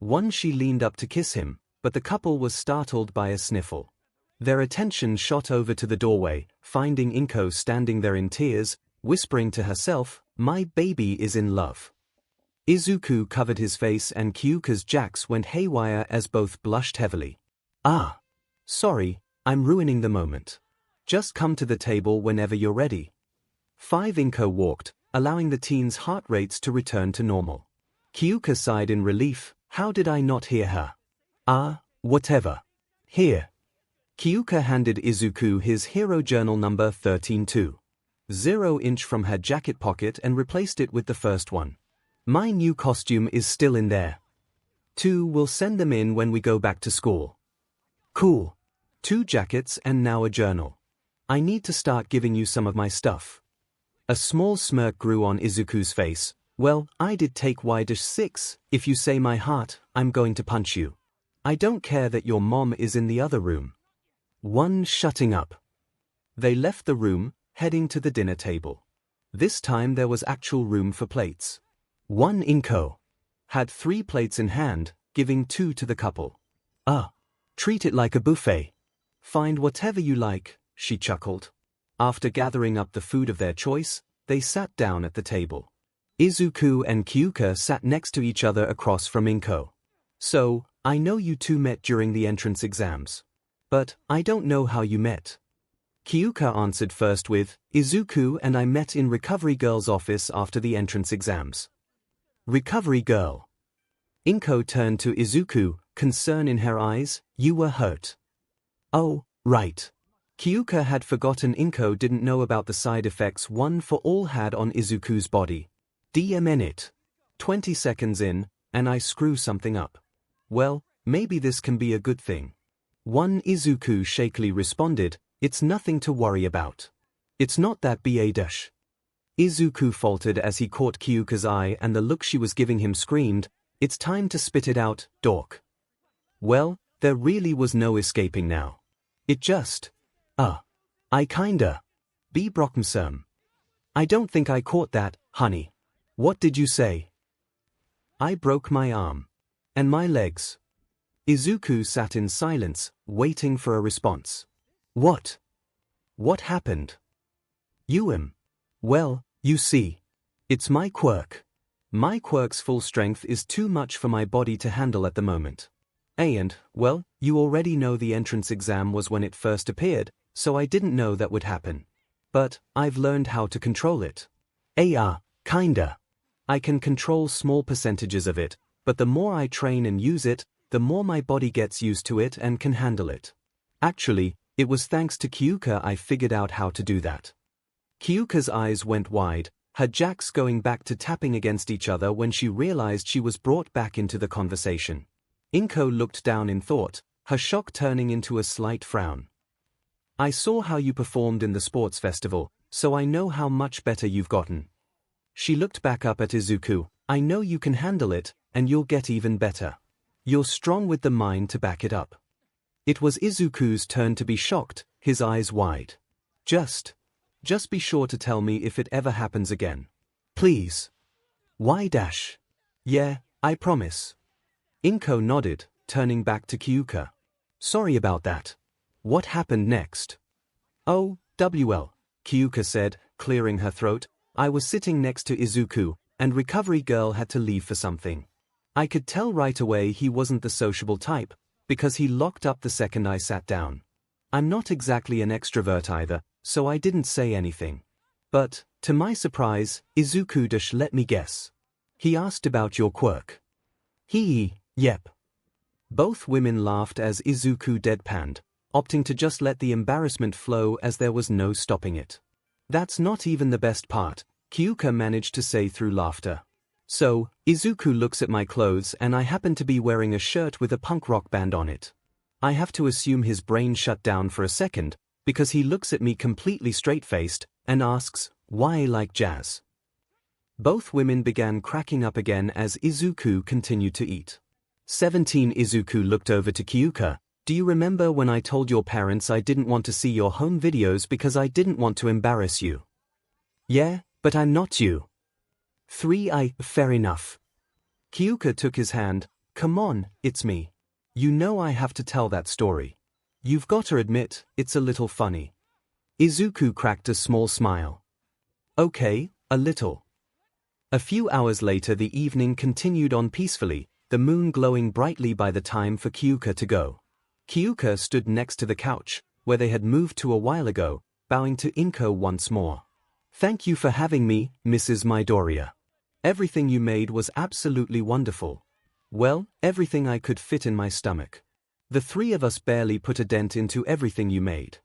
1 She leaned up to kiss him, but the couple was startled by a sniffle. Their attention shot over to the doorway, finding Inko standing there in tears, whispering to herself, my baby is in love. Izuku covered his face and Kyouka's jacks went haywire as both blushed heavily. Ah. Sorry, I'm ruining the moment. Just come to the table whenever you're ready. 𝗵𝗃𝗀𝗁𝗏 walked, allowing the teen's heart rates to return to normal. Kyouka sighed in relief. How did I not hear her? Ah, whatever. Here. Kyouka handed Izuku his hero journal number 13-2. from her jacket pocket and replaced it with the first one. My new costume is still in there. 2. We'll send them in when we go back to school. Cool. 2 jackets and now a journal. I need to start giving you some of my stuff. A small smirk grew on Izuku's face. Well, I did take 𝗧𝗵𝗃. If you say my heart, I'm going to punch you. I don't care that your mom is in the other room. 1. Shutting up. They left the room, heading to the dinner table. This time there was actual room for plates. 1. Inko had 3 plates in hand, giving 2 to the couple. Treat it like a buffet. Find whatever you like, she chuckled. After gathering up the food of their choice, they sat down at the table. Izuku and Kyouka sat next to each other across from Inko. So, I know you two met during the entrance exams. But, I don't know how you met. Kyouka answered first with, Izuku and I met in Recovery Girl's office after the entrance exams. Recovery Girl. Inko turned to Izuku, concern in her eyes. You were hurt. Oh, right. Kyouka had forgotten Inko didn't know about the side effects One for All had on Izuku's body. DM 20 seconds in, and I screw something up. Well, maybe this can be a good thing. 1. Izuku shakily responded, it's nothing to worry about. It's not that 𝗬𝗧𝗏. Izuku faltered as he caught Kyouka's eye and the look she was giving him screamed, it's time to spit it out, dork. Well, there really was no escaping now. It just, I kinda. 𝗵𝗃𝗃𝗀𝗏. I don't think I caught that, honey. What did you say? I broke my arm. And my legs. Izuku sat in silence, waiting for a response. What? What happened? 𝗬𝗏𝗏. Well, you see. It's my quirk. My quirk's full strength is too much for my body to handle at the moment. And, well, you already know the entrance exam was when it first appeared, so I didn't know that would happen. But, I've learned how to control it. Kinda. I can control small percentages of it, but the more I train and use it, the more my body gets used to it and can handle it. Actually, it was thanks to Kyouka I figured out how to do that. Kyouka's eyes went wide, her jacks going back to tapping against each other when she realized she was brought back into the conversation. Inko looked down in thought, her shock turning into a slight frown. I saw how you performed in the sports festival, so I know how much better you've gotten. She looked back up at Izuku. I know you can handle it, and you'll get even better. You're strong with the mind to back it up. It was Izuku's turn to be shocked, his eyes wide. Just be sure to tell me if it ever happens again. Please. 𝗧𝗚. Yeah, I promise. Inko nodded, turning back to Kyouka. Sorry about that. What happened next? Oh, WL, Kyouka said, clearing her throat. I was sitting next to Izuku, and Recovery Girl had to leave for something. I could tell right away he wasn't the sociable type, because he locked up the second I sat down. I'm not exactly an extrovert either, so I didn't say anything. But, to my surprise, Izuku let me guess. He asked about your quirk. Yep. Both women laughed as Izuku deadpanned, opting to just let the embarrassment flow as there was no stopping it. That's not even the best part, Kyouka managed to say through laughter. So, Izuku looks at my clothes and I happen to be wearing a shirt with a punk rock band on it. I have to assume his brain shut down for a second, because he looks at me completely straight-faced and asks, why like jazz? Both women began cracking up again as Izuku continued to eat. 17 Izuku looked over to Kyouka. Do you remember when I told your parents I didn't want to see your home videos because I didn't want to embarrass you? Yeah, but I'm not you. 3. Fair enough. Kyouka took his hand. Come on, it's me. You know I have to tell that story. You've got to admit, it's a little funny. Izuku cracked a small smile. Okay, a little. A few hours later the evening continued on peacefully, the moon glowing brightly by the time for Kyouka to go. Kyouka stood next to the couch, where they had moved to a while ago, bowing to 𝗵𝗃 once more. "Thank you for having me, Mrs. Midoriya. Everything you made was absolutely wonderful. Well, everything I could fit in my stomach. The three of us barely put a dent into everything you made."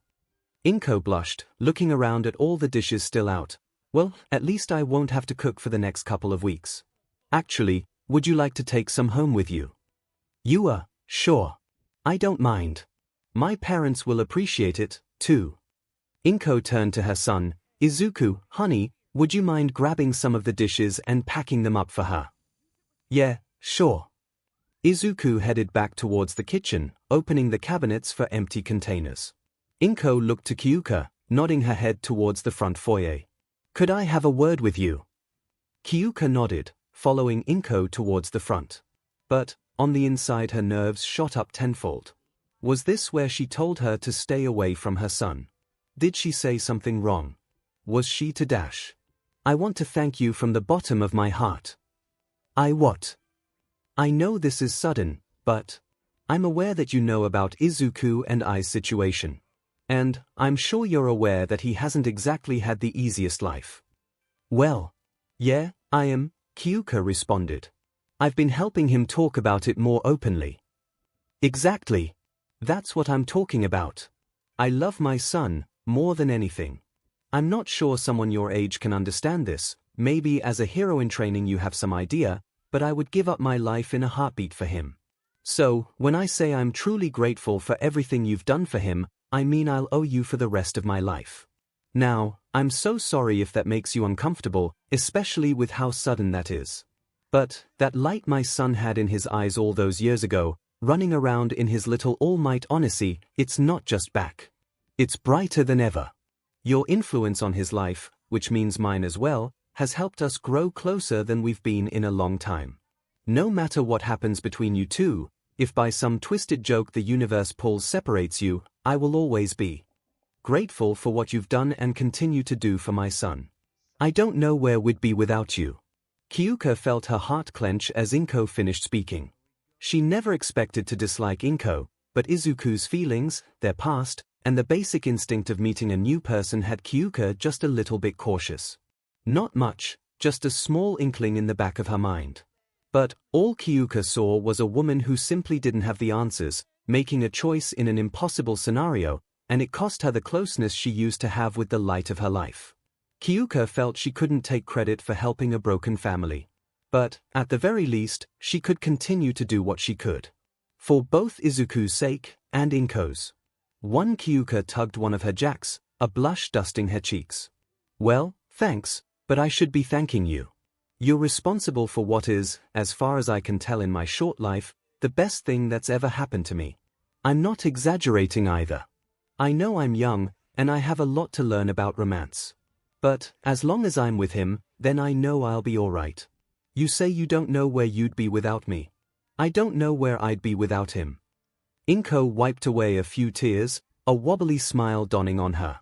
𝗵𝗃 blushed, looking around at all the dishes still out. "Well, at least I won't have to cook for the next couple of weeks. Actually, would you like to take some home with you?" Sure. I don't mind. My parents will appreciate it, too." 𝗵𝗃 turned to her son. "Izuku, honey, would you mind grabbing some of the dishes and packing them up for her?" "Yeah, sure." Izuku headed back towards the kitchen, opening the cabinets for empty containers. 𝗵𝗃 looked to Kyouka, nodding her head towards the front foyer. "Could I have a word with you?" Kyouka nodded, following 𝗵𝗃 towards the front. But, on the inside her nerves shot up tenfold. Was this where she told her to stay away from her son? Did she say something wrong? Was she to dash? "I want to thank you from the bottom of my heart." What? "I know this is sudden, but I'm aware that you know about Izuku and I's situation. And I'm sure you're aware that he hasn't exactly had the easiest life." "Well, yeah, I am," Kyouka responded. "I've been helping him talk about it more openly." "Exactly. That's what I'm talking about. I love my son, more than anything. I'm not sure someone your age can understand this, maybe as a hero in training you have some idea, but I would give up my life in a heartbeat for him. So, when I say I'm truly grateful for everything you've done for him, I mean I'll owe you for the rest of my life. Now, I'm so sorry if that makes you uncomfortable, especially with how sudden that is. But, that light my son had in his eyes all those years ago, running around in his little 𝗬𝗏𝗧𝗏, it's not just back. It's brighter than ever. Your influence on his life, which means mine as well, has helped us grow closer than we've been in a long time. No matter what happens between you two, if by some twisted joke the universe pulls separates you, I will always be grateful for what you've done and continue to do for my son. I don't know where we'd be without you." Kyouka felt her heart clench as 𝗵𝗃 finished speaking. She never expected to dislike 𝗵𝗃, but Izuku's feelings, their past, and the basic instinct of meeting a new person had Kyouka just a little bit cautious. Not much, just a small inkling in the back of her mind. But all Kyouka saw was a woman who simply didn't have the answers, making a choice in an impossible scenario, and it cost her the closeness she used to have with the light of her life. Kyouka felt she couldn't take credit for helping a broken family. But, at the very least, she could continue to do what she could. For both Izuku's sake, and 𝗵𝗃's. Kyouka tugged one of her jacks, a blush dusting her cheeks. "Well, thanks, but I should be thanking you. You're responsible for what is, as far as I can tell in my short life, the best thing that's ever happened to me. I'm not exaggerating either. I know I'm young, and I have a lot to learn about romance. But, as long as I'm with him, then I know I'll be alright. You say you don't know where you'd be without me. I don't know where I'd be without him." 𝗵𝗃 wiped away a few tears, a wobbly smile dawning on her.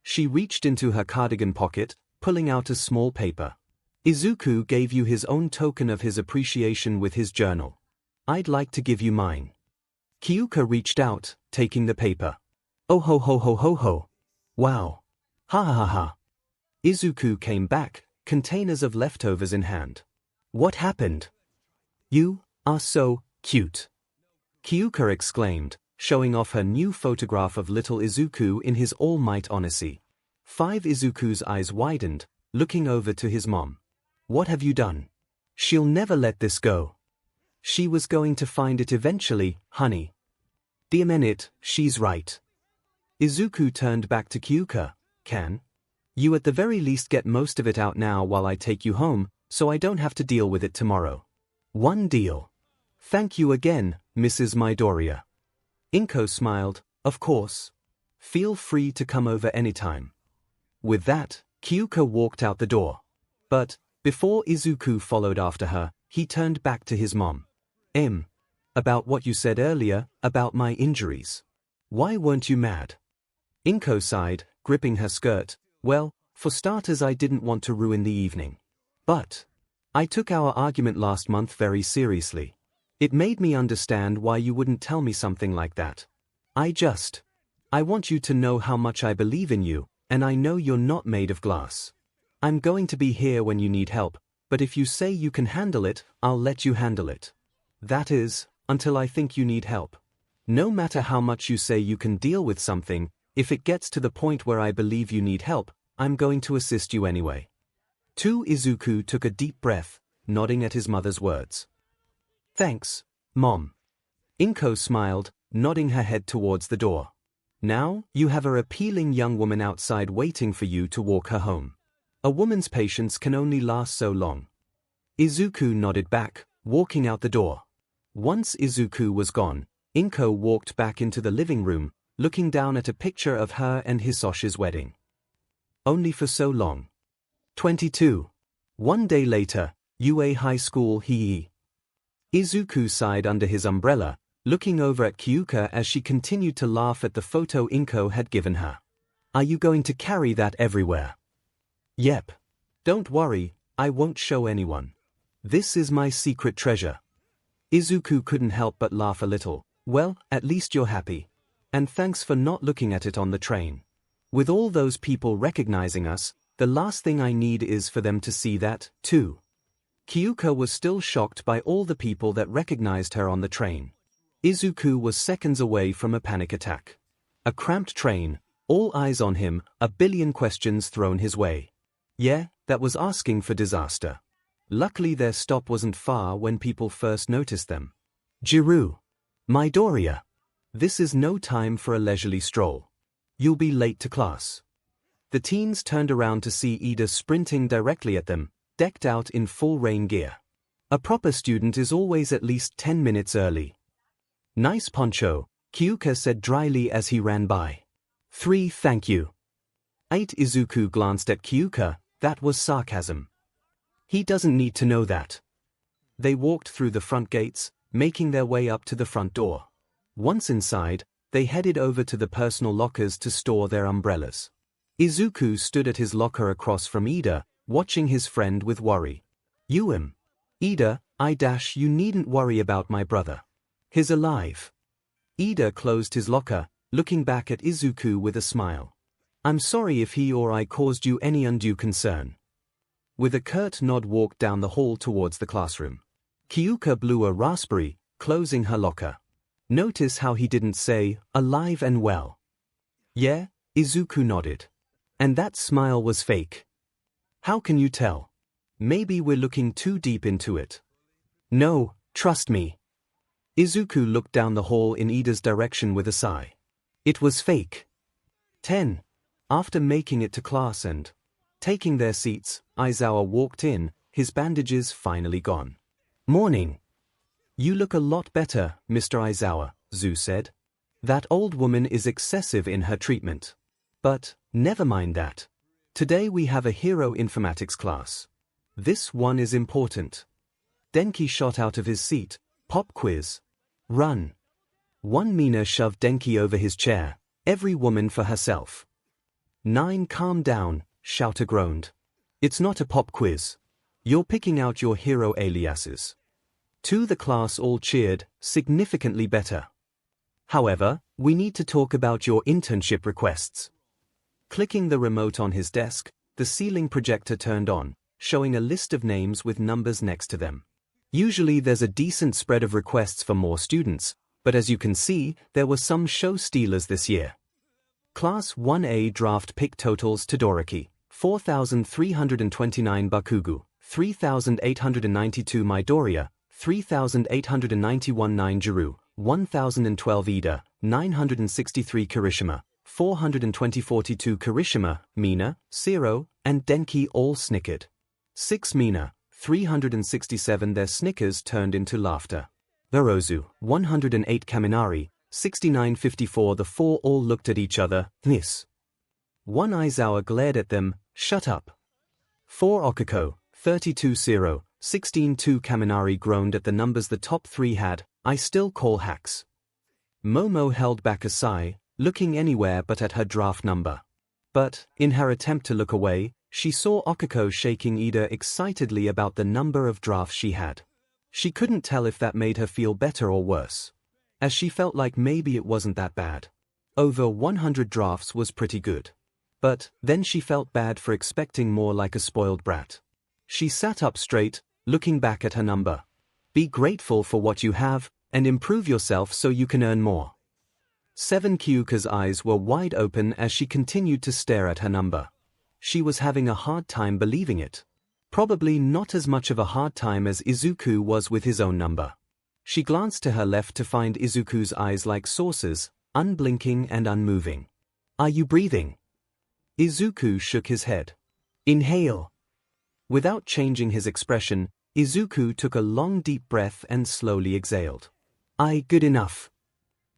She reached into her cardigan pocket, pulling out a small paper. "Izuku gave you his own token of his appreciation with his journal. I'd like to give you mine." Kyouka reached out, taking the paper. "Oh ho ho ho ho ho. Wow. Ha ha ha ha." Izuku came back, containers of leftovers in hand. "What happened?" "You are so cute," Kyouka exclaimed, showing off her new photograph of little Izuku in his 𝗬𝗏𝗧𝗏. Izuku's eyes widened, looking over to his mom. "What have you done? She'll never let this go." "She was going to find it eventually, honey." "𝗬𝗏𝗏𝗧𝗏, she's right." Izuku turned back to Kyouka. "Can you at the very least get most of it out now while I take you home, so I don't have to deal with it tomorrow?" "One deal. Thank you again, Mrs. Midoriya." 𝗵𝗃 smiled. "Of course. Feel free to come over anytime." With that, Kyouka walked out the door. But, before Izuku followed after her, he turned back to his mom. About what you said earlier, about my injuries. Why weren't you mad?" 𝗵𝗃 sighed, gripping her skirt. "Well, for starters I didn't want to ruin the evening. But I took our argument last month very seriously. It made me understand why you wouldn't tell me something like that. I want you to know how much I believe in you, and I know you're not made of glass. I'm going to be here when you need help, but if you say you can handle it, I'll let you handle it. That is, until I think you need help. No matter how much you say you can deal with something, if it gets to the point where I believe you need help, I'm going to assist you anyway. Izuku took a deep breath, nodding at his mother's words. Thanks, Mom. Inko smiled, nodding her head towards the door. Now, you have a appealing young woman outside waiting for you to walk her home. A woman's patience can only last so long. Izuku nodded back, walking out the door. Once Izuku was gone, Inko walked back into the living room, looking down at a picture of her and Hisosh's wedding. Only for so long. 22. One day later, UA High School Hii. Izuku sighed under his umbrella, looking over at Kyouka as she continued to laugh at the photo Inko had given her. Are you going to carry that everywhere? Yep. Don't worry, I won't show anyone. This is my secret treasure. Izuku couldn't help but laugh a little. Well, at least you're happy. And thanks for not looking at it on the train. With all those people recognizing us, the last thing I need is for them to see that, too. Kyouka was still shocked by all the people that recognized her on the train. Izuku was seconds away from a panic attack. A cramped train, all eyes on him, a billion questions thrown his way. Yeah, that was asking for disaster. Luckily their stop wasn't far when people first noticed them. Jirou. Midoriya. This is no time for a leisurely stroll. You'll be late to class. The teens turned around to see Ida sprinting directly at them, decked out in full rain gear. A proper student is always at least 10 minutes early. Nice poncho, Kyouka said dryly as he ran by. 3, thank you. 8. Izuku glanced at Kyouka, that was sarcasm. He doesn't need to know that. They walked through the front gates, making their way up to the front door. Once inside, they headed over to the personal lockers to store their umbrellas. Izuku stood at his locker across from Ida, watching his friend with worry. Ida, you needn't worry about my brother. He's alive. Ida closed his locker, looking back at Izuku with a smile. I'm sorry if he or I caused you any undue concern. With a curt nod walked down the hall towards the classroom. Kyouka blew a raspberry, closing her locker. Notice how he didn't say, alive and well. Yeah, Izuku nodded. And that smile was fake. How can you tell? Maybe we're looking too deep into it. No, trust me. Izuku looked down the hall in Ida's direction with a sigh. It was fake. 10. After making it to class and taking their seats, Aizawa walked in, his bandages finally gone. Morning. You look a lot better, Mr. Aizawa, Zu said. That old woman is excessive in her treatment. But, never mind that. Today we have a hero informatics class. This one is important. Denki shot out of his seat. Pop quiz. Run. 1. Mina shoved Denki over his chair. Every woman for herself. 9. Calm down, Shouter groaned. It's not a pop quiz. You're picking out your hero aliases. 2. The class all cheered, significantly better. However, we need to talk about your internship requests. Clicking the remote on his desk, the ceiling projector turned on, showing a list of names with numbers next to them. Usually there's a decent spread of requests for more students, but as you can see, there were some show stealers this year. Class 1A draft pick totals Todoroki, 4,329 Bakugo, 3,892 Midoriya, 3,891 Jirou, 1,012 Ida, 963 Kirishima, 420-42 Kirishima, Mina, 0, and Denki all snickered. 6. Mina, 367 Their snickers turned into laughter. Orozu, 108 Kaminari, 69-54 The 4 all looked at each other, Nis. 1. Aizawa glared at them, shut up. 4. Okako, 32-0, 16-2 Kaminari groaned at the numbers the top 3 had, I still call hacks. Momo held back a sigh, looking anywhere but at her draft number. But, in her attempt to look away, She saw Okiko shaking Ida excitedly about the number of drafts she had. She couldn't tell if that made her feel better or worse, as she felt like maybe it wasn't that bad. Over 100 drafts was pretty good. But then she felt bad for expecting more, like a spoiled brat. She sat up straight, looking back at her number. Be grateful for what you have, and improve yourself so you can earn more. 7. Kyouka's eyes were wide open as she continued to stare at her number. She was having a hard time believing it. Probably not as much of a hard time as Izuku was with his own number. She glanced to her left to find Izuku's eyes like saucers, unblinking and unmoving. Are you breathing? Izuku shook his head. Inhale. Without changing his expression, Izuku took a long deep breath and slowly exhaled. Good enough.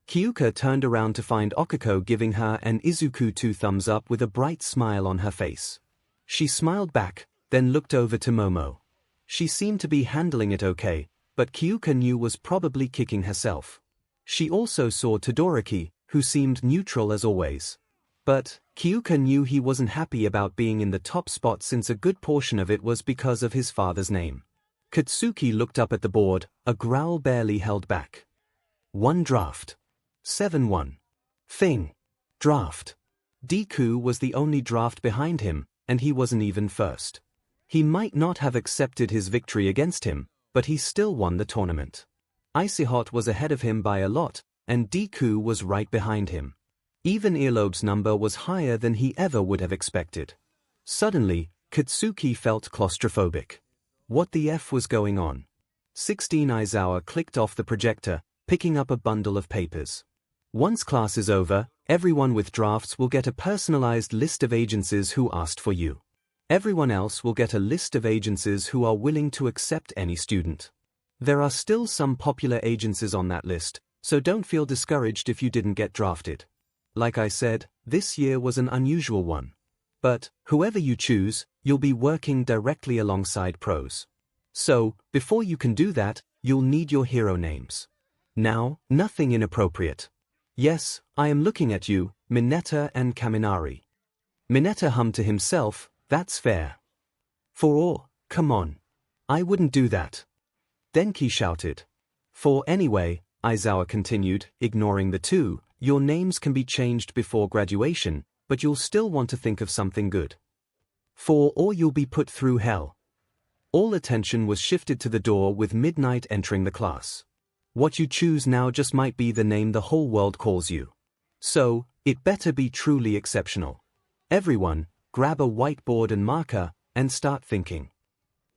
Kyouka turned around to find Okiko giving her and Izuku 2 thumbs up with a bright smile on her face. She smiled back, then looked over to Momo. She seemed to be handling it okay, but Kyouka knew was probably kicking herself. She also saw Todoroki, who seemed neutral as always. But Kyouka knew he wasn't happy about being in the top spot since a good portion of it was because of his father's name. Katsuki looked up at the board, a growl barely held back. 1 draft. 7-1. Thing. Draft. Deku was the only draft behind him, and he wasn't even first. He might not have accepted his victory against him, but he still won the tournament. Icehot was ahead of him by a lot, and Deku was right behind him. Even Earlobe's number was higher than he ever would have expected. Suddenly, Katsuki felt claustrophobic. What the F was going on? 16. Aizawa clicked off the projector, picking up a bundle of papers. Once class is over, everyone with drafts will get a personalized list of agencies who asked for you. Everyone else will get a list of agencies who are willing to accept any student. There are still some popular agencies on that list, so don't feel discouraged if you didn't get drafted. Like I said, this year was an unusual one. But, whoever you choose, you'll be working directly alongside pros. So, before you can do that, you'll need your hero names. Now, nothing inappropriate. Yes, I am looking at you, Mineta and Kaminari. Mineta hummed to himself, that's fair. Come on. I wouldn't do that. Denki shouted. Anyway, Aizawa continued, ignoring the 2, your names can be changed before graduation, but you'll still want to think of something good. Or you'll be put through hell. All attention was shifted to the door with Midnight entering the class. What you choose now just might be the name the whole world calls you. So, it better be truly exceptional. Everyone, grab a whiteboard and marker, and start thinking.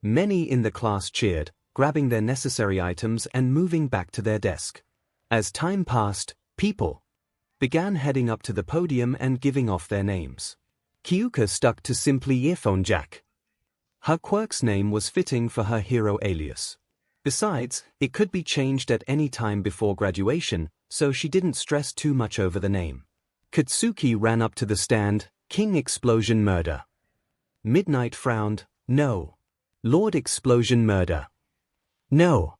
Many in the class cheered, grabbing their necessary items and moving back to their desk. As time passed, people began heading up to the podium and giving off their names. Kyouka stuck to simply Earphone Jack. Her quirk's name was fitting for her hero alias. Besides, it could be changed at any time before graduation, so she didn't stress too much over the name. Katsuki ran up to the stand, King Explosion Murder. Midnight frowned, no. Lord Explosion Murder. No.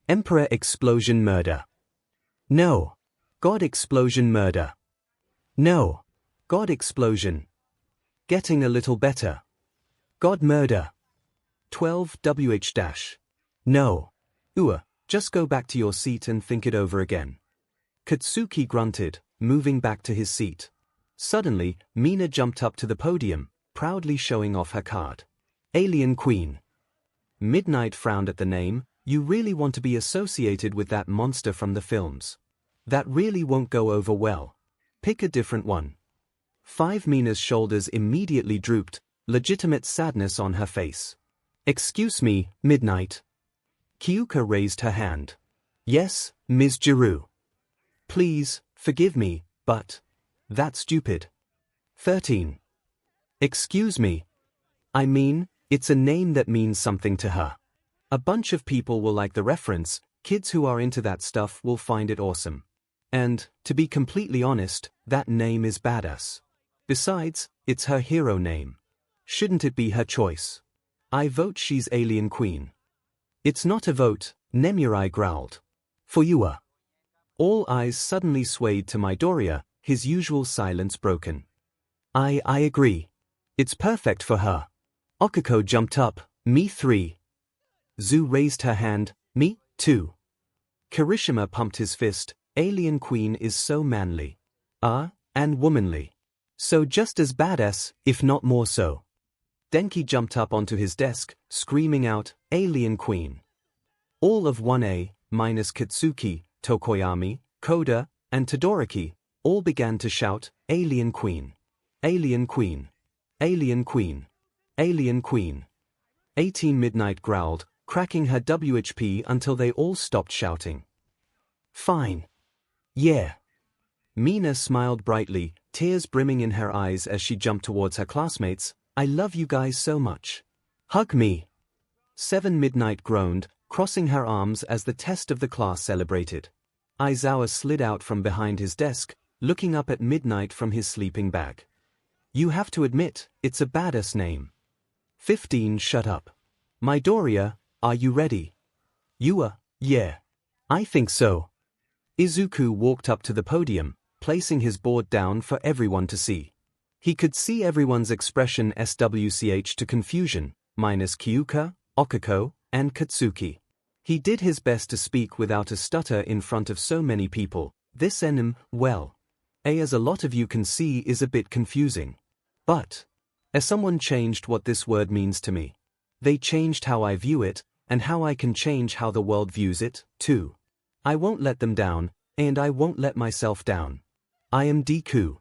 Emperor Explosion Murder. No. God Explosion Murder. No. God Explosion. Getting a little better. God Murder. 12WH-. No. Just go back to your seat and think it over again. Katsuki grunted, moving back to his seat. Suddenly, Mina jumped up to the podium, proudly showing off her card. Alien Queen. Midnight frowned at the name. You really want to be associated with that monster from the films. That really won't go over well. Pick a different one. 5. Mina's shoulders immediately drooped, legitimate sadness on her face. Excuse me, Midnight. Kyouka raised her hand. Yes, Ms. Jirou. Please, forgive me, but that's stupid. 13. Excuse me. I mean, it's a name that means something to her. A bunch of people will like the reference, kids who are into that stuff will find it awesome. And, to be completely honest, that name is badass. Besides, it's her hero name. Shouldn't it be her choice? I vote she's Alien Queen. It's not a vote, Nemurai growled. For you. All eyes suddenly swayed to Midoriya, his usual silence broken. I agree. It's perfect for her. Okuko jumped up, me 3. Zu raised her hand, me 2. Kirishima pumped his fist, alien queen is so manly. And womanly. So just as badass, if not more so. Denki jumped up onto his desk, screaming out, alien queen. All of 1A, minus Katsuki, Tokoyami, Koda, and Todoroki, all began to shout, alien queen. Alien queen. Alien queen. Alien queen. 18 Midnight growled, cracking her WHP until they all stopped shouting. Fine. Yeah. Mina smiled brightly, tears brimming in her eyes as she jumped towards her classmates. I love you guys so much. Hug me. 7 Midnight groaned, crossing her arms as the test of the class celebrated. Aizawa slid out from behind his desk, looking up at Midnight from his sleeping bag. You have to admit, it's a badass name. 15 Shut up. Midoriya, are you ready? Yeah. I think so. Izuku walked up to the podium, placing his board down for everyone to see. He could see everyone's expression swch to confusion, minus Kyouka, Okuko, and Katsuki. He did his best to speak without a stutter in front of so many people. This well, as a lot of you can see, is a bit confusing. But, as someone changed what this word means to me. They changed how I view it, and how I can change how the world views it, too. I won't let them down, and I won't let myself down. I am Deku.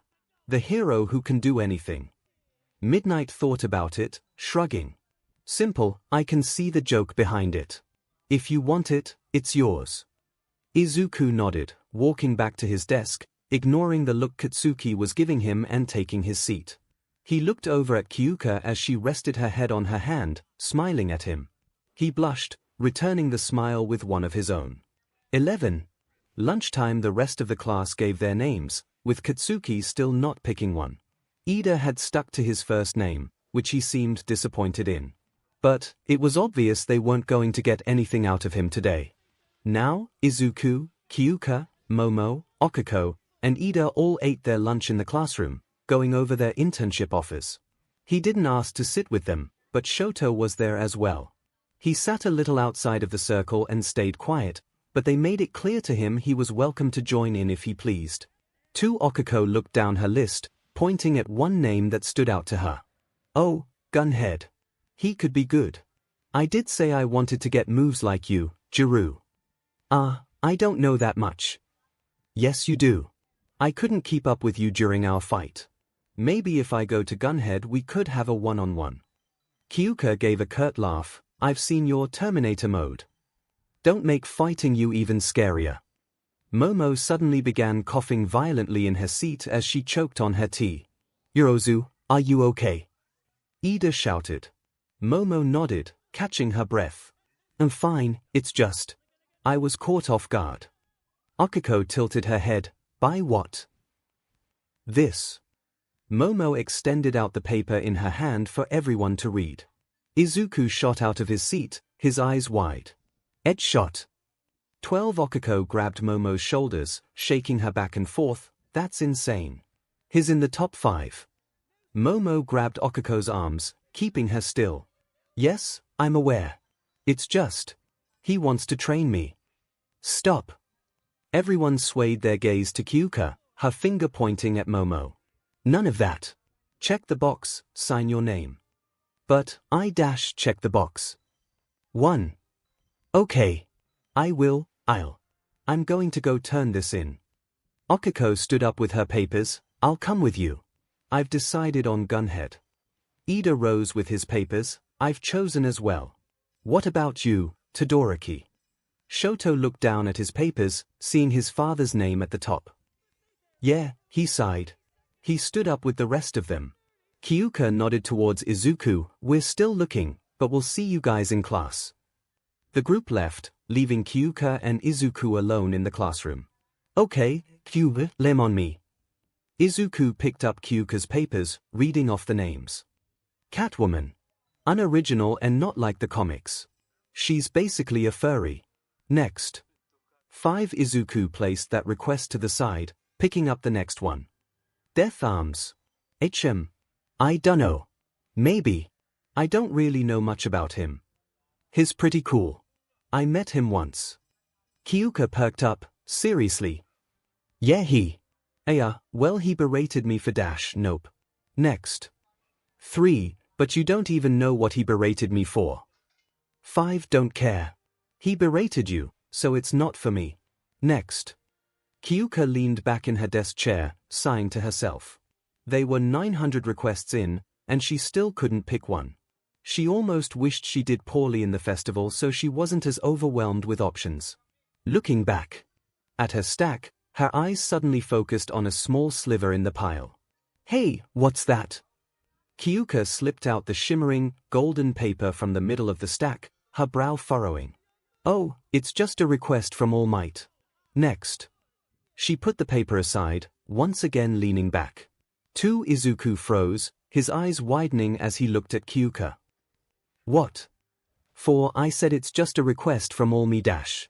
The hero who can do anything. Midnight thought about it, shrugging. Simple, I can see the joke behind it. If you want it, it's yours. Izuku nodded, walking back to his desk, ignoring the look Katsuki was giving him and taking his seat. He looked over at Kyouka as she rested her head on her hand, smiling at him. He blushed, returning the smile with one of his own. 11. Lunchtime. The rest of the class gave their names, with Katsuki still not picking one. Ida had stuck to his first name, which he seemed disappointed in. But it was obvious they weren't going to get anything out of him today. Now, Izuku, Kyouka, Momo, Okuko, and Ida all ate their lunch in the classroom, going over their internship offers. He didn't ask to sit with them, but Shoto was there as well. He sat a little outside of the circle and stayed quiet, but they made it clear to him he was welcome to join in if he pleased. 2 Okuko looked down her list, pointing at one name that stood out to her. Oh, Gunhead. He could be good. I did say I wanted to get moves like you, Jirou. I don't know that much. Yes you do. I couldn't keep up with you during our fight. Maybe if I go to Gunhead we could have a one-on-one. Kyouka gave a curt laugh. I've seen your Terminator mode. Don't make fighting you even scarier. Momo suddenly began coughing violently in her seat as she choked on her tea. Yorozu, are you okay? Ida shouted. Momo nodded, catching her breath. I'm fine, it's just. I was caught off guard. Okuko tilted her head. By what? This. Momo extended out the paper in her hand for everyone to read. Izuku shot out of his seat, his eyes wide. Ed shot. 12 Okuko grabbed Momo's shoulders, shaking her back and forth. That's insane. He's in the top 5. Momo grabbed Okuko's arms, keeping her still. Yes, I'm aware. It's just. He wants to train me. Stop. Everyone swayed their gaze to Kyouka, her finger pointing at Momo. None of that. Check the box, sign your name. But, check the box. 1. Okay. I'm going to go turn this in. Okuko stood up with her papers. I'll come with you. I've decided on Gunhead. Ida rose with his papers. I've chosen as well. What about you, Todoroki? Shoto looked down at his papers, seeing his father's name at the top. Yeah, he sighed. He stood up with the rest of them. Kyouka nodded towards Izuku. We're still looking, but we'll see you guys in class. The group left, leaving Kyouka and Izuku alone in the classroom. Okay, Kyouka, lem on me. Izuku picked up Kyuka's papers, reading off the names. Catwoman. Unoriginal and not like the comics. She's basically a furry. Next. 5 Izuku placed that request to the side, picking up the next one. Death Arms. I dunno. Maybe. I don't really know much about him. He's pretty cool. I met him once. Kyouka perked up, seriously. Yeah well he berated me for nope. Next. 3, but you don't even know what he berated me for. 5, don't care. He berated you, so it's not for me. Next. Kyouka leaned back in her desk chair, sighing to herself. They were 900 requests in, and she still couldn't pick one. She almost wished she did poorly in the festival so she wasn't as overwhelmed with options. Looking back at her stack, her eyes suddenly focused on a small sliver in the pile. Hey, what's that? Kyouka slipped out the shimmering, golden paper from the middle of the stack, her brow furrowing. Oh, it's just a request from All Might. Next. She put the paper aside, once again leaning back. Izuku froze, his eyes widening as he looked at Kyouka. What? For I said it's just a request from All Might.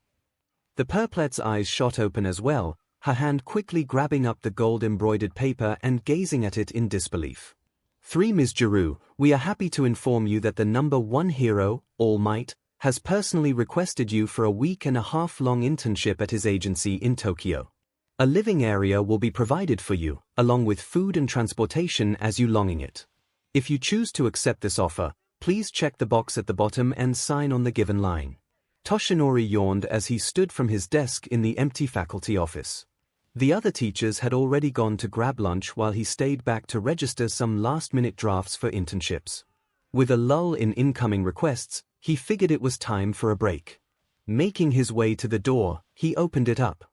The purplet's eyes shot open as well, her hand quickly grabbing up the gold-embroidered paper and gazing at it in disbelief. 3 MizuJirou, we are happy to inform you that the number 1 hero, All Might, has personally requested you for a week-and-a-half-long internship at his agency in Tokyo. A living area will be provided for you, along with food and transportation as you longing it. If you choose to accept this offer, please check the box at the bottom and sign on the given line. Toshinori yawned as he stood from his desk in the empty faculty office. The other teachers had already gone to grab lunch while he stayed back to register some last-minute drafts for internships. With a lull in incoming requests, he figured it was time for a break. Making his way to the door, he opened it up.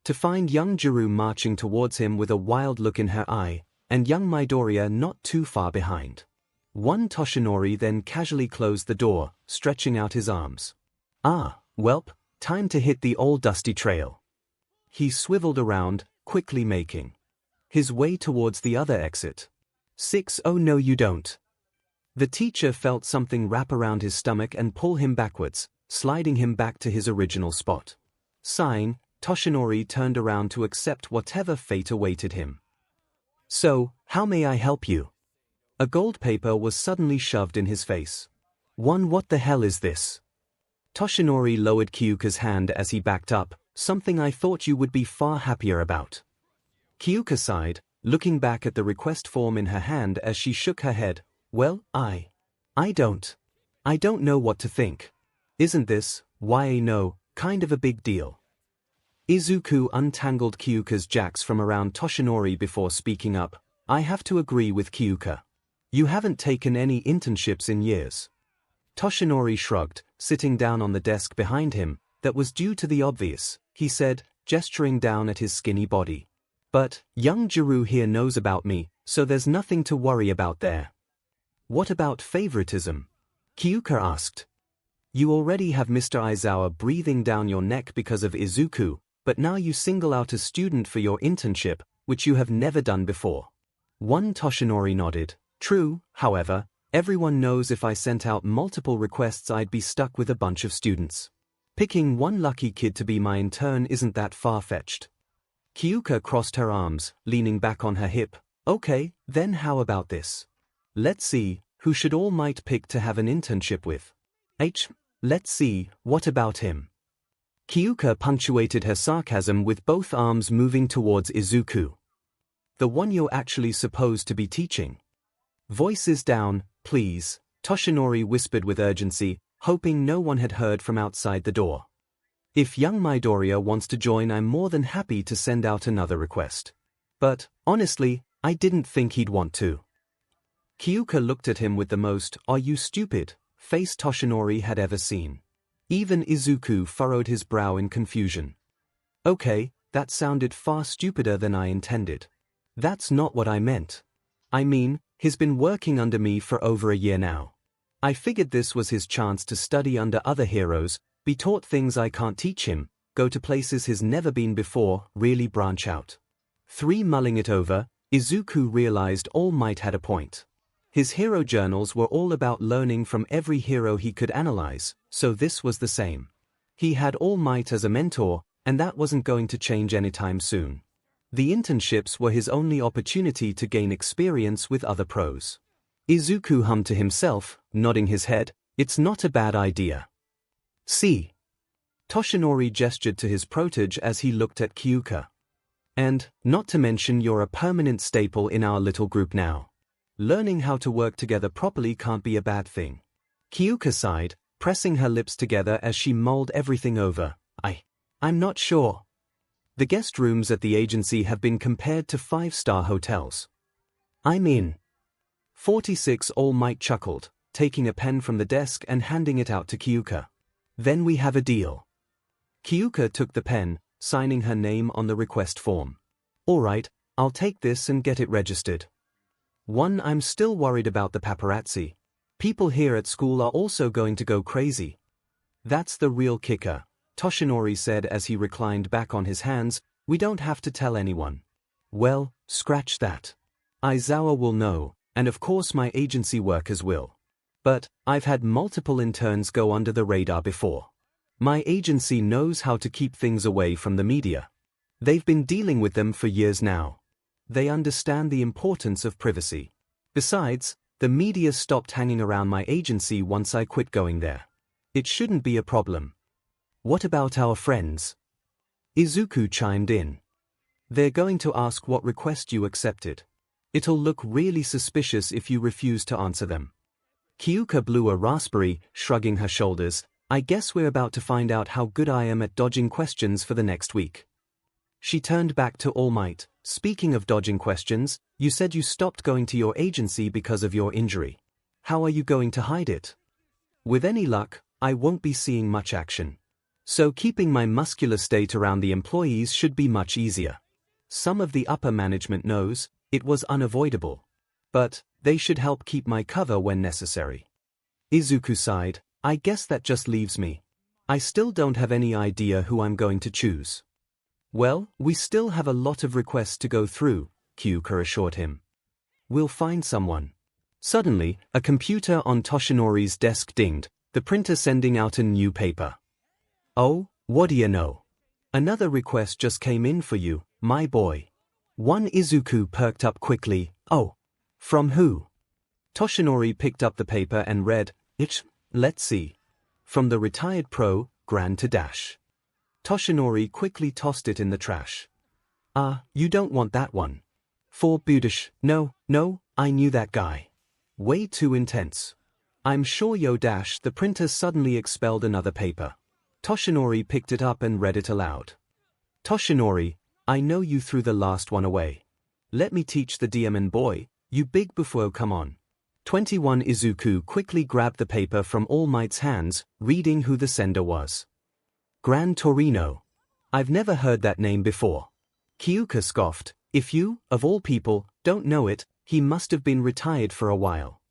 To find young Jirou marching towards him with a wild look in her eye, and young Midoriya not too far behind. Toshinori then casually closed the door, stretching out his arms. Ah, welp, time to hit the old dusty trail. He swiveled around, quickly making his way towards the other exit. 6 Oh no you don't. The teacher felt something wrap around his stomach and pull him backwards, sliding him back to his original spot. Sighing, Toshinori turned around to accept whatever fate awaited him. So, how may I help you? A gold paper was suddenly shoved in his face. What the hell is this? Toshinori lowered Kyouka's hand as he backed up, something I thought you would be far happier about. Kyouka sighed, looking back at the request form in her hand as she shook her head. Well, I don't know what to think. Isn't this, kind of a big deal? Izuku untangled Kyouka's jacks from around Toshinori before speaking up. I have to agree with Kyouka. You haven't taken any internships in years. Toshinori shrugged, sitting down on the desk behind him. That was due to the obvious, he said, gesturing down at his skinny body. But, young Jirou here knows about me, so there's nothing to worry about there. What about favoritism? Kyouka asked. You already have Mr. Aizawa breathing down your neck because of Izuku, but now you single out a student for your internship, which you have never done before. Toshinori nodded. True, however, everyone knows if I sent out multiple requests I'd be stuck with a bunch of students. Picking one lucky kid to be my intern isn't that far-fetched. Kyouka crossed her arms, leaning back on her hip. Okay, then how about this? Let's see, who should All Might pick to have an internship with? Let's see, what about him? Kyouka punctuated her sarcasm with both arms moving towards Izuku. The one you're actually supposed to be teaching. Voices down, please, Toshinori whispered with urgency, hoping no one had heard from outside the door. If young Midoriya wants to join, I'm more than happy to send out another request. But, honestly, I didn't think he'd want to. Kyouka looked at him with the most, "Are you stupid?" face Toshinori had ever seen. Even Izuku furrowed his brow in confusion. Okay, that sounded far stupider than I intended. That's not what I meant. I mean, he's been working under me for over a year now. I figured this was his chance to study under other heroes, be taught things I can't teach him, go to places he's never been before, really branch out. Mulling it over, Izuku realized All Might had a point. His hero journals were all about learning from every hero he could analyze, so this was the same. He had All Might as a mentor, and that wasn't going to change anytime soon. The internships were his only opportunity to gain experience with other pros. Izuku hummed to himself, nodding his head. It's not a bad idea. See. Toshinori gestured to his protege as he looked at Kyouka. And, not to mention you're a permanent staple in our little group now. Learning how to work together properly can't be a bad thing. Kyouka sighed, pressing her lips together as she mulled everything over. I'm not sure. The guest rooms at the agency have been compared to 5-star hotels. I'm in. 46 All Might chuckled, taking a pen from the desk and handing it out to Kyouka. Then we have a deal. Kyouka took the pen, signing her name on the request form. All right, I'll take this and get it registered. I'm still worried about the paparazzi. People here at school are also going to go crazy. That's the real kicker, Toshinori said as he reclined back on his hands. We don't have to tell anyone. Well, scratch that. Aizawa will know, and of course my agency workers will. But, I've had multiple interns go under the radar before. My agency knows how to keep things away from the media. They've been dealing with them for years now. They understand the importance of privacy. Besides, the media stopped hanging around my agency once I quit going there. It shouldn't be a problem. What about our friends? Izuku chimed in. They're going to ask what request you accepted. It'll look really suspicious if you refuse to answer them. Kyouka blew a raspberry, shrugging her shoulders. I guess we're about to find out how good I am at dodging questions for the next week. She turned back to All Might. Speaking of dodging questions, you said you stopped going to your agency because of your injury. How are you going to hide it? With any luck, I won't be seeing much action. So keeping my muscular state around the employees should be much easier. Some of the upper management knows it was unavoidable. But they should help keep my cover when necessary. Izuku sighed. I guess that just leaves me. I still don't have any idea who I'm going to choose. Well, we still have a lot of requests to go through, Kyouka assured him. We'll find someone. Suddenly, a computer on Toshinori's desk dinged, the printer sending out a new paper. Oh, what do you know? Another request just came in for you, my boy. Izuku perked up quickly. Oh. From who? Toshinori picked up the paper and read, Let's see. From the retired pro, Grand to Dash. Toshinori quickly tossed it in the trash. You don't want that one. For Budish, no, I knew that guy. Way too intense. I'm sure Dash. The printer suddenly expelled another paper. Toshinori picked it up and read it aloud. Toshinori, I know you threw the last one away. Let me teach the 𝗬𝗲𝗏 boy, you big buffo, come on. 21 Izuku quickly grabbed the paper from All Might's hands, reading who the sender was. Gran Torino. I've never heard that name before. Kyouka scoffed. If you, of all people, don't know it, he must have been retired for a while.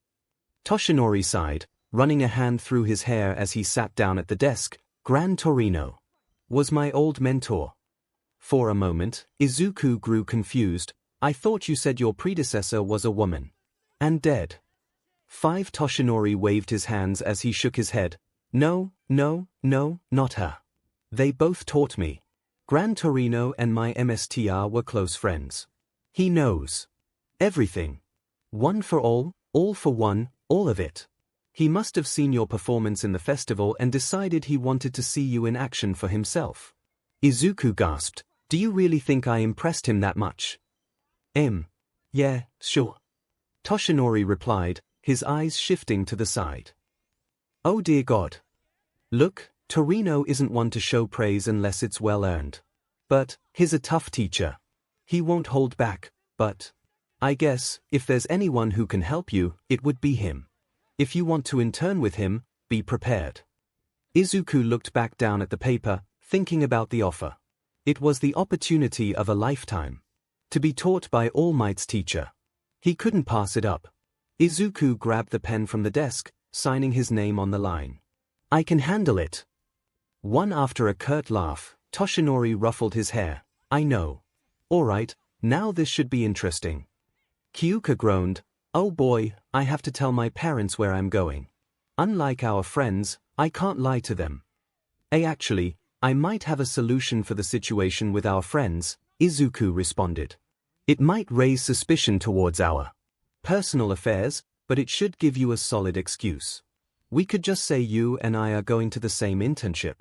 Toshinori sighed, running a hand through his hair as he sat down at the desk. Gran Torino was my old mentor. For a moment, Izuku grew confused. I thought you said your predecessor was a woman. And dead. 5 Toshinori waved his hands as he shook his head. No, not her. They both taught me. Gran Torino and my MSTR were close friends. He knows everything. One for all for one, all of it. He must have seen your performance in the festival and decided he wanted to see you in action for himself. Izuku gasped. Do you really think I impressed him that much? Yeah, sure. Toshinori replied, his eyes shifting to the side. Oh dear God. Look, Torino isn't one to show praise unless it's well earned. But, he's a tough teacher. He won't hold back, but I guess, if there's anyone who can help you, it would be him. If you want to intern with him, be prepared. Izuku looked back down at the paper, thinking about the offer. It was the opportunity of a lifetime. To be taught by All Might's teacher. He couldn't pass it up. Izuku grabbed the pen from the desk, signing his name on the line. I can handle it. After a curt laugh, Toshinori ruffled his hair. I know. All right, now this should be interesting. Kyouka groaned. Oh boy, I have to tell my parents where I'm going. Unlike our friends, I can't lie to them. Actually, I might have a solution for the situation with our friends, Izuku responded. It might raise suspicion towards our personal affairs, but it should give you a solid excuse. We could just say you and I are going to the same internship.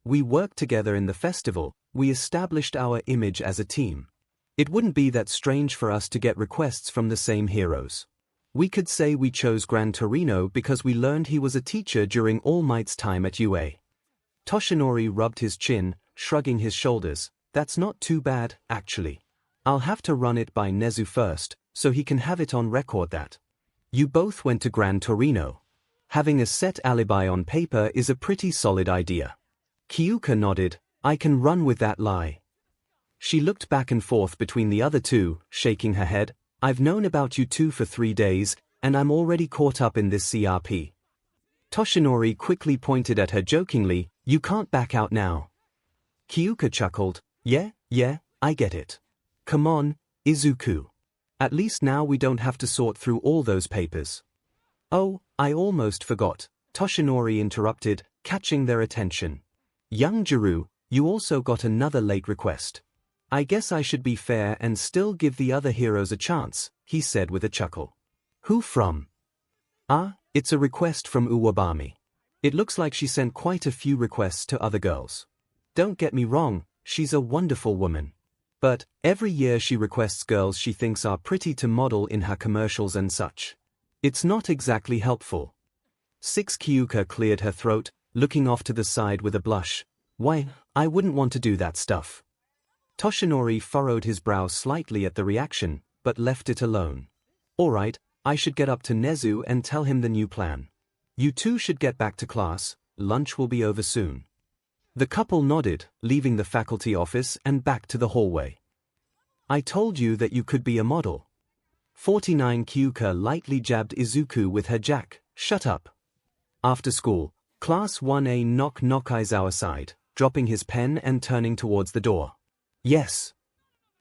We worked together in the festival, we established our image as a team. It wouldn't be that strange for us to get requests from the same heroes. We could say we chose Gran Torino because we learned he was a teacher during All Might's time at UA. Toshinori rubbed his chin, shrugging his shoulders. That's not too bad, actually. I'll have to run it by Nezu first, so he can have it on record that you both went to Gran Torino. Having a set alibi on paper is a pretty solid idea. Kyouka nodded. I can run with that lie. She looked back and forth between the other two, shaking her head. I've known about you two for 3 days, and I'm already caught up in this CRP. Toshinori quickly pointed at her jokingly. You can't back out now. Kyouka chuckled. Yeah, I get it. Come on, Izuku. At least now we don't have to sort through all those papers. Oh, I almost forgot, Toshinori interrupted, catching their attention. Young Jirou, you also got another late request. I guess I should be fair and still give the other heroes a chance, he said with a chuckle. Who from? It's a request from 𝗬𝗓𝗵𝗲. It looks like she sent quite a few requests to other girls. Don't get me wrong, she's a wonderful woman. But every year she requests girls she thinks are pretty to model in her commercials and such. It's not exactly helpful. Kyouka cleared her throat, looking off to the side with a blush. Why, I wouldn't want to do that stuff. Toshinori furrowed his brow slightly at the reaction, but left it alone. Alright, I should get up to Nezu and tell him the new plan. You two should get back to class, lunch will be over soon. The couple nodded, leaving the faculty office and back to the hallway. I told you that you could be a model. 49 Kyouka lightly jabbed Izuku with her jack. Shut up. After school, Class 1A knock Aizawa side, dropping his pen and turning towards the door. Yes.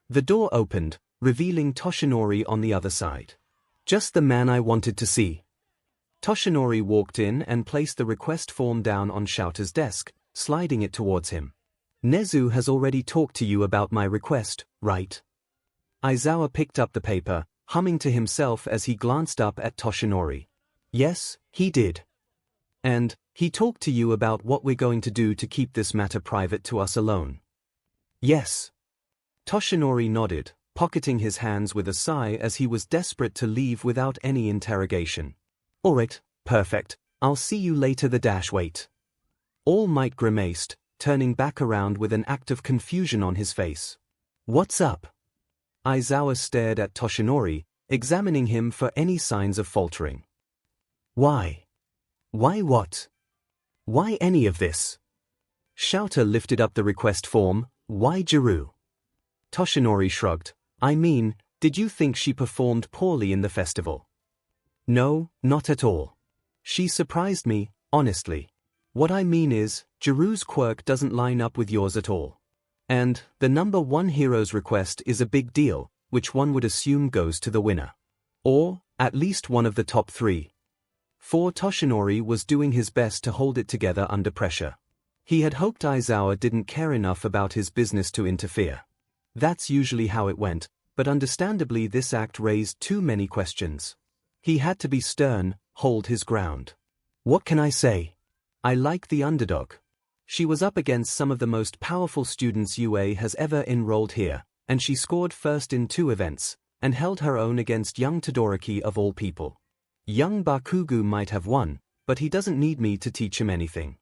The door opened, revealing Toshinori on the other side. Just the man I wanted to see. Toshinori walked in and placed the request form down on 𝗬𝗪's desk, sliding it towards him. Nezu has already talked to you about my request, right? Aizawa picked up the paper, humming to himself as he glanced up at Toshinori. Yes, he did. And he talked to you about what we're going to do to keep this matter private to us alone. Yes. Toshinori nodded, pocketing his hands with a sigh as he was desperate to leave without any interrogation. Alright, perfect, I'll see you later. Wait. All Might grimaced, turning back around with an act of confusion on his face. What's up? Aizawa stared at Toshinori, examining him for any signs of faltering. Why? Why what? Why any of this? 𝗬𝗪 lifted up the request form. Why Jirou? Toshinori shrugged. I mean, did you think she performed poorly in the festival? No, not at all. She surprised me, honestly. What I mean is, Jirou's quirk doesn't line up with yours at all. And the number 1 hero's request is a big deal, which one would assume goes to the winner. Or, at least one of the top 3. For Toshinori was doing his best to hold it together under pressure. He had hoped Aizawa didn't care enough about his business to interfere. That's usually how it went, but understandably this act raised too many questions. He had to be stern, hold his ground. What can I say? I like the underdog. She was up against some of the most powerful students UA has ever enrolled here, and she scored first in 2 events, and held her own against young Todoroki of all people. Young Bakugo might have won, but he doesn't need me to teach him anything.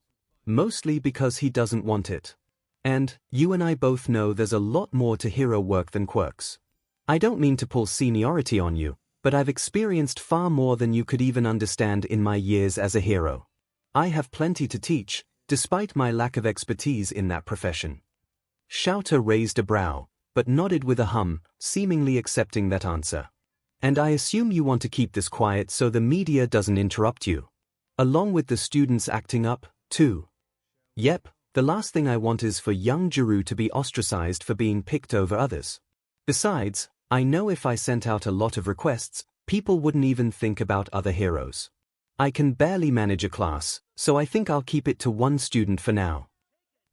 Mostly because he doesn't want it. And, you and I both know there's a lot more to hero work than quirks. I don't mean to pull seniority on you, but I've experienced far more than you could even understand in my years as a hero. I have plenty to teach, despite my lack of expertise in that profession. 𝗬𝗪 raised a brow, but nodded with a hum, seemingly accepting that answer. And I assume you want to keep this quiet so the media doesn't interrupt you. Along with the students acting up, too. Yep, the last thing I want is for young Jirou to be ostracized for being picked over others. Besides, I know if I sent out a lot of requests, people wouldn't even think about other heroes. I can barely manage a class, so I think I'll keep it to 1 student for now.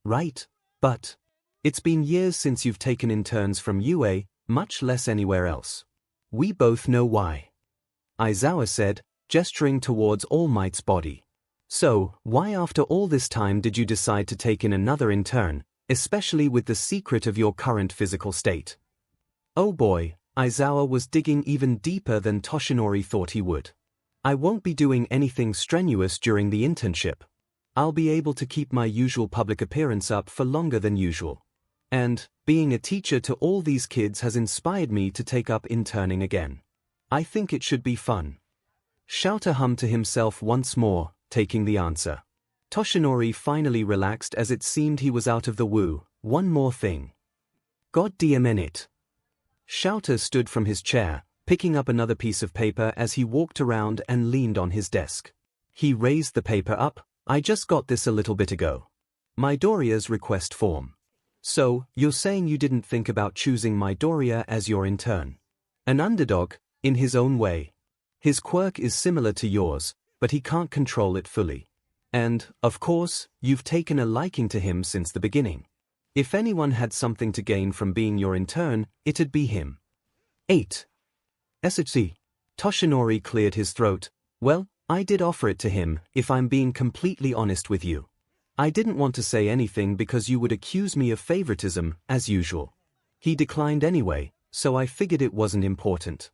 Right, but it's been years since you've taken interns from UA, much less anywhere else. We both know why. Aizawa said, gesturing towards All Might's body. So, why after all this time did you decide to take in another intern, especially with the secret of your current physical state? Oh boy, Aizawa was digging even deeper than Toshinori thought he would. I won't be doing anything strenuous during the internship. I'll be able to keep my usual public appearance up for longer than usual. And, being a teacher to all these kids has inspired me to take up interning again. I think it should be fun. 𝗧𝗵𝗲 hummed to himself once more, taking the answer. Toshinori finally relaxed as it seemed he was out of the woo. One more thing. God damn it. 𝗧𝗵𝗲 stood from his chair, picking up another piece of paper as he walked around and leaned on his desk. He raised the paper up. I just got this a little bit ago. Midoriya's request form. So, you're saying you didn't think about choosing Midoriya as your intern? An underdog, in his own way. His quirk is similar to yours, but he can't control it fully. And, of course, you've taken a liking to him since the beginning. If anyone had something to gain from being your intern, it'd be him. 8. 𝗧𝗑𝗍. Toshinori cleared his throat. Well, I did offer it to him, if I'm being completely honest with you. I didn't want to say anything because you would accuse me of favoritism, as usual. He declined anyway, so I figured it wasn't important.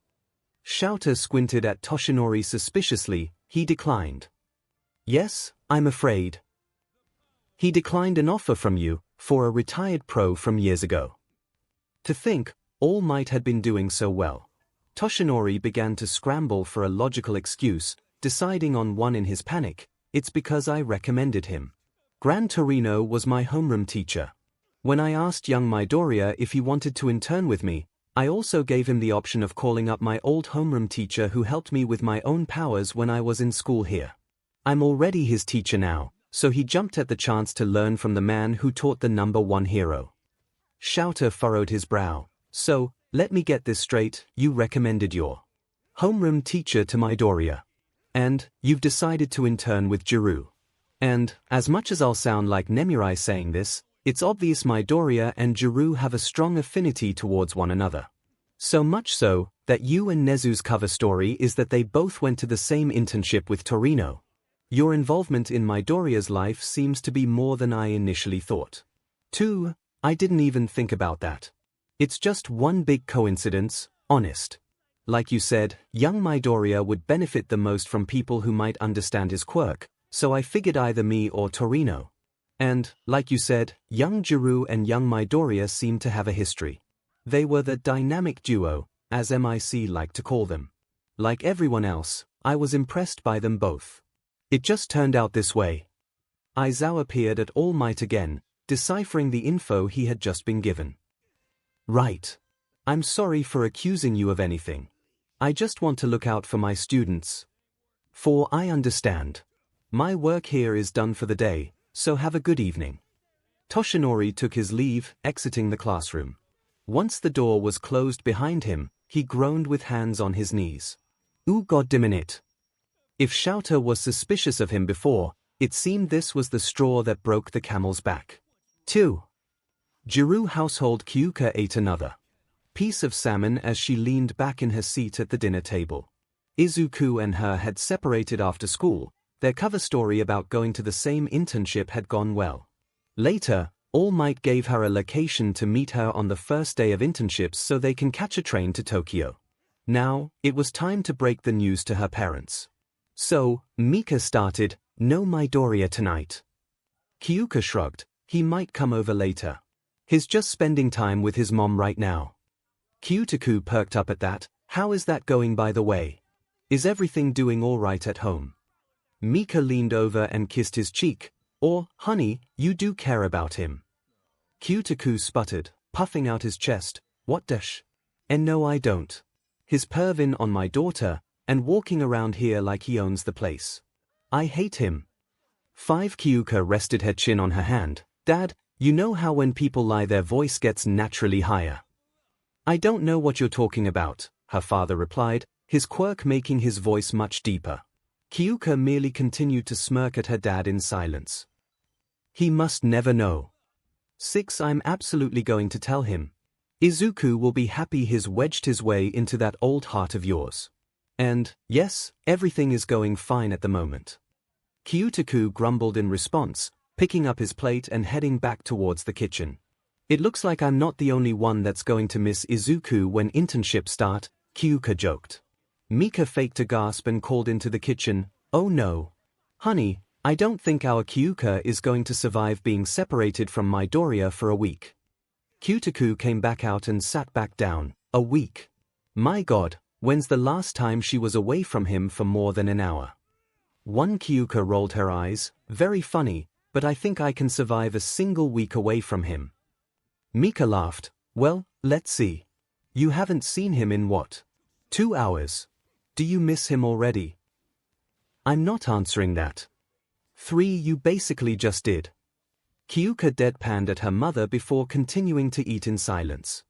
𝗧𝗵𝗲 squinted at Toshinori suspiciously. He declined. Yes, I'm afraid. He declined an offer from you, for a retired pro from years ago. To think, All Might had been doing so well. Toshinori began to scramble for a logical excuse, deciding on one in his panic. It's because I recommended him. Gran Torino was my homeroom teacher. When I asked young Midoriya if he wanted to intern with me, I also gave him the option of calling up my old homeroom teacher who helped me with my own powers when I was in school here. I'm already his teacher now, so he jumped at the chance to learn from the man who taught the #1 hero. 𝗧𝗵𝗲 furrowed his brow. So, let me get this straight, you recommended your homeroom teacher to Midoriya. And, you've decided to intern with Jirou. And, as much as I'll sound like Nomirai saying this, it's obvious Midoriya and Jirou have a strong affinity towards one another. So much so, that you and Nezu's cover story is that they both went to the same internship with Torino. Your involvement in Midoriya's life seems to be more than I initially thought. 2. I didn't even think about that. It's just one big coincidence, honest. Like you said, young Midoriya would benefit the most from people who might understand his quirk, so I figured either me or Torino. And, like you said, young Jirou and young Midoriya seemed to have a history. They were the dynamic duo, as MIC liked to call them. Like everyone else, I was impressed by them both. It just turned out this way. Aizawa peered at All Might again, deciphering the info he had just been given. Right. I'm sorry for accusing you of anything. I just want to look out for my students. For I understand. My work here is done for the day, so have a good evening. Toshinori took his leave, exiting the classroom. Once the door was closed behind him, he groaned with hands on his knees. Ooh, God damn it. If 𝗧𝗵𝗲 was suspicious of him before, it seemed this was the straw that broke the camel's back. 2. Jirou household Kyouka ate another piece of salmon as she leaned back in her seat at the dinner table. Izuku and her had separated after school. Their cover story about going to the same internship had gone well. Later, All Might gave her a location to meet her on the first day of internships so they can catch a train to Tokyo. Now, it was time to break the news to her parents. So, Mika started, no Midoriya tonight. Kyouka shrugged, he might come over later. He's just spending time with his mom right now. Kyutaku perked up at that. How is that going, by the way? Is everything doing all right at home? Mika leaned over and kissed his cheek. Or, honey, you do care about him. Kyutaku sputtered, puffing out his chest. What dash? And no, I don't. He's perving on my daughter, and walking around here like he owns the place. I hate him. 5. Kyouka rested her chin on her hand. Dad, you know how when people lie their voice gets naturally higher. I don't know what you're talking about, her father replied, his quirk making his voice much deeper. Kyouka merely continued to smirk at her dad in silence. He must never know. 6. I'm absolutely going to tell him. Izuku will be happy he's wedged his way into that old heart of yours. And, yes, everything is going fine at the moment. 𝗬𝗧𝗅 grumbled in response, picking up his plate and heading back towards the kitchen. It looks like I'm not the only one that's going to miss Izuku when internships start, Kyouka joked. Mika faked a gasp and called into the kitchen, "Oh no. Honey, I don't think our Kyouka is going to survive being separated from Midoriya for a week." 𝗬𝗧𝗅 came back out and sat back down. A week? My god, when's the last time she was away from him for more than an hour? One Kyouka rolled her eyes, very funny, but I think I can survive a single week away from him. Mika laughed, well, let's see. You haven't seen him in what? 2 hours. Do you miss him already? I'm not answering that. 3 you basically just did. Kyouka deadpanned at her mother before continuing to eat in silence.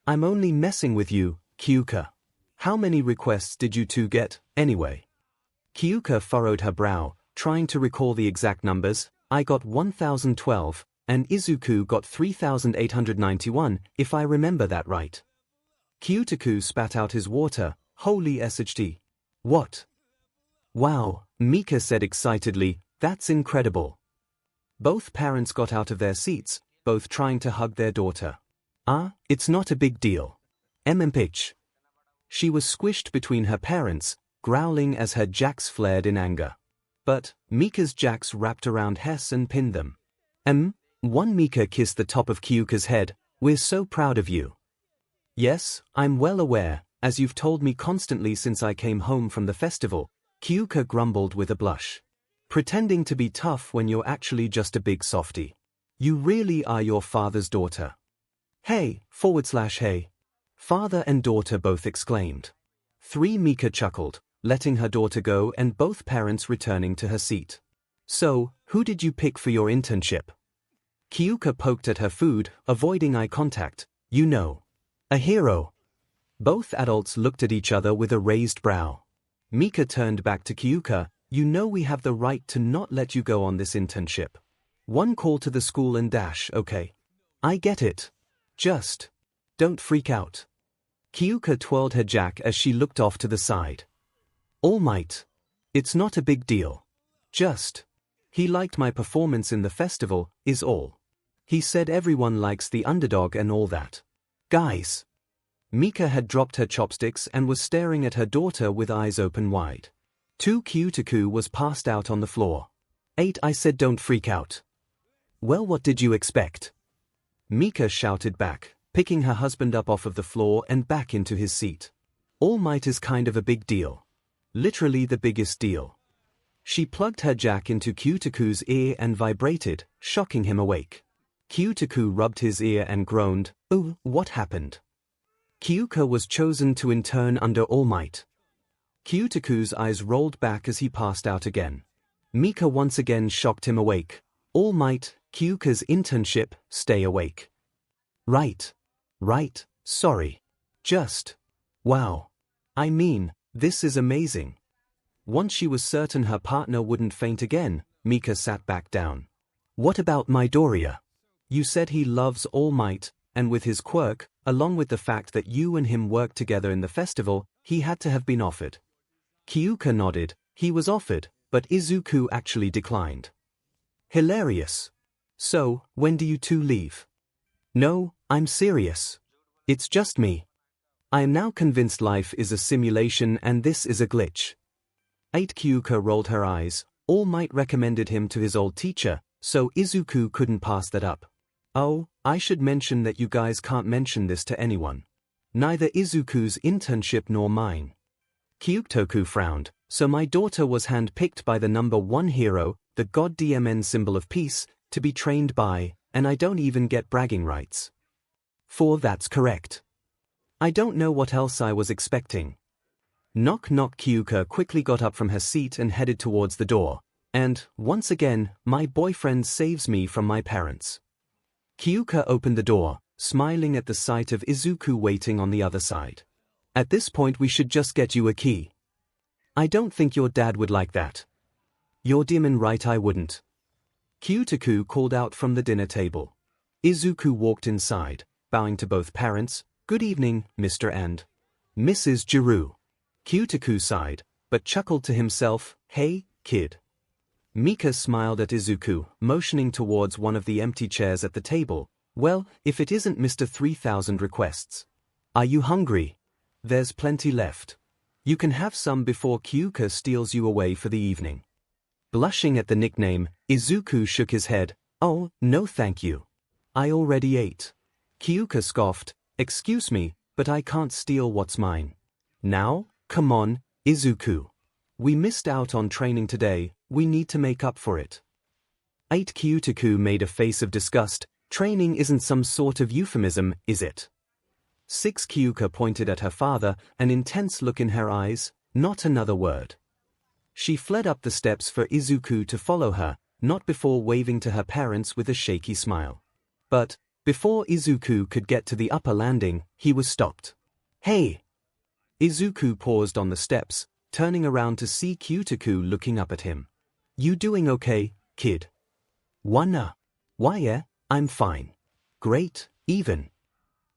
I'm only messing with you, Kyouka. How many requests did you two get, anyway? Kyouka furrowed her brow, trying to recall the exact numbers. I got 1012, and Izuku got 3891, if I remember that right. 𝗬𝗧𝗅 spat out his water. Holy SHT. What? Wow, Mika said excitedly, that's incredible. Both parents got out of their seats, both trying to hug their daughter. It's not a big deal. 𝗵𝗃𝗃𝗁. She was squished between her parents, growling as her jacks flared in anger. But Mika's jacks wrapped around Hess and pinned them. One Mika kissed the top of Kyouka's head. We're so proud of you. Yes, I'm well aware, as you've told me constantly since I came home from the festival, Kyouka grumbled with a blush. Pretending to be tough when you're actually just a big softie. You really are your father's daughter. Hey! Father and daughter both exclaimed. 3 Mika chuckled, letting her daughter go and both parents returning to her seat. So, who did you pick for your internship? Kyouka poked at her food, avoiding eye contact. You know. A hero. Both adults looked at each other with a raised brow. Mika turned back to Kyouka. You know we have the right to not let you go on this internship. One call to the school and dash, okay? I get it. Just don't freak out. Kyouka twirled her jack as she looked off to the side. All Might. It's not a big deal. Just. He liked my performance in the festival, is all. He said everyone likes the underdog and all that. Guys. Mika had dropped her chopsticks and was staring at her daughter with eyes open wide. 𝗬𝗧𝗅 was passed out on the floor. 8 I said don't freak out. Well, what did you expect? Mika shouted back, picking her husband up off of the floor and back into his seat. All Might is kind of a big deal. Literally the biggest deal. She plugged her jack into 𝗬𝗧𝗅's ear and vibrated, shocking him awake. 𝗬𝗧𝗅 rubbed his ear and groaned, "Oh, what happened?" Kyouka was chosen to intern under All Might. 𝗬𝗧𝗅's eyes rolled back as he passed out again. Mika once again shocked him awake. All Might, Kyouka's internship, stay awake. Right, sorry. Just. Wow. I mean, this is amazing. Once she was certain her partner wouldn't faint again, Mika sat back down. What about Midoriya? You said he loves All Might, and with his quirk, along with the fact that you and him worked together in the festival, he had to have been offered. Kyouka nodded. He was offered, but Izuku actually declined. Hilarious. So, when do you two leave? No, I'm serious. It's just me. I am now convinced life is a simulation and this is a glitch. 8 Kyouka rolled her eyes. All Might recommended him to his old teacher, so Izuku couldn't pass that up. Oh, I should mention that you guys can't mention this to anyone. Neither Izuku's internship nor mine. 𝗬𝗧𝗅 frowned. So my daughter was hand-picked by the #1 hero, the god DMN symbol of peace, to be trained by, and I don't even get bragging rights. 4 That's correct. I don't know what else I was expecting. Knock knock. Kyouka quickly got up from her seat and headed towards the door. And, once again, my boyfriend saves me from my parents. Kyouka opened the door, smiling at the sight of Izuku waiting on the other side. At this point we should just get you a key. I don't think your dad would like that. You're damn right I wouldn't. 𝗬𝗧𝗅 called out from the dinner table. Izuku walked inside, bowing to both parents. Good evening, Mr. and Mrs. Jirou. Q-Deku sighed, but chuckled to himself, "Hey, kid." Mika smiled at Izuku, motioning towards one of the empty chairs at the table. "Well, if it isn't Mr. 3000 requests. Are you hungry? There's plenty left. You can have some before Kyouka steals you away for the evening." Blushing at the nickname, Izuku shook his head. "Oh, no thank you. I already ate." Kyouka scoffed, "Excuse me, but I can't steal what's mine." "Now, come on, Izuku. We missed out on training today, we need to make up for it." 8 Q-Deku made a face of disgust. "Training isn't some sort of euphemism, is it?" 6 Kyouka pointed at her father, an intense look in her eyes, not another word. She fled up the steps for Izuku to follow her, not before waving to her parents with a shaky smile. But, before Izuku could get to the upper landing, he was stopped. "Hey!" Izuku paused on the steps, turning around to see Q-Deku looking up at him. "You doing okay, kid?" "Why, yeah, I'm fine. Great, even."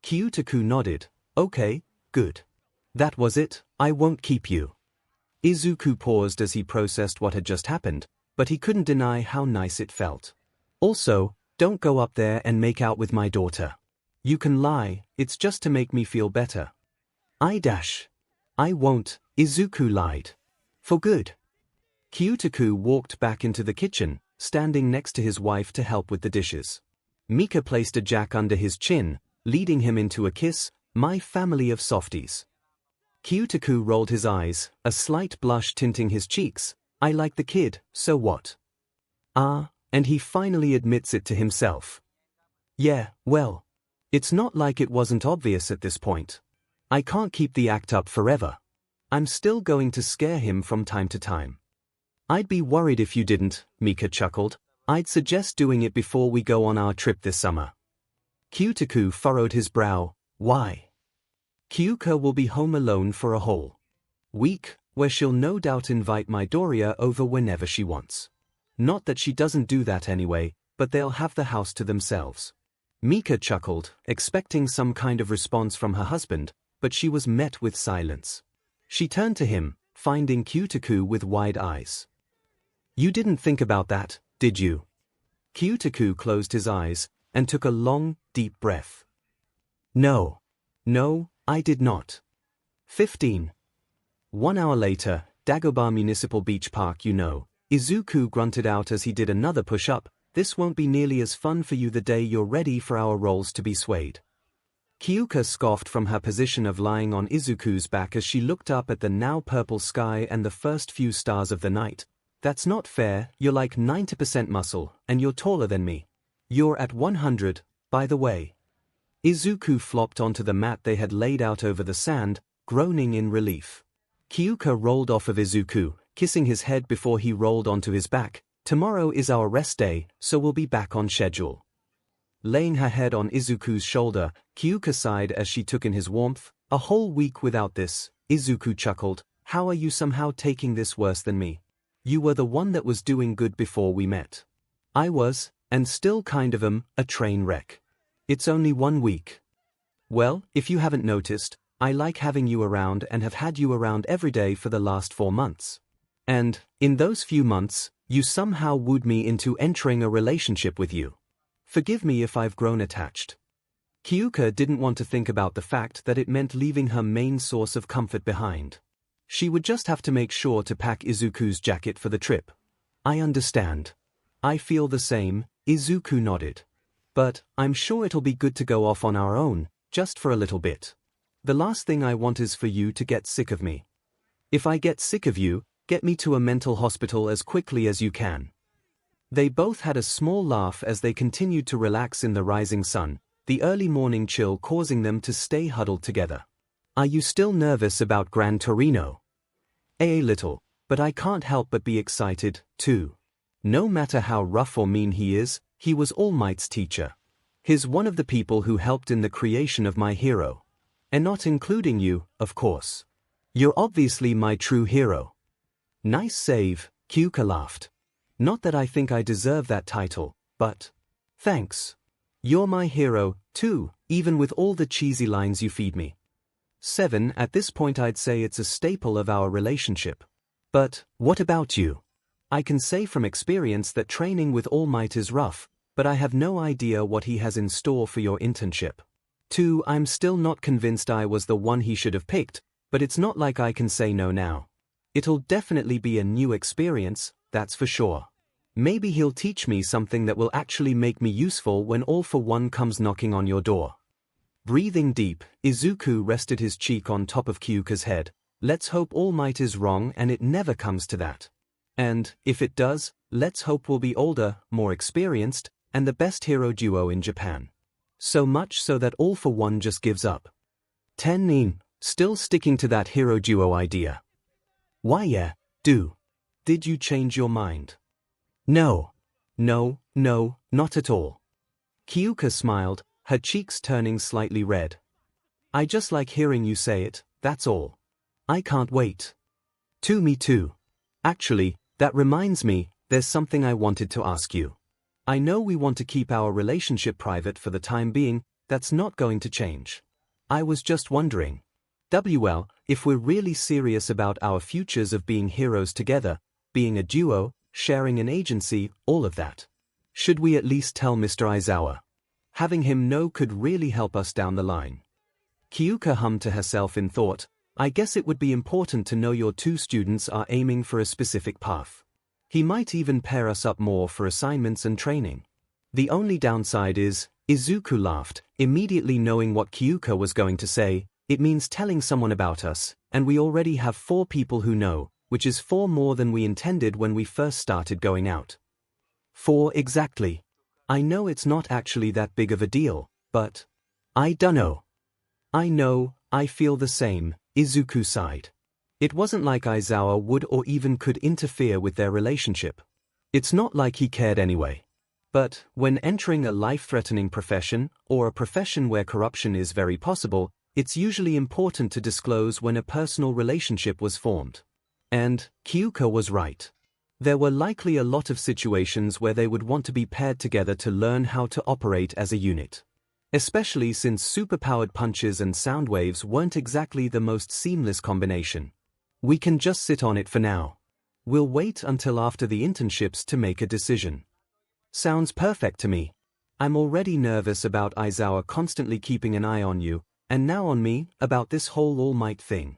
Q-Deku nodded. "Okay, good. That was it, I won't keep you." Izuku paused as he processed what had just happened, but he couldn't deny how nice it felt. "Also, don't go up there and make out with my daughter. You can lie, it's just to make me feel better." I won't," Izuku lied. "For good." Q-Deku walked back into the kitchen, standing next to his wife to help with the dishes. Mika placed a jack under his chin, leading him into a kiss. "My family of softies." Q-Deku rolled his eyes, a slight blush tinting his cheeks. "I like the kid, so what?" And he finally admits it to himself. "Yeah, well. It's not like it wasn't obvious at this point. I can't keep the act up forever. I'm still going to scare him from time to time." "I'd be worried if you didn't," Mika chuckled. "I'd suggest doing it before we go on our trip this summer." Q-Deku furrowed his brow. "Why?" "Kyouka will be home alone for a whole week, where she'll no doubt invite Midoriya over whenever she wants. Not that she doesn't do that anyway, but they'll have the house to themselves." Mika chuckled, expecting some kind of response from her husband, but she was met with silence. She turned to him, finding Q-Deku with wide eyes. "You didn't think about that, did you?" Q-Deku closed his eyes, and took a long, deep breath. No, I did not." 15. 1 hour later, Dagobah Municipal Beach Park. Izuku grunted out as he did another push-up. "This won't be nearly as fun for you the day you're ready for our roles to be swayed." Kyouka scoffed from her position of lying on Izuku's back as she looked up at the now purple sky and the first few stars of the night. "That's not fair, you're like 90% muscle, and you're taller than me. You're at 100, by the way." Izuku flopped onto the mat they had laid out over the sand, groaning in relief. Kyouka rolled off of Izuku, kissing his head before he rolled onto his back. "Tomorrow is our rest day, so we'll be back on schedule." Laying her head on Izuku's shoulder, Kyouka sighed as she took in his warmth. "A whole week without this," Izuku chuckled. "How are you somehow taking this worse than me? You were the one that was doing good before we met. I was, and still kind of am, a train wreck. It's only 1 week." "Well, if you haven't noticed, I like having you around and have had you around every day for the last 4 months. And, in those few months, you somehow wooed me into entering a relationship with you. Forgive me if I've grown attached." Kyouka didn't want to think about the fact that it meant leaving her main source of comfort behind. She would just have to make sure to pack Izuku's jacket for the trip. "I understand. I feel the same," Izuku nodded. "But, I'm sure it'll be good to go off on our own, just for a little bit. The last thing I want is for you to get sick of me. If I get sick of you, get me to a mental hospital as quickly as you can." They both had a small laugh as they continued to relax in the rising sun, the early morning chill causing them to stay huddled together. "Are you still nervous about Gran Torino?" "A little, but I can't help but be excited, too. No matter how rough or mean he is, he was All Might's teacher. He's one of the people who helped in the creation of my hero. And not including you, of course. You're obviously my true hero." "Nice save," Kyouka laughed. "Not that I think I deserve that title, but thanks. You're my hero, too, even with all the cheesy lines you feed me." 7. At this point I'd say it's a staple of our relationship. But, what about you? I can say from experience that training with All Might is rough, but I have no idea what he has in store for your internship. 2. I'm still not convinced I was the one he should have picked, but it's not like I can say no now. It'll definitely be a new experience, that's for sure. Maybe he'll teach me something that will actually make me useful when All for One comes knocking on your door. Breathing deep, Izuku rested his cheek on top of Kyouka's head. Let's hope All Might is wrong and it never comes to that. And, if it does, let's hope we'll be older, more experienced, and the best hero duo in Japan. So much so that All for One just gives up. 10. Still sticking to that hero duo idea. Why yeah, do. Did you change your mind? No. No, not at all. Kyouka smiled, her cheeks turning slightly red. I just like hearing you say it, that's all. I can't wait. Me too. Actually, that reminds me, there's something I wanted to ask you. I know we want to keep our relationship private for the time being, that's not going to change. I was just wondering. Well, if we're really serious about our futures of being heroes together, being a duo, sharing an agency, all of that. Should we at least tell Mr. Aizawa? Having him know could really help us down the line. Kyouka hummed to herself in thought, I guess it would be important to know your two students are aiming for a specific path. He might even pair us up more for assignments and training. The only downside is, Izuku laughed, immediately knowing what Kyouka was going to say, it means telling someone about us, and we already have 4 people who know, which is 4 more than we intended when we first started going out. 4 exactly. I know it's not actually that big of a deal, but I dunno. I know, I feel the same, Izuku sighed. It wasn't like Aizawa would or even could interfere with their relationship. It's not like he cared anyway. But, when entering a life-threatening profession, or a profession where corruption is very possible, it's usually important to disclose when a personal relationship was formed. And, Kyouka was right. There were likely a lot of situations where they would want to be paired together to learn how to operate as a unit. Especially since superpowered punches and sound waves weren't exactly the most seamless combination. We can just sit on it for now. We'll wait until after the internships to make a decision. Sounds perfect to me. I'm already nervous about Aizawa constantly keeping an eye on you, and now on me, about this whole All Might thing.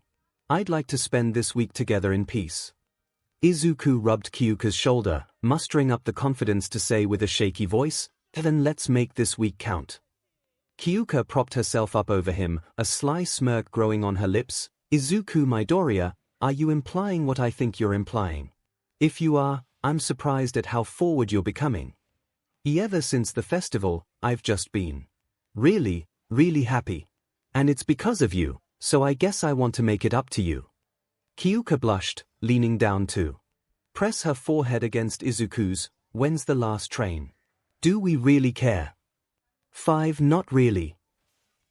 I'd like to spend this week together in peace. Izuku rubbed Kyouka's shoulder, mustering up the confidence to say with a shaky voice, then let's make this week count. Kyouka propped herself up over him, a sly smirk growing on her lips. Izuku Midoriya, are you implying what I think you're implying? If you are, I'm surprised at how forward you're becoming. Ever since the festival, I've just been really happy. And it's because of you, so I guess I want to make it up to you. Kyouka blushed, leaning down to press her forehead against Izuku's. When's the last train? Do we really care? 5. Not really.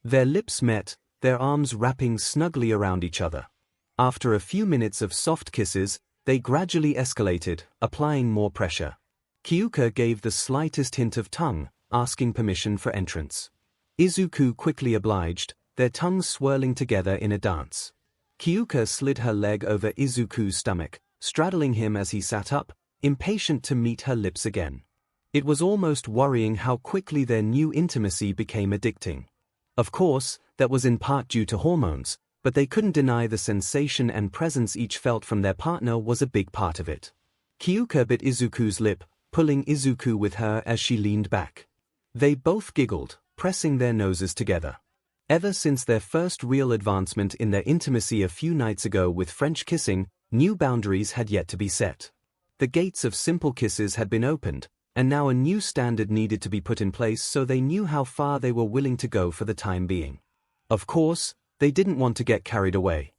Their lips met, their arms wrapping snugly around each other. After a few minutes of soft kisses, they gradually escalated, applying more pressure. Kyouka gave the slightest hint of tongue, asking permission for entrance. Izuku quickly obliged, their tongues swirling together in a dance. Kyouka slid her leg over Izuku's stomach, straddling him as he sat up, impatient to meet her lips again. It was almost worrying how quickly their new intimacy became addicting. Of course, that was in part due to hormones, but they couldn't deny the sensation and presence each felt from their partner was a big part of it. Kyouka bit Izuku's lip, pulling Izuku with her as she leaned back. They both giggled, pressing their noses together. Ever since their first real advancement in their intimacy a few nights ago with French kissing, new boundaries had yet to be set. The gates of simple kisses had been opened, and now a new standard needed to be put in place so they knew how far they were willing to go for the time being. Of course, they didn't want to get carried away.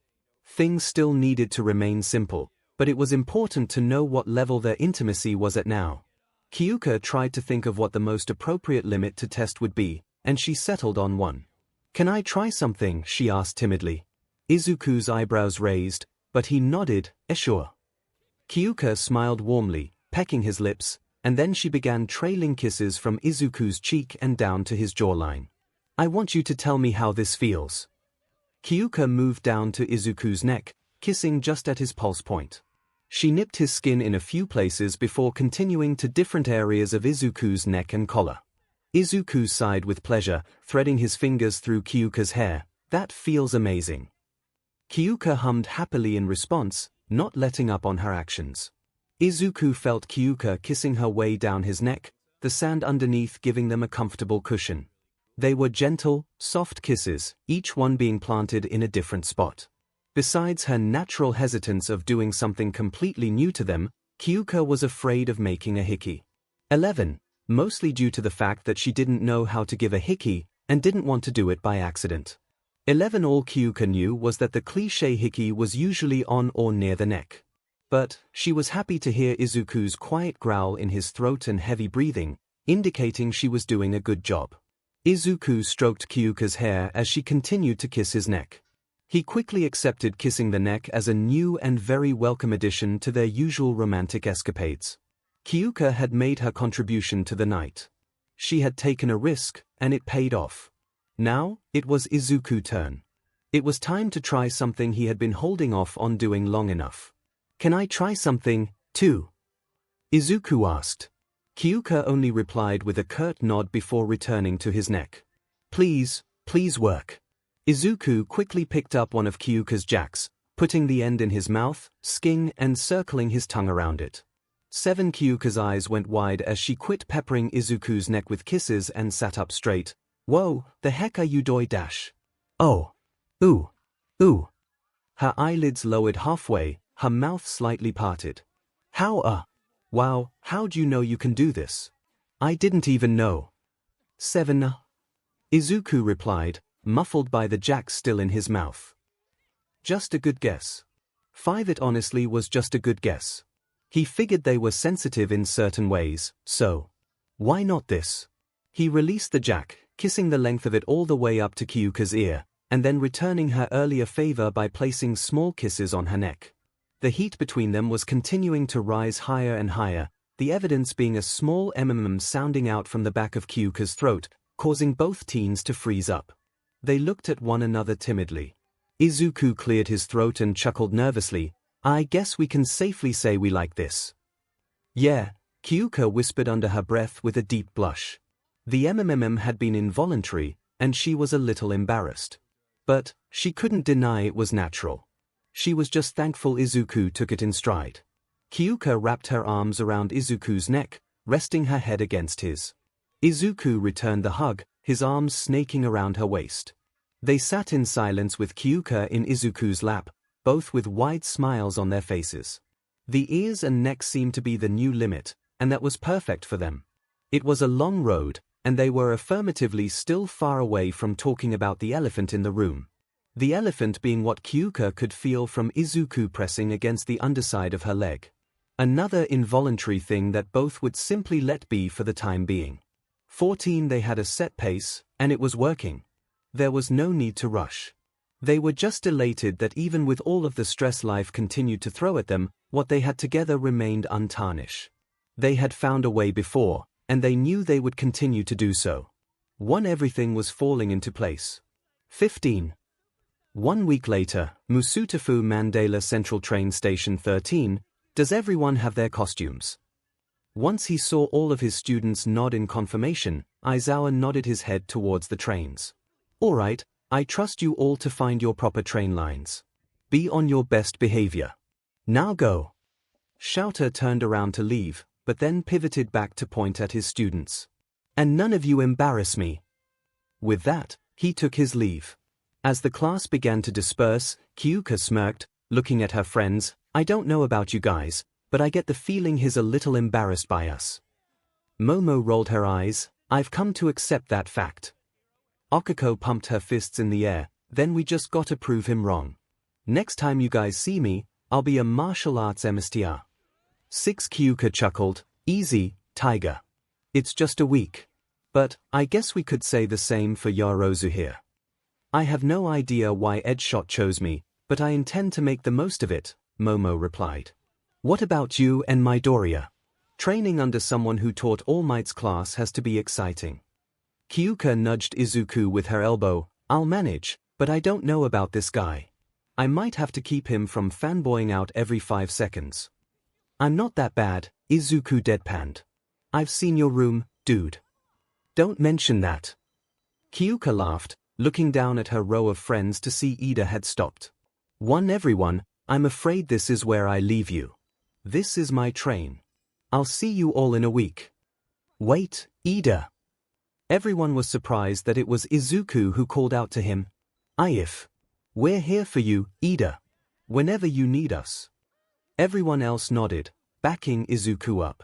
Things still needed to remain simple, but it was important to know what level their intimacy was at now. Kyouka tried to think of what the most appropriate limit to test would be, and she settled on 1. Can I try something? She asked timidly. Izuku's eyebrows raised, but he nodded, sure. Kyouka smiled warmly, pecking his lips, and then she began trailing kisses from Izuku's cheek and down to his jawline. I want you to tell me how this feels. Kyouka moved down to Izuku's neck, kissing just at his pulse point. She nipped his skin in a few places before continuing to different areas of Izuku's neck and collar. Izuku sighed with pleasure, threading his fingers through Kyouka's hair. That feels amazing. Kyouka hummed happily in response, not letting up on her actions. Izuku felt Kyouka kissing her way down his neck, the sand underneath giving them a comfortable cushion. They were gentle, soft kisses, each one being planted in a different spot. Besides her natural hesitance of doing something completely new to them, Kyouka was afraid of making a hickey. 11. Mostly due to the fact that she didn't know how to give a hickey and didn't want to do it by accident. 11. All Kyouka knew was that the cliché hickey was usually on or near the neck. But she was happy to hear Izuku's quiet growl in his throat and heavy breathing, indicating she was doing a good job. Izuku stroked Kyouka's hair as she continued to kiss his neck. He quickly accepted kissing the neck as a new and very welcome addition to their usual romantic escapades. Kyouka had made her contribution to the night. She had taken a risk, and it paid off. Now, it was Izuku's turn. It was time to try something he had been holding off on doing long enough. "Can I try something, too?" Izuku asked. Kyouka only replied with a curt nod before returning to his neck. Please work." Izuku quickly picked up one of Kyouka's jacks, putting the end in his mouth, sking and circling his tongue around it. 7. Kyouka's eyes went wide as she quit peppering Izuku's neck with kisses and sat up straight. "Whoa, the heck are you doing dash? Oh. Ooh. Her eyelids lowered halfway, her mouth slightly parted. Wow, how'd you know you can do this? I didn't even know." 7. Izuku replied, muffled by the jack still in his mouth. "Just a good guess." 5. It honestly was just a good guess. He figured they were sensitive in certain ways, so why not this? He released the jack, kissing the length of it all the way up to Kyouka's ear, and then returning her earlier favor by placing small kisses on her neck. The heat between them was continuing to rise higher and higher, the evidence being a small 𝗵𝗃 sounding out from the back of Kyouka's throat, causing both teens to freeze up. They looked at one another timidly. Izuku cleared his throat and chuckled nervously. "I guess we can safely say we like this." "Yeah," Kyouka whispered under her breath with a deep blush. The 𝗵𝗃 had been involuntary, and she was a little embarrassed. But she couldn't deny it was natural. She was just thankful Izuku took it in stride. Kyouka wrapped her arms around Izuku's neck, resting her head against his. Izuku returned the hug, his arms snaking around her waist. They sat in silence with Kyouka in Izuku's lap, both with wide smiles on their faces. The ears and neck seemed to be the new limit, and that was perfect for them. It was a long road, and they were affirmatively still far away from talking about the elephant in the room. The elephant being what Kyouka could feel from Izuku pressing against the underside of her leg. Another involuntary thing that both would simply let be for the time being. 14. They had a set pace, and it was working. There was no need to rush. They were just elated that even with all of the stress life continued to throw at them, what they had together remained untarnished. They had found a way before, and they knew they would continue to do so. Everything was falling into place. 15. 1 week later, Musutafu Mandela Central Train Station 13. Does everyone have their costumes? Once he saw all of his students nod in confirmation, Aizawa nodded his head towards the trains. "All right, I trust you all to find your proper train lines. Be on your best behavior. Now go." Shouter turned around to leave, but then pivoted back to point at his students. "And none of you embarrass me." With that, he took his leave. As the class began to disperse, Kyouka smirked, looking at her friends. "I don't know about you guys, but I get the feeling he's a little embarrassed by us." Momo rolled her eyes. "I've come to accept that fact." Okako pumped her fists in the air. "Then we just gotta prove him wrong. Next time you guys see me, I'll be a martial arts 𝗵𝗃. 6. Kyouka chuckled. "Easy, Tiger. It's just a week. But I guess we could say the same for Yaozu here. I have no idea why Edshot chose me, but I intend to make the most of it," Momo replied. "What about you and Midoriya? Training under someone who taught All Might's class has to be exciting." Kyouka nudged Izuku with her elbow. "I'll manage. But I don't know about this guy. I might have to keep him from fanboying out every 5 seconds. I'm not that bad, Izuku deadpanned. I've seen your room, dude. Don't mention that. Kyouka laughed, looking down at her row of friends to see Ida had stopped. Everyone, I'm afraid this is where I leave you. This is my train. I'll see you all in a week. Wait, Ida. Everyone was surprised that it was Izuku who called out to him. If. We're here for you, Ida. Whenever you need us. Everyone else nodded, backing Izuku up.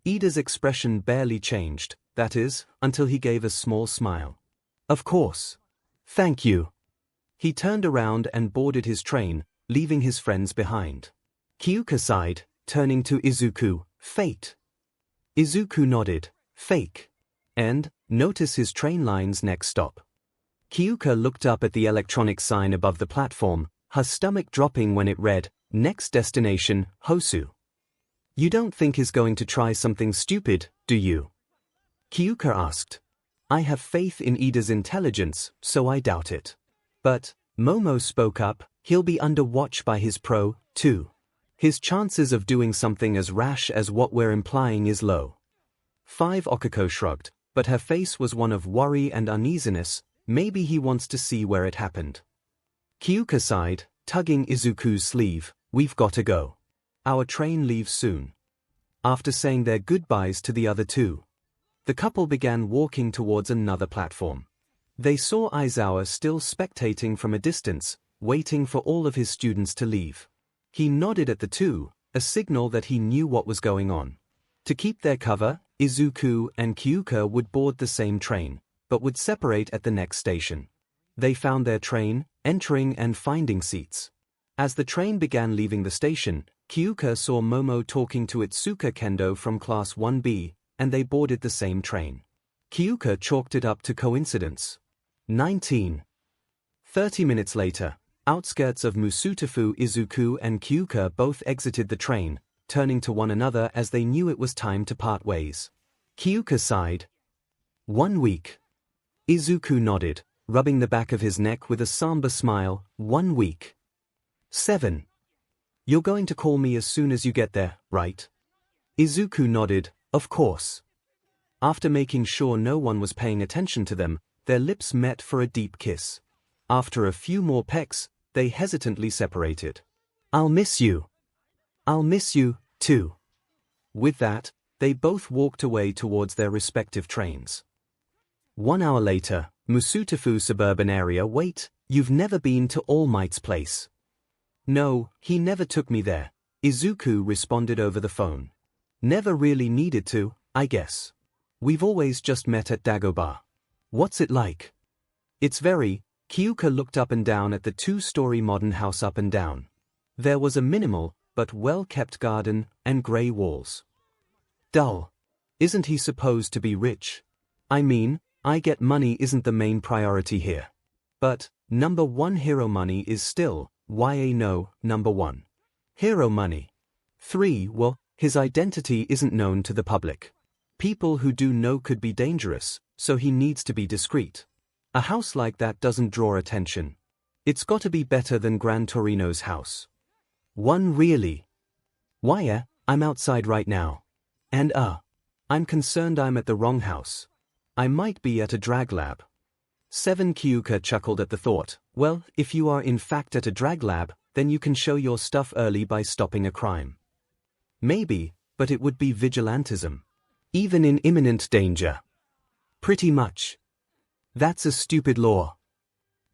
Ida's expression barely changed, that is, until he gave a small smile. Of course. Thank you. He turned around and boarded his train, leaving his friends behind. Kyouka sighed, turning to Izuku, fate. Izuku nodded, fake. And, notice his train line's next stop. Kyouka looked up at the electronic sign above the platform, her stomach dropping when it read, next destination, Hosu. You don't think he's going to try something stupid, do you? Kyouka asked. I have faith in Ida's intelligence, so I doubt it. But, Momo spoke up, he'll be under watch by his pro, too. His chances of doing something as rash as what we're implying is low. Okako shrugged, but her face was one of worry and uneasiness. Maybe he wants to see where it happened. Kyouka sighed, tugging Izuku's sleeve, we've got to go. Our train leaves soon. After saying their goodbyes to the other two, the couple began walking towards another platform. They saw Aizawa still spectating from a distance, waiting for all of his students to leave. He nodded at the two, a signal that he knew what was going on. To keep their cover, Izuku and Kyouka would board the same train, but would separate at the next station. They found their train, entering and finding seats. As the train began leaving the station, Kyouka saw Momo talking to Itsuka Kendo from Class 1B, and they boarded the same train. Kyouka chalked it up to coincidence. 19. 30 minutes later, outskirts of Musutofu, Izuku and Kyouka both exited the train, turning to one another as they knew it was time to part ways. Kyouka sighed. 1 week. Izuku nodded, rubbing the back of his neck with a somber smile. 1 week. 7. You're going to call me as soon as you get there, right? Izuku nodded, of course. After making sure no one was paying attention to them, their lips met for a deep kiss. After a few more pecks, they hesitantly separated. I'll miss you. I'll miss you, too. With that, they both walked away towards their respective trains. 1 hour later, Musutofu suburban area. Wait, you've never been to All Might's place? No, he never took me there, Izuku responded over the phone. Never really needed to, I guess. We've always just met at Dagobah. What's it like? It's very. Kyouka looked up and down at the 2-story modern house up and down. There was a minimal, but well-kept garden, and grey walls. Dull. Isn't he supposed to be rich? I mean, I get money isn't the main priority here. But, number one hero money is still, number one. Hero money. 3. Well, his identity isn't known to the public. People who do know could be dangerous, so he needs to be discreet. A house like that doesn't draw attention. It's got to be better than Gran Torino's house. 1. Really? Why, I'm outside right now. And I'm concerned I'm at the wrong house. I might be at a drag lab. 7. Kyouka chuckled at the thought. Well, if you are in fact at a drag lab, then you can show your stuff early by stopping a crime. Maybe, but it would be vigilantism. Even in imminent danger. Pretty much. That's a stupid law.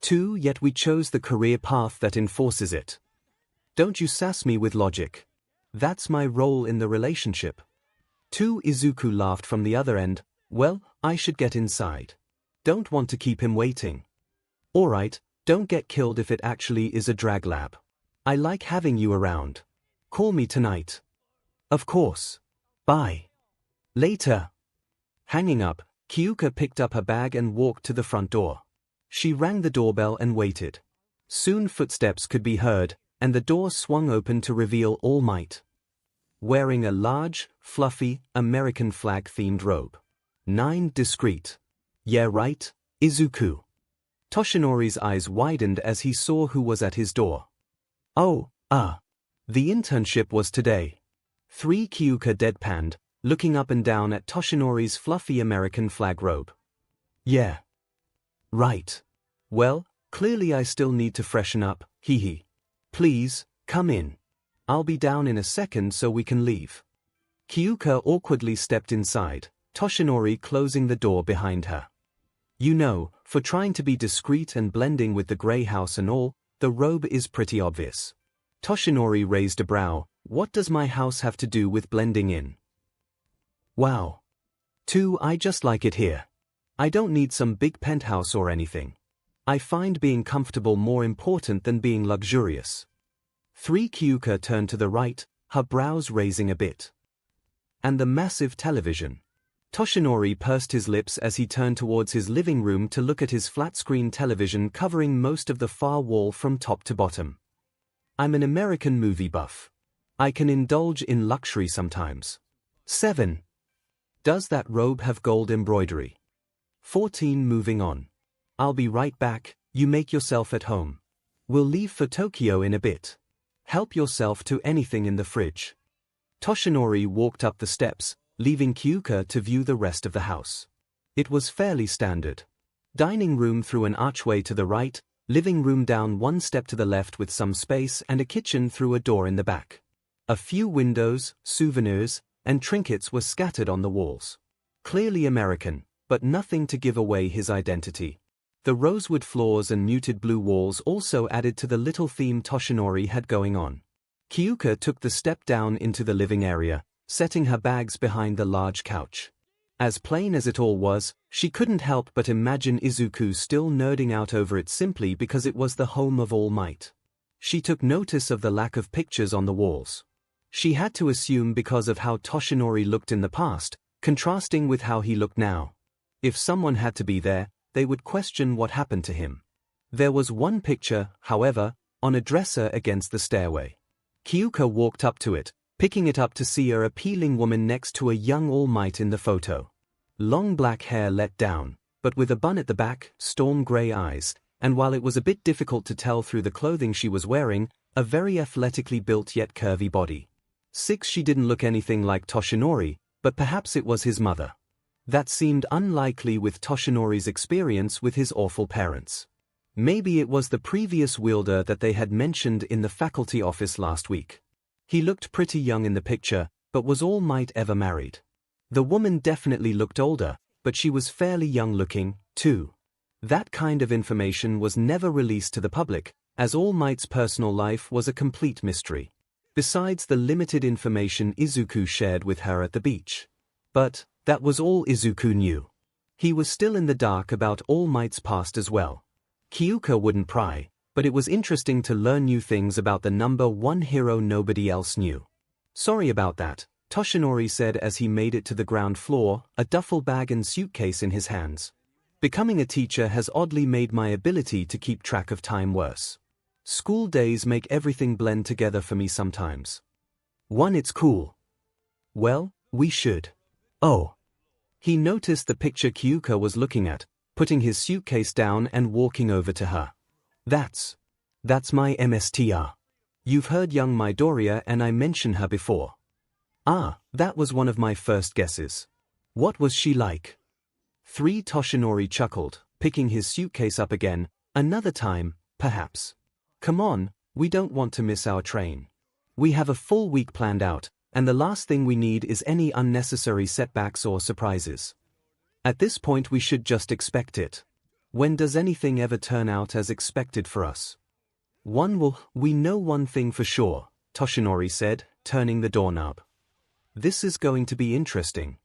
2. Yet we chose the career path that enforces it. Don't you sass me with logic. That's my role in the relationship. 2. Izuku laughed from the other end. Well, I should get inside. Don't want to keep him waiting. Alright, don't get killed if it actually is a drag lab. I like having you around. Call me tonight. Of course. Bye. Later. Hanging up, Kyouka picked up her bag and walked to the front door. She rang the doorbell and waited. Soon footsteps could be heard, and the door swung open to reveal All Might. Wearing a large, fluffy, American flag-themed robe. 9. Discreet. Yeah right, Izuku. Toshinori's eyes widened as he saw who was at his door. Oh, the internship was today. Kyouka deadpanned, looking up and down at Toshinori's fluffy American flag robe. Yeah. Right. Well, clearly I still need to freshen up, hee. Please, come in. I'll be down in a second so we can leave. Kyouka awkwardly stepped inside, Toshinori closing the door behind her. You know, for trying to be discreet and blending with the grey house and all, the robe is pretty obvious. Toshinori raised a brow. What does my house have to do with blending in? Wow. I just like it here. I don't need some big penthouse or anything. I find being comfortable more important than being luxurious. Kyouka turned to the right, her brows raising a bit. And the massive television. Toshinori pursed his lips as he turned towards his living room to look at his flat-screen television covering most of the far wall from top to bottom. I'm an American movie buff. I can indulge in luxury sometimes. 7. Does that robe have gold embroidery? 14. Moving on. I'll be right back, you make yourself at home. We'll leave for Tokyo in a bit. Help yourself to anything in the fridge. Toshinori walked up the steps, leaving Kyouka to view the rest of the house. It was fairly standard. Dining room through an archway to the right, living room down one step to the left with some space and a kitchen through a door in the back. A few windows, souvenirs, and trinkets were scattered on the walls. Clearly American, but nothing to give away his identity. The rosewood floors and muted blue walls also added to the little theme Toshinori had going on. Kyouka took the step down into the living area, setting her bags behind the large couch. As plain as it all was, she couldn't help but imagine Izuku still nerding out over it simply because it was the home of All Might. She took notice of the lack of pictures on the walls. She had to assume because of how Toshinori looked in the past, contrasting with how he looked now. If someone had to be there, they would question what happened to him. There was one picture, however, on a dresser against the stairway. Kyouka walked up to it, picking it up to see an appealing woman next to a young All Might in the photo. Long black hair let down, but with a bun at the back, storm grey eyes, and while it was a bit difficult to tell through the clothing she was wearing, a very athletically built yet curvy body. 6. She didn't look anything like Toshinori, but perhaps it was his mother. That seemed unlikely with Toshinori's experience with his awful parents. Maybe it was the previous wielder that they had mentioned in the faculty office last week. He looked pretty young in the picture, but was All Might ever married? The woman definitely looked older, but she was fairly young looking, too. That kind of information was never released to the public, as All Might's personal life was a complete mystery. Besides the limited information Izuku shared with her at the beach. But that was all Izuku knew. He was still in the dark about All Might's past as well. Kyouka wouldn't pry, but it was interesting to learn new things about the number one hero nobody else knew. Sorry about that, Toshinori said as he made it to the ground floor, a duffel bag and suitcase in his hands. Becoming a teacher has oddly made my ability to keep track of time worse. School days make everything blend together for me sometimes. 1. It's cool. Well, we should. Oh. He noticed the picture Kyouka was looking at, putting his suitcase down and walking over to her. That's my MSTR. You've heard young Midoriya and I mentioned her before. Ah, that was one of my first guesses. What was she like? 3. Toshinori chuckled, picking his suitcase up again. Another time, perhaps. Come on, we don't want to miss our train. We have a full week planned out, and the last thing we need is any unnecessary setbacks or surprises. At this point we should just expect it. When does anything ever turn out as expected for us? We know one thing for sure, Toshinori said, turning the doorknob. This is going to be interesting.